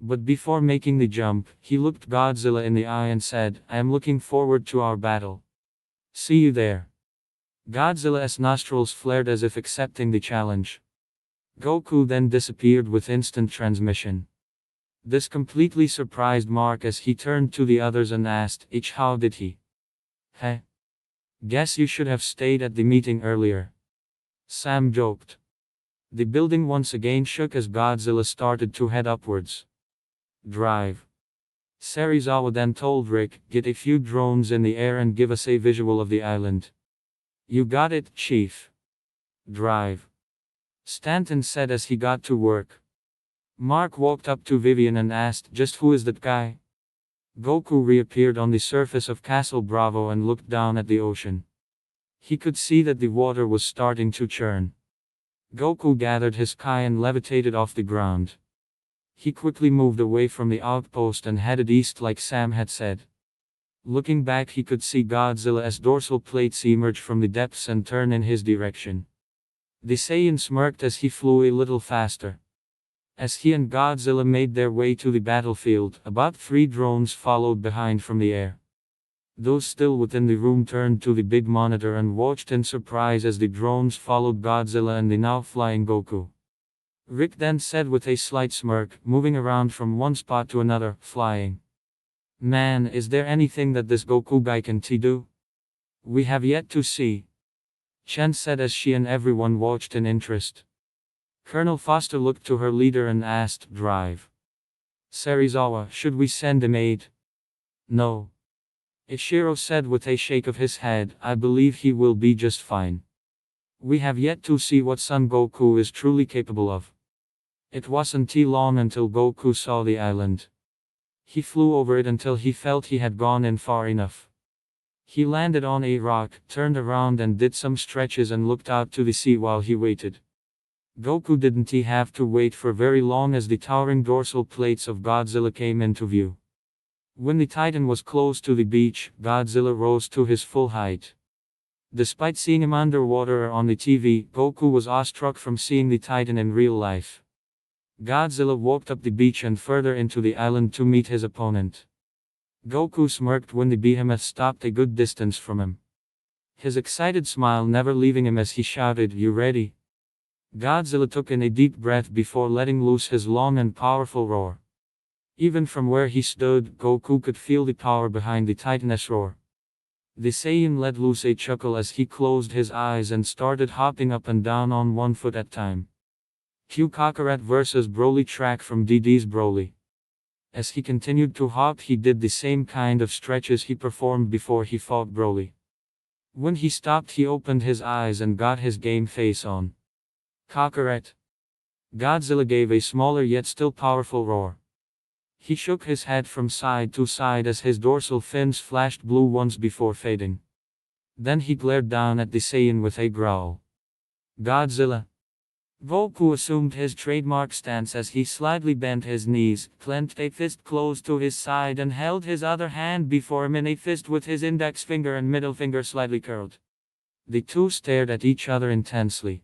But before making the jump, he looked Godzilla in the eye and said, "I am looking forward to our battle. See you there." Godzilla's nostrils flared as if accepting the challenge. Goku then disappeared with instant transmission. This completely surprised Mark as he turned to the others and asked, "Each, how did he?" "Heh. Guess you should have stayed at the meeting earlier," Sam joked. The building once again shook as Godzilla started to head upwards. "Drive." Serizawa then told Rick, "Get a few drones in the air and give us a visual of the island." "You got it, Chief." "Drive," Stanton said as he got to work. Mark walked up to Vivian and asked, "Just who is that guy?" Goku reappeared on the surface of Castle Bravo and looked down at the ocean. He could see that the water was starting to churn. Goku gathered his kai and levitated off the ground. He quickly moved away from the outpost and headed east like Sam had said. Looking back, he could see Godzilla's dorsal plates emerge from the depths and turn in his direction. The Saiyan smirked as he flew a little faster. As he and Godzilla made their way to the battlefield, about 3 drones followed behind from the air. Those still within the room turned to the big monitor and watched in surprise as the drones followed Godzilla and the now flying Goku. Rick then said with a slight smirk, moving around from one spot to another, "Flying. Man, is there anything that this Goku guy can do? We have yet to see," Chen said as she and everyone watched in interest. Colonel Foster looked to her leader and asked, "Drive. Serizawa, should we send him aid?" "No," Ichiro said with a shake of his head, "I believe he will be just fine. We have yet to see what Son Goku is truly capable of." It wasn't too long until Goku saw the island. He flew over it until he felt he had gone in far enough. He landed on a rock, turned around and did some stretches and looked out to the sea while he waited. Goku didn't have to wait for very long as the towering dorsal plates of Godzilla came into view. When the Titan was close to the beach, Godzilla rose to his full height. Despite seeing him underwater or on the TV, Goku was awestruck from seeing the Titan in real life. Godzilla walked up the beach and further into the island to meet his opponent. Goku smirked when the behemoth stopped a good distance from him. His excited smile never leaving him as he shouted, "You ready?" Godzilla took in a deep breath before letting loose his long and powerful roar. Even from where he stood, Goku could feel the power behind the Titan's roar. The Saiyan let loose a chuckle as he closed his eyes and started hopping up and down on one foot at a time. Cue Kakarot vs Broly track from DD's Broly. As he continued to hop, he did the same kind of stretches he performed before he fought Broly. When he stopped, he opened his eyes and got his game face on. Kakarot. Godzilla gave a smaller yet still powerful roar. He shook his head from side to side as his dorsal fins flashed blue once before fading. Then he glared down at the Saiyan with a growl. Godzilla. Goku assumed his trademark stance as he slightly bent his knees, clenched a fist close to his side and held his other hand before him in a fist with his index finger and middle finger slightly curled. The two stared at each other intensely.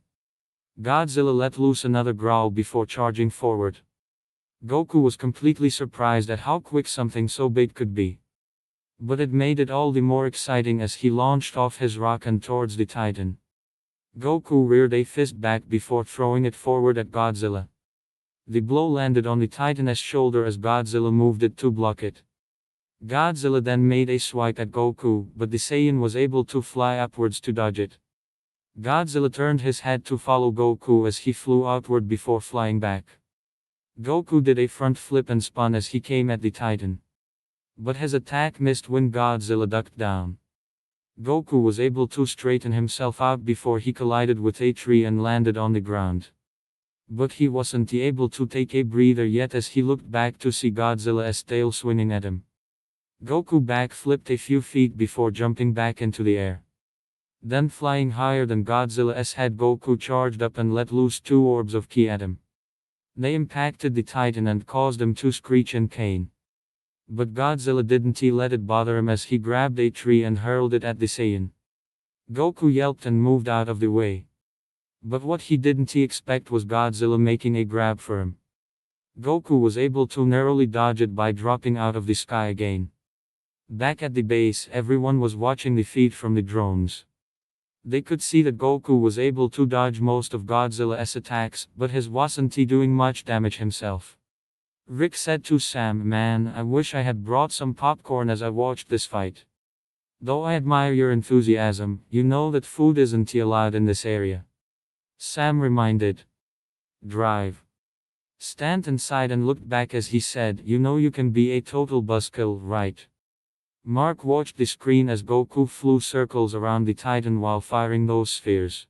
Godzilla let loose another growl before charging forward. Goku was completely surprised at how quick something so big could be. But it made it all the more exciting as he launched off his Rakan towards the Titan. Goku reared a fist back before throwing it forward at Godzilla. The blow landed on the Titan's shoulder as Godzilla moved it to block it. Godzilla then made a swipe at Goku, but the Saiyan was able to fly upwards to dodge it. Godzilla turned his head to follow Goku as he flew outward before flying back. Goku did a front flip and spun as he came at the Titan. But his attack missed when Godzilla ducked down. Goku was able to straighten himself out before he collided with a tree and landed on the ground. But he wasn't able to take a breather yet as he looked back to see Godzilla's tail swinging at him. Goku backflipped a few feet before jumping back into the air. Then flying higher than Godzilla's head, Goku charged up and let loose two orbs of ki at him. They impacted the Titan and caused him to screech in pain. But Godzilla didn't let it bother him as he grabbed a tree and hurled it at the Saiyan. Goku yelped and moved out of the way. But what he didn't expect was Godzilla making a grab for him. Goku was able to narrowly dodge it by dropping out of the sky again. Back at the base, everyone was watching the feed from the drones. They could see that Goku was able to dodge most of Godzilla's attacks, but he wasn't doing much damage himself. Rick said to Sam, "Man, I wish I had brought some popcorn as I watched this fight. Though I admire your enthusiasm, you know that food isn't allowed in this area." Sam reminded. Drive. Stanton sighed and looked back as he said, "You know you can be a total buzzkill, right?" Mark watched the screen as Goku flew circles around the Titan while firing those spheres.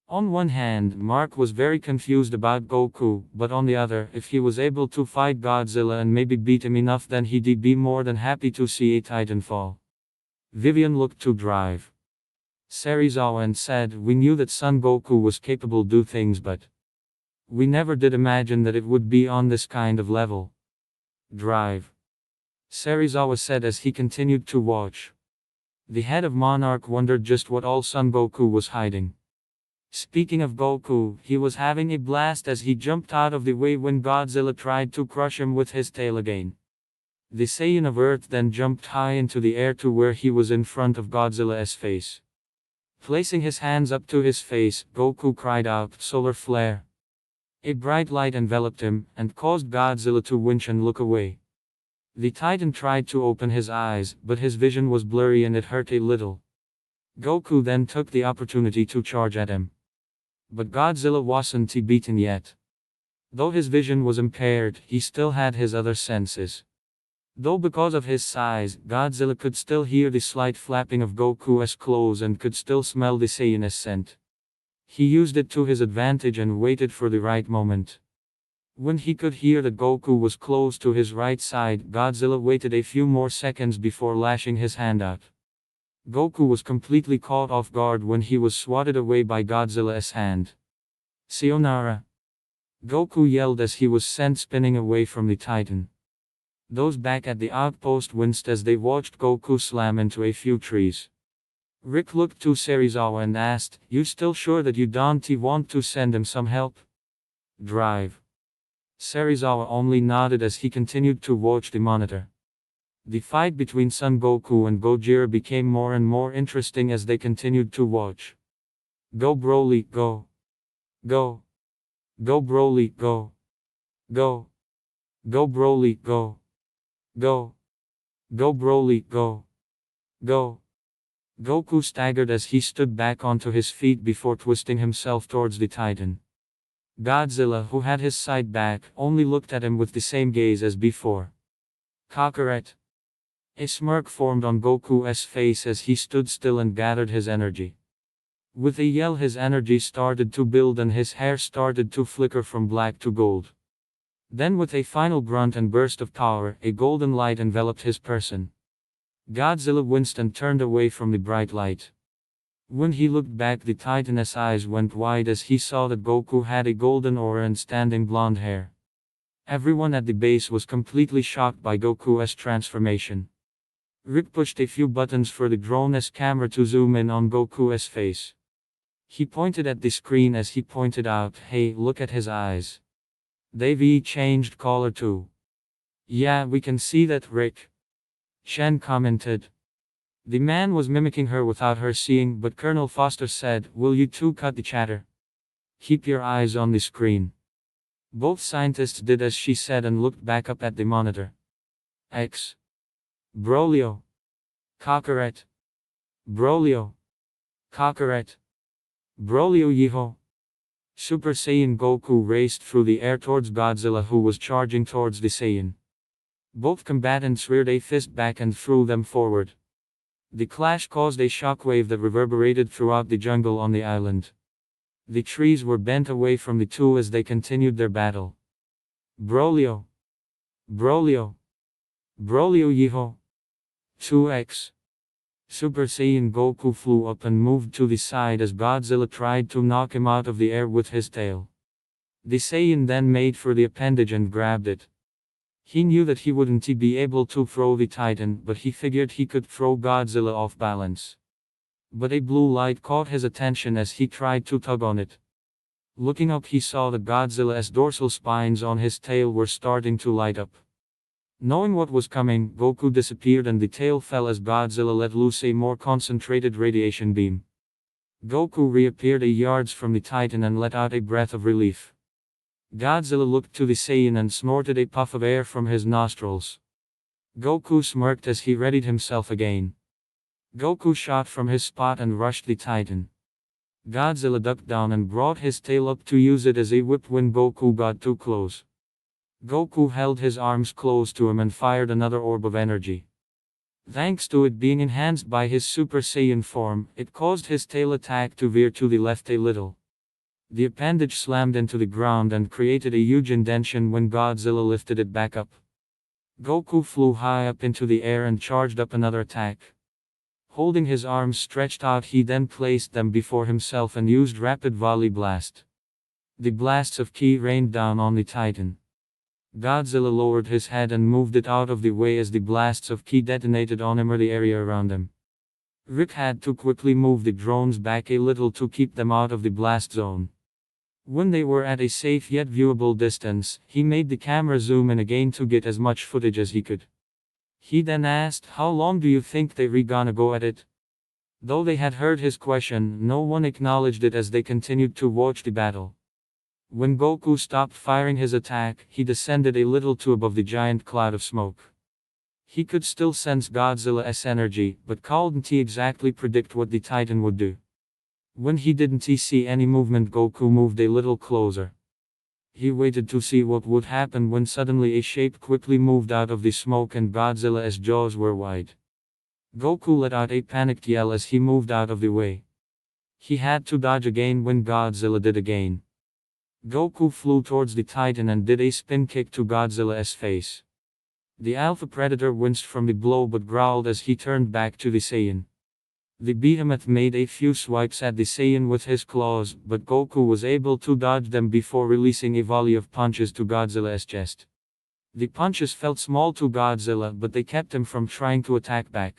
On one hand, Mark was very confused about Goku, but on the other, if he was able to fight Godzilla and maybe beat him enough, then he'd be more than happy to see a Titan fall. Vivian looked to Drive. Serizawa and said, "We knew that Son Goku was capable do things, but we never did imagine that it would be on this kind of level." Drive. Serizawa said as he continued to watch. The head of Monarch wondered just what all Son Goku was hiding. Speaking of Goku, he was having a blast as he jumped out of the way when Godzilla tried to crush him with his tail again. The Saiyan of Earth then jumped high into the air to where he was in front of Godzilla's face. Placing his hands up to his face, Goku cried out, "Solar flare!" A bright light enveloped him, and caused Godzilla to wince and look away. The Titan tried to open his eyes, but his vision was blurry and it hurt a little. Goku then took the opportunity to charge at him. But Godzilla wasn't beaten yet. Though his vision was impaired, he still had his other senses. Though because of his size, Godzilla could still hear the slight flapping of Goku's clothes and could still smell the Saiyan's scent. He used it to his advantage and waited for the right moment. When he could hear that Goku was close to his right side, Godzilla waited a few more seconds before lashing his hand out. Goku was completely caught off guard when he was swatted away by Godzilla's hand. "Sayonara!" Goku yelled as he was sent spinning away from the Titan. Those back at the outpost winced as they watched Goku slam into a few trees. Rick looked to Serizawa and asked, "You still sure that you don't want to send him some help?" Drive. Serizawa only nodded as he continued to watch the monitor. The fight between Son Goku and Gojira became more and more interesting as they continued to watch. "Go Broly, go! Go! Go Broly, go! Go! Go Broly, go! Go! Go Broly, go! Go!" Goku staggered as he stood back onto his feet before twisting himself towards the Titan. Godzilla, who had his side back, only looked at him with the same gaze as before. Kakarot. A smirk formed on Goku's face as he stood still and gathered his energy. With a yell, his energy started to build and his hair started to flicker from black to gold. Then with a final grunt and burst of power, a golden light enveloped his person. Godzilla winced and turned away from the bright light. When he looked back, the Titan's eyes went wide as he saw that Goku had a golden aura and standing blonde hair. Everyone at the base was completely shocked by Goku's transformation. Rick pushed a few buttons for the drone's camera to zoom in on Goku's face. He pointed at the screen as he pointed out, "Hey, look at his eyes. They've changed color too." "Yeah, we can see that, Rick," Shen commented. The man was mimicking her without her seeing, but Colonel Foster said, "Will you two cut the chatter? Keep your eyes on the screen." Both scientists did as she said and looked back up at the monitor. X. Broglio. Kakarot. Broglio. Kakarot. Broglio Yeho. Super Saiyan Goku raced through the air towards Godzilla, who was charging towards the Saiyan. Both combatants reared a fist back and threw them forward. The clash caused a shockwave that reverberated throughout the jungle on the island. The trees were bent away from the two as they continued their battle. Broglio. Broglio. Broglio Yeho. 2x. Super Saiyan Goku flew up and moved to the side as Godzilla tried to knock him out of the air with his tail. The Saiyan then made for the appendage and grabbed it. He knew that he wouldn't be able to throw the Titan, but he figured he could throw Godzilla off balance. But a blue light caught his attention as he tried to tug on it. Looking up, he saw that Godzilla's dorsal spines on his tail were starting to light up. Knowing what was coming, Goku disappeared and the tail fell as Godzilla let loose a more concentrated radiation beam. Goku reappeared yards from the Titan and let out a breath of relief. Godzilla looked to the Saiyan and snorted a puff of air from his nostrils. Goku smirked as he readied himself again. Goku shot from his spot and rushed the Titan. Godzilla ducked down and brought his tail up to use it as a whip when Goku got too close. Goku held his arms close to him and fired another orb of energy. Thanks to it being enhanced by his Super Saiyan form, it caused his tail attack to veer to the left a little. The appendage slammed into the ground and created a huge indentation when Godzilla lifted it back up. Goku flew high up into the air and charged up another attack. Holding his arms stretched out, he then placed them before himself and used Rapid Volley Blast. The blasts of ki rained down on the Titan. Godzilla lowered his head and moved it out of the way as the blasts of ki detonated on him or the area around him. Rick had to quickly move the drones back a little to keep them out of the blast zone. When they were at a safe yet viewable distance, he made the camera zoom in again to get as much footage as he could. He then asked, "How long do you think they're gonna go at it?" Though they had heard his question, no one acknowledged it as they continued to watch the battle. When Goku stopped firing his attack, he descended a little to above the giant cloud of smoke. He could still sense Godzilla's energy, but couldn't exactly predict what the Titan would do. When he didn't see any movement, Goku moved a little closer. He waited to see what would happen when suddenly a shape quickly moved out of the smoke and Godzilla's jaws were wide. Goku let out a panicked yell as he moved out of the way. He had to dodge again when Godzilla did again. Goku flew towards the Titan and did a spin kick to Godzilla's face. The Alpha Predator winced from the blow but growled as he turned back to the Saiyan. The behemoth made a few swipes at the Saiyan with his claws, but Goku was able to dodge them before releasing a volley of punches to Godzilla's chest. The punches felt small to Godzilla, but they kept him from trying to attack back.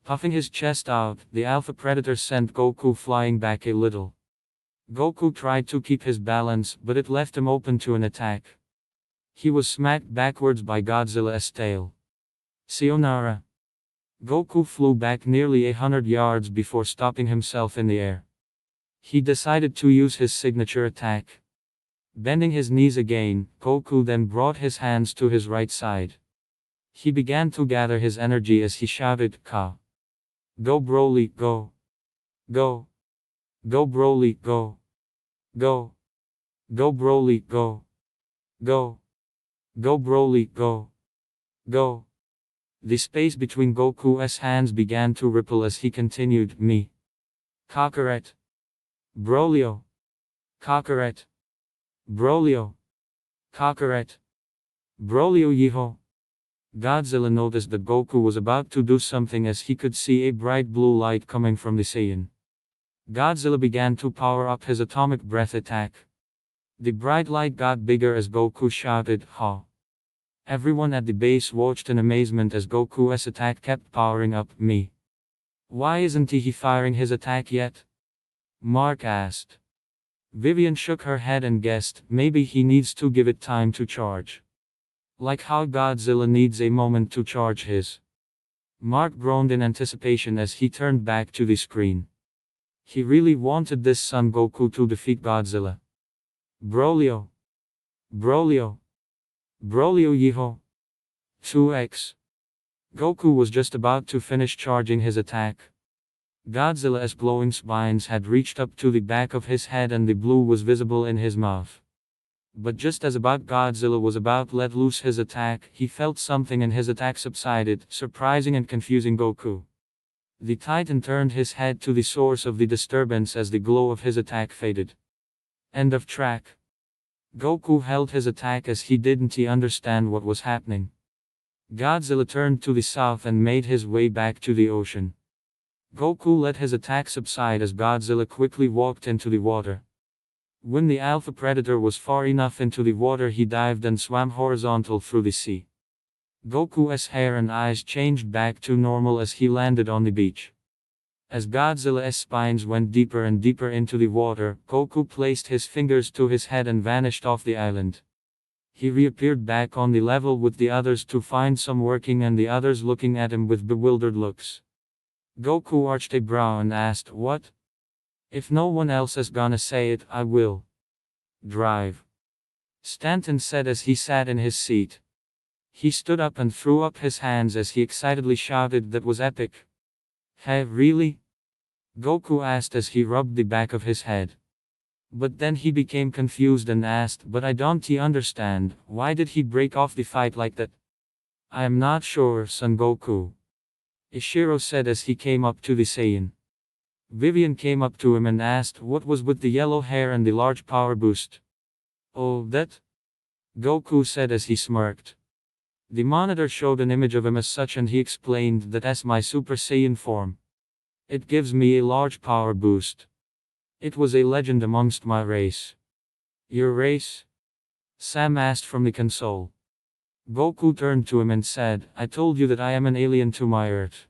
Puffing his chest out, the Alpha Predator sent Goku flying back a little. Goku tried to keep his balance, but it left him open to an attack. He was smacked backwards by Godzilla's tail. Sayonara. Goku flew back nearly 100 yards before stopping himself in the air. He decided to use his signature attack. Bending his knees again, Goku then brought his hands to his right side. He began to gather his energy as he shouted, "Ka!" Go Broly, go. Go. Go Broly, go. Go. Go Broly, go. Go. Go Broly, go. Go. The space between Goku's hands began to ripple as he continued, me. Kakarot. Brolio. Kakarot. Brolio. Kakarot. Brolio Yeho. Godzilla noticed that Goku was about to do something as he could see a bright blue light coming from the Saiyan. Godzilla began to power up his atomic breath attack. The bright light got bigger as Goku shouted, ha. Everyone at the base watched in amazement as Goku's attack kept powering up, me. Why isn't he firing his attack yet? Mark asked. Vivian shook her head and guessed, maybe he needs to give it time to charge. Like how Godzilla needs a moment to charge his. Mark groaned in anticipation as he turned back to the screen. He really wanted this Son Goku to defeat Godzilla. Brolio. Brolio. Brolio Yeho. 2x. Goku was just about to finish charging his attack. Godzilla's glowing spines had reached up to the back of his head and the blue was visible in his mouth. But just as Godzilla was about to let loose his attack, he felt something in his attack subsided, surprising and confusing Goku. The Titan turned his head to the source of the disturbance as the glow of his attack faded. End of track. Goku held his attack as he didn't understand what was happening. Godzilla turned to the south and made his way back to the ocean. Goku let his attack subside as Godzilla quickly walked into the water. When the alpha predator was far enough into the water, he dived and swam horizontal through the sea. Goku's hair and eyes changed back to normal as he landed on the beach. As Godzilla's spines went deeper and deeper into the water, Goku placed his fingers to his head and vanished off the island. He reappeared back on the level with the others to find some working and the others looking at him with bewildered looks. Goku arched a brow and asked, what? If no one else is gonna say it, I will. Drive. Stanton said as he sat in his seat. He stood up and threw up his hands as he excitedly shouted, that was epic. Hey, really? Goku asked as he rubbed the back of his head. But then he became confused and asked, but I don't understand, why did he break off the fight like that? I am not sure, Son Goku. Ishiro said as he came up to the Saiyan. Vivian came up to him and asked what was with the yellow hair and the large power boost. Oh, that? Goku said as he smirked. The monitor showed an image of him as such and he explained that as my Super Saiyan form. It gives me a large power boost. It was a legend amongst my race. Your race? Sam asked from the console. Goku turned to him and said, I told you that I am an alien to my Earth.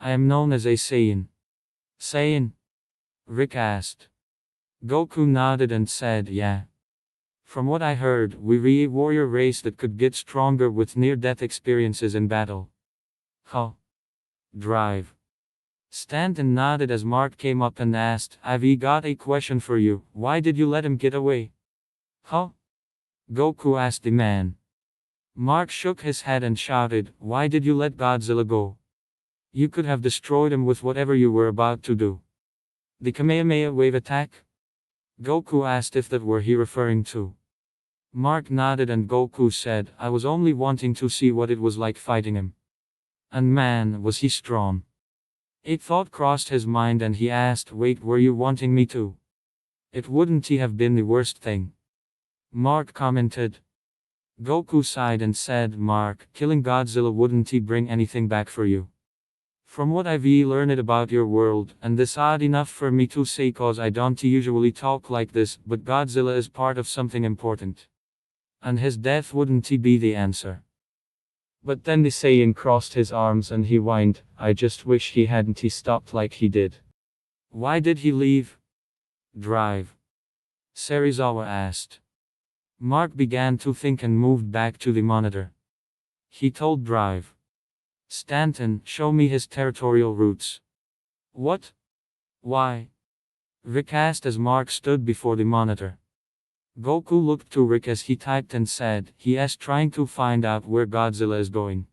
I am known as a Saiyan. Saiyan? Rick asked. Goku nodded and said, yeah. From what I heard, we're a warrior race that could get stronger with near-death experiences in battle. Huh? Drive. Stanton nodded as Mark came up and asked, I've got a question for you, why did you let him get away? Huh? Goku asked the man. Mark shook his head and shouted, why did you let Godzilla go? You could have destroyed him with whatever you were about to do. The Kamehameha wave attack? Goku asked if that were he referring to. Mark nodded and Goku said, I was only wanting to see what it was like fighting him. And man, was he strong. A thought crossed his mind and he asked, wait, were you wanting me to? It wouldn't have been the worst thing. Mark commented. Goku sighed and said, Mark, killing Godzilla wouldn't bring anything back for you. From what I've learned about your world, and this odd enough for me to say cause I don't usually talk like this, but Godzilla is part of something important. And his death wouldn't be the answer. But then the Saiyan crossed his arms and he whined, I just wish he hadn't stopped like he did. Why did he leave? Drive. Serizawa asked. Mark began to think and moved back to the monitor. He told Drive. Stanton, show me his territorial routes. What? Why? Rick asked as Mark stood before the monitor. Goku looked to Rick as he typed and said, he is trying to find out where Godzilla is going.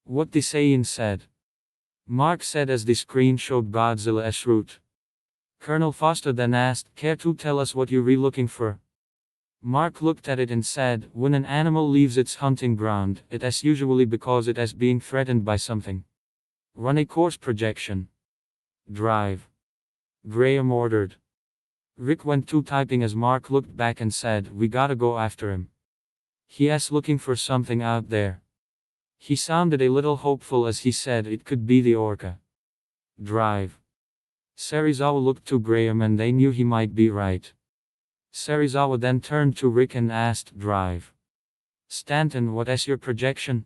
What the Saiyan said. Mark said as the screen showed Godzilla's route. Colonel Foster then asked, care to tell us what you're looking for? Mark looked at it and said, when an animal leaves its hunting ground, it is usually because it is being threatened by something. Run a course projection. Drive. Graham ordered. Rick went to typing as Mark looked back and said, we gotta go after him. He is looking for something out there. He sounded a little hopeful as he said it could be the orca. Drive. Serizawa looked to Graham and they knew he might be right. Serizawa then turned to Rick and asked, drive. Stanton, what is your projection?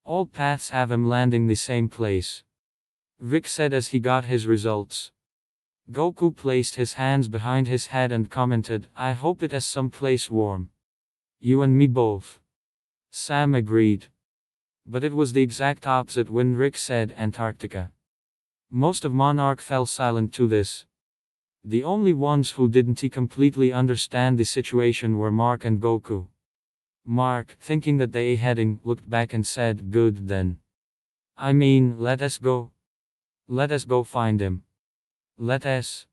All paths have him landing the same place. Rick said as he got his results. Goku placed his hands behind his head and commented, I hope it is someplace warm. You and me both. Sam agreed. But it was the exact opposite when Rick said Antarctica. Most of Monarch fell silent to this. The only ones who didn't completely understand the situation were Mark and Goku. Mark, thinking that they heading, looked back and said, good then. I mean, let us go. Let us go find him. Let us.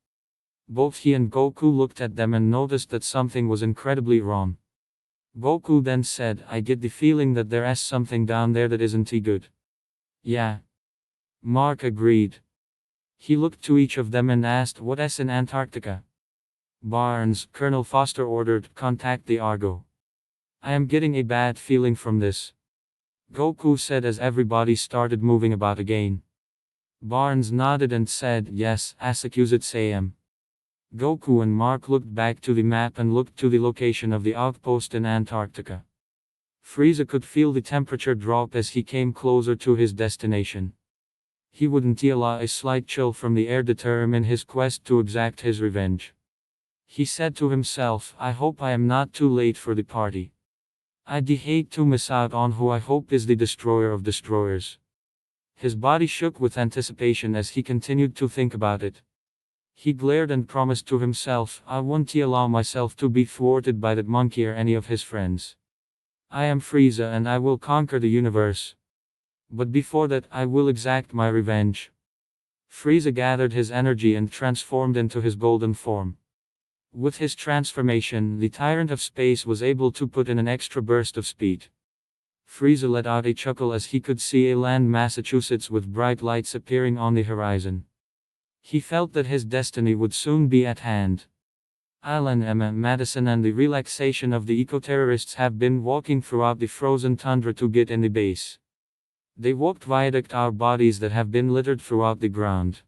Both he and Goku looked at them and noticed that something was incredibly wrong. Goku then said, I get the feeling that there is something down there that isn't good. Yeah. Mark agreed. He looked to each of them and asked, what is in Antarctica? Barnes, Colonel Foster ordered, contact the Argo. I am getting a bad feeling from this. Goku said as everybody started moving about again. Barnes nodded and said, yes, Asakuzits AM. Goku and Mark looked back to the map and looked to the location of the outpost in Antarctica. Frieza could feel the temperature drop as he came closer to his destination. He wouldn't allow a slight chill from the air deter him in his quest to exact his revenge. He said to himself, I hope I am not too late for the party. I'd hate to miss out on who I hope is the destroyer of destroyers. His body shook with anticipation as he continued to think about it. He glared and promised to himself, I won't allow myself to be thwarted by that monkey or any of his friends. I am Frieza and I will conquer the universe. But before that, I will exact my revenge. Frieza gathered his energy and transformed into his golden form. With his transformation, the Tyrant of Space was able to put in an extra burst of speed. Frieza let out a chuckle as he could see a land Massachusetts with bright lights appearing on the horizon. He felt that his destiny would soon be at hand. Alan, Emma, Madison and the relaxation of the eco-terrorists have been walking throughout the frozen tundra to get in the base. They walked viaduct our bodies that have been littered throughout the ground.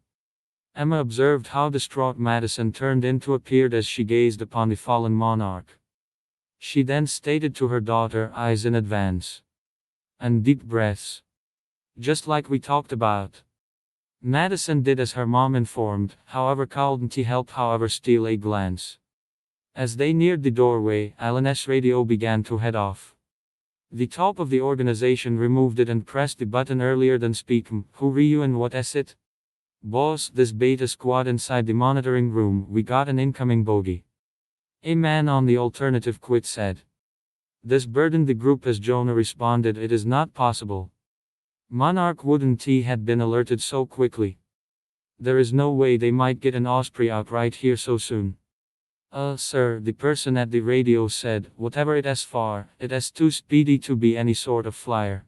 Emma observed how distraught Madison turned into appeared as she gazed upon the fallen monarch. She then stated to her daughter, eyes in advance. And deep breaths. Just like we talked about. Madison did as her mom informed, however couldn't help steal a glance. As they neared the doorway, Alan's radio began to head off. The top of the organization removed it and pressed the button earlier than speaking. Who are you and what is it? Boss, this beta squad inside the monitoring room, we got an incoming bogey. A man on the alternative quit said. This burdened the group as Jonah responded, it is not possible. Monarch wouldn't had been alerted so quickly. There is no way they might get an Osprey out right here so soon. Sir, the person at the radio said, whatever it is for, it is too speedy to be any sort of flyer.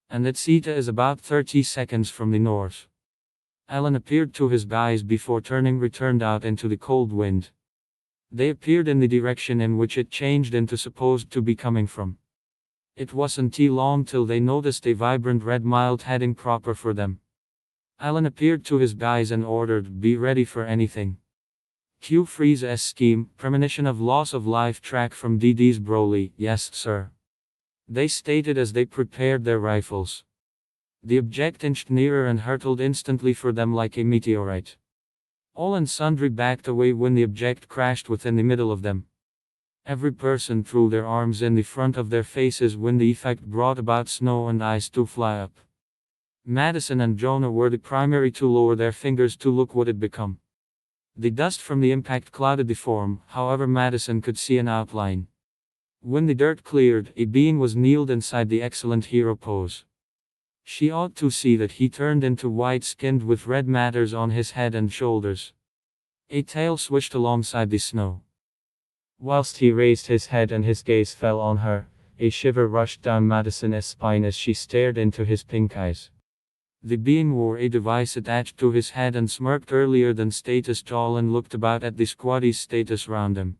And its ETA is about 30 seconds from the north. Alan appeared to his guys before returned out into the cold wind. They appeared in the direction in which it changed into supposed to be coming from. It wasn't long till they noticed a vibrant red mild heading proper for them. Alan appeared to his guys and ordered, be ready for anything. Q Frieza's scheme, premonition of loss of life track from DD's Broly, yes sir. They stated as they prepared their rifles. The object inched nearer and hurtled instantly for them like a meteorite. All and sundry backed away when the object crashed within the middle of them. Every person threw their arms in the front of their faces when the effect brought about snow and ice to fly up. Madison and Jonah were the primary to lower their fingers to look what it become. The dust from the impact clouded the form, however Madison could see an outline. When the dirt cleared, a being was kneeled inside the excellent hero pose. She ought to see that he turned into white-skinned with red matters on his head and shoulders. A tail swished alongside the snow. Whilst he raised his head and his gaze fell on her, a shiver rushed down Madison's spine as she stared into his pink eyes. The being wore a device attached to his head and smirked earlier than status tall and looked about at the squaddies status round him.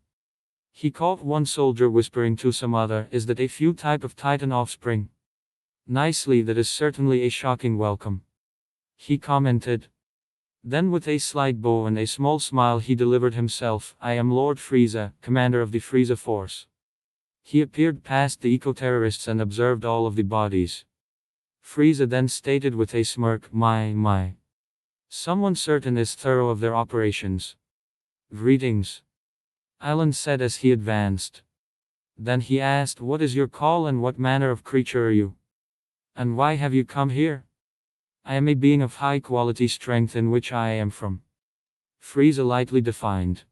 He caught one soldier whispering to some other, "Is that a few type of Titan offspring?" "Nicely, that is certainly a shocking welcome," he commented. Then with a slight bow and a small smile he delivered himself, "I am Lord Frieza, commander of the Frieza force." He appeared past the eco-terrorists and observed all of the bodies. Frieza then stated with a smirk, My. Someone certain is thorough of their operations." "Greetings," Alan said as he advanced. Then he asked, "What is your call and what manner of creature are you? And why have you come here?" "I am a being of high quality strength in which I am from," Frieza lightly defined.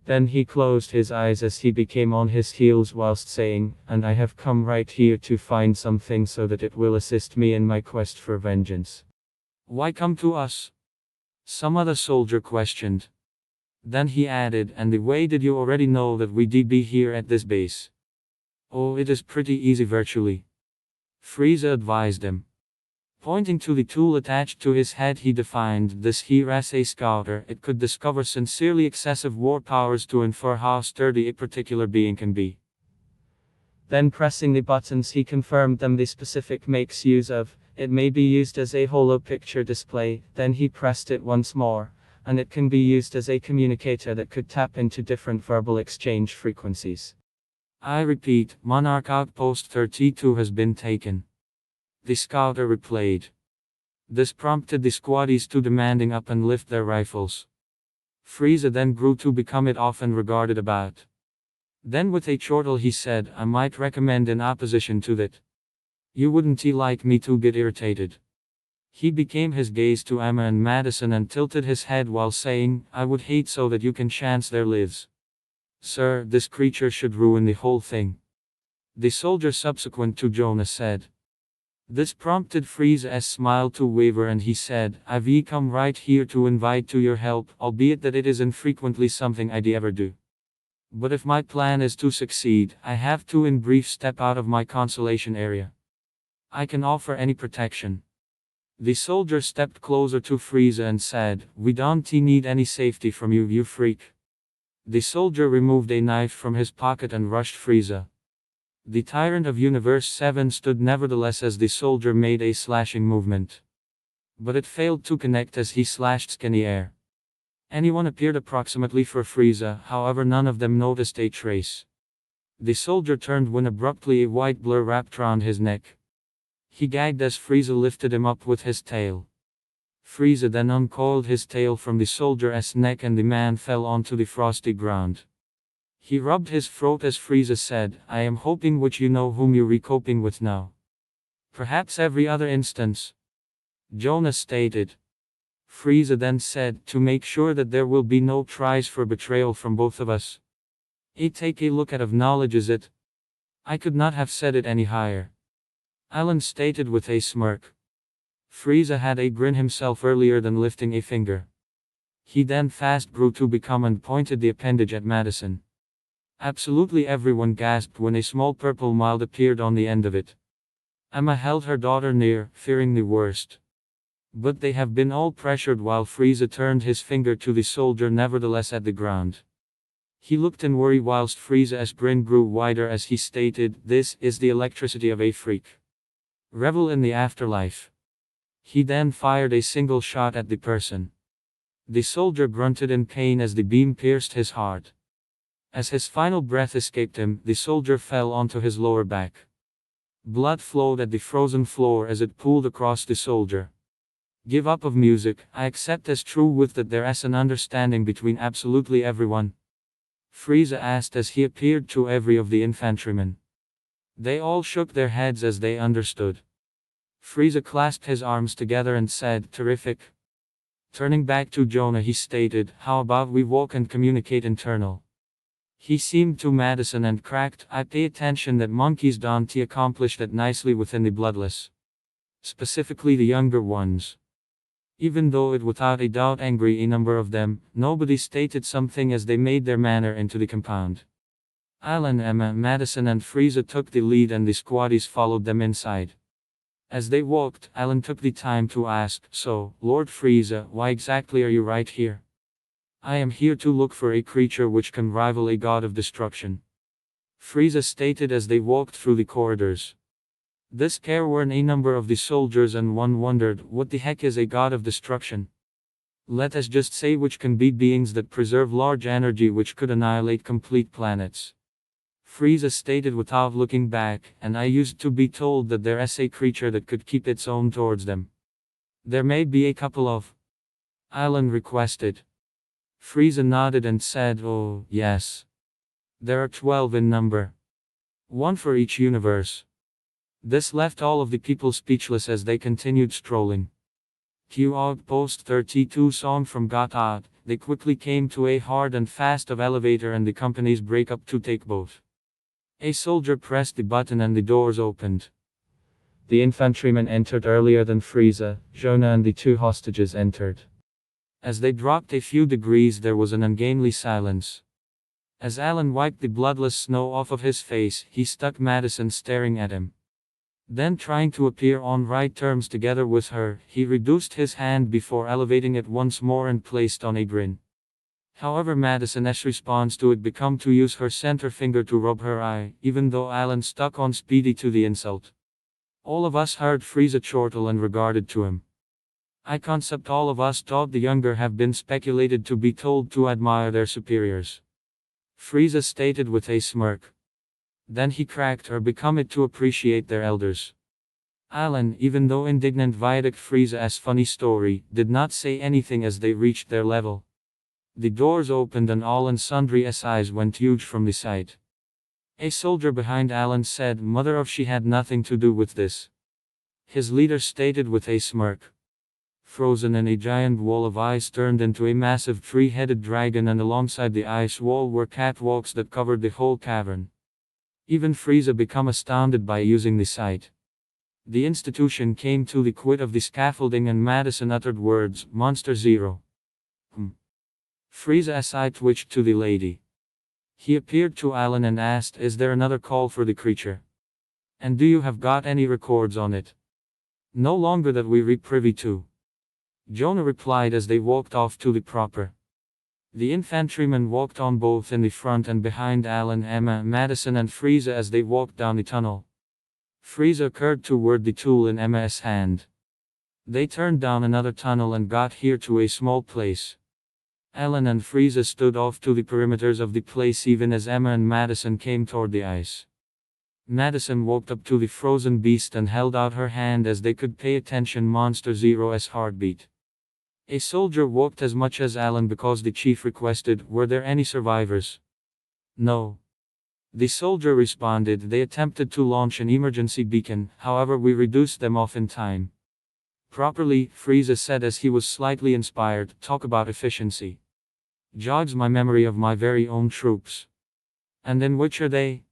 Then he closed his eyes as he became on his heels whilst saying, "And I have come right here to find something so that it will assist me in my quest for vengeance." "Why come to us?" some other soldier questioned. Then he added, "And the way did you already know that we'd be here at this base?" "Oh, it is pretty easy virtually," Frieza advised him. Pointing to the tool attached to his head he defined, "This here as a scouter, it could discover sincerely excessive war powers to infer how sturdy a particular being can be." Then pressing the buttons he confirmed them the specific makes use of, "It may be used as a holo picture display." Then he pressed it once more, "And it can be used as a communicator that could tap into different verbal exchange frequencies." "I repeat, Monarch Outpost 32 has been taken," the scouter replied. This prompted the squaddies to demanding up and lift their rifles. Frieza then grew to become it often regarded about. Then with a chortle he said, "I might recommend in opposition to that. You wouldn't like me to get irritated." He became his gaze to Emma and Madison and tilted his head while saying, "I would hate so that you can chance their lives. Sir, this creature should ruin the whole thing." The soldier subsequent to Jonah said. This prompted Frieza's smile to waver and he said, "I've come right here to invite to your help, albeit that it is infrequently something I'd ever do. But if my plan is to succeed, I have to in brief step out of my consolation area. I can offer any protection." The soldier stepped closer to Frieza and said, "We don't need any safety from you, you freak." The soldier removed a knife from his pocket and rushed Frieza. The tyrant of Universe 7 stood nevertheless as the soldier made a slashing movement. But it failed to connect as he slashed skinny air. Anyone appeared approximately for Frieza, however none of them noticed a trace. The soldier turned when abruptly a white blur wrapped around his neck. He gagged as Frieza lifted him up with his tail. Frieza then uncoiled his tail from the soldier's neck and the man fell onto the frosty ground. He rubbed his throat as Frieza said, "I am hoping which you know whom you're coping with now. Perhaps every other instance," Jonah stated. Frieza then said, "To make sure that there will be no tries for betrayal from both of us. Take a look at of knowledge is it?" "I could not have said it any higher," Alan stated with a smirk. Frieza had a grin himself earlier than lifting a finger. He then fast grew to become and pointed the appendage at Madison. Absolutely everyone gasped when a small purple mold appeared on the end of it. Emma held her daughter near, fearing the worst. But they have been all pressured while Frieza turned his finger to the soldier nevertheless at the ground. He looked in worry whilst Frieza's grin grew wider as he stated, "This is the electricity of a freak. Revel in the afterlife." He then fired a single shot at the person. The soldier grunted in pain as the beam pierced his heart. As his final breath escaped him, the soldier fell onto his lower back. Blood flowed at the frozen floor as it pooled across the soldier. "Give up of music, I accept as true with that there is an understanding between absolutely everyone?" Frieza asked as he appeared to every of the infantrymen. They all shook their heads as they understood. Frieza clasped his arms together and said, "Terrific." Turning back to Jonah he stated, "How about we walk and communicate internal?" He seemed to Madison and cracked, "I pay attention that monkeys don't accomplish that nicely within the bloodless." specifically the younger ones. Even though it without a doubt angry a number of them, nobody stated something as they made their manner into the compound. Alan, Emma, Madison and Frieza took the lead and the squaddies followed them inside. As they walked, Alan took the time to ask, "So, Lord Frieza, why exactly are you right here?" "I am here to look for a creature which can rival a god of destruction," Frieza stated as they walked through the corridors. This careworn a number of the soldiers and one wondered, what the heck is a god of destruction? Let us just say which can be beings that preserve large energy which could annihilate complete planets. Frieza stated without looking back, and I used to be told that there is a creature that could keep its own towards them. There may be a couple of. Alan requested. Frieza nodded and said, "Oh, yes. There are 12 in number. One for each universe." This left all of the people speechless as they continued strolling. Post 32 song from Kakarot, they quickly came to a hard and fast of elevator and the companies break up to take boat. A soldier pressed the button and the doors opened. The infantrymen entered earlier than Frieza, Jonah and the two hostages entered. As they dropped a few degrees there was an ungainly silence. As Alan wiped the bloodless snow off of his face, he stuck Madison staring at him. Then trying to appear on right terms together with her, he reduced his hand before elevating it once more and placed on a grin. However, Madison's response to it became to use her center finger to rub her eye, even though Alan stuck on Speedy to the insult. All of us heard Frieza chortle and regarded to him. I concept all of us thought the younger have been speculated to be told to admire their superiors. Frieza stated with a smirk. Then he cracked or become it to appreciate their elders. Alan, even though indignant Viaduct Frieza's funny story, did not say anything as they reached their level. The doors opened and all and sundry's eyes went huge from the sight. A soldier behind Alan said, "Mother of she had nothing to do with this." His leader stated with a smirk. Frozen in a giant wall of ice turned into a massive three-headed dragon and alongside the ice wall were catwalks that covered the whole cavern. Even Frieza became astounded by using the sight. The institution came to the quit of the scaffolding and Madison uttered words, "Monster Zero." Frieza's eye twitched to the lady. He appeared to Alan and asked, "Is there another call for the creature? And do you have got any records on it?" "No longer that we re privy to," Jonah replied as they walked off to the proper. The infantrymen walked on both in the front and behind Alan, Emma, Madison and Frieza as they walked down the tunnel. Frieza curved toward the tool in Emma's hand. They turned down another tunnel and got here to a small place. Alan and Frieza stood off to the perimeters of the place even as Emma and Madison came toward the ice. Madison walked up to the frozen beast and held out her hand as they could pay attention Monster Zero's heartbeat. A soldier walked as much as Alan because the chief requested, "Were there any survivors?" "No." The soldier responded, "They attempted to launch an emergency beacon, however we reduced them off in time." "Properly," Frieza said as he was slightly inspired, "talk about efficiency. Jogs my memory of my very own troops." "And in which are they?"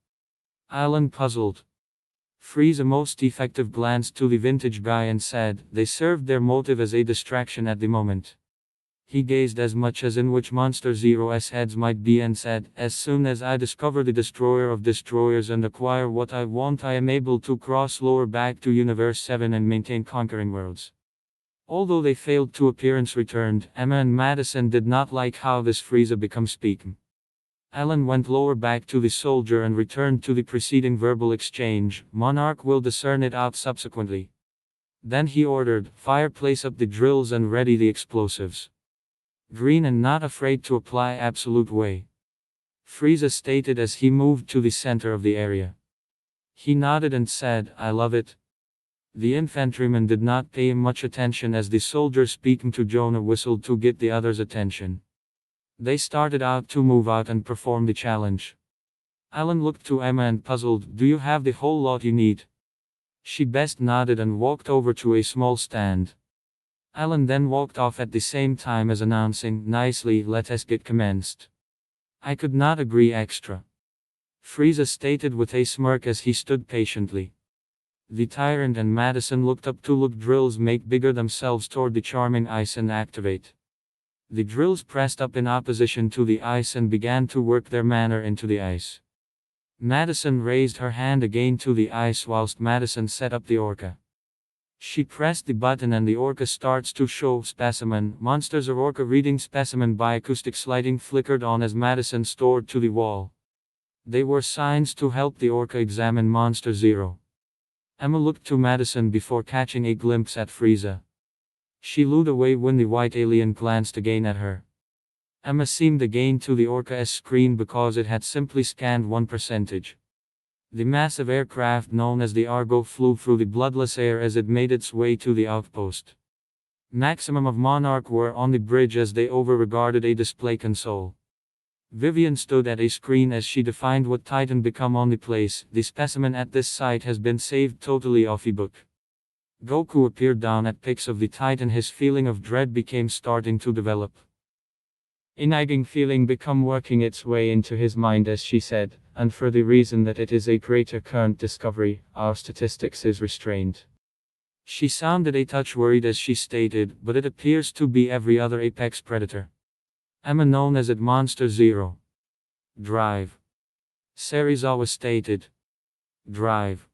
Alan puzzled. Frieza most effective glanced to the vintage guy and said, "They served their motive as a distraction at the moment." He gazed as much as in which Monster Zero's heads might be and said, "As soon as I discover the destroyer of destroyers and acquire what I want I am able to cross lower back to Universe 7 and maintain conquering worlds." Although they failed to appearance returned, Emma and Madison did not like how this Frieza become speaking. Alan went lower back to the soldier and returned to the preceding verbal exchange, "Monarch will discern it out subsequently." Then he ordered, "Fire, place up the drills and ready the explosives." Green and not afraid to apply absolute way, Frieza stated as he moved to the center of the area. He nodded and said, "I love it." The infantryman did not pay much attention as the soldier speaking to Jonah whistled to get the others' attention. They started out to move out and perform the challenge. Alan looked to Emma and puzzled, "Do you have the whole lot you need?" She best nodded and walked over to a small stand. Alan then walked off at the same time as announcing, "Nicely, let us get commenced." "I could not agree extra," Frieza stated with a smirk as he stood patiently. The tyrant and Madison looked up to look drills make bigger themselves toward the charming ice and activate. The drills pressed up in opposition to the ice and began to work their manner into the ice. Madison raised her hand again to the ice whilst Madison set up the orca. She pressed the button and the orca starts to show specimen. Monsters or orca reading specimen by acoustic sliding flickered on as Madison stored to the wall. They were signs to help the orca examine Monster Zero. Emma looked to Madison before catching a glimpse at Frieza. She lured away when the white alien glanced again at her. Emma seemed again to the orca's screen because it had simply scanned 1%. The massive aircraft known as the Argo flew through the bloodless air as it made its way to the outpost. Maximum of Monarch were on the bridge as they over-regarded a display console. Vivian stood at a screen as she defined what Titan become on the place. The specimen at this site has been saved totally off ebook. Goku appeared down at pics of the Titan. His feeling of dread became starting to develop. A nagging feeling become working its way into his mind as she said, and for the reason that it is a greater current discovery, our statistics is restrained. She sounded a touch worried as she stated, but it appears to be every other apex predator. Emma known as it Monster Zero. Drive. Serizawa stated. Drive.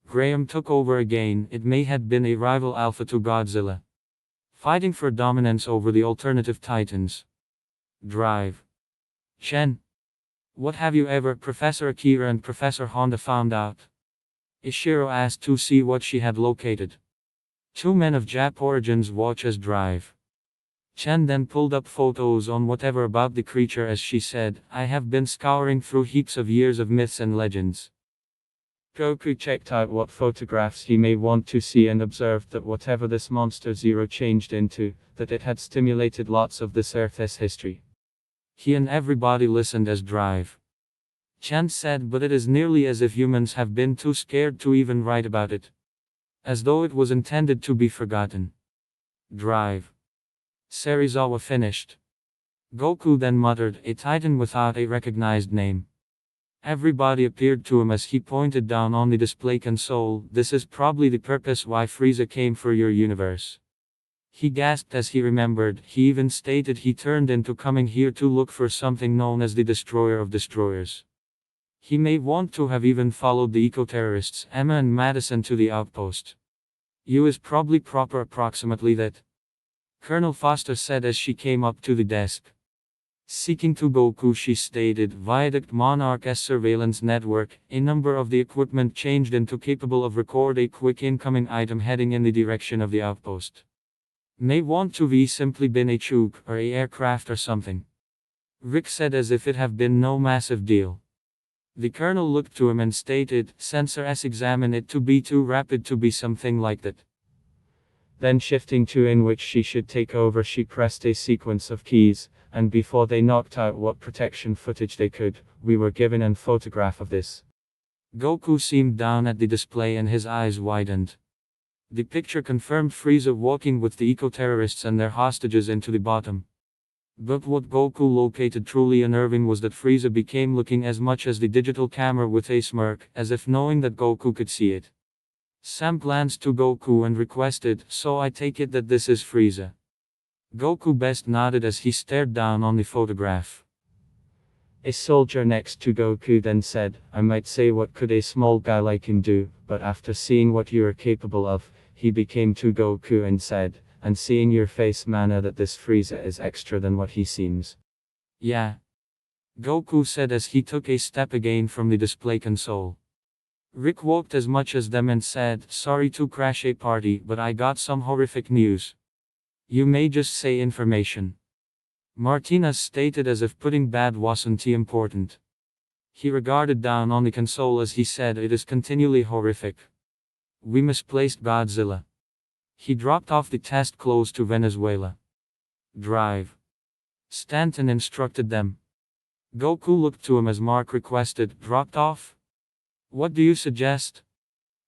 Graham took over again. It may have been a rival alpha to Godzilla, fighting for dominance over the alternative titans. Drive. Chen. What have you ever Professor Akira and Professor Honda found out? Ishiro asked to see what she had located. Two men of Jap origins watch as Drive. Chen then pulled up photos on whatever about the creature as she said, I have been scouring through heaps of years of myths and legends. Goku checked out what photographs he may want to see and observed that whatever this Monster Zero changed into, that it had stimulated lots of this Earth's history. He and everybody listened as Drive. Chen said, but it is nearly as if humans have been too scared to even write about it. As though it was intended to be forgotten. Drive. Serizawa finished. Goku then muttered, a titan without a recognized name. Everybody appeared to him as he pointed down on the display console. This is probably the purpose why Frieza came for your universe. He gasped as he remembered. He even stated he turned into coming here to look for something known as the Destroyer of Destroyers. He may want to have even followed the eco-terrorists, Emma and Madison, to the outpost. You is probably proper approximately that. Colonel Foster said as she came up to the desk. Seeking to Goku, she stated, Viaduct Monarch's surveillance network, a number of the equipment changed into capable of record a quick incoming item heading in the direction of the outpost. May want to be simply been a chook, or a aircraft or something. Rick said as if it have been no massive deal. The colonel looked to him and stated, Sensor S examine it to be too rapid to be something like that. Then shifting to in which she should take over, she pressed a sequence of keys, and before they knocked out what protection footage they could, we were given a photograph of this. Goku seemed down at the display and his eyes widened. The picture confirmed Frieza walking with the eco-terrorists and their hostages into the bottom. But what Goku located truly unnerving was that Frieza became looking as much as the digital camera with a smirk, as if knowing that Goku could see it. Sam glanced to Goku and requested, so I take it that this is Frieza. Goku best nodded as he stared down on the photograph. A soldier next to Goku then said, I might say what could a small guy like him do, but after seeing what you are capable of, he became to Goku and said, and seeing your face manner that this Frieza is extra than what he seems. Yeah. Goku said as he took a step again from the display console. Rick walked as much as them and said, sorry to crash a party, but I got some horrific news. You may just say information. Martinez stated as if putting bad wasn't important. He regarded down on the console as he said, it is continually horrific. We misplaced Godzilla. He dropped off the test close to Venezuela. Drive. Stanton instructed them. Goku looked to him as Mark requested, dropped off? What do you suggest?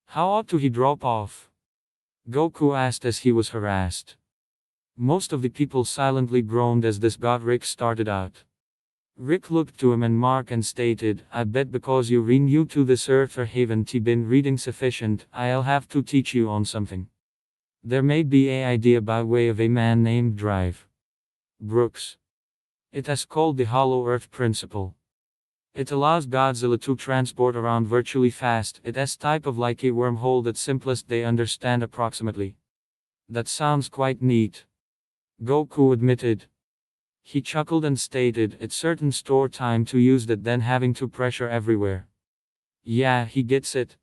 How ought to he drop off? Goku asked as he was harassed. Most of the people silently groaned as this god Rick started out. Rick looked to him and Mark and stated, I bet because you re new to this earth or haven't been reading sufficient, I'll have to teach you on something. There may be a idea by way of a man named Drive Brooks. It is called the Hollow Earth Principle. It allows Godzilla to transport around virtually fast. It is type of like a wormhole that simplest they understand approximately. That sounds quite neat. Goku admitted. He chuckled and stated it's certain store time to use that then having to pressure everywhere. Yeah, he gets it.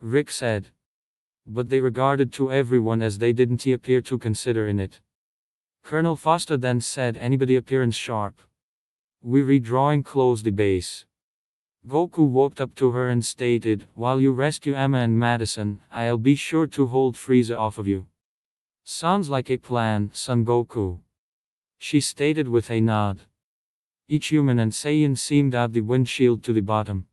Rick said. But they regarded to everyone as they didn't appear to consider in it. Colonel Foster then said anybody appearance sharp. We redrawing close the base. Goku walked up to her and stated, while you rescue Emma and Madison, I'll be sure to hold Frieza off of you. Sounds like a plan, Son Goku. She stated with a nod. Each human and Saiyan seemed out the windshield to the bottom.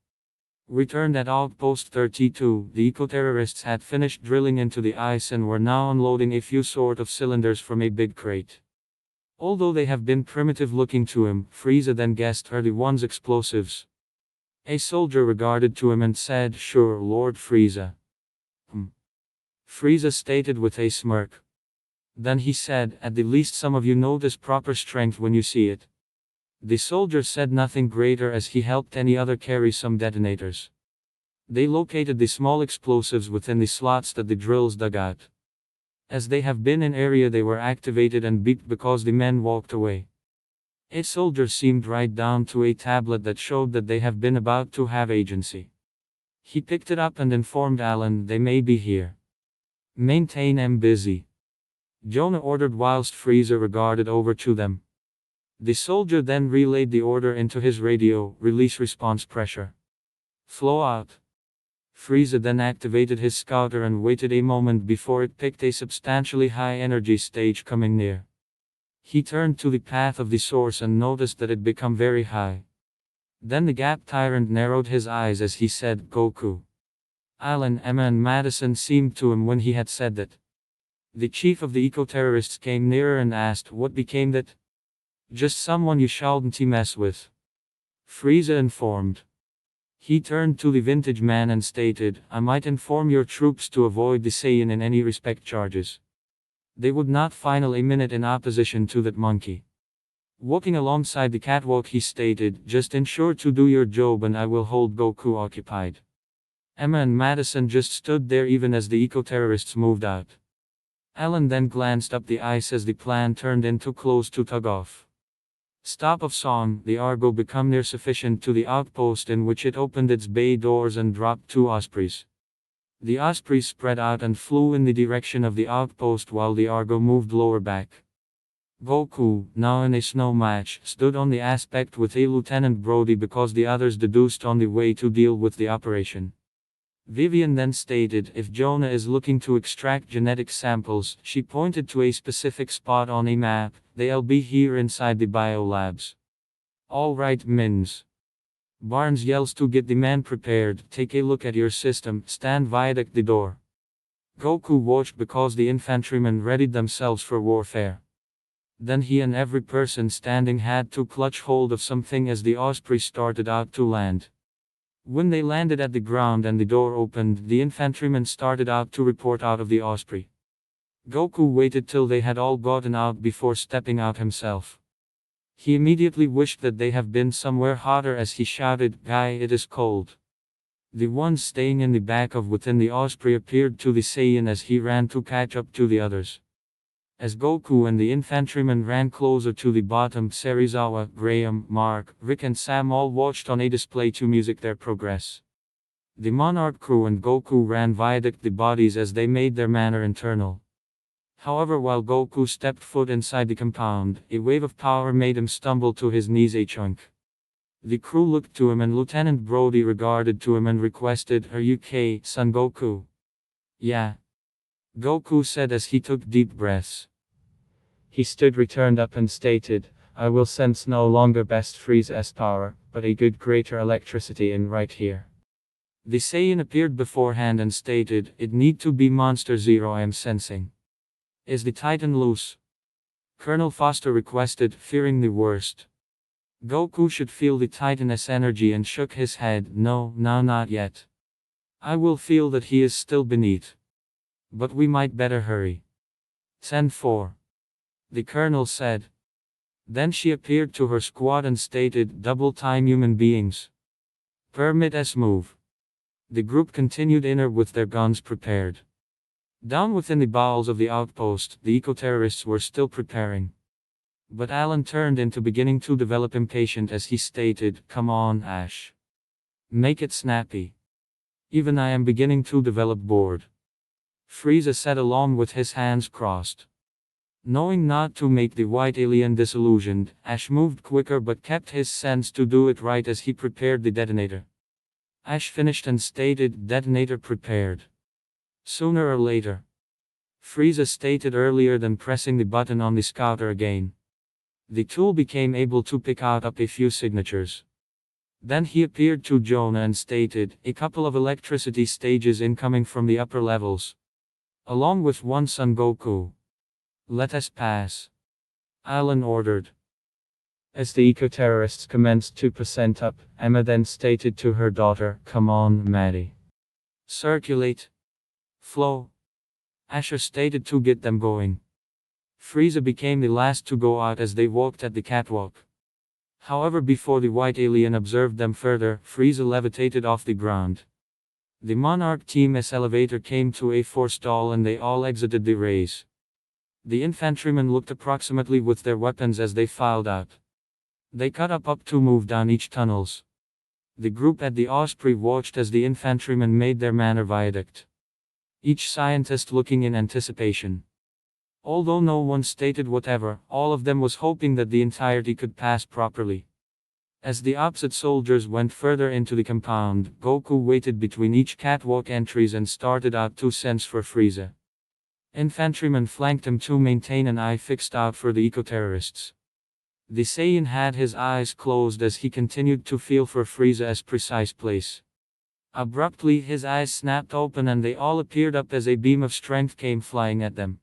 Returned at Outpost 32, the eco-terrorists had finished drilling into the ice and were now unloading a few sort of cylinders from a big crate. Although they have been primitive looking to him, Frieza then guessed are the ones explosives. A soldier regarded to him and said, Sure, Lord Frieza. Frieza stated with a smirk. Then he said, at the least some of you notice proper strength when you see it. The soldier said nothing greater as he helped any other carry some detonators. They located the small explosives within the slots that the drills dug out. As they have been in area they were activated and beeped because the men walked away. A soldier seemed right down to a tablet that showed that they have been about to have agency. He picked it up and informed Alan they may be here. Maintain them busy. Jonah ordered whilst Frieza regarded over to them. The soldier then relayed the order into his radio, release response pressure. Flow out. Frieza then activated his scouter and waited a moment before it picked a substantially high energy stage coming near. He turned to the path of the source and noticed that it became very high. Then the Gap Tyrant narrowed his eyes as he said, Goku. Alan, Emma and Madison seemed to him when he had said that. The chief of the eco-terrorists came nearer and asked what became that? Just someone you shouldn't mess with. Frieza informed. He turned to the vintage man and stated, I might inform your troops to avoid the Saiyan in any respect charges. They would not final a minute in opposition to that monkey. Walking alongside the catwalk he stated, just ensure to do your job and I will hold Goku occupied. Emma and Madison just stood there even as the eco-terrorists moved out. Alan then glanced up the ice as the plan turned into close to tug off. Stop of song, the Argo become near sufficient to the outpost in which it opened its bay doors and dropped 2 ospreys. The ospreys spread out and flew in the direction of the outpost while the Argo moved lower back. Goku, now in a snow match, stood on the aspect with a Lieutenant Brody because the others deduced on the way to deal with the operation. Vivian then stated if Jonah is looking to extract genetic samples, she pointed to a specific spot on a map, they'll be here inside the biolabs. Alright Mins. Barnes yells to get the man prepared, take a look at your system, stand viaduct the door. Goku watched because the infantrymen readied themselves for warfare. Then he and every person standing had to clutch hold of something as the osprey started out to land. When they landed at the ground and the door opened, the infantrymen started out to report out of the osprey. Goku waited till they had all gotten out before stepping out himself. He immediately wished that they have been somewhere hotter as he shouted, Guy, it is cold. The ones staying in the back of within the osprey appeared to the Saiyan as he ran to catch up to the others. As Goku and the infantrymen ran closer to the bottom, Serizawa, Graham, Mark, Rick and Sam all watched on a display to music their progress. The Monarch crew and Goku ran viaduct the bodies as they made their manner internal. However, while Goku stepped foot inside the compound, a wave of power made him stumble to his knees a chunk. The crew looked to him and Lieutenant Brody regarded to him and requested, Are you okay, Son Goku? Yeah. Goku said as he took deep breaths. He stood returned up and stated, I will sense no longer best Frieza's power, but a good greater electricity in right here. The Saiyan appeared beforehand and stated, It need to be Monster Zero I am sensing. Is the Titan loose? Colonel Foster requested, fearing the worst. Goku should feel the Titaness energy and shook his head. No, not yet. I will feel that he is still beneath. But we might better hurry. 10-4. The colonel said. Then she appeared to her squad and stated, double time human beings. Permit us move. The group continued inner with their guns prepared. Down within the bowels of the outpost, the eco-terrorists were still preparing. But Alan turned into beginning to develop impatient as he stated, come on, Ash. Make it snappy. Even I am beginning to develop bored. Frieza said along with his hands crossed. Knowing not to make the white alien disillusioned, Ash moved quicker but kept his sense to do it right as he prepared the detonator. Ash finished and stated, detonator prepared. Sooner or later. Frieza stated earlier than pressing the button on the scouter again. The tool became able to pick out up a few signatures. Then he appeared to Jonah and stated, a couple of electricity stages incoming from the upper levels. Along with one Son Goku. Let us pass. Alan ordered. As the eco-terrorists commenced to percent up, Emma then stated to her daughter, come on, Maddie. Circulate. Flow. Asher stated to get them going. Frieza became the last to go out as they walked at the catwalk. However, before the white alien observed them further, Frieza levitated off the ground. The Monarch Team's elevator came to a forestall and they all exited the race. The infantrymen looked approximately with their weapons as they filed out. They cut up to move down each tunnels. The group at the Osprey watched as the infantrymen made their manner viaduct. Each scientist looking in anticipation. Although no one stated whatever, all of them was hoping that the entirety could pass properly. As the opposite soldiers went further into the compound, Goku waited between each catwalk entries and started out to sense for Frieza. Infantrymen flanked him to maintain an eye fixed out for the eco-terrorists. The Saiyan had his eyes closed as he continued to feel for Frieza's precise place. Abruptly his eyes snapped open and they all appeared up as a beam of strength came flying at them.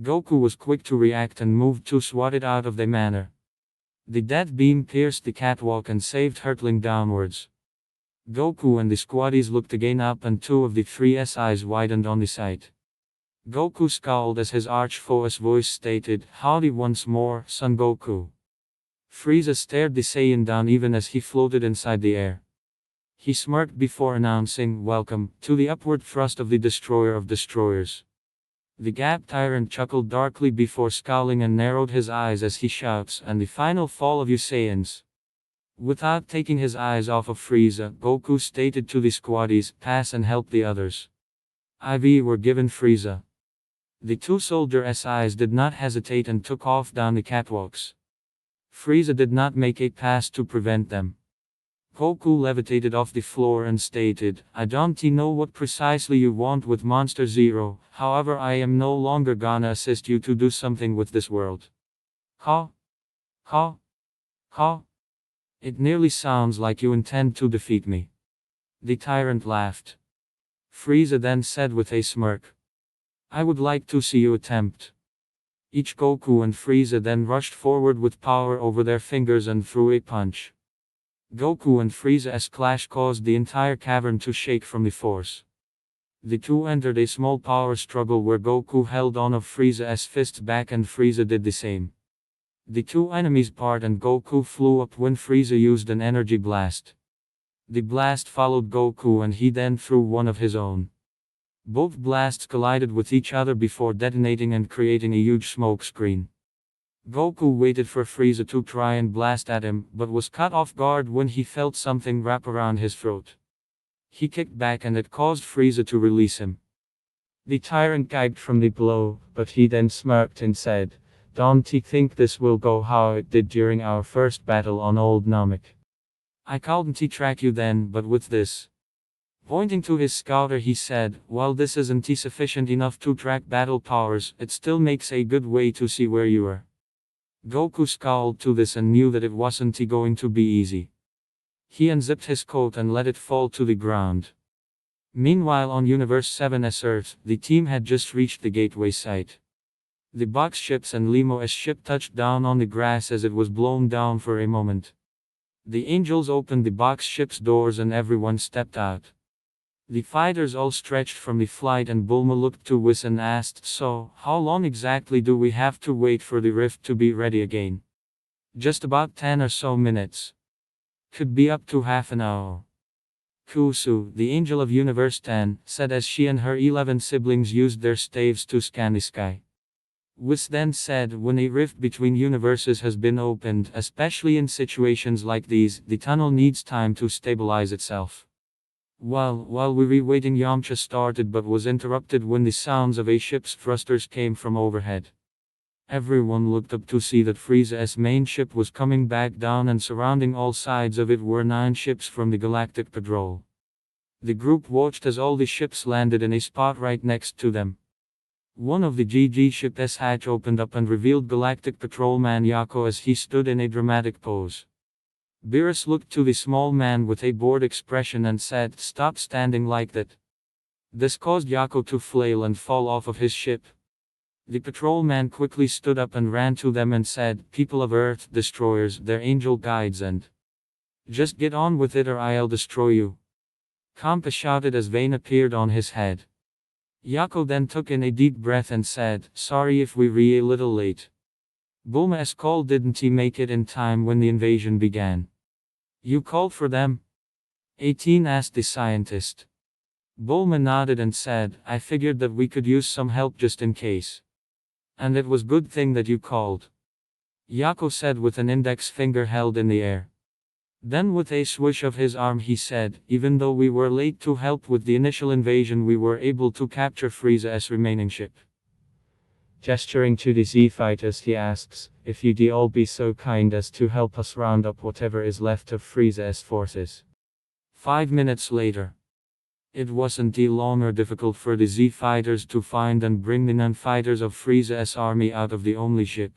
Goku was quick to react and moved to swat it out of their manner. The death beam pierced the catwalk and saved hurtling downwards. Goku and the squaddies looked again up and two of the three's eyes widened on the sight. Goku scowled as his arch-foe's voice stated, howdy once more, Son Goku. Frieza stared the Saiyan down even as he floated inside the air. He smirked before announcing, welcome, to the upward thrust of the Destroyer of Destroyers. The Gap Tyrant chuckled darkly before scowling and narrowed his eyes as he shouts, and the final fall of you Saiyans. Without taking his eyes off of Frieza, Goku stated to the squaddies, pass and help the others. IV were given Frieza. The two soldiers' eyes did not hesitate and took off down the catwalks. Frieza did not make a pass to prevent them. Goku levitated off the floor and stated, I don't know what precisely you want with Monster Zero, however I am no longer gonna assist you to do something with this world. Ha? Ha? Ha? It nearly sounds like you intend to defeat me. The tyrant laughed. Frieza then said with a smirk. I would like to see you attempt. Each Goku and Frieza then rushed forward with power over their fingers and threw a punch. Goku and Frieza's clash caused the entire cavern to shake from the force. The two entered a small power struggle where Goku held on of Frieza's fists back and Frieza did the same. The two enemies part and Goku flew up when Frieza used an energy blast. The blast followed Goku and he then threw one of his own. Both blasts collided with each other before detonating and creating a huge smoke screen. Goku waited for Frieza to try and blast at him, but was caught off guard when he felt something wrap around his throat. He kicked back and it caused Frieza to release him. The tyrant gagged from the blow, but he then smirked and said, don't you think this will go how it did during our first battle on Old Namek? I couldn't track you then, but with this. Pointing to his scouter he said, while this isn't sufficient enough to track battle powers, it still makes a good way to see where you are. Goku scowled to this and knew that it wasn't going to be easy. He unzipped his coat and let it fall to the ground. Meanwhile on Universe 7's Earth, the team had just reached the gateway site. The box ships and Limo's ship touched down on the grass as it was blown down for a moment. The angels opened the box ship's doors and everyone stepped out. The fighters all stretched from the flight and Bulma looked to Whis and asked, "So, how long exactly do we have to wait for the rift to be ready again?" "Just about 10 or so minutes. Could be up to half an hour." Kusu, the angel of Universe 10, said as she and her 11 siblings used their staves to scan the sky. Whis then said, "When a rift between universes has been opened, especially in situations like these, the tunnel needs time to stabilize itself." While we were waiting, Yamcha started but was interrupted when the sounds of a ship's thrusters came from overhead. Everyone looked up to see that Frieza's main ship was coming back down, and surrounding all sides of it were 9 ships from the Galactic Patrol. The group watched as all the ships landed in a spot right next to them. One of the GG ship's hatch opened up and revealed Galactic Patrolman Yako as he stood in a dramatic pose. Beerus looked to the small man with a bored expression and said, "Stop standing like that." This caused Yako to flail and fall off of his ship. The patrolman quickly stood up and ran to them and said, "People of Earth, destroyers, they're angel guides, and just get on with it or I'll destroy you." Kampa shouted as Vayne appeared on his head. Yako then took in a deep breath and said, "Sorry if we were a little late." Bulma's call, didn't he make it in time when the invasion began? "You called for them?" 18 asked the scientist. Bulma nodded and said, "I figured that we could use some help just in case. And it was good thing that you called," Yako said with an index finger held in the air. Then with a swish of his arm he said, "Even though we were late to help with the initial invasion, we were able to capture Frieza's remaining ship." Gesturing to the Z fighters, he asks, "If you'd all be so kind as to help us round up whatever is left of Frieza's forces." 5 minutes later. It wasn't long or difficult for the Z fighters to find and bring the non-fighters of Frieza's army out of the only ship.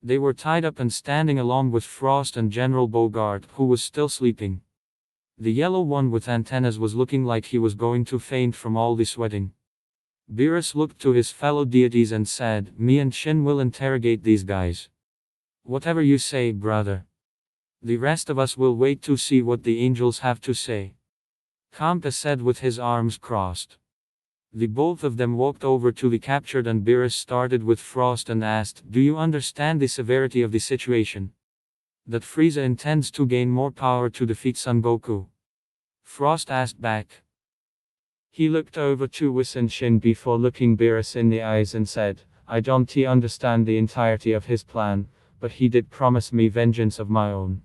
They were tied up and standing along with Frost and General Bogart, who was still sleeping. The yellow one with antennas was looking like he was going to faint from all the sweating. Beerus looked to his fellow deities and said, "Me and Shin will interrogate these guys." "Whatever you say, brother. The rest of us will wait to see what the angels have to say," Kampa said with his arms crossed. The both of them walked over to the captured and Beerus started with Frost and asked, "Do you understand the severity of the situation? That Frieza intends to gain more power to defeat Son Goku?" Frost asked back. He looked over to Whis and Shin before looking Beerus in the eyes and said, "I don't understand the entirety of his plan, but he did promise me vengeance of my own."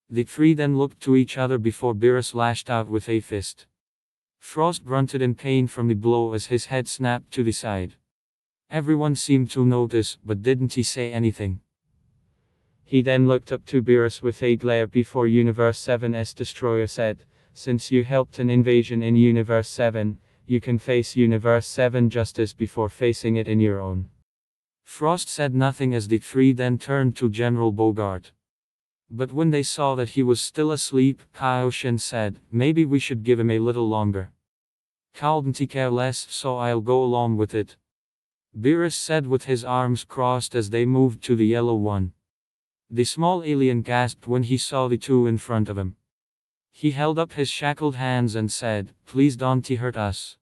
The 3 then looked to each other before Beerus lashed out with a fist. Frost grunted in pain from the blow as his head snapped to the side. Everyone seemed to notice, but didn't he say anything. He then looked up to Beerus with a glare before Universe 7's destroyer said, "Since you helped an invasion in Universe 7, you can face Universe 7 justice before facing it in your own." Frost said nothing as the 3 then turned to General Bogart. But when they saw that he was still asleep, Kaioshin said, "Maybe we should give him a little longer." "Couldn't he care less, so I'll go along with it," Beerus said with his arms crossed as they moved to the yellow one. The small alien gasped when he saw the 2 in front of him. He held up his shackled hands and said, "Please don't hurt us.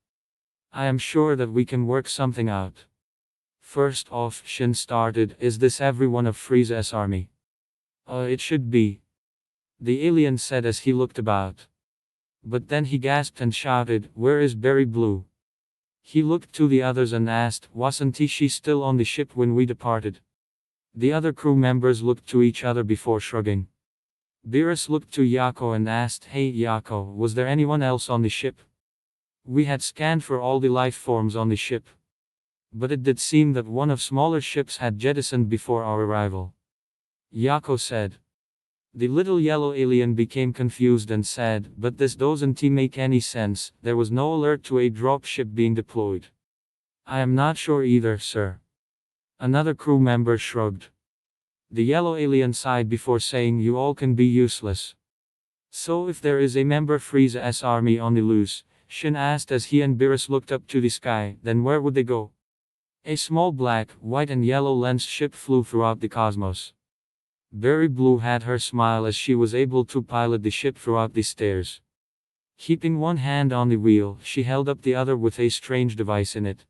I am sure that we can work something out." "First off," Shin started, "is this everyone of Frieza's army?" It should be," the alien said as he looked about. But then he gasped and shouted, "Where is Berry Blue?" He looked to the others and asked, "Wasn't she still on the ship when we departed?" The other crew members looked to each other before shrugging. Beerus looked to Yako and asked, "Hey Yako, was there anyone else on the ship? We had scanned for all the life forms on the ship, but it did seem that one of smaller ships had jettisoned before our arrival." Yako said. The little yellow alien became confused and said, "But this doesn't make any sense, there was no alert to a drop ship being deployed." "I am not sure either, sir." Another crew member shrugged. The yellow alien sighed before saying, "You all can be useless." "So if there is a member Frieza's army on the loose," Shin asked as he and Beerus looked up to the sky, "then where would they go?" A small black, white and yellow lensed ship flew throughout the cosmos. Berry Blue had her smile as she was able to pilot the ship throughout the stairs. Keeping one hand on the wheel, she held up the other with a strange device in it.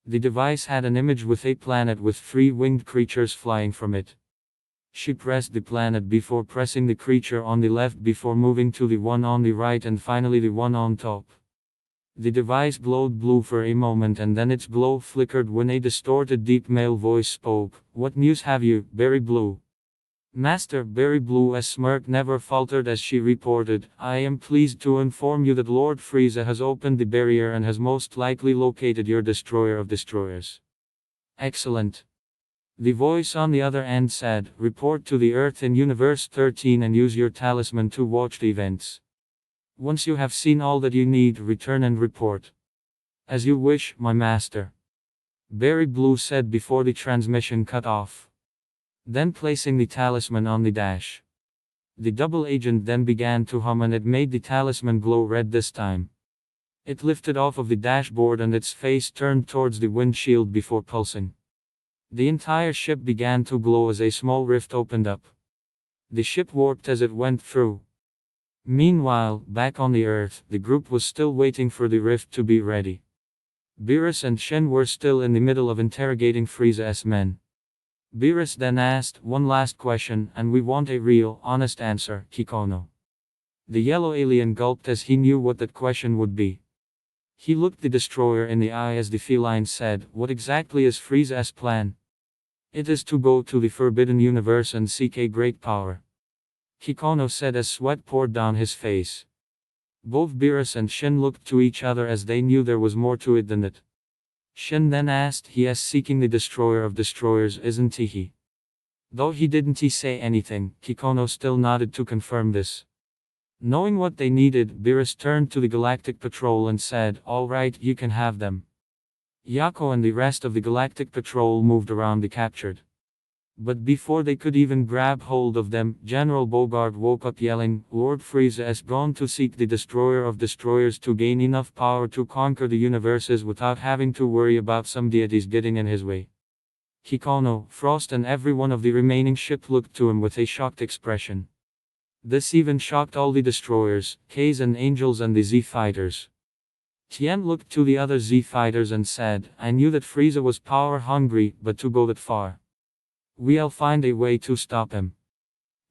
The device had an image with a planet with 3 winged creatures flying from it. She pressed the planet before pressing the creature on the left before moving to the one on the right and finally the one on top. The device glowed blue for a moment and then its glow flickered when a distorted deep male voice spoke. "What news have you, Berry Blue?" Master Berry Blue's smirk never faltered as she reported, "I am pleased to inform you that Lord Frieza has opened the barrier and has most likely located your destroyer of destroyers." Excellent. The voice on the other end said, "Report to the Earth in Universe 13 and use your talisman to watch the events. Once you have seen all that you need, return and report." "As you wish, my master," Berry Blue said before the transmission cut off. Then placing the talisman on the dash. The double agent then began to hum and it made the talisman glow red this time. It lifted off of the dashboard and its face turned towards the windshield before pulsing. The entire ship began to glow as a small rift opened up. The ship warped as it went through. Meanwhile, back on the Earth, the group was still waiting for the rift to be ready. Beerus and Shen were still in the middle of interrogating Frieza's men. Beerus then asked, "One last question, and we want a real, honest answer, Kikono." The yellow alien gulped as he knew what that question would be. He looked the destroyer in the eye as the feline said, "What exactly is Frieza's plan?" "It is to go to the Forbidden Universe and seek a great power," Kikono said as sweat poured down his face. Both Beerus and Shen looked to each other as they knew there was more to it than that. Shen then asked, "He is seeking the destroyer of destroyers, isn't he?" Though he didn't say anything, Kikono still nodded to confirm this. Knowing what they needed, Beerus turned to the Galactic Patrol and said, "All right, you can have them." Yako and the rest of the Galactic Patrol moved around the captured. But before they could even grab hold of them, General Bogart woke up yelling, "Lord Frieza has gone to seek the destroyer of destroyers to gain enough power to conquer the universes without having to worry about some deities getting in his way." Kikono, Frost and every one of the remaining ship looked to him with a shocked expression. This even shocked all the destroyers, K's and Angels and the Z-fighters. Tien looked to the other Z-fighters and said, "I knew that Frieza was power hungry, but to go that far. We'll find a way to stop him."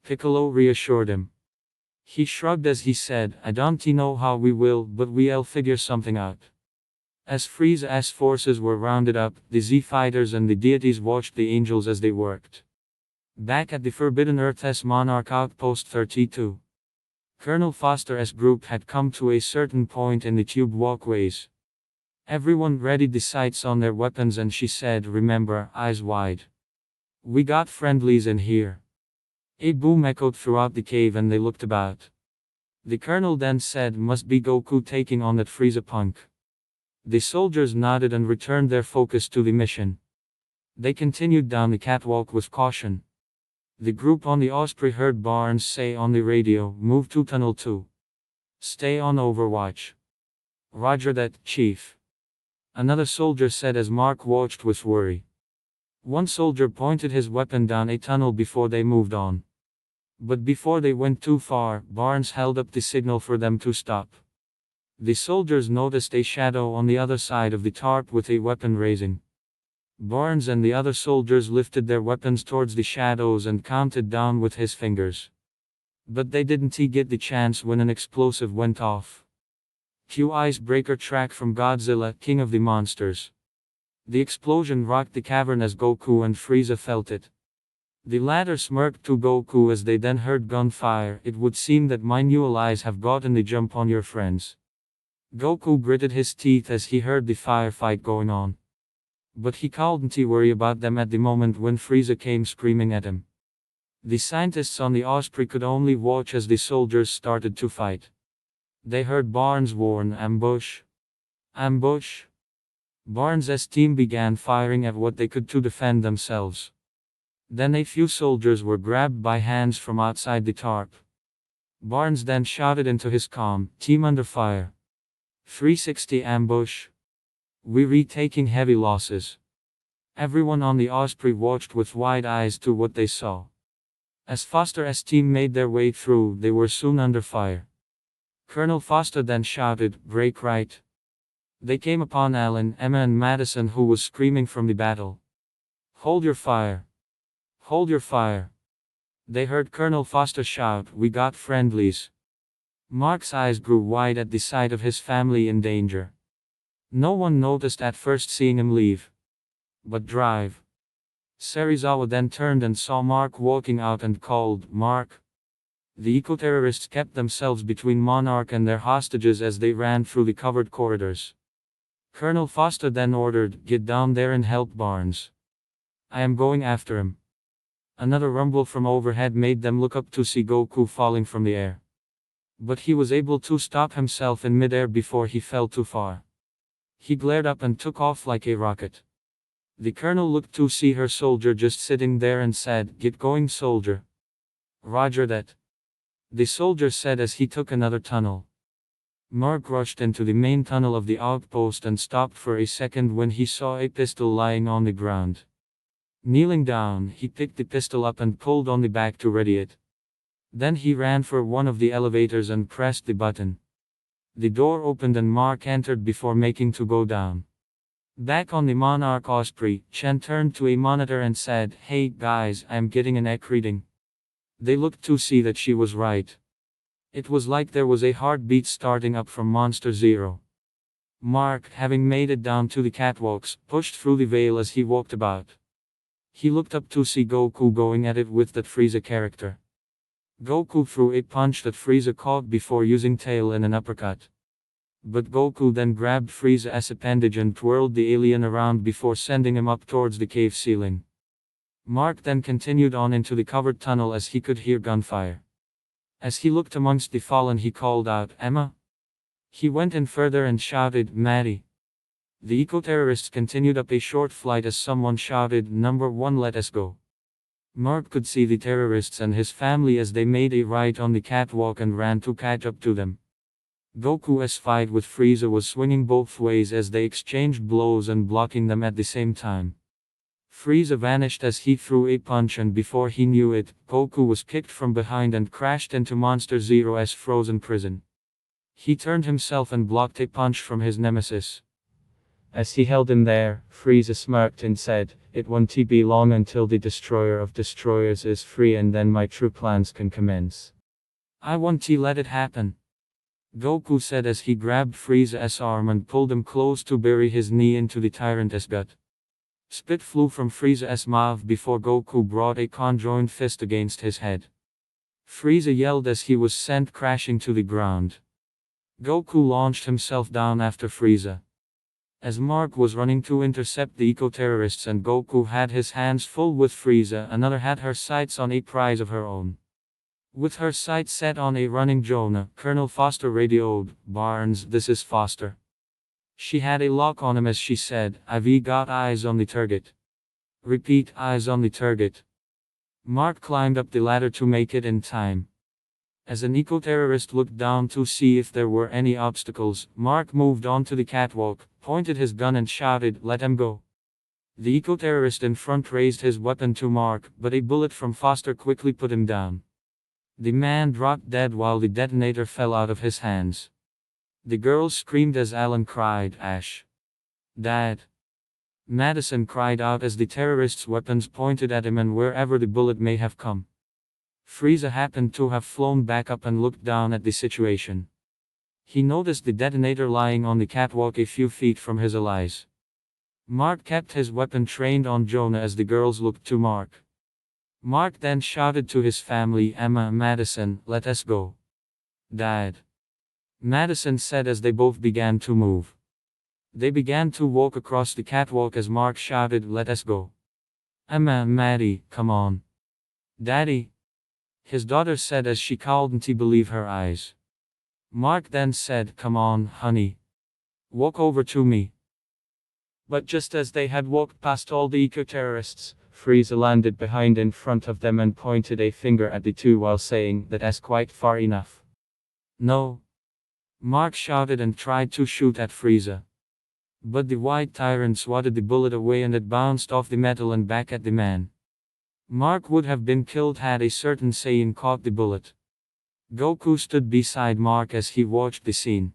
Piccolo reassured him. He shrugged as he said, "I don't know how we will, but we'll figure something out." As Frieza's forces were rounded up, the Z-fighters and the deities watched the angels as they worked. Back at the Forbidden Earth's Monarch Outpost 32. Colonel Foster's group had come to a certain point in the tube walkways. Everyone readied the sights on their weapons and she said, "Remember, eyes wide. We got friendlies in here." A boom echoed throughout the cave and they looked about. The colonel then said, "Must be Goku taking on that Frieza punk." The soldiers nodded and returned their focus to the mission. They continued down the catwalk with caution. The group on the Osprey heard Barnes say on the radio, "Move to Tunnel 2. Stay on Overwatch." "Roger that, Chief," another soldier said as Mark watched with worry. One soldier pointed his weapon down a tunnel before they moved on. But before they went too far, Barnes held up the signal for them to stop. The soldiers noticed a shadow on the other side of the tarp with a weapon raising. Barnes and the other soldiers lifted their weapons towards the shadows and counted down with his fingers. But they didn't get the chance when an explosive went off. Q icebreaker track from Godzilla, King of the Monsters. The explosion rocked the cavern as Goku and Frieza felt it. The latter smirked to Goku as they then heard gunfire. "It would seem that my new allies have gotten the jump on your friends." Goku gritted his teeth as he heard the firefight going on. But he couldn't worry about them at the moment when Frieza came screaming at him. The scientists on the Osprey could only watch as the soldiers started to fight. They heard Barnes warn, "Ambush! Ambush!" Barnes' team began firing at what they could to defend themselves. Then a few soldiers were grabbed by hands from outside the tarp. Barnes then shouted into his comm, "Team under fire. 360 ambush. We're taking heavy losses." Everyone on the Osprey watched with wide eyes to what they saw. As Foster's team made their way through, they were soon under fire. Colonel Foster then shouted, "Break right!" They came upon Alan, Emma and Madison, who was screaming from the battle. "Hold your fire! Hold your fire!" They heard Colonel Foster shout, "We got friendlies!" Mark's eyes grew wide at the sight of his family in danger. No one noticed at first seeing him leave. But drive. Serizawa then turned and saw Mark walking out and called, "Mark!" The eco-terrorists kept themselves between Monarch and their hostages as they ran through the covered corridors. Colonel Foster then ordered, "Get down there and help Barnes. I am going after him." Another rumble from overhead made them look up to see Goku falling from the air. But he was able to stop himself in midair before he fell too far. He glared up and took off like a rocket. The colonel looked to see her soldier just sitting there and said, "Get going, soldier." "Roger that," the soldier said as he took another tunnel. Mark rushed into the main tunnel of the outpost and stopped for a second when he saw a pistol lying on the ground. Kneeling down, he picked the pistol up and pulled on the back to ready it. Then he ran for one of the elevators and pressed the button. The door opened and Mark entered before making to go down. Back on the Monarch Osprey, Chen turned to a monitor and said, "Hey guys, I'm getting an EC reading." They looked to see that she was right. It was like there was a heartbeat starting up from Monster Zero. Mark, having made it down to the catwalks, pushed through the veil as he walked about. He looked up to see Goku going at it with that Frieza character. Goku threw a punch that Frieza caught before using tail in an uppercut. But Goku then grabbed Frieza's appendage and twirled the alien around before sending him up towards the cave ceiling. Mark then continued on into the covered tunnel as he could hear gunfire. As he looked amongst the fallen, he called out, "Emma?" He went in further and shouted, "Maddie." The eco-terrorists continued up a short flight as someone shouted, "Number 1, let us go." Mark could see the terrorists and his family as they made a right on the catwalk and ran to catch up to them. Goku's fight with Frieza was swinging both ways as they exchanged blows and blocking them at the same time. Frieza vanished as he threw a punch, and before he knew it, Goku was kicked from behind and crashed into Monster Zero's frozen prison. He turned himself and blocked a punch from his nemesis. As he held him there, Frieza smirked and said, "It won't be long until the destroyer of destroyers is free, and then my true plans can commence. I won't let it happen," Goku said as he grabbed Frieza's arm and pulled him close to bury his knee into the tyrant's gut. Spit flew from Frieza's mouth before Goku brought a conjoined fist against his head. Frieza yelled as he was sent crashing to the ground. Goku launched himself down after Frieza. As Mark was running to intercept the eco-terrorists and Goku had his hands full with Frieza, another had her sights on a prize of her own. With her sights set on a running Jonah, Colonel Foster radioed, "Barnes, this is Foster." She had a lock on him as she said, "I've got eyes on the target." Repeat, "Eyes on the target." Mark climbed up the ladder to make it in time. As an eco-terrorist looked down to see if there were any obstacles, Mark moved onto the catwalk, pointed his gun and shouted, "Let him go." The eco-terrorist in front raised his weapon to Mark, but a bullet from Foster quickly put him down. The man dropped dead while the detonator fell out of his hands. The girls screamed as Alan cried, "Ash! Dad!" Madison cried out as the terrorists' weapons pointed at him and wherever the bullet may have come. Frieza happened to have flown back up and looked down at the situation. He noticed the detonator lying on the catwalk a few feet from his allies. Mark kept his weapon trained on Jonah as the girls looked to Mark. Mark then shouted to his family, "Emma, Madison, let us go." "Dad," Madison said as they both began to move. They began to walk across the catwalk as Mark shouted, "Let us go." "Emma, Maddie, come on." "Daddy," his daughter said as she couldn't believe her eyes. Mark then said, "Come on, honey. Walk over to me." But just as they had walked past all the eco-terrorists, Frieza landed behind in front of them and pointed a finger at the two while saying, "That's quite far enough." "No!" Mark shouted and tried to shoot at Frieza. But the white tyrant swatted the bullet away and it bounced off the metal and back at the man. Mark would have been killed had a certain Saiyan caught the bullet. Goku stood beside Mark as he watched the scene.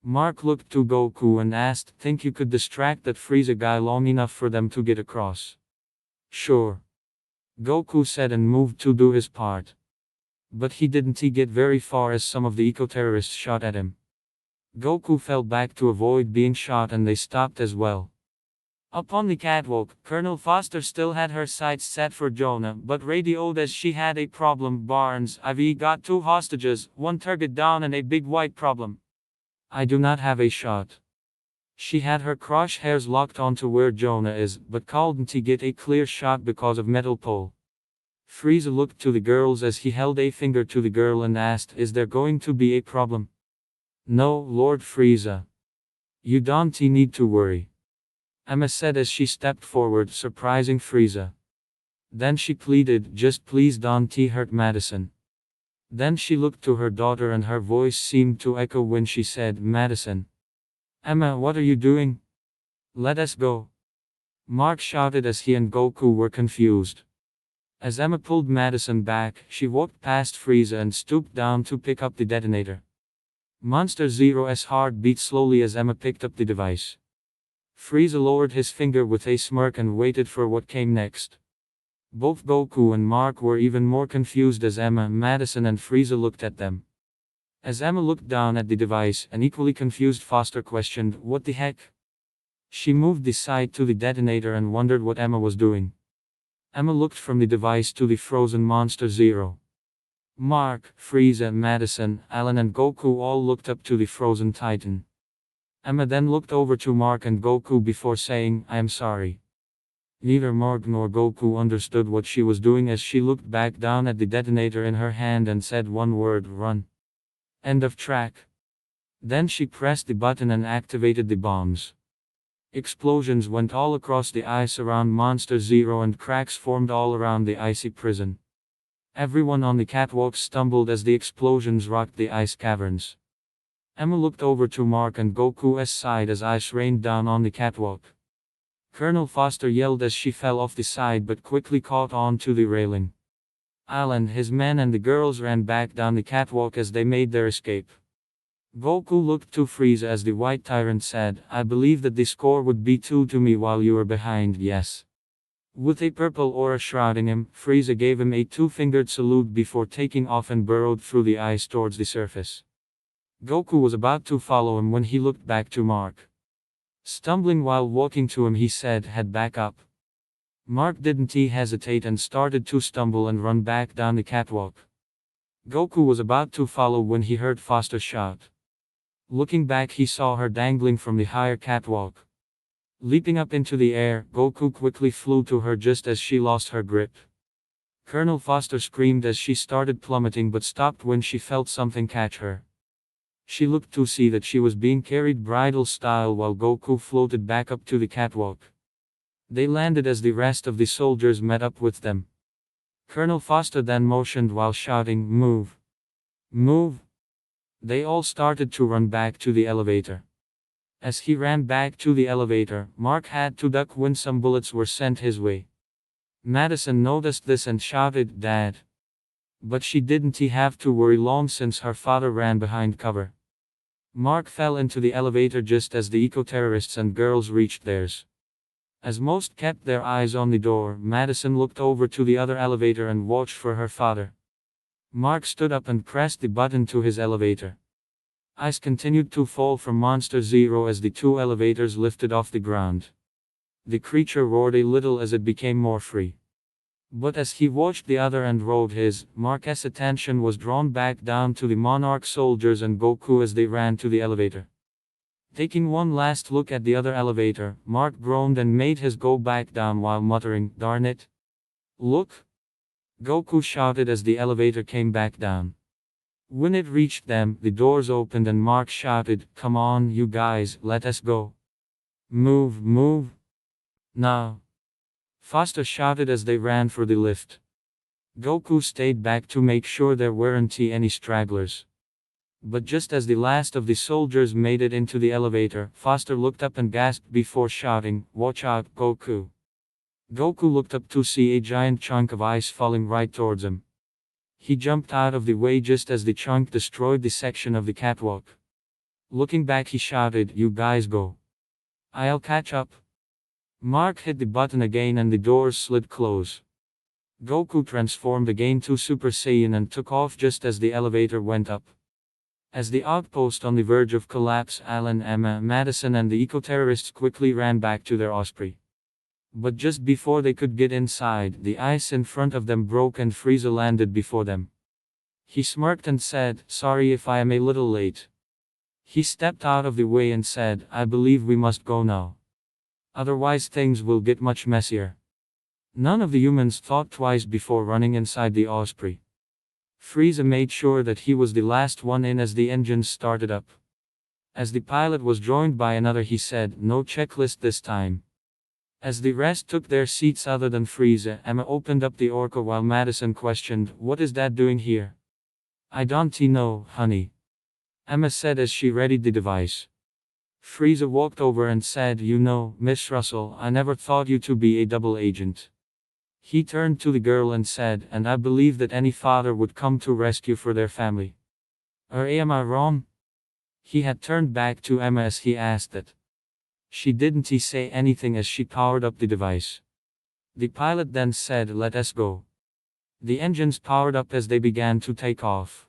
Mark looked to Goku and asked, "Think you could distract that Frieza guy long enough for them to get across?" "Sure," Goku said and moved to do his part. But he didn't get very far as some of the eco-terrorists shot at him. Goku fell back to avoid being shot and they stopped as well. Up on the catwalk, Colonel Foster still had her sights set for Jonah, but radioed as she had a problem. "Barnes, I've got 2 hostages, 1 target down and a big white problem. I do not have a shot." She had her crosshairs locked onto where Jonah is, but couldn't get a clear shot because of metal pole. Frieza looked to the girls as he held a finger to the girl and asked, "Is there going to be a problem?" "No, Lord Frieza. You don't need to worry," Emma said as she stepped forward, surprising Frieza. Then she pleaded, "Just please don't hurt Madison." Then she looked to her daughter and her voice seemed to echo when she said, "Madison." "Emma, what are you doing? Let us go," Mark shouted as he and Goku were confused. As Emma pulled Madison back, she walked past Frieza and stooped down to pick up the detonator. Monster Zero's heart beat slowly as Emma picked up the device. Frieza lowered his finger with a smirk and waited for what came next. Both Goku and Mark were even more confused as Emma, Madison and Frieza looked at them. As Emma looked down at the device, an equally confused Foster questioned, "What the heck?" She moved the sight to the detonator and wondered what Emma was doing. Emma looked from the device to the frozen Monster Zero. Mark, Frieza, Madison, Alan and Goku all looked up to the frozen Titan. Emma then looked over to Mark and Goku before saying, "I am sorry." Neither Mark nor Goku understood what she was doing as she looked back down at the detonator in her hand and said one word, "Run." End of track. Then she pressed the button and activated the bombs. Explosions went all across the ice around Monster Zero and cracks formed all around the icy prison. Everyone on the catwalk stumbled as the explosions rocked the ice caverns. Emma looked over to Mark and Goku's side as ice rained down on the catwalk. Colonel Foster yelled as she fell off the side but quickly caught on to the railing. Alan, his men and the girls ran back down the catwalk as they made their escape. Goku looked to Frieza as the White Tyrant said, "I believe that the score would be 2 to me while you were behind, yes." With a purple aura shrouding him, Frieza gave him a 2-fingered salute before taking off and burrowed through the ice towards the surface. Goku was about to follow him when he looked back to Mark. Stumbling while walking to him, he said, "Head back up." Mark didn't hesitate and started to stumble and run back down the catwalk. Goku was about to follow when he heard Foster shout. Looking back, he saw her dangling from the higher catwalk. Leaping up into the air, Goku quickly flew to her just as she lost her grip. Colonel Foster screamed as she started plummeting but stopped when she felt something catch her. She looked to see that she was being carried bridal style while Goku floated back up to the catwalk. They landed as the rest of the soldiers met up with them. Colonel Foster then motioned while shouting, "Move! Move!" They all started to run back to the elevator. As he ran back to the elevator, Mark had to duck when some bullets were sent his way. Madison noticed this and shouted, "Dad!" But she didn't have to worry long since her father ran behind cover. Mark fell into the elevator just as the eco-terrorists and girls reached theirs. As most kept their eyes on the door, Madison looked over to the other elevator and watched for her father. Mark stood up and pressed the button to his elevator. Ice continued to fall from Monster Zero as the 2 elevators lifted off the ground. The creature roared a little as it became more free. But as he watched the other and rode his, Mark's attention was drawn back down to the Monarch soldiers and Goku as they ran to the elevator. Taking one last look at the other elevator, Mark groaned and made his go back down while muttering, "Darn it! Look!" Goku shouted as the elevator came back down. When it reached them, the doors opened and Mark shouted, "Come on, you guys, let us go. Move, move. Now." Foster shouted as they ran for the lift. Goku stayed back to make sure there weren't any stragglers. But just as the last of the soldiers made it into the elevator, Foster looked up and gasped before shouting, "Watch out, Goku!" Goku looked up to see a giant chunk of ice falling right towards him. He jumped out of the way just as the chunk destroyed the section of the catwalk. Looking back, he shouted, "You guys go. I'll catch up." Mark hit the button again and the doors slid close. Goku transformed again to Super Saiyan and took off just as the elevator went up. As the outpost on the verge of collapse, Alan, Emma, Madison and the eco-terrorists quickly ran back to their Osprey. But just before they could get inside, the ice in front of them broke and Frieza landed before them. He smirked and said, "Sorry if I am a little late." He stepped out of the way and said, "I believe we must go now. Otherwise things will get much messier." None of the humans thought twice before running inside the Osprey. Frieza made sure that he was the last one in as the engines started up. As the pilot was joined by another, he said, "No checklist this time." As the rest took their seats other than Frieza, Emma opened up the Orca while Madison questioned, "What is Dad doing here?" "I don't know, honey," Emma said as she readied the device. Frieza walked over and said, "You know, Miss Russell, I never thought you to be a double agent." He turned to the girl and said, "And I believe that any father would come to rescue for their family. Or am I wrong?" He had turned back to Emma as he asked it. She didn't say anything as she powered up the device. The pilot then said, "Let us go." The engines powered up as they began to take off.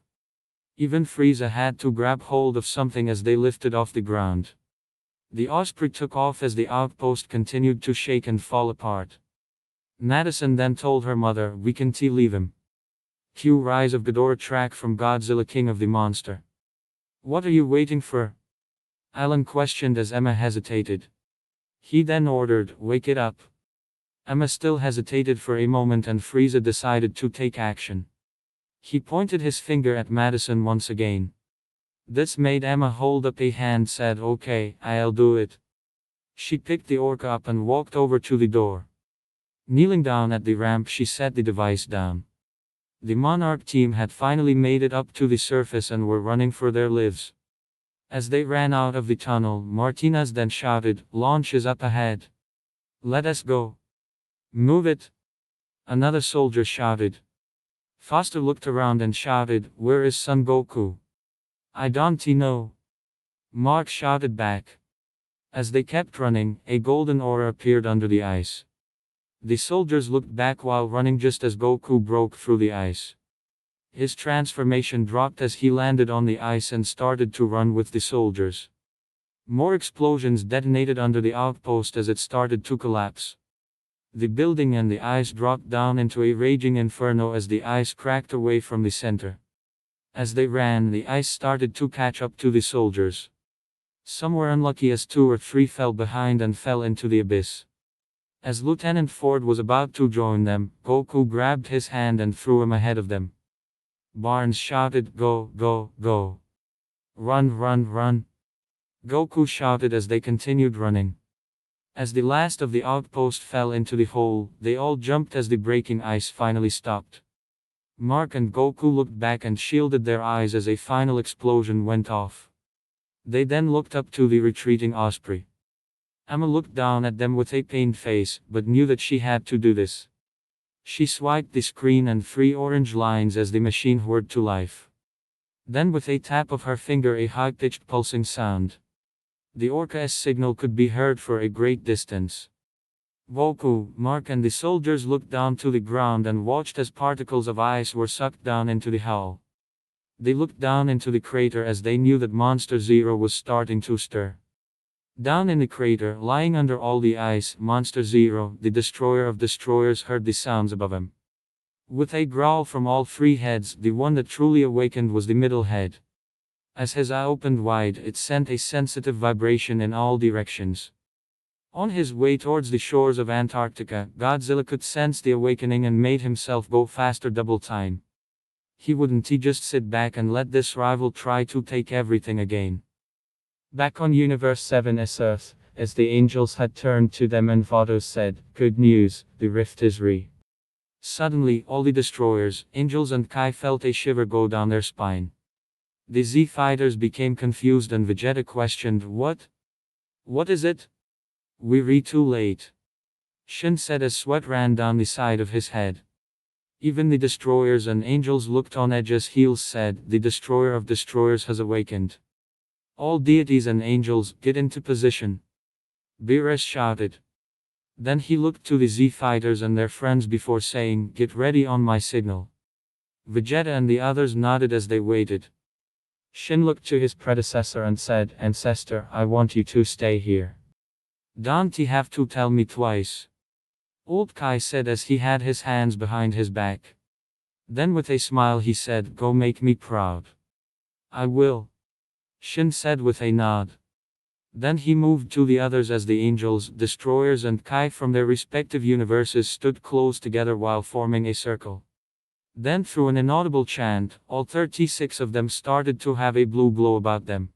Even Frieza had to grab hold of something as they lifted off the ground. The Osprey took off as the outpost continued to shake and fall apart. Madison then told her mother, "We can leave him." Cue Rise of Ghidorah track from Godzilla King of the Monster. "What are you waiting for?" Alan questioned as Emma hesitated. He then ordered, "Wake it up." Emma still hesitated for a moment and Frieza decided to take action. He pointed his finger at Madison once again. This made Emma hold up a hand, said, "Okay, I'll do it." She picked the Orca up and walked over to the door. Kneeling down at the ramp, she set the device down. The Monarch team had finally made it up to the surface and were running for their lives. As they ran out of the tunnel, Martinez then shouted, "Launch is up ahead. Let us go." "Move it," another soldier shouted. Foster looked around and shouted, "Where is Son Goku?" "I don't know," Mark shouted back. As they kept running, a golden aura appeared under the ice. The soldiers looked back while running just as Goku broke through the ice. His transformation dropped as he landed on the ice and started to run with the soldiers. More explosions detonated under the outpost as it started to collapse. The building and the ice dropped down into a raging inferno as the ice cracked away from the center. As they ran, the ice started to catch up to the soldiers. Some were unlucky as 2 or 3 fell behind and fell into the abyss. As Lieutenant Ford was about to join them, Goku grabbed his hand and threw him ahead of them. Barnes shouted, "Go, go, go. Run, run, run." Goku shouted as they continued running. As the last of the outpost fell into the hole, they all jumped as the breaking ice finally stopped. Mark and Goku looked back and shielded their eyes as a final explosion went off. They then looked up to the retreating Osprey. Emma looked down at them with a pained face, but knew that she had to do this. She swiped the screen and 3 orange lines as the machine whirred to life. Then with a tap of her finger, a high-pitched pulsing sound. The Orca's signal could be heard for a great distance. Goku, Mark and the soldiers looked down to the ground and watched as particles of ice were sucked down into the hull. They looked down into the crater as they knew that Monster Zero was starting to stir. Down in the crater, lying under all the ice, Monster Zero, the destroyer of destroyers, heard the sounds above him. With a growl from all 3 heads, the one that truly awakened was the middle head. As his eye opened wide, it sent a sensitive vibration in all directions. On his way towards the shores of Antarctica, Godzilla could sense the awakening and made himself go faster double time. He wouldn't just sit back and let this rival try to take everything again. Back on Universe 7's Earth, as the angels had turned to them and Vados said, "Good news, the rift is Suddenly, all the destroyers, angels and Kai felt a shiver go down their spine. The Z fighters became confused and Vegeta questioned, What? What is it? We re too late. Shin said as sweat ran down the side of his head. Even the destroyers and angels looked on edge as Heels said, The destroyer of destroyers has awakened. All deities and angels, get into position. Beerus shouted. Then he looked to the Z fighters and their friends before saying, Get ready on my signal. Vegeta and the others nodded as they waited. Shin looked to his predecessor and said, Ancestor, I want you to stay here. Don't you have to tell me twice? Old Kai said as he had his hands behind his back. Then with a smile he said, Go make me proud. I will. Shin said with a nod. Then he moved to the others as the angels, destroyers and Kai from their respective universes stood close together while forming a circle. Then through an inaudible chant, all 36 of them started to have a blue glow about them.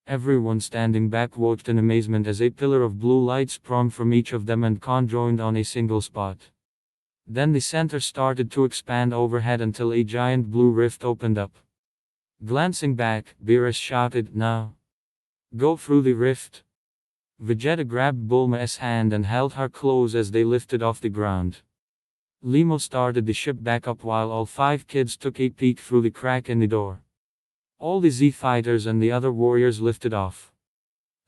Everyone standing back watched in amazement as a pillar of blue light sprung from each of them and conjoined on a single spot. Then the center started to expand overhead until a giant blue rift opened up. Glancing back, Beerus shouted, Now! Go through the rift! Vegeta grabbed Bulma's hand and held her close as they lifted off the ground. Limo started the ship back up while all 5 kids took a peek through the crack in the door. All the Z fighters and the other warriors lifted off.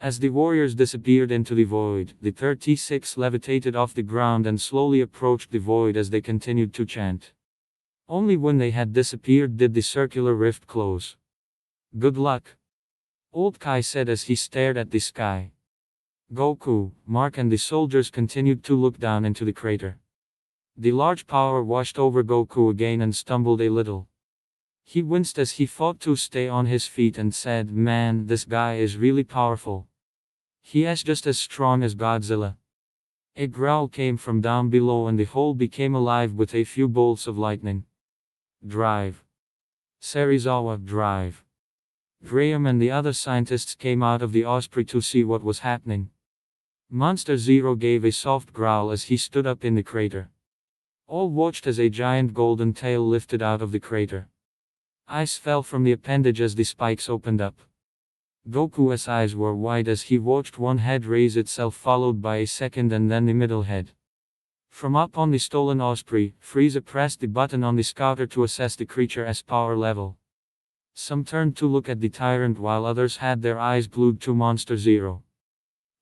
As the warriors disappeared into the void, the 36 levitated off the ground and slowly approached the void as they continued to chant. Only when they had disappeared did the circular rift close. Good luck. Old Kai said as he stared at the sky. Goku, Mark and the soldiers continued to look down into the crater. The large power washed over Goku again and stumbled a little. He winced as he fought to stay on his feet and said, Man, this guy is really powerful. He is just as strong as Godzilla. A growl came from down below and the hole became alive with a few bolts of lightning. Drive. Serizawa, drive. Graham and the other scientists came out of the Osprey to see what was happening. Monster Zero gave a soft growl as he stood up in the crater. All watched as a giant golden tail lifted out of the crater. Ice fell from the appendage as the spikes opened up. Goku's eyes were wide as he watched one head raise itself followed by a second and then the middle head. From up on the stolen Osprey, Frieza pressed the button on the scouter to assess the creature's power level. Some turned to look at the tyrant while others had their eyes glued to Monster Zero.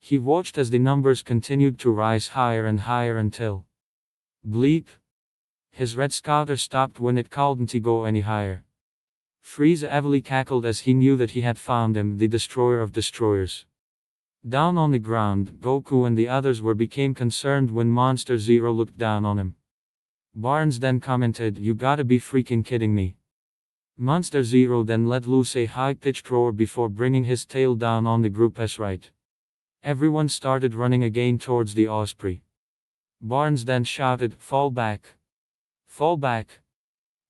He watched as the numbers continued to rise higher and higher until... Bleep! His red scouter stopped when it couldn't go any higher. Frieza heavily cackled as he knew that he had found him, the destroyer of destroyers. Down on the ground, Goku and the others became concerned when Monster Zero looked down on him. Barnes then commented, You gotta be freaking kidding me. Monster Zero then let loose a high-pitched roar before bringing his tail down on the group's right. Everyone started running again towards the Osprey. Barnes then shouted, Fall back. Fall back.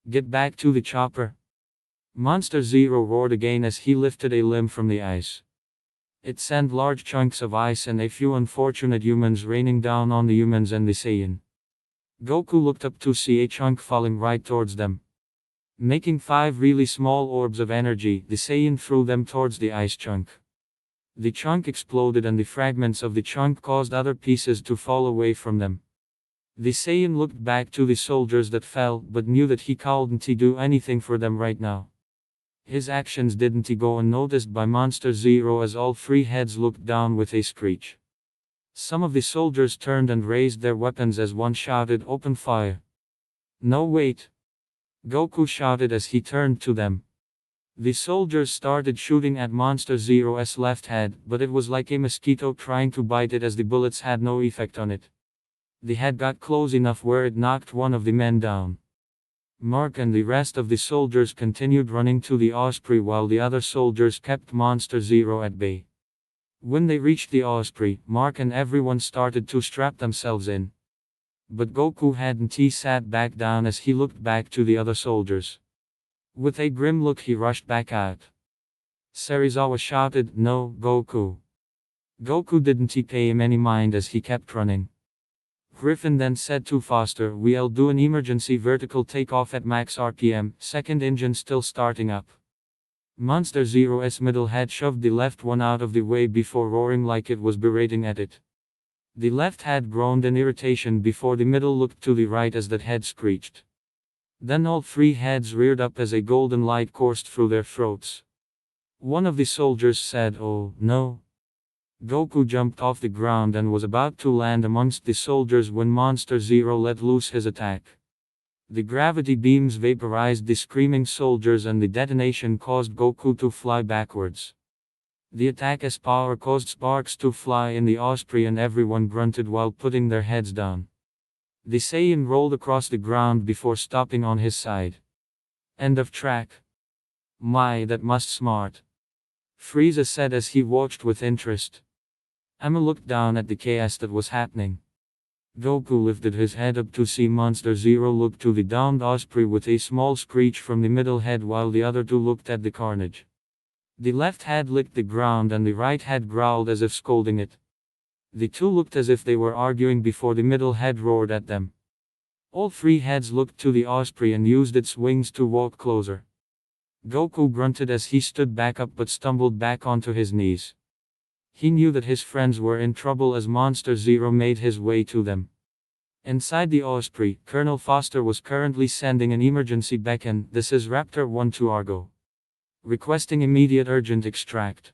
Get back to the chopper. Monster Zero roared again as he lifted a limb from the ice. It sent large chunks of ice and a few unfortunate humans raining down on the humans and the Saiyan. Goku looked up to see a chunk falling right towards them. Making 5 really small orbs of energy, the Saiyan threw them towards the ice chunk. The chunk exploded and the fragments of the chunk caused other pieces to fall away from them. The Saiyan looked back to the soldiers that fell but knew that he couldn't do anything for them right now. His actions didn't go unnoticed by Monster Zero as all 3 heads looked down with a screech. Some of the soldiers turned and raised their weapons as one shouted, Open fire. No wait. Goku shouted as he turned to them. The soldiers started shooting at Monster Zero's left head, but it was like a mosquito trying to bite it as the bullets had no effect on it. The head got close enough where it knocked one of the men down. Mark and the rest of the soldiers continued running to the Osprey while the other soldiers kept Monster Zero at bay. When they reached the Osprey, Mark and everyone started to strap themselves in. But Goku hadn't. He sat back down as he looked back to the other soldiers. With a grim look he rushed back out. Serizawa shouted, No, Goku. Goku didn't pay him any mind as he kept running. Griffin then said to Foster, We'll do an emergency vertical takeoff at max RPM, second engine still starting up. Monster Zero's middle head shoved the left one out of the way before roaring like it was berating at it. The left head groaned in irritation before the middle looked to the right as that head screeched. Then all three heads reared up as a golden light coursed through their throats. One of the soldiers said, "Oh, no." Goku jumped off the ground and was about to land amongst the soldiers when Monster Zero let loose his attack. The gravity beams vaporized the screaming soldiers and the detonation caused Goku to fly backwards. The attack's power caused sparks to fly in the Osprey and everyone grunted while putting their heads down. The Saiyan rolled across the ground before stopping on his side. End of track. My, that must smart. Frieza said as he watched with interest. Emma looked down at the chaos that was happening. Goku lifted his head up to see Monster Zero look to the downed Osprey with a small screech from the middle head while the other two looked at the carnage. The left head licked the ground and the right head growled as if scolding it. The two looked as if they were arguing before the middle head roared at them. All three heads looked to the Osprey and used its wings to walk closer. Goku grunted as he stood back up but stumbled back onto his knees. He knew that his friends were in trouble as Monster Zero made his way to them. Inside the Osprey, Colonel Foster was currently sending an emergency beacon. This is Raptor 1 to Argo. Requesting immediate urgent extract.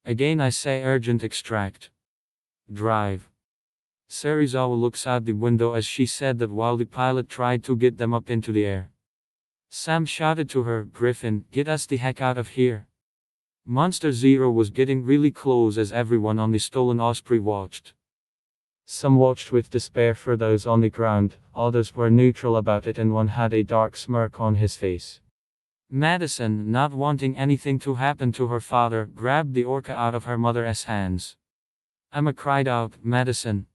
Again I say urgent extract. Drive. Serizawa looks out the window as she said that while the pilot tried to get them up into the air. Sam shouted to her, "Griffin, get us the heck out of here." Monster Zero was getting really close as everyone on the stolen Osprey watched. Some watched with despair for those on the ground, others were neutral about it and one had a dark smirk on his face. Madison, not wanting anything to happen to her father, grabbed the orca out of her mother's hands. Emma cried out, "Madison."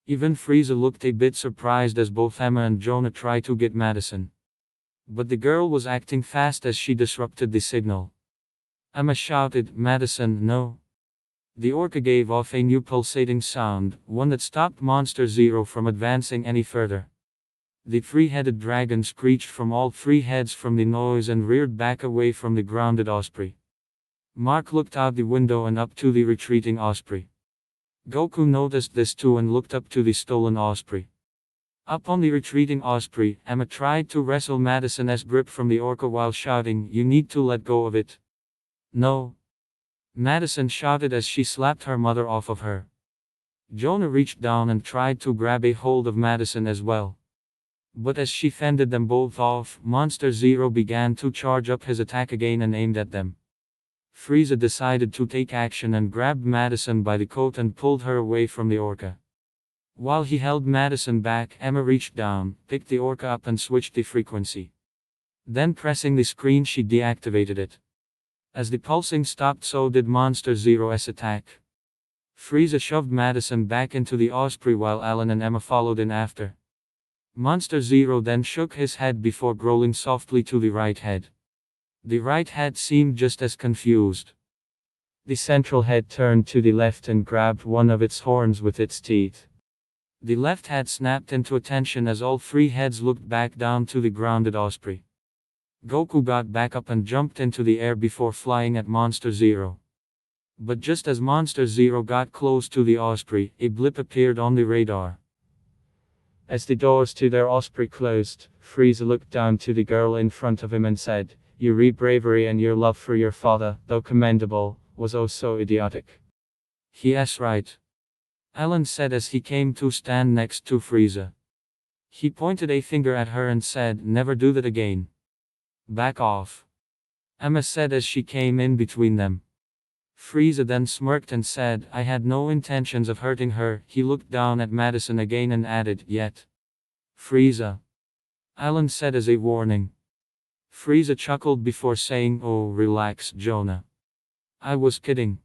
Even Frieza looked a bit surprised as both Emma and Jonah tried to get Madison. But the girl was acting fast as she disrupted the signal. Emma shouted, "Madison, no." The orca gave off a new pulsating sound, one that stopped Monster Zero from advancing any further. The three-headed dragon screeched from all three heads from the noise and reared back away from the grounded Osprey. Mark looked out the window and up to the retreating Osprey. Goku noticed this too and looked up to the stolen Osprey. Up on the retreating Osprey, Emma tried to wrestle Madison's grip from the orca while shouting, "You need to let go of it." "No." Madison shouted as she slapped her mother off of her. Jonah reached down and tried to grab a hold of Madison as well. But as she fended them both off, Monster Zero began to charge up his attack again and aimed at them. Frieza decided to take action and grabbed Madison by the coat and pulled her away from the orca. While he held Madison back, Emma reached down, picked the orca up and switched the frequency. Then pressing the screen she deactivated it. As the pulsing stopped, so did Monster Zero's attack. Frieza shoved Madison back into the Osprey while Alan and Emma followed in after. Monster Zero then shook his head before growling softly to the right head. The right head seemed just as confused. The central head turned to the left and grabbed one of its horns with its teeth. The left head snapped into attention as all three heads looked back down to the grounded Osprey. Goku got back up and jumped into the air before flying at Monster Zero. But just as Monster Zero got close to the Osprey, a blip appeared on the radar. As the doors to their Osprey closed, Frieza looked down to the girl in front of him and said, "Your bravery and your love for your father, though commendable, was oh so idiotic." "Yes, right," Alan said as he came to stand next to Frieza. He pointed a finger at her and said, "Never do that again." "Back off," Emma said as she came in between them. Frieza then smirked and said, "I had no intentions of hurting her." He looked down at Madison again and added, "Yet." "Frieza," Alan said as a warning. Frieza chuckled before saying, "Oh, relax, Jonah. I was kidding."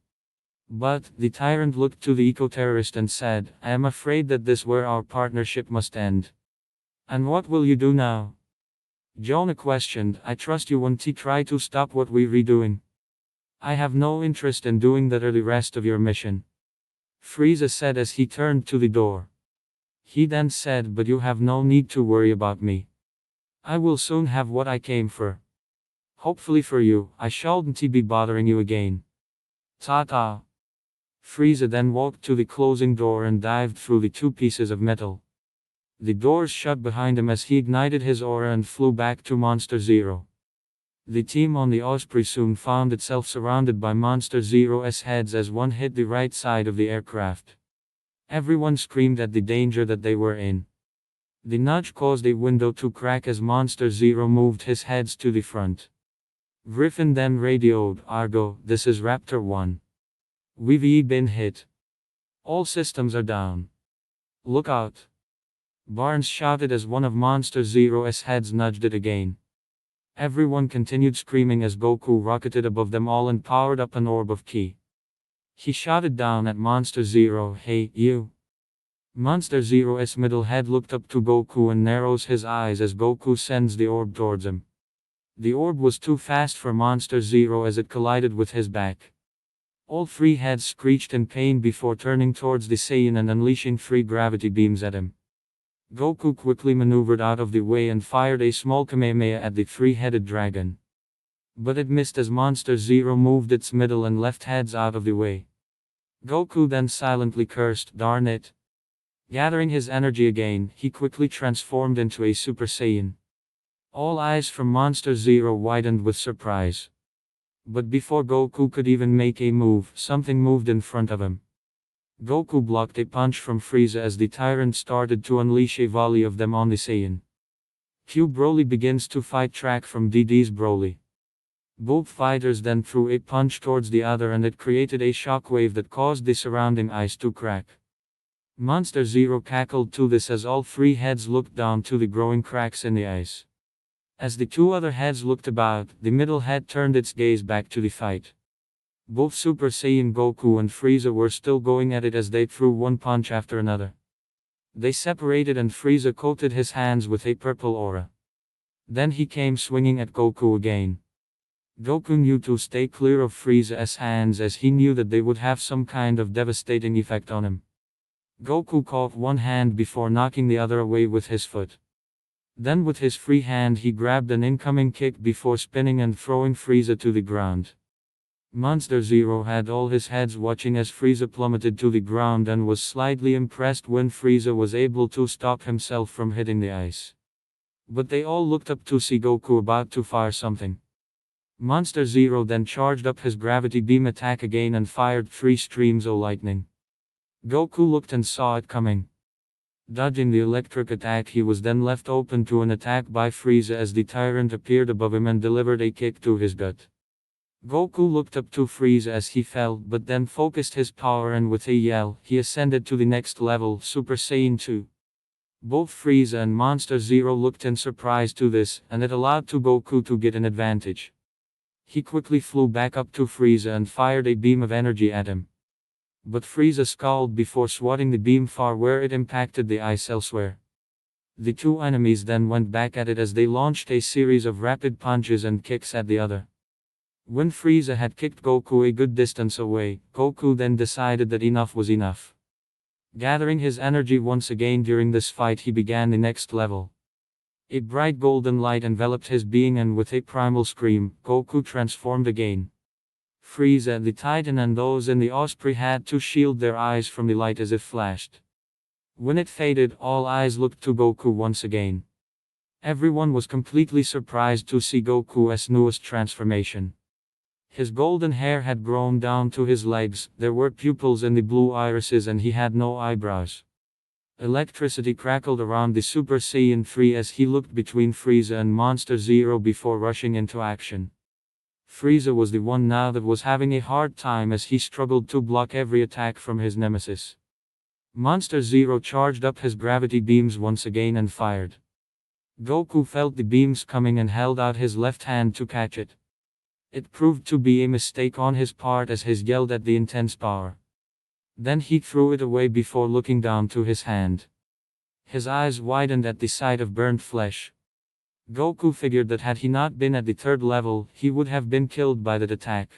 But the tyrant looked to the eco-terrorist and said, "I am afraid that this where our partnership must end." "And what will you do now?" Jonah questioned. "I trust you won't try to stop what we're redoing. I have no interest in doing that or the rest of your mission," Frieza said as he turned to the door. He then said, "But you have no need to worry about me. I will soon have what I came for." Hopefully for you, I shouldn't be bothering you again. Ta-ta. Frieza then walked to the closing door and dived through the two pieces of metal. The doors shut behind him as he ignited his aura and flew back to Monster Zero. The team on the Osprey soon found itself surrounded by Monster Zero's heads as one hit the right side of the aircraft. Everyone screamed at the danger that they were in. The nudge caused a window to crack as Monster Zero moved his heads to the front. Griffin then radioed, "Argo, this is Raptor 1. We've been hit. All systems are down. Look out." Barnes shouted as one of Monster Zero's heads nudged it again. Everyone continued screaming as Goku rocketed above them all and powered up an orb of ki. He shouted down at Monster Zero, "Hey, you." Monster Zero's middle head looked up to Goku and narrows his eyes as Goku sends the orb towards him. The orb was too fast for Monster Zero as it collided with his back. All three heads screeched in pain before turning towards the Saiyan and unleashing three gravity beams at him. Goku quickly maneuvered out of the way and fired a small Kamehameha at the three-headed dragon. But it missed as Monster Zero moved its middle and left heads out of the way. Goku then silently cursed, "Darn it." Gathering his energy again, he quickly transformed into a Super Saiyan. All eyes from Monster Zero widened with surprise. But before Goku could even make a move, something moved in front of him. Goku blocked a punch from Frieza as the tyrant started to unleash a volley of them on the Saiyan. Q Broly begins to fight track from DD's Broly. Both fighters then threw a punch towards the other and it created a shockwave that caused the surrounding ice to crack. Monster Zero cackled to this as all three heads looked down to the growing cracks in the ice. As the two other heads looked about, the middle head turned its gaze back to the fight. Both Super Saiyan Goku and Frieza were still going at it as they threw one punch after another. They separated and Frieza coated his hands with a purple aura. Then he came swinging at Goku again. Goku knew to stay clear of Frieza's hands as he knew that they would have some kind of devastating effect on him. Goku caught one hand before knocking the other away with his foot. Then with his free hand he grabbed an incoming kick before spinning and throwing Frieza to the ground. Monster Zero had all his heads watching as Frieza plummeted to the ground and was slightly impressed when Frieza was able to stop himself from hitting the ice. But they all looked up to see Goku about to fire something. Monster Zero then charged up his gravity beam attack again and fired 3 streams of lightning. Goku looked and saw it coming. Dodging the electric attack, he was then left open to an attack by Frieza as the tyrant appeared above him and delivered a kick to his gut. Goku looked up to Frieza as he fell but then focused his power and with a yell, he ascended to the next level, Super Saiyan 2. Both Frieza and Monster Zero looked in surprise to this, and it allowed to Goku to get an advantage. He quickly flew back up to Frieza and fired a beam of energy at him. But Frieza scowled before swatting the beam far where it impacted the ice elsewhere. The two enemies then went back at it as they launched a series of rapid punches and kicks at the other. When Frieza had kicked Goku a good distance away, Goku then decided that enough was enough. Gathering his energy once again during this fight, he began the next level. A bright golden light enveloped his being and with a primal scream, Goku transformed again. Frieza, the Titan and those in the Osprey had to shield their eyes from the light as it flashed. When it faded, all eyes looked to Goku once again. Everyone was completely surprised to see Goku's newest transformation. His golden hair had grown down to his legs, there were pupils in the blue irises and he had no eyebrows. Electricity crackled around the Super Saiyan 3 as he looked between Frieza and Monster Zero before rushing into action. Frieza was the one now that was having a hard time as he struggled to block every attack from his nemesis. Monster Zero charged up his gravity beams once again and fired. Goku felt the beams coming and held out his left hand to catch it. It proved to be a mistake on his part as he yelled at the intense power. Then he threw it away before looking down to his hand. His eyes widened at the sight of burnt flesh. Goku figured that had he not been at the 3rd level, he would have been killed by that attack.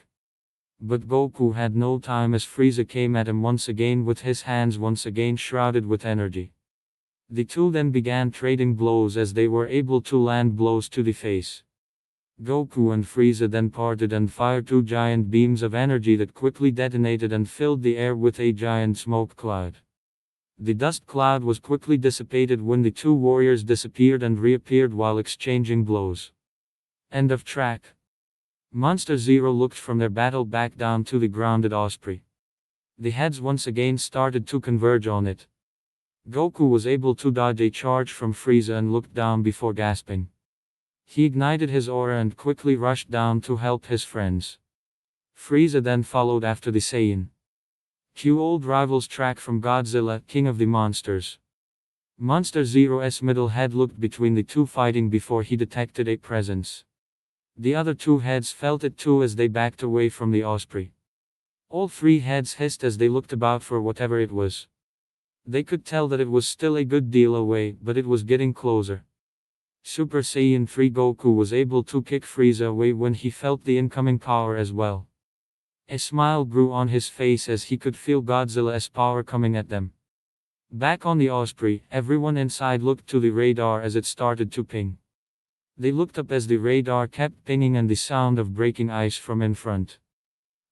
But Goku had no time as Frieza came at him once again with his hands once again shrouded with energy. The two then began trading blows as they were able to land blows to the face. Goku and Frieza then parted and fired two giant beams of energy that quickly detonated and filled the air with a giant smoke cloud. The dust cloud was quickly dissipated when the two warriors disappeared and reappeared while exchanging blows. End of track. Monster Zero looked from their battle back down to the grounded Osprey. The heads once again started to converge on it. Goku was able to dodge a charge from Frieza and looked down before gasping. He ignited his aura and quickly rushed down to help his friends. Frieza then followed after the Saiyan. Cue old rivals track from Godzilla, King of the Monsters. Monster Zero's middle head looked between the two fighting before he detected a presence. The other two heads felt it too as they backed away from the Osprey. All three heads hissed as they looked about for whatever it was. They could tell that it was still a good deal away, but it was getting closer. Super Saiyan 3 Goku was able to kick Frieza away when he felt the incoming power as well. A smile grew on his face as he could feel Godzilla's power coming at them. Back on the Osprey, everyone inside looked to the radar as it started to ping. They looked up as the radar kept pinging and the sound of breaking ice from in front.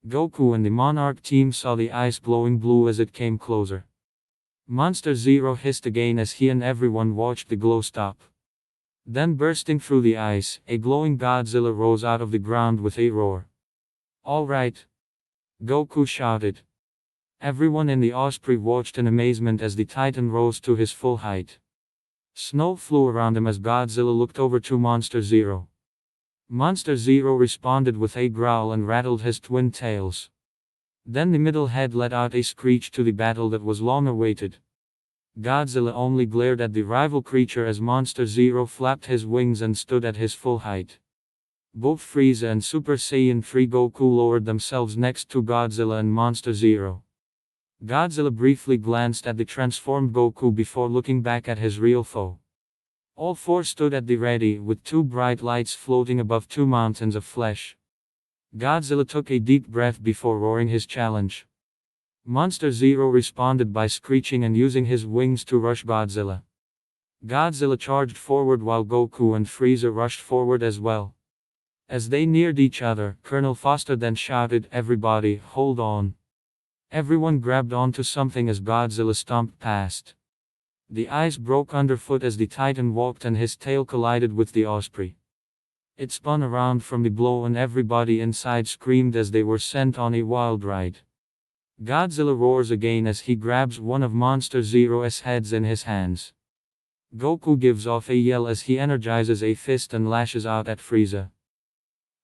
Goku and the Monarch team saw the ice glowing blue as it came closer. Monster Zero hissed again as he and everyone watched the glow stop. Then bursting through the ice, a glowing Godzilla rose out of the ground with a roar. "All right!" Goku shouted. Everyone in the Osprey watched in amazement as the Titan rose to his full height. Snow flew around him as Godzilla looked over to Monster Zero. Monster Zero responded with a growl and rattled his twin tails. Then the middle head let out a screech to the battle that was long awaited. Godzilla only glared at the rival creature as Monster Zero flapped his wings and stood at his full height. Both Frieza and Super Saiyan 3 Goku lowered themselves next to Godzilla and Monster Zero. Godzilla briefly glanced at the transformed Goku before looking back at his real foe. All four stood at the ready with two bright lights floating above two mountains of flesh. Godzilla took a deep breath before roaring his challenge. Monster Zero responded by screeching and using his wings to rush Godzilla. Godzilla charged forward while Goku and Frieza rushed forward as well. As they neared each other, Colonel Foster then shouted, "Everybody, hold on." Everyone grabbed onto something as Godzilla stomped past. The ice broke underfoot as the Titan walked and his tail collided with the Osprey. It spun around from the blow and everybody inside screamed as they were sent on a wild ride. Godzilla roars again as he grabs one of Monster Zero's heads in his hands. Goku gives off a yell as he energizes a fist and lashes out at Frieza.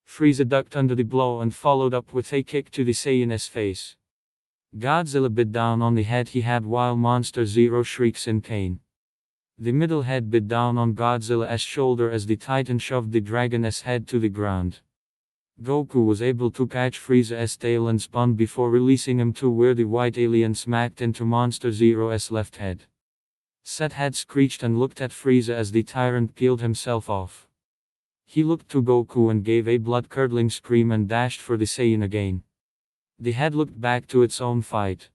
Frieza ducked under the blow and followed up with a kick to the Saiyan's face. Godzilla bit down on the head he had while Monster Zero shrieks in pain. The middle head bit down on Godzilla's shoulder as the Titan shoved the dragon's head to the ground. Goku was able to catch Frieza's tail and spun before releasing him to where the white alien smacked into Monster Zero's left head. Set head screeched and looked at Frieza as the tyrant peeled himself off. He looked to Goku and gave a blood-curdling scream and dashed for the Saiyan again. The head looked back to its own fight.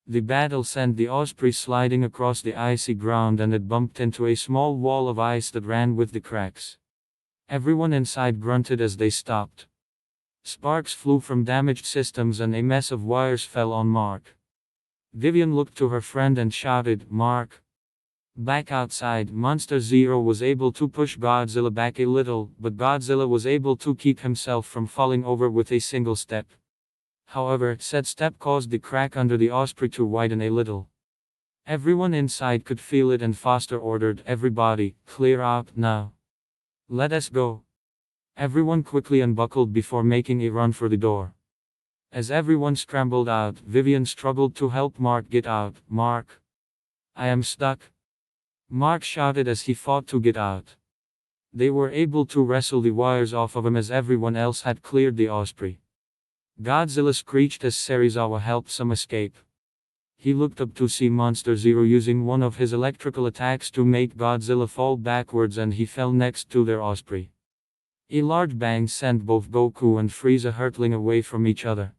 The battle sent the Osprey sliding across the icy ground and it bumped into a small wall of ice that ran with the cracks. Everyone inside grunted as they stopped. Sparks flew from damaged systems and a mess of wires fell on Mark. Vivian looked to her friend and shouted, "Mark!" Back outside, Monster Zero was able to push Godzilla back a little, but Godzilla was able to keep himself from falling over with a single step. However, said step caused the crack under the Osprey to widen a little. Everyone inside could feel it and Foster ordered, "Everybody, clear out now. Let us go." Everyone quickly unbuckled before making a run for the door. As everyone scrambled out, Vivian struggled to help Mark get out. "Mark, I am stuck," Mark shouted as he fought to get out. They were able to wrestle the wires off of him as everyone else had cleared the Osprey. Godzilla screeched as Serizawa helped some escape. He looked up to see Monster Zero using one of his electrical attacks to make Godzilla fall backwards and he fell next to their Osprey. A large bang sent both Goku and Frieza hurtling away from each other.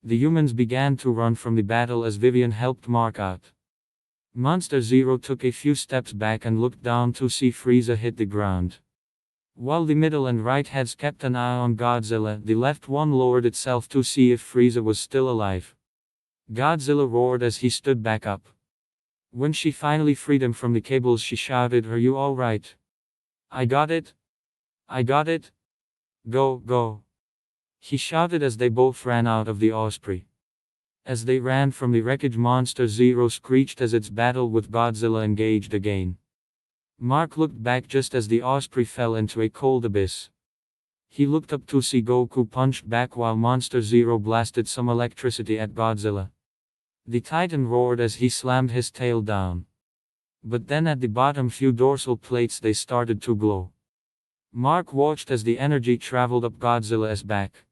The humans began to run from the battle as Vivian helped Mark out. Monster Zero took a few steps back and looked down to see Frieza hit the ground. While the middle and right heads kept an eye on Godzilla, the left one lowered itself to see if Frieza was still alive. Godzilla roared as he stood back up. When she finally freed him from the cables, she shouted, "Are you alright?" "I got it. I got it. Go, go," he shouted as they both ran out of the Osprey. As they ran from the wreckage, Monster Zero screeched as its battle with Godzilla engaged again. Mark looked back just as the Osprey fell into a cold abyss. He looked up to see Goku punched back while Monster Zero blasted some electricity at Godzilla. The Titan roared as he slammed his tail down. But then at the bottom few dorsal plates they started to glow. Mark watched as the energy traveled up Godzilla's back.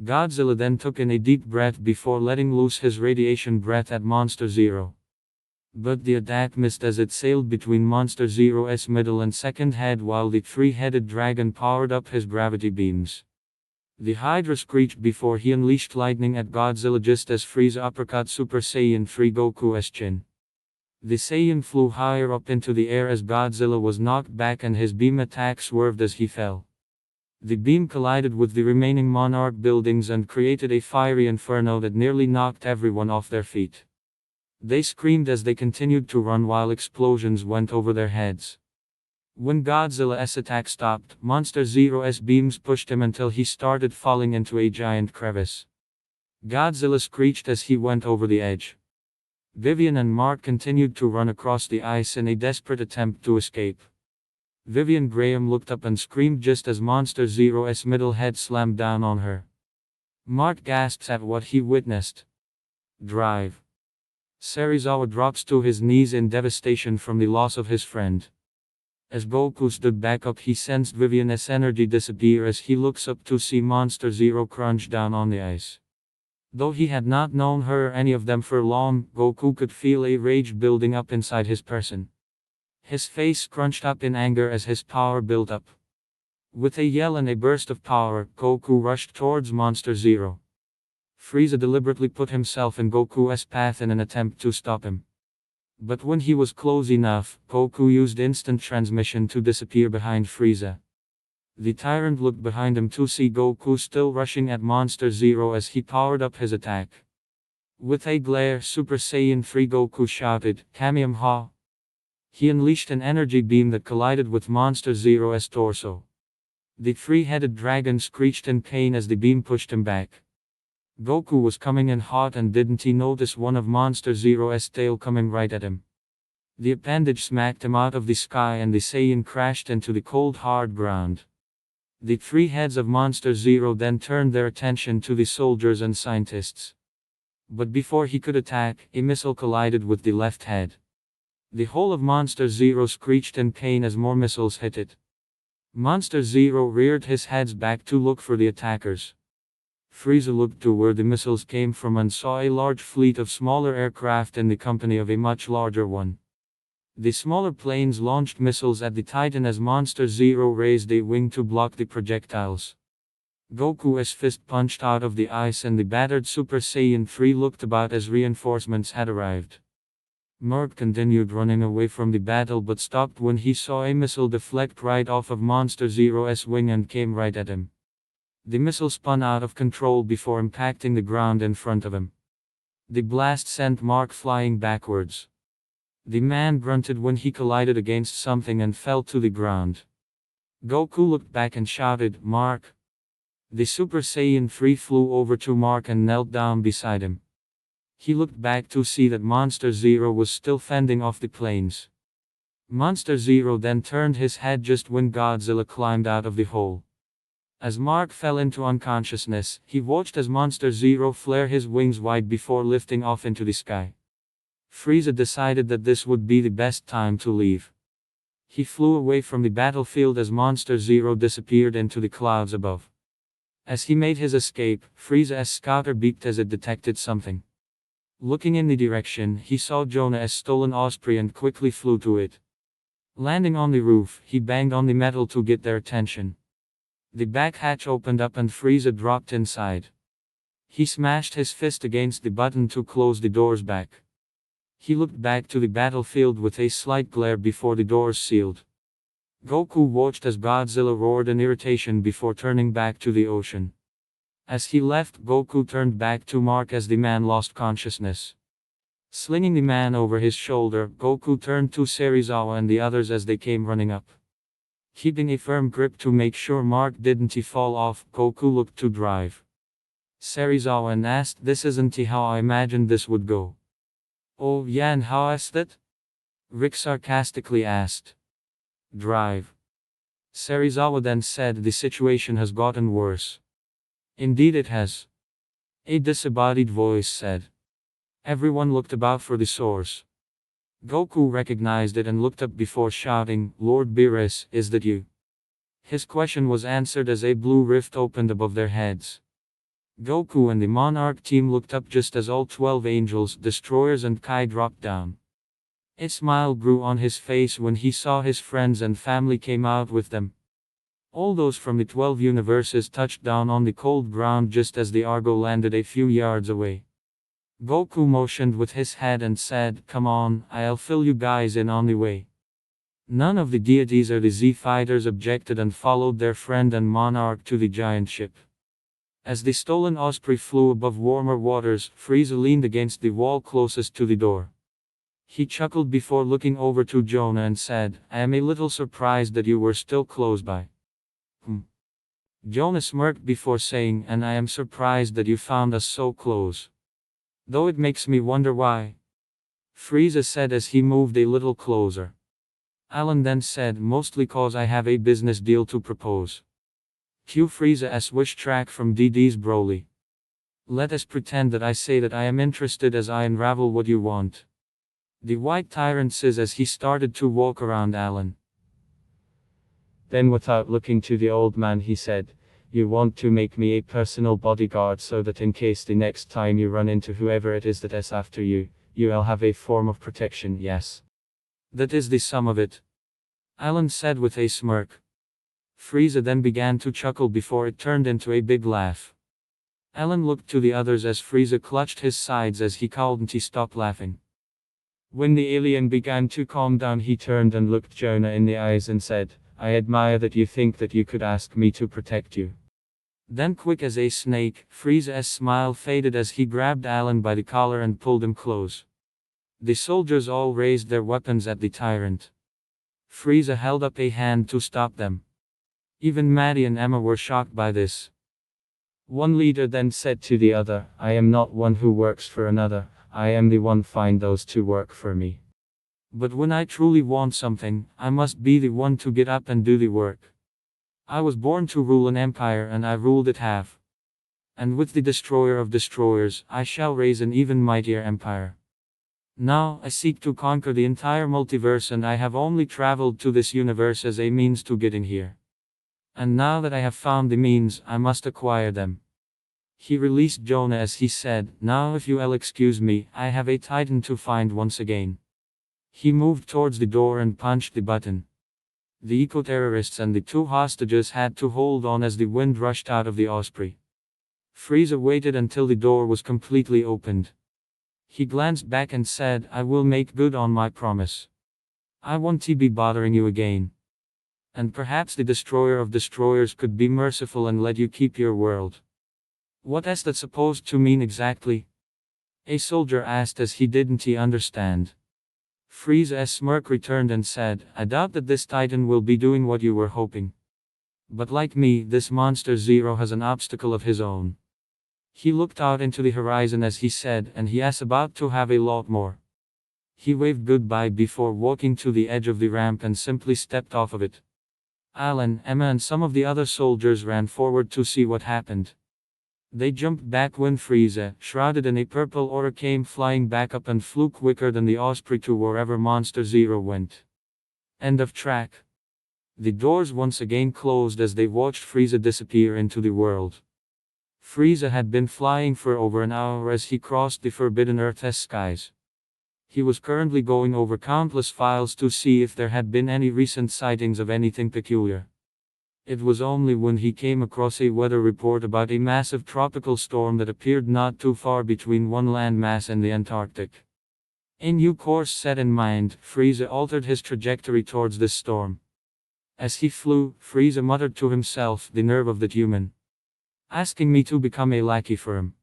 Godzilla then took in a deep breath before letting loose his radiation breath at Monster Zero. But the attack missed as it sailed between Monster Zero's middle and second head while the three-headed dragon powered up his gravity beams. The Hydra screeched before he unleashed lightning at Godzilla just as Frieza uppercut Super Saiyan 3 Goku's chin. The Saiyan flew higher up into the air as Godzilla was knocked back and his beam attack swerved as he fell. The beam collided with the remaining Monarch buildings and created a fiery inferno that nearly knocked everyone off their feet. They screamed as they continued to run while explosions went over their heads. When Godzilla's attack stopped, Monster Zero's beams pushed him until he started falling into a giant crevice. Godzilla screeched as he went over the edge. Vivian and Mark continued to run across the ice in a desperate attempt to escape. Vivian Graham looked up and screamed just as Monster Zero's middle head slammed down on her. Mark gasps at what he witnessed. Drive. Serizawa drops to his knees in devastation from the loss of his friend. As Goku stood back up, he sensed Vivian's energy disappear as he looks up to see Monster Zero crunch down on the ice. Though he had not known her or any of them for long, Goku could feel a rage building up inside his person. His face scrunched up in anger as his power built up. With a yell and a burst of power, Goku rushed towards Monster Zero. Frieza deliberately put himself in Goku's path in an attempt to stop him. But when he was close enough, Goku used instant transmission to disappear behind Frieza. The tyrant looked behind him to see Goku still rushing at Monster Zero as he powered up his attack. With a glare, Super Saiyan 3 Goku shouted, "Kamehameha!" He unleashed an energy beam that collided with Monster Zero's torso. The three-headed dragon screeched in pain as the beam pushed him back. Goku was coming in hot, and didn't he notice one of Monster Zero's tail coming right at him? The appendage smacked him out of the sky and the Saiyan crashed into the cold hard ground. The three heads of Monster Zero then turned their attention to the soldiers and scientists. But before he could attack, a missile collided with the left head. The whole of Monster Zero screeched in pain as more missiles hit it. Monster Zero reared his heads back to look for the attackers. Frieza looked to where the missiles came from and saw a large fleet of smaller aircraft in the company of a much larger one. The smaller planes launched missiles at the Titan as Monster Zero raised a wing to block the projectiles. Goku's fist punched out of the ice and the battered Super Saiyan 3 looked about as reinforcements had arrived. Mark continued running away from the battle but stopped when he saw a missile deflect right off of Monster Zero's wing and came right at him. The missile spun out of control before impacting the ground in front of him. The blast sent Mark flying backwards. The man grunted when he collided against something and fell to the ground. Goku looked back and shouted, "Mark!" The Super Saiyan 3 flew over to Mark and knelt down beside him. He looked back to see that Monster Zero was still fending off the planes. Monster Zero then turned his head just when Godzilla climbed out of the hole. As Mark fell into unconsciousness, he watched as Monster Zero flare his wings wide before lifting off into the sky. Frieza decided that this would be the best time to leave. He flew away from the battlefield as Monster Zero disappeared into the clouds above. As he made his escape, Frieza's scouter beeped as it detected something. Looking in the direction, he saw Jonah's stolen Osprey and quickly flew to it. Landing on the roof, he banged on the metal to get their attention. The back hatch opened up and Frieza dropped inside. He smashed his fist against the button to close the doors back. He looked back to the battlefield with a slight glare before the doors sealed. Goku watched as Godzilla roared in irritation before turning back to the ocean. As he left, Goku turned back to Mark as the man lost consciousness. Slinging the man over his shoulder, Goku turned to Serizawa and the others as they came running up. Keeping a firm grip to make sure Mark didn't fall off, Goku looked to drive. Serizawa asked, "This isn't how I imagined this would go." "Oh yeah, and how is that?" Rick sarcastically asked. "Drive." Serizawa then said, "The situation has gotten worse." "Indeed it has," a disembodied voice said. Everyone looked about for the source. Goku recognized it and looked up before shouting, "Lord Beerus, is that you?" His question was answered as a blue rift opened above their heads. Goku and the Monarch team looked up just as all 12 angels, destroyers and Kai dropped down. A smile grew on his face when he saw his friends and family came out with them. All those from the 12 universes touched down on the cold ground just as the Argo landed a few yards away. Goku motioned with his head and said, "Come on, I'll fill you guys in on the way." None of the deities or the Z-fighters objected and followed their friend and Monarch to the giant ship. As the stolen Osprey flew above warmer waters, Frieza leaned against the wall closest to the door. He chuckled before looking over to Jonah and said, "I am a little surprised that you were still close by." Jonah smirked before saying, "And I am surprised that you found us so close. Though it makes me wonder why." Frieza said as he moved a little closer. Alan then said, "Mostly cause I have a business deal to propose." Cue Frieza's wish track from DD's Broly. "Let us pretend that I say that I am interested as I unravel what you want." The White Tyrant says as he started to walk around Alan. Then without looking to the old man he said, "You want to make me a personal bodyguard so that in case the next time you run into whoever it is that is after you, you'll have a form of protection, yes?" "That is the sum of it," Alan said with a smirk. Frieza then began to chuckle before it turned into a big laugh. Alan looked to the others as Frieza clutched his sides as he couldn't stop laughing. When the alien began to calm down he turned and looked Jonah in the eyes and said, "I admire that you think that you could ask me to protect you." Then quick as a snake, Frieza's smile faded as he grabbed Alan by the collar and pulled him close. The soldiers all raised their weapons at the tyrant. Frieza held up a hand to stop them. Even Maddie and Emma were shocked by this. One leader then said to the other, "I am not one who works for another, I am the one find those to work for me. But when I truly want something, I must be the one to get up and do the work. I was born to rule an empire and I ruled it half. And with the destroyer of destroyers, I shall raise an even mightier empire. Now, I seek to conquer the entire multiverse and I have only traveled to this universe as a means to getting here. And now that I have found the means, I must acquire them." He released Jonah as he said, "Now if you'll excuse me, I have a titan to find once again." He moved towards the door and punched the button. The eco-terrorists and the 2 hostages had to hold on as the wind rushed out of the Osprey. Frieza waited until the door was completely opened. He glanced back and said, "I will make good on my promise. I won't be bothering you again. And perhaps the destroyer of destroyers could be merciful and let you keep your world." "What is that supposed to mean exactly?" a soldier asked as he didn't understand. Frieza's smirk returned and said, "I doubt that this titan will be doing what you were hoping. But like me, this monster Zero has an obstacle of his own." He looked out into the horizon as he said, "And he is about to have a lot more." He waved goodbye before walking to the edge of the ramp and simply stepped off of it. Alan, Emma and some of the other soldiers ran forward to see what happened. They jumped back when Frieza, shrouded in a purple aura, came flying back up and flew quicker than the Osprey to wherever Monster Zero went. End of track. The doors once again closed as they watched Frieza disappear into the world. Frieza had been flying for over an hour as he crossed the Forbidden Earth's skies. He was currently going over countless files to see if there had been any recent sightings of anything peculiar. It was only when he came across a weather report about a massive tropical storm that appeared not too far between one landmass and the Antarctic. A new course set in mind, Frieza altered his trajectory towards this storm. As he flew, Frieza muttered to himself, the nerve of that human. Asking me to become a lackey for him.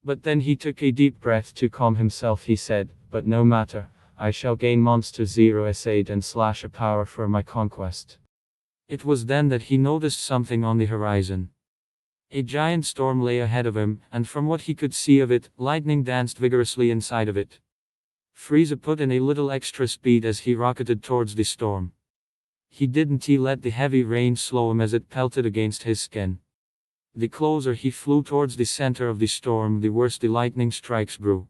But then he took a deep breath to calm himself. He said, but no matter, I shall gain Monster Zero's aid and slash a power for my conquest. It was then that he noticed something on the horizon. A giant storm lay ahead of him, and from what he could see of it, lightning danced vigorously inside of it. Frieza put in a little extra speed as he rocketed towards the storm. He didn't let the heavy rain slow him as it pelted against his skin. The closer he flew towards the center of the storm, the worse the lightning strikes grew.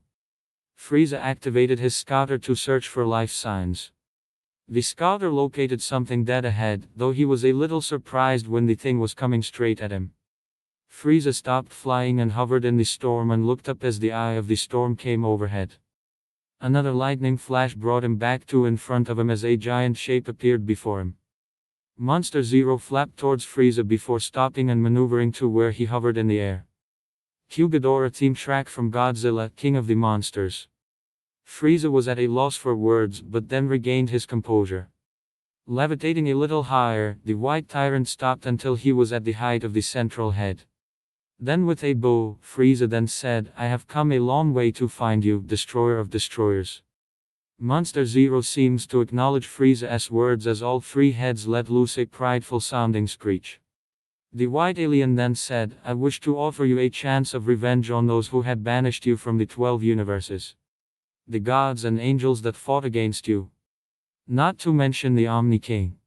Frieza activated his scouter to search for life signs. The scouter located something dead ahead, though he was a little surprised when the thing was coming straight at him. Frieza stopped flying and hovered in the storm and looked up as the eye of the storm came overhead. Another lightning flash brought him back to in front of him as a giant shape appeared before him. Monster Zero flapped towards Frieza before stopping and maneuvering to where he hovered in the air. Q Ghidorah Team Shrek from Godzilla, King of the Monsters. Frieza was at a loss for words but then regained his composure. Levitating a little higher, the white tyrant stopped until he was at the height of the central head. Then with a bow, Frieza then said, I have come a long way to find you, destroyer of destroyers. Monster Zero seems to acknowledge Frieza's words as all three heads let loose a prideful sounding screech. The white alien then said, I wish to offer you a chance of revenge on those who had banished you from the 12 universes. The gods and angels that fought against you. Not to mention the Omni King.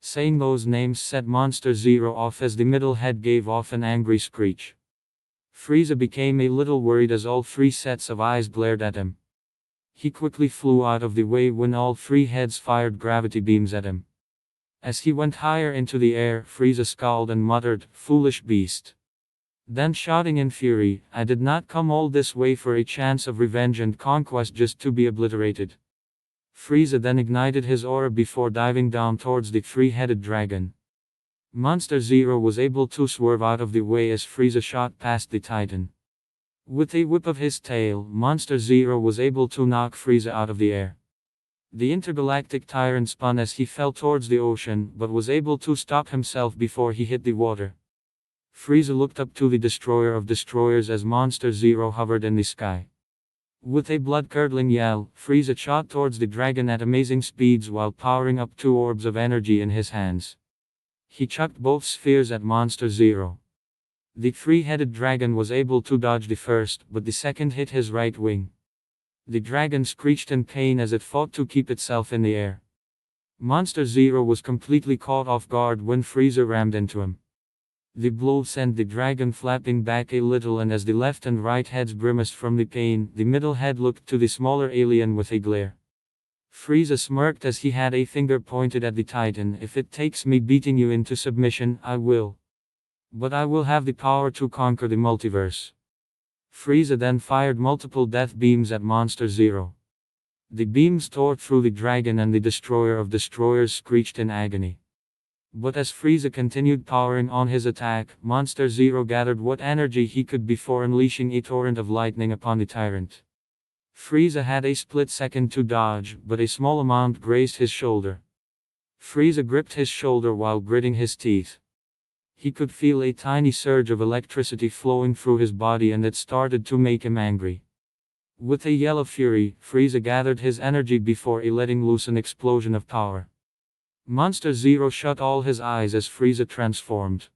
Saying those names set Monster Zero off as the middle head gave off an angry screech. Frieza became a little worried as all three sets of eyes glared at him. He quickly flew out of the way when all three heads fired gravity beams at him. As he went higher into the air, Frieza scowled and muttered, foolish beast. Then shouting in fury, I did not come all this way for a chance of revenge and conquest just to be obliterated. Frieza then ignited his aura before diving down towards the three-headed dragon. Monster Zero was able to swerve out of the way as Frieza shot past the Titan. With a whip of his tail, Monster Zero was able to knock Frieza out of the air. The intergalactic tyrant spun as he fell towards the ocean, but was able to stop himself before he hit the water. Frieza looked up to the destroyer of destroyers as Monster Zero hovered in the sky. With a blood-curdling yell, Frieza shot towards the dragon at amazing speeds while powering up two orbs of energy in his hands. He chucked both spheres at Monster Zero. The three-headed dragon was able to dodge the first, but the second hit his right wing. The dragon screeched in pain as it fought to keep itself in the air. Monster Zero was completely caught off guard when Frieza rammed into him. The blow sent the dragon flapping back a little, and as the left and right heads grimaced from the pain, the middle head looked to the smaller alien with a glare. Frieza smirked as he had a finger pointed at the Titan. If it takes me beating you into submission, I will. But I will have the power to conquer the multiverse. Frieza then fired multiple death beams at Monster Zero. The beams tore through the dragon and the destroyer of destroyers screeched in agony. But as Frieza continued powering on his attack, Monster Zero gathered what energy he could before unleashing a torrent of lightning upon the tyrant. Frieza had a split second to dodge, but a small amount grazed his shoulder. Frieza gripped his shoulder while gritting his teeth. He could feel a tiny surge of electricity flowing through his body and it started to make him angry. With a yell of fury, Frieza gathered his energy before letting loose an explosion of power. Monster Zero shut all his eyes as Frieza transformed.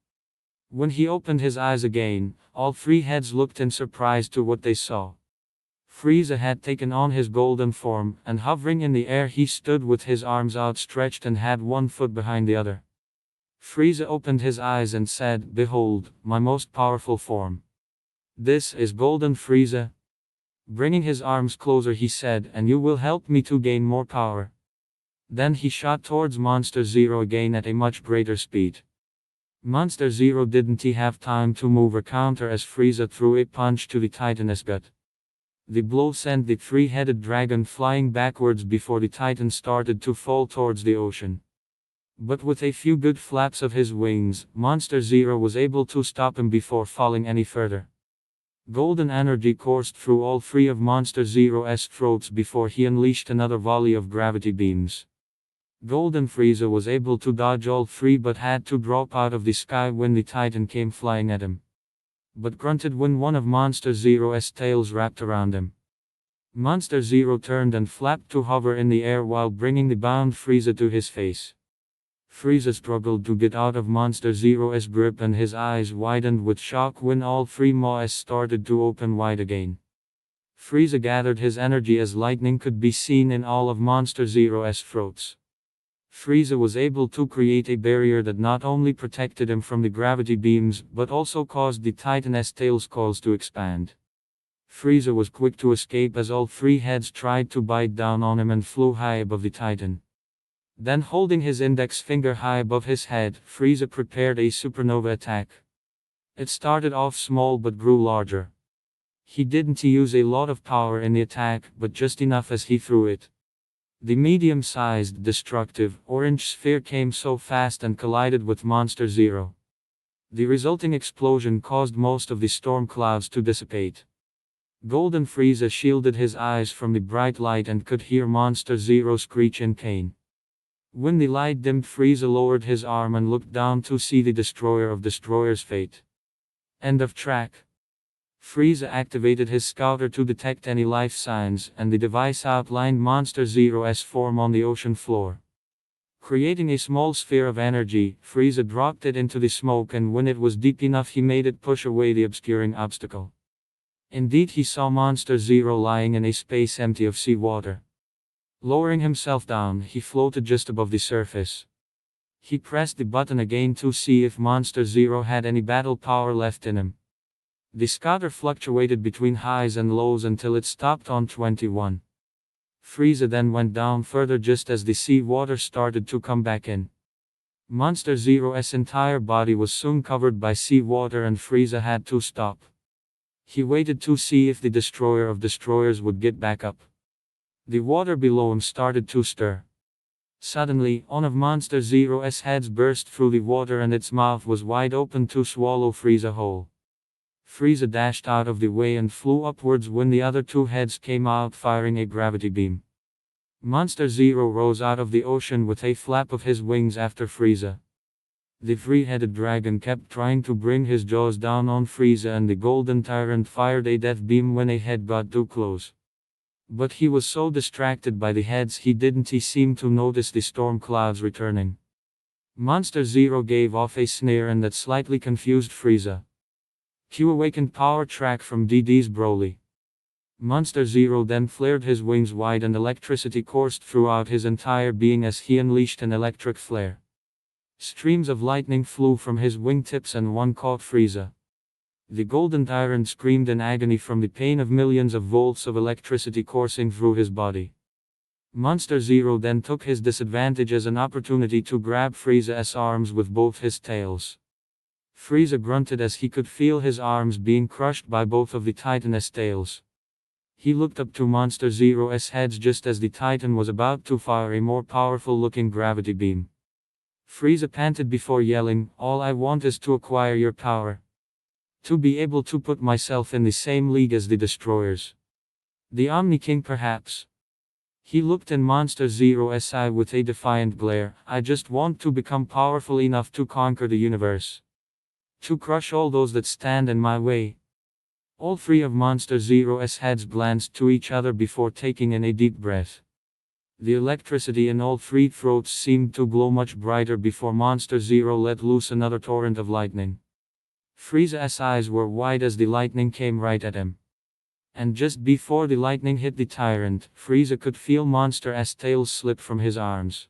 When he opened his eyes again, all three heads looked in surprise to what they saw. Frieza had taken on his golden form, and hovering in the air he stood with his arms outstretched and had one foot behind the other. Frieza opened his eyes and said, Behold, my most powerful form. This is Golden Frieza. Bringing his arms closer he said, and you will help me to gain more power. Then he shot towards Monster Zero again at a much greater speed. Monster Zero didn't have time to move or counter as Frieza threw a punch to the Titan's gut. The blow sent the three-headed dragon flying backwards before the Titan started to fall towards the ocean. But with a few good flaps of his wings, Monster Zero was able to stop him before falling any further. Golden energy coursed through all three of Monster Zero's throats before he unleashed another volley of gravity beams. Golden Frieza was able to dodge all three but had to drop out of the sky when the Titan came flying at him. But grunted when one of Monster Zero's tails wrapped around him. Monster Zero turned and flapped to hover in the air while bringing the bound Frieza to his face. Frieza struggled to get out of Monster Zero's grip and his eyes widened with shock when all three maws started to open wide again. Frieza gathered his energy as lightning could be seen in all of Monster Zero's throats. Frieza was able to create a barrier that not only protected him from the gravity beams but also caused the Titan's tail's coils to expand. Frieza was quick to escape as all three heads tried to bite down on him and flew high above the Titan. Then holding his index finger high above his head, Frieza prepared a supernova attack. It started off small but grew larger. He didn't use a lot of power in the attack, but just enough as he threw it. The medium-sized, destructive, orange sphere came so fast and collided with Monster Zero. The resulting explosion caused most of the storm clouds to dissipate. Golden Frieza shielded his eyes from the bright light and could hear Monster Zero screech in pain. When the light dimmed, Frieza lowered his arm and looked down to see the destroyer of destroyer's fate. End of track. Frieza activated his scouter to detect any life signs, and the device outlined Monster Zero's form on the ocean floor. Creating a small sphere of energy, Frieza dropped it into the smoke, and when it was deep enough he made it push away the obscuring obstacle. Indeed, he saw Monster Zero lying in a space empty of seawater. Lowering himself down, he floated just above the surface. He pressed the button again to see if Monster Zero had any battle power left in him. The scouter fluctuated between highs and lows until it stopped on 21. Frieza then went down further just as the sea water started to come back in. Monster Zero's entire body was soon covered by sea water and Frieza had to stop. He waited to see if the destroyer of destroyers would get back up. The water below him started to stir. Suddenly, one of Monster Zero's heads burst through the water and its mouth was wide open to swallow Frieza whole. Frieza dashed out of the way and flew upwards when the other two heads came out firing a gravity beam. Monster Zero rose out of the ocean with a flap of his wings after Frieza. The three-headed dragon kept trying to bring his jaws down on Frieza, and the Golden Tyrant fired a death beam when a head got too close. But he was so distracted by the heads he didn't seem to notice the storm clouds returning. Monster Zero gave off a sneer and that slightly confused Frieza. Cue awakened power track from DD's Broly. Monster Zero then flared his wings wide and electricity coursed throughout his entire being as he unleashed an electric flare. Streams of lightning flew from his wingtips and one caught Frieza. The Golden Tyrant screamed in agony from the pain of millions of volts of electricity coursing through his body. Monster Zero then took his disadvantage as an opportunity to grab Frieza's arms with both his tails. Frieza grunted as he could feel his arms being crushed by both of the Titan's tails. He looked up to Monster Zero's heads just as the Titan was about to fire a more powerful-looking gravity beam. Frieza panted before yelling, "All I want is to acquire your power. To be able to put myself in the same league as the destroyers. The Omni King perhaps." He looked in Monster Zero's eye with a defiant glare. "I just want to become powerful enough to conquer the universe. To crush all those that stand in my way." All three of Monster Zero's heads glanced to each other before taking in a deep breath. The electricity in all three throats seemed to glow much brighter before Monster Zero let loose another torrent of lightning. Frieza's eyes were wide as the lightning came right at him. And just before the lightning hit the tyrant, Frieza could feel Monster's tail slip from his arms.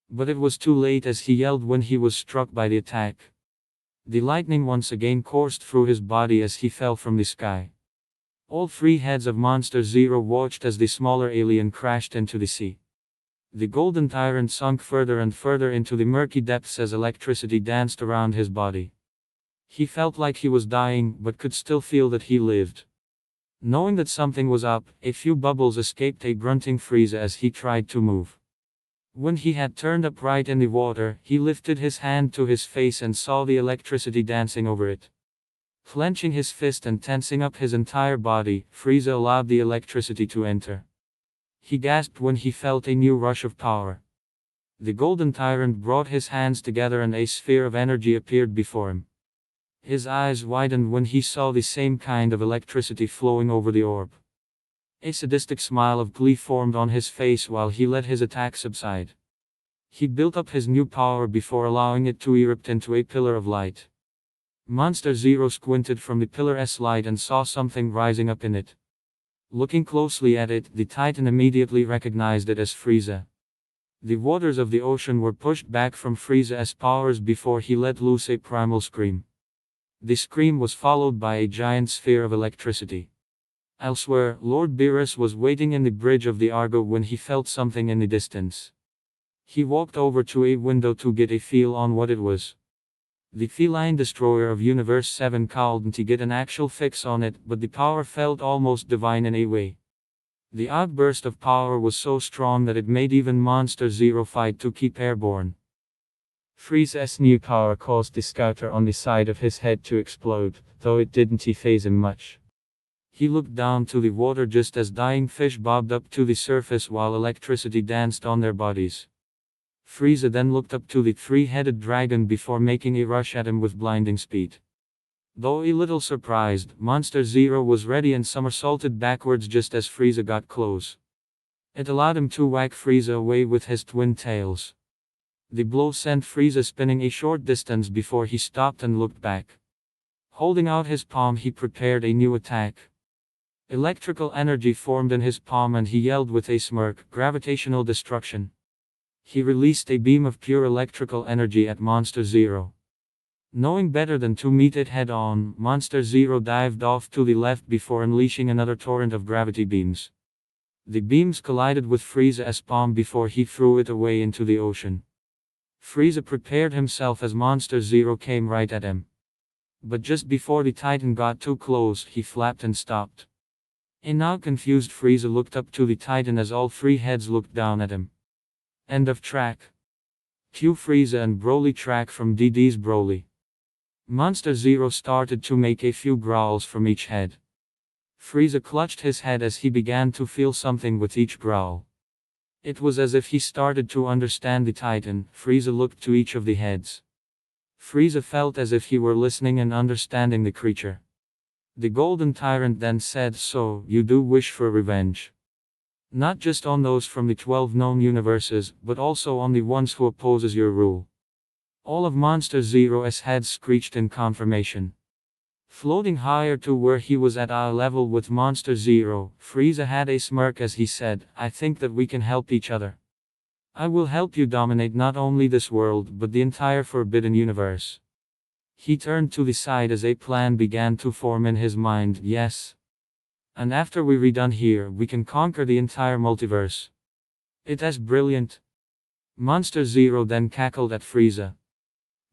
But it was too late as he yelled when he was struck by the attack. The lightning once again coursed through his body as he fell from the sky. All three heads of Monster Zero watched as the smaller alien crashed into the sea. The Golden Tyrant sunk further and further into the murky depths as electricity danced around his body. He felt like he was dying, but could still feel that he lived. Knowing that something was up, a few bubbles escaped a grunting Frieza as he tried to move. When he had turned upright in the water, he lifted his hand to his face and saw the electricity dancing over it. Clenching his fist and tensing up his entire body, Frieza allowed the electricity to enter. He gasped when he felt a new rush of power. The golden tyrant brought his hands together and a sphere of energy appeared before him. His eyes widened when he saw the same kind of electricity flowing over the orb. A sadistic smile of glee formed on his face while he let his attack subside. He built up his new power before allowing it to erupt into a pillar of light. Monster Zero squinted from the pillar's light and saw something rising up in it. Looking closely at it, the Titan immediately recognized it as Frieza. The waters of the ocean were pushed back from Frieza's powers before he let loose a primal scream. The scream was followed by a giant sphere of electricity. Elsewhere, Lord Beerus was waiting in the bridge of the Argo when he felt something in the distance. He walked over to a window to get a feel on what it was. The feline destroyer of Universe 7 called to get an actual fix on it, but the power felt almost divine in a way. The outburst of power was so strong that it made even Monster Zero fight to keep airborne. Frieza's new power caused the scouter on the side of his head to explode, though it didn't faze him much. He looked down to the water just as dying fish bobbed up to the surface while electricity danced on their bodies. Frieza then looked up to the three-headed dragon before making a rush at him with blinding speed. Though a little surprised, Monster Zero was ready and somersaulted backwards just as Frieza got close. It allowed him to whack Frieza away with his twin tails. The blow sent Frieza spinning a short distance before he stopped and looked back. Holding out his palm, he prepared a new attack. Electrical energy formed in his palm and he yelled with a smirk, "Gravitational destruction." He released a beam of pure electrical energy at Monster Zero. Knowing better than to meet it head-on, Monster Zero dived off to the left before unleashing another torrent of gravity beams. The beams collided with Frieza's palm before he threw it away into the ocean. Frieza prepared himself as Monster Zero came right at him. But just before the Titan got too close, he flapped and stopped. A now confused Frieza looked up to the Titan as all three heads looked down at him. End of track. Cue Frieza and Broly track from DD's Broly. Monster Zero started to make a few growls from each head. Frieza clutched his head as he began to feel something with each growl. It was as if he started to understand the Titan. Frieza looked to each of the heads. Frieza felt as if he were listening and understanding the creature. The Golden Tyrant then said, "So, you do wish for revenge? Not just on those from the 12 known universes, but also on the ones who opposes your rule." All of Monster Zero's heads screeched in confirmation. Floating higher to where he was at eye level with Monster Zero, Frieza had a smirk as he said, "I think that we can help each other. I will help you dominate not only this world but the entire Forbidden Universe." He turned to the side as a plan began to form in his mind. "Yes. And after we're done here, we can conquer the entire multiverse. It's brilliant." Monster Zero then cackled at Frieza.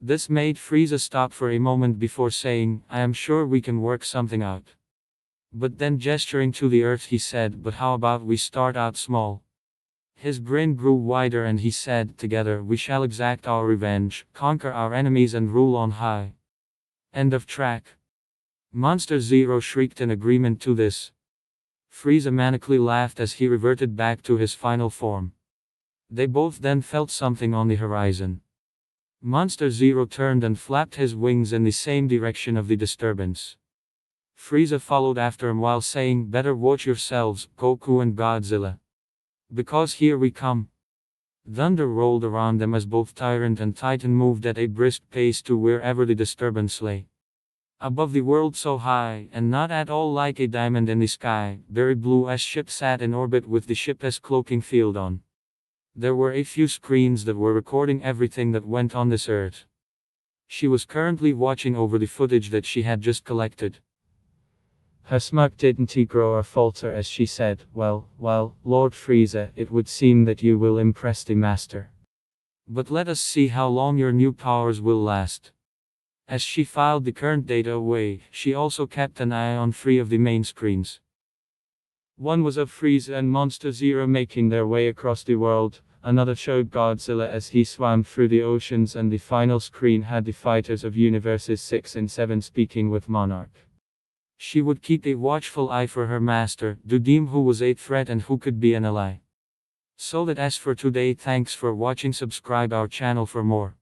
This made Frieza stop for a moment before saying, "I am sure we can work something out." But then gesturing to the earth he said, "But how about we start out small?" His grin grew wider and he said, "Together we shall exact our revenge, conquer our enemies and rule on high." End of track. Monster Zero shrieked in agreement to this. Frieza manically laughed as he reverted back to his final form. They both then felt something on the horizon. Monster Zero turned and flapped his wings in the same direction of the disturbance. Frieza followed after him while saying, "Better watch yourselves, Goku and Godzilla. Because here we come." Thunder rolled around them as both Tyrant and Titan moved at a brisk pace to wherever the disturbance lay. Above the world so high, and not at all like a diamond in the sky, Berry Blue's ship sat in orbit with the ship's cloaking field on. There were a few screens that were recording everything that went on this Earth. She was currently watching over the footage that she had just collected. Her smirk didn't grow or falter as she said, well, Lord Frieza, it would seem that you will impress the Master. But let us see how long your new powers will last." As she filed the current data away, she also kept an eye on 3 of the main screens. One was of Frieza and Monster Zero making their way across the world, another showed Godzilla as he swam through the oceans, and the final screen had the fighters of Universes 6 and 7 speaking with Monarch. She would keep a watchful eye for her master, Dudim, who was a threat and who could be an ally. So that as for today, thanks for watching, subscribe our channel for more.